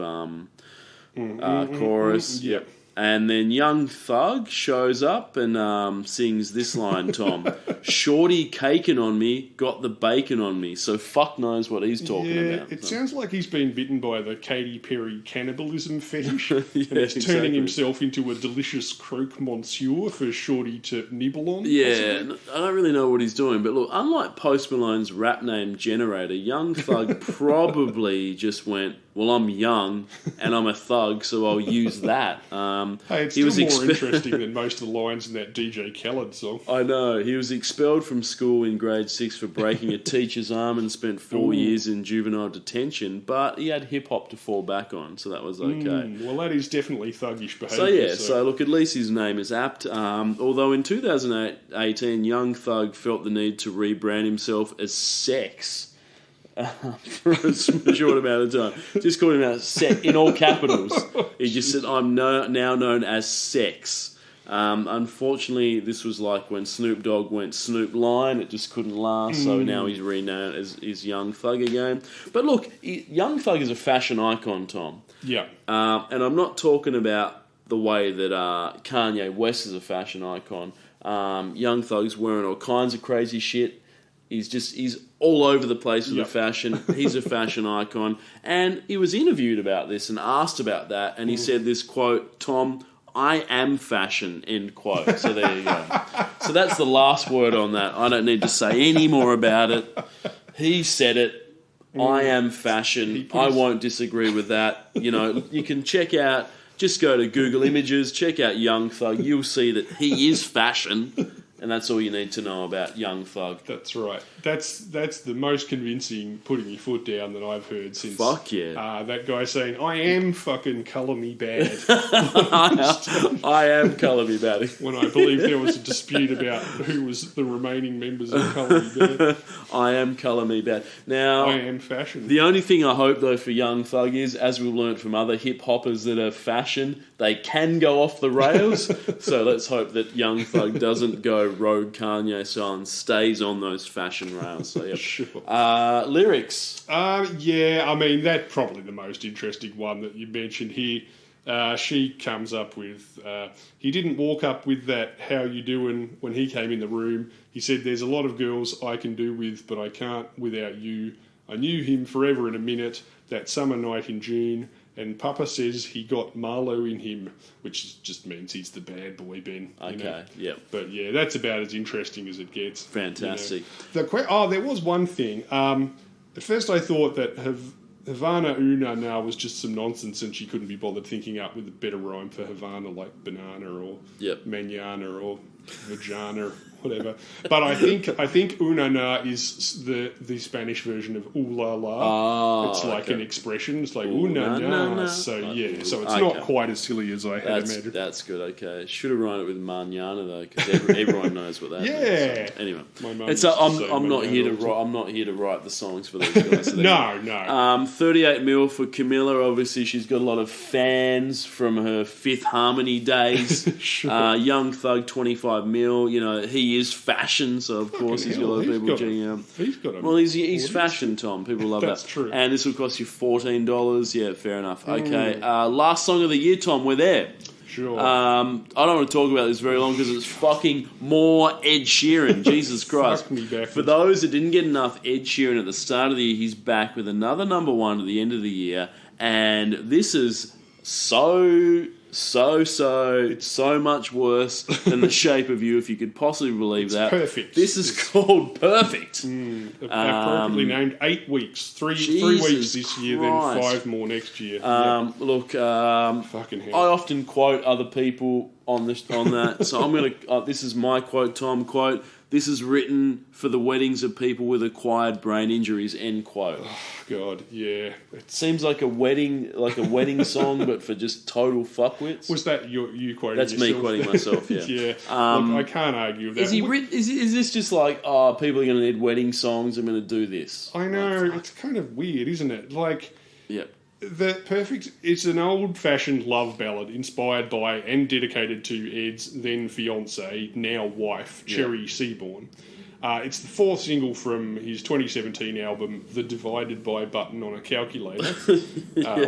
Speaker 2: chorus.
Speaker 3: Yep.
Speaker 2: And then Young Thug shows up and sings this line, Tom. Shorty caking on me, got the bacon on me. So fuck knows what he's talking about.
Speaker 3: It sounds like he's been bitten by the Katy Perry cannibalism fetish.
Speaker 2: Yeah,
Speaker 3: and he's
Speaker 2: exactly.
Speaker 3: turning himself into a delicious croque monsieur for Shorty to nibble on.
Speaker 2: Yeah, I don't really know what he's doing. But look, unlike Post Malone's rap name Generator, Young Thug probably just went, well, I'm young and I'm a thug, so I'll use that.
Speaker 3: Hey, it's still more interesting than most of the lines in that DJ Khaled song.
Speaker 2: I know. He was expelled from school in grade 6 for breaking a teacher's arm and spent 4 years in juvenile detention, but he had hip-hop to fall back on, so that was okay.
Speaker 3: Well, that is definitely thuggish behaviour.
Speaker 2: So look, at least his name is apt. Although in 2018, Young Thug felt the need to rebrand himself as Sex. For a short amount of time. Just called him out Sex in all capitals. He just said, I'm now known as Sex. Unfortunately, this was like when Snoop Dogg went Snoop Lion. It just couldn't last, so now he's renamed as Young Thug again. But look, Young Thug is a fashion icon, Tom.
Speaker 3: Yeah.
Speaker 2: And I'm not talking about the way that Kanye West is a fashion icon. Young Thug's wearing all kinds of crazy shit. He's all over the place with the fashion. He's a fashion icon. And he was interviewed about this and asked about that. And he said this quote, Tom, I am fashion, end quote. So there you go. So that's the last word on that. I don't need to say any more about it. He said it. I am fashion. I won't disagree with that. You know, you can check out, just go to Google Images, check out Young Thug. You'll see that he is fashion. And that's all you need to know about Young Thug.
Speaker 3: That's right. That's the most convincing putting your foot down that I've heard since.
Speaker 2: Fuck yeah.
Speaker 3: That guy saying, I am fucking colour me bad.
Speaker 2: I am colour me bad.
Speaker 3: When I believe there was a dispute about who was the remaining members of Colour Me Bad.
Speaker 2: I am colour me bad. Now,
Speaker 3: I am fashion.
Speaker 2: The only thing I hope, though, for Young Thug is, as we've learnt from other hip-hoppers that are fashion, they can go off the rails. So let's hope that Young Thug doesn't go rogue Kanye style and stays on those fashion rails. So, yeah.
Speaker 3: Sure.
Speaker 2: Lyrics.
Speaker 3: Yeah, I mean, that's probably the most interesting one that you mentioned here. She comes up with, he didn't walk up with that, how you doing, when he came in the room. He said, there's a lot of girls I can do with, but I can't without you. I knew him forever in a minute, that summer night in June, and Papa says he got Marlowe in him, which just means he's the bad boy, Ben.
Speaker 2: Okay, yep.
Speaker 3: But yeah, that's about as interesting as it gets.
Speaker 2: Fantastic.
Speaker 3: You know. There was one thing. At first I thought that Havana Una now was just some nonsense and she couldn't be bothered thinking up with a better rhyme for Havana, like banana or manana or vagina, whatever. But I think Una na is the Spanish version of ooh la la. It's like an expression. It's like una na. So yeah, so it's not quite as silly as I had imagined.
Speaker 2: That's good. Okay, should have run it with manana though, because everyone knows what that means. So, anyway, I'm not here to write the songs for these guys. So
Speaker 3: no.
Speaker 2: 38 mil for Camilla. Obviously, she's got a lot of fans from her Fifth Harmony days.
Speaker 3: Sure.
Speaker 2: Young Thug, 25 mil. You know, he is fashion, so of course he's got a lot of people checking out. He's fashion, Tom. People love that.
Speaker 3: That's true.
Speaker 2: And this will cost you $14. Yeah, fair enough. Okay, last song of the year, Tom. We're there.
Speaker 3: Sure.
Speaker 2: I don't want to talk about this very long because it's fucking more Ed Sheeran. Jesus Christ.
Speaker 3: Fuck me backwards.
Speaker 2: For those that didn't get enough Ed Sheeran at the start of the year, he's back with another number one at the end of the year. And this is so much worse than The Shape of You, if you could possibly believe that.
Speaker 3: Perfect.
Speaker 2: This is called Perfect.
Speaker 3: Appropriately named 8 weeks. Three weeks this year, then 5 more next year.
Speaker 2: Look,
Speaker 3: fucking hell.
Speaker 2: I often quote other people on that, so I'm going to... this is my quote, Tom, quote, this is written for the weddings of people with acquired brain injuries, end quote.
Speaker 3: God, yeah.
Speaker 2: It seems like a wedding song, but for just total fuckwits.
Speaker 3: Was that you quoting
Speaker 2: That's
Speaker 3: yourself?
Speaker 2: me quoting myself, yeah.
Speaker 3: Yeah. Look, I can't argue with that.
Speaker 2: Is this just like, oh, people are going to need wedding songs, I'm going to do this?
Speaker 3: I know, it's kind of weird, isn't it? Like,
Speaker 2: Yep.
Speaker 3: It's an old-fashioned love ballad inspired by and dedicated to Ed's then fiance, now wife, Cherry Seaborn. It's the fourth single from his 2017 album, The Divided By button on a calculator,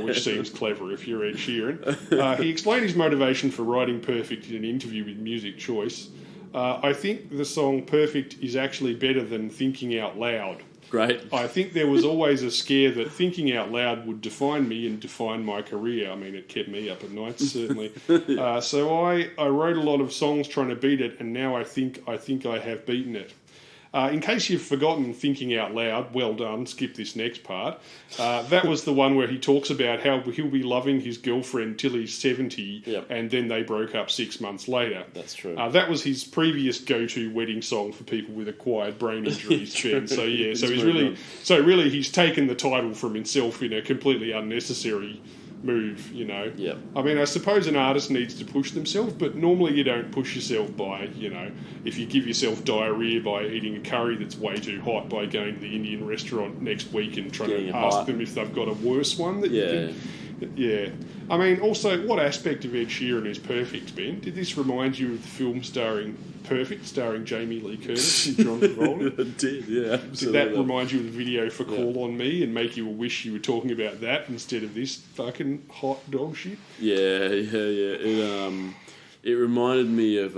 Speaker 3: which seems clever if you're Ed Sheeran. He explained his motivation for writing Perfect in an interview with Music Choice. I think the song Perfect is actually better than Thinking Out Loud.
Speaker 2: Great.
Speaker 3: I think there was always a scare that thinking out loud would define me and define my career. I mean, it kept me up at night, certainly. So I wrote a lot of songs trying to beat it, and now I think I have beaten it. In case you've forgotten Thinking Out Loud, well done, skip this next part. That was the one where he talks about how he'll be loving his girlfriend till he's 70, and then they broke up 6 months later.
Speaker 2: That's true.
Speaker 3: That was his previous go-to wedding song for people with acquired brain injuries, Ben. So yeah, really he's taken the title from himself in a completely unnecessary move, you know.
Speaker 2: Yep.
Speaker 3: I mean, I suppose an artist needs to push themselves, but normally you don't push yourself by, you know, if you give yourself diarrhea by eating a curry that's way too hot by going to the Indian restaurant next week and trying to ask them if they've got a worse one that you think. Yeah. I mean, also, what aspect of Ed Sheeran is Perfect, Ben? Did this remind you of the film Perfect, starring Jamie Lee Curtis and John Travolta?
Speaker 2: It did, yeah. Absolutely.
Speaker 3: Did that remind you of the video for Call On Me and make you wish you were talking about that instead of this fucking hot dog shit?
Speaker 2: Yeah. It reminded me of,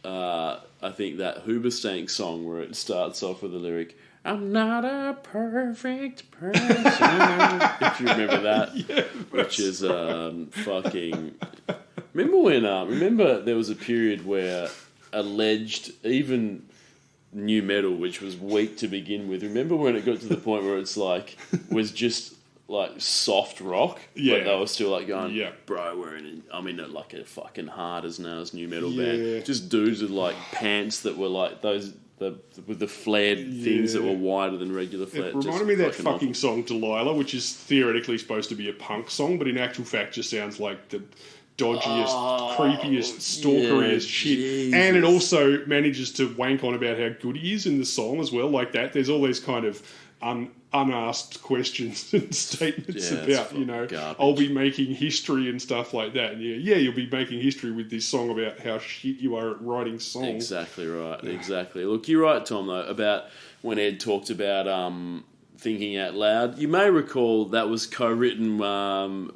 Speaker 2: I think, that Hoobastank song where it starts off with the lyric, I'm not a perfect person. If you remember that.
Speaker 3: Yeah,
Speaker 2: which is fucking... Remember there was a period where alleged, even new metal, which was weak to begin with, remember when it got to the point where it's like, was just like soft rock?
Speaker 3: Yeah.
Speaker 2: But they were still like going,
Speaker 3: yeah,
Speaker 2: bro, I'm in like a fucking hard as nails new metal band. Just dudes with like pants that were like those... with the flared things that were wider than regular flared.
Speaker 3: It reminded me of that fucking song Delilah, which is theoretically supposed to be a punk song, but in actual fact just sounds like the dodgiest, creepiest, stalkeriest shit.
Speaker 2: Jesus.
Speaker 3: And it also manages to wank on about how good he is in the song as well, like that. There's all these kind of unasked questions and statements about, you know, garbage. I'll be making history and stuff like that. And you'll be making history with this song about how shit you are at writing songs.
Speaker 2: Exactly right, exactly. Look, you're right, Tom, though, about when Ed talked about Thinking Out Loud. You may recall that was co-written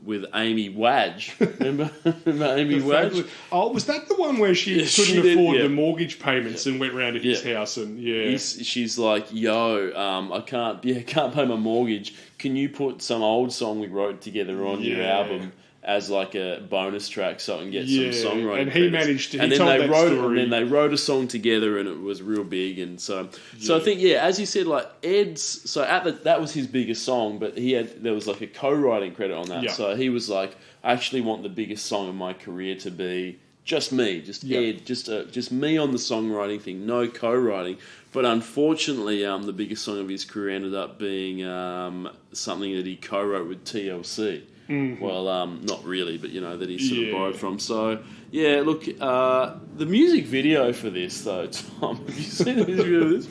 Speaker 2: with Amy Wadge. Remember Amy Wadge?
Speaker 3: Oh, was that the one where she couldn't afford the mortgage payments and went round to his house and
Speaker 2: she's like, yo, I can't pay my mortgage. Can you put some old song we wrote together on your album as like a bonus track so I can get some songwriting
Speaker 3: and he
Speaker 2: credits.
Speaker 3: managed to
Speaker 2: and
Speaker 3: he
Speaker 2: then
Speaker 3: told
Speaker 2: they
Speaker 3: that
Speaker 2: wrote
Speaker 3: story.
Speaker 2: and then they wrote a song together and it was real big and so I think as you said, like Ed's that was his biggest song, but there was like a co-writing credit on that, so he was like, I actually want the biggest song of my career to be just me, Ed, just me on the songwriting thing, no co-writing. But unfortunately, the biggest song of his career ended up being something that he co-wrote with TLC. Mm-hmm. Well, not really, but that he sort of borrowed from. So, look, the music video for this, though, Tom, have you seen the music video of this?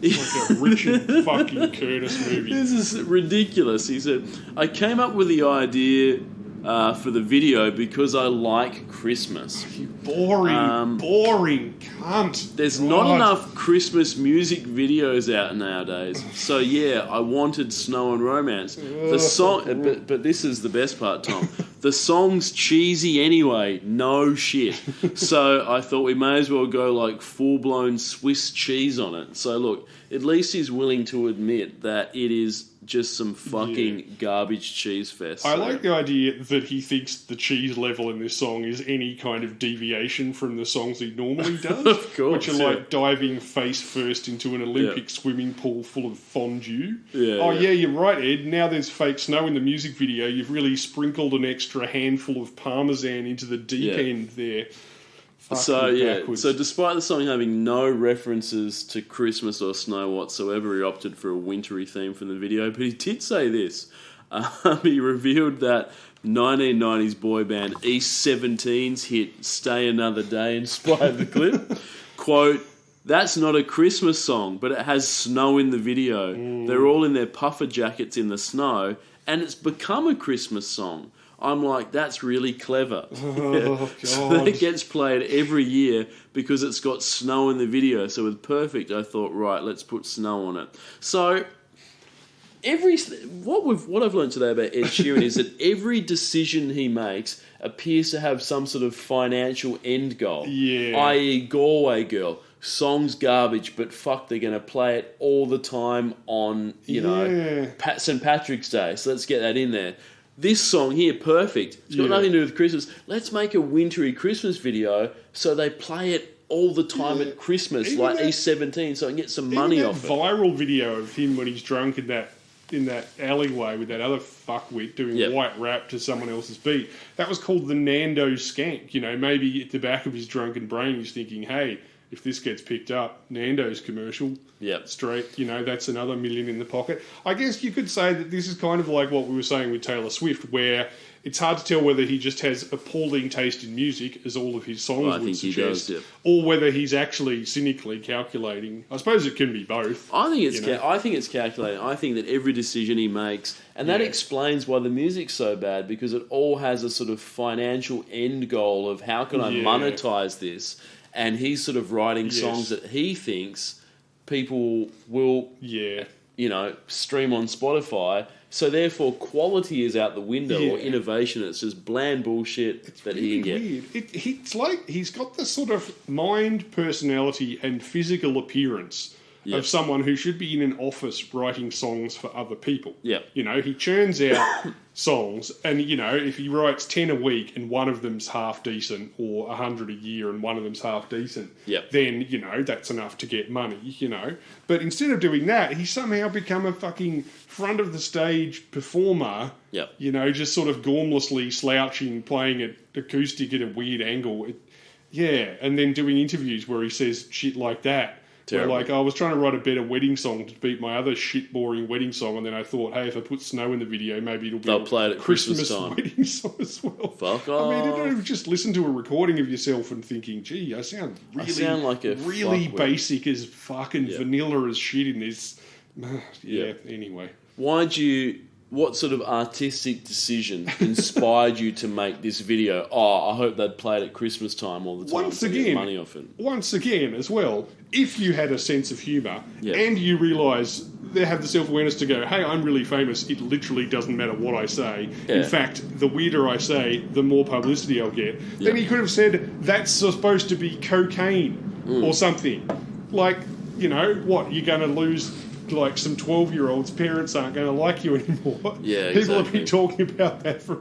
Speaker 3: It's like a Richard fucking Curtis movie.
Speaker 2: This is ridiculous. He said, I came up with the idea for the video because I like Christmas.
Speaker 3: You boring cunt.
Speaker 2: There's not enough Christmas music videos out nowadays. So I wanted snow and romance. The song, but this is the best part, Tom. The song's cheesy anyway. No shit. So I thought we may as well go like full-blown Swiss cheese on it. So look, at least he's willing to admit that it is just some fucking garbage cheese fest.
Speaker 3: I like the idea that he thinks the cheese level in this song is any kind of deviation from the songs he normally does.
Speaker 2: Of course,
Speaker 3: which are like diving face first into an Olympic swimming pool full of fondue. You're right, Ed. Now there's fake snow in the music video. You've really sprinkled an extra handful of Parmesan into the deep end there. backwards.
Speaker 2: So despite the song having no references to Christmas or snow whatsoever, he opted for a wintry theme from the video. But he did say this. He revealed that 1990s boy band East 17's hit Stay Another Day inspired the clip. Quote, "That's not a Christmas song, but it has snow in the video. They're all in their puffer jackets in the snow, and it's become a Christmas song." I'm like, that's really clever.
Speaker 3: Oh, God.
Speaker 2: So it gets played every year because it's got snow in the video. So with Perfect, I thought, right, let's put snow on it. So what I've learned today about Ed Sheeran is that every decision he makes appears to have some sort of financial end goal.
Speaker 3: Yeah.
Speaker 2: I.e. Galway Girl. Song's garbage, but fuck, they're going to play it all the time on, St. Patrick's Day. So let's get that in there. This song here, Perfect. It's got nothing to do with Christmas. Let's make a wintry Christmas video so they play it all the time at Christmas,
Speaker 3: Even
Speaker 2: like
Speaker 3: that-
Speaker 2: E17, so I can get some money off it.
Speaker 3: Viral video of him when he's drunk in that alleyway with that other fuckwit doing white rap to someone else's beat. That was called the Nando Skank. Maybe at the back of his drunken brain he's thinking, hey, if this gets picked up, Nando's commercial, straight, that's another $1 million in the pocket. I guess you could say that this is kind of like what we were saying with Taylor Swift, where it's hard to tell whether he just has appalling taste in music, as all of his songs would suggest, or whether he's actually cynically calculating. I suppose it can be both.
Speaker 2: I think it's calculating. I think that every decision he makes, and that explains why the music's so bad, because it all has a sort of financial end goal of how can I monetize this. And he's sort of writing songs that he thinks people will, stream on Spotify. So therefore, quality is out the window, or innovation. It's just bland bullshit that he can get.
Speaker 3: Weird. It's like he's got the sort of mind, personality, and physical appearance of someone who should be in an office writing songs for other people.
Speaker 2: Yeah.
Speaker 3: He churns out songs, and, if he writes 10 a week and one of them's half decent, or 100 a year and one of them's half decent, then, that's enough to get money, But instead of doing that, he's somehow become a fucking front of the stage performer, just sort of gormlessly slouching, playing it acoustic at a weird angle. And then doing interviews where he says shit like that. Where, I was trying to write a better wedding song to beat my other shit boring wedding song, and then I thought, hey, if I put snow in the video, maybe they'll play it at Christmas time. Wedding song as well.
Speaker 2: Fuck off.
Speaker 3: I mean, you don't just listen to a recording of yourself and thinking, gee, I sound
Speaker 2: like a
Speaker 3: really basic as fucking vanilla as shit in this. Anyway.
Speaker 2: What sort of artistic decision inspired you to make this video? Oh, I hope they'd play it at Christmas time all the time to get money off it.
Speaker 3: Once again, as well, if you had a sense of humour and you realise they have the self-awareness to go, hey, I'm really famous, it literally doesn't matter what I say. In fact, the weirder I say, the more publicity I'll get. Then he could have said, that's supposed to be cocaine or something. Like, what, you're going to lose... like some 12-year-olds' parents aren't going to like you anymore.
Speaker 2: Yeah,
Speaker 3: People have been talking about that for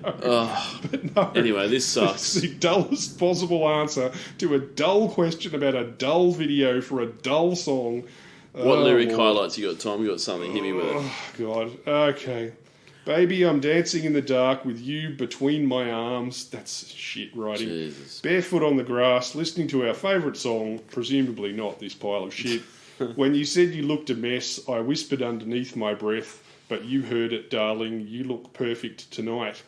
Speaker 3: But no,
Speaker 2: anyway, this sucks.
Speaker 3: It's the dullest possible answer to a dull question about a dull video for a dull song.
Speaker 2: What lyric highlights you got, Tom? You got something? Hit me with it.
Speaker 3: Oh, God. Okay. Baby, I'm dancing in the dark with you between my arms. That's shit writing.
Speaker 2: Jesus.
Speaker 3: Barefoot on the grass, listening to our favourite song, presumably not this pile of shit. When you said you looked a mess, I whispered underneath my breath, but you heard it, darling. You look perfect tonight.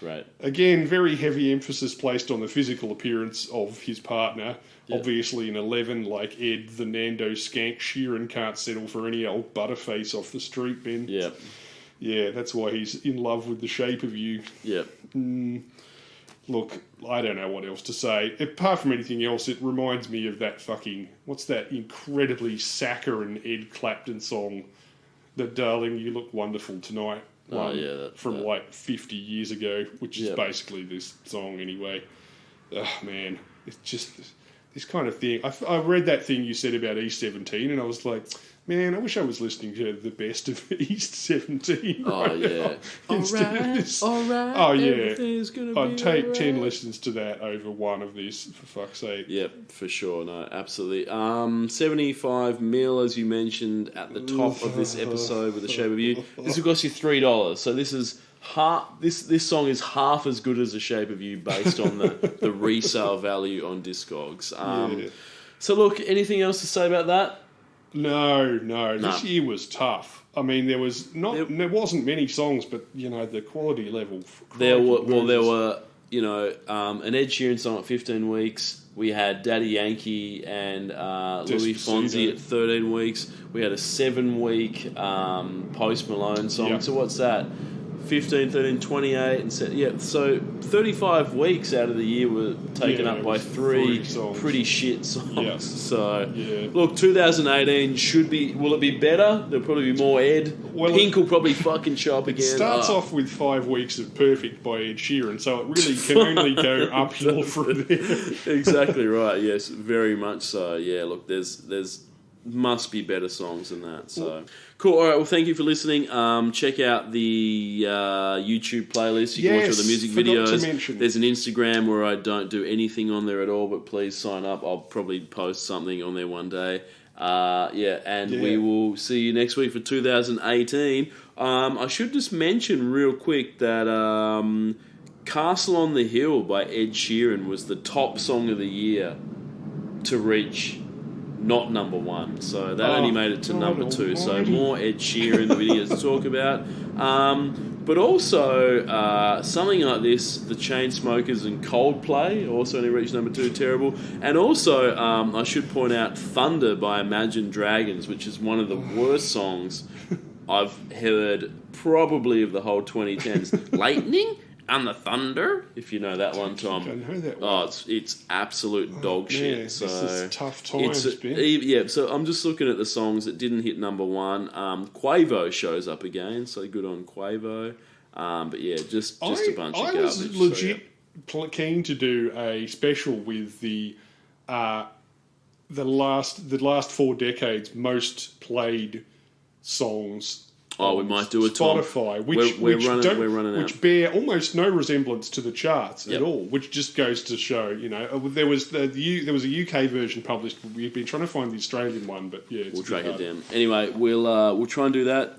Speaker 2: Right.
Speaker 3: Again, very heavy emphasis placed on the physical appearance of his partner. Yep. Obviously, an 11 like Ed, the Nando Skank, Sheeran can't settle for any old butterface off the street, Ben.
Speaker 2: Yep.
Speaker 3: Yeah, that's why he's in love with the shape of you.
Speaker 2: Yep.
Speaker 3: Look, I don't know what else to say. Apart from anything else, it reminds me of that fucking... what's that incredibly saccharine Ed Clapton song? That Darling, You Look Wonderful Tonight. From like 50 years ago, which is basically this song anyway. Oh, man. It's just this kind of thing. I read that thing you said about East 17 and I was like... man, I wish I was listening to the best of East 17 right now. Instead of this.
Speaker 2: All right.
Speaker 3: Oh, yeah. I'd take 10 listens to that over one of this, for fuck's sake.
Speaker 2: Yep, for sure. No, absolutely. 75 mil, as you mentioned, at the top of this episode with The Shape of You. This will cost you $3. So this is this song is half as good as The Shape of You based on the resale value on Discogs. So look, anything else to say about that?
Speaker 3: No. This year was tough. I mean, there wasn't many songs, but the quality level.
Speaker 2: There were an Ed Sheeran song at 15 weeks. We had Daddy Yankee and Louis Fonsi at 13 weeks. We had a 7-week Post Malone song.
Speaker 3: Yep.
Speaker 2: So what's that? 15, 13, 28, and so 35 weeks out of the year were taken up by 3 pretty shit songs.
Speaker 3: Yeah.
Speaker 2: So, look, 2018 will it be better? There'll probably be more Ed. Pink will probably fucking show up again.
Speaker 3: It starts off with 5 weeks of Perfect by Ed Sheeran, so it really can only go uphill from there.
Speaker 2: Exactly right. Yes, very much so. Yeah, look, there's must be better songs than that. So cool. All right. Well, thank you for listening. Check out the YouTube playlist. You can watch all the music videos. There's an Instagram where I don't do anything on there at all, but please sign up. I'll probably post something on there one day. We will see you next week for 2018. I should just mention real quick that Castle on the Hill by Ed Sheeran was the top song of the year to reach not number 1, so that only made it to number 2. So more Ed Sheeran videos to talk about, but also something like this, the Chainsmokers and Coldplay also only reached number 2. Terrible. And also I should point out Thunder by Imagine Dragons, which is one of the worst songs I've heard probably of the whole 2010s. Lightning and the Thunder, if you know that one, Tom.
Speaker 3: I don't know that one.
Speaker 2: Oh, it's absolute dog shit.
Speaker 3: Yeah,
Speaker 2: so
Speaker 3: this is tough times, Ben.
Speaker 2: Yeah, so I'm just looking at the songs that didn't hit number 1. Quavo shows up again, so good on Quavo. But yeah, just a bunch of garbage.
Speaker 3: I was legit keen to do a special with the last 4 decades most played songs.
Speaker 2: Oh, we might do a
Speaker 3: Spotify,
Speaker 2: we're running out.
Speaker 3: which bear almost no resemblance to the charts at all. Which just goes to show, there was there was a UK version published. We've been trying to find the Australian one, but we'll
Speaker 2: track it down. Anyway, we'll try and do that.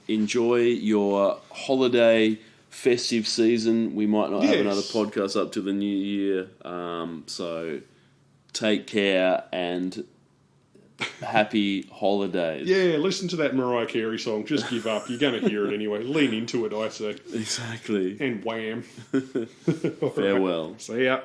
Speaker 2: Enjoy your holiday festive season. We might not have another podcast up to the new year, so take care and happy holidays.
Speaker 3: Yeah, listen to that Mariah Carey song. Just give up. You're going to hear it anyway. Lean into it, I say.
Speaker 2: Exactly.
Speaker 3: And wham.
Speaker 2: Farewell.
Speaker 3: See ya.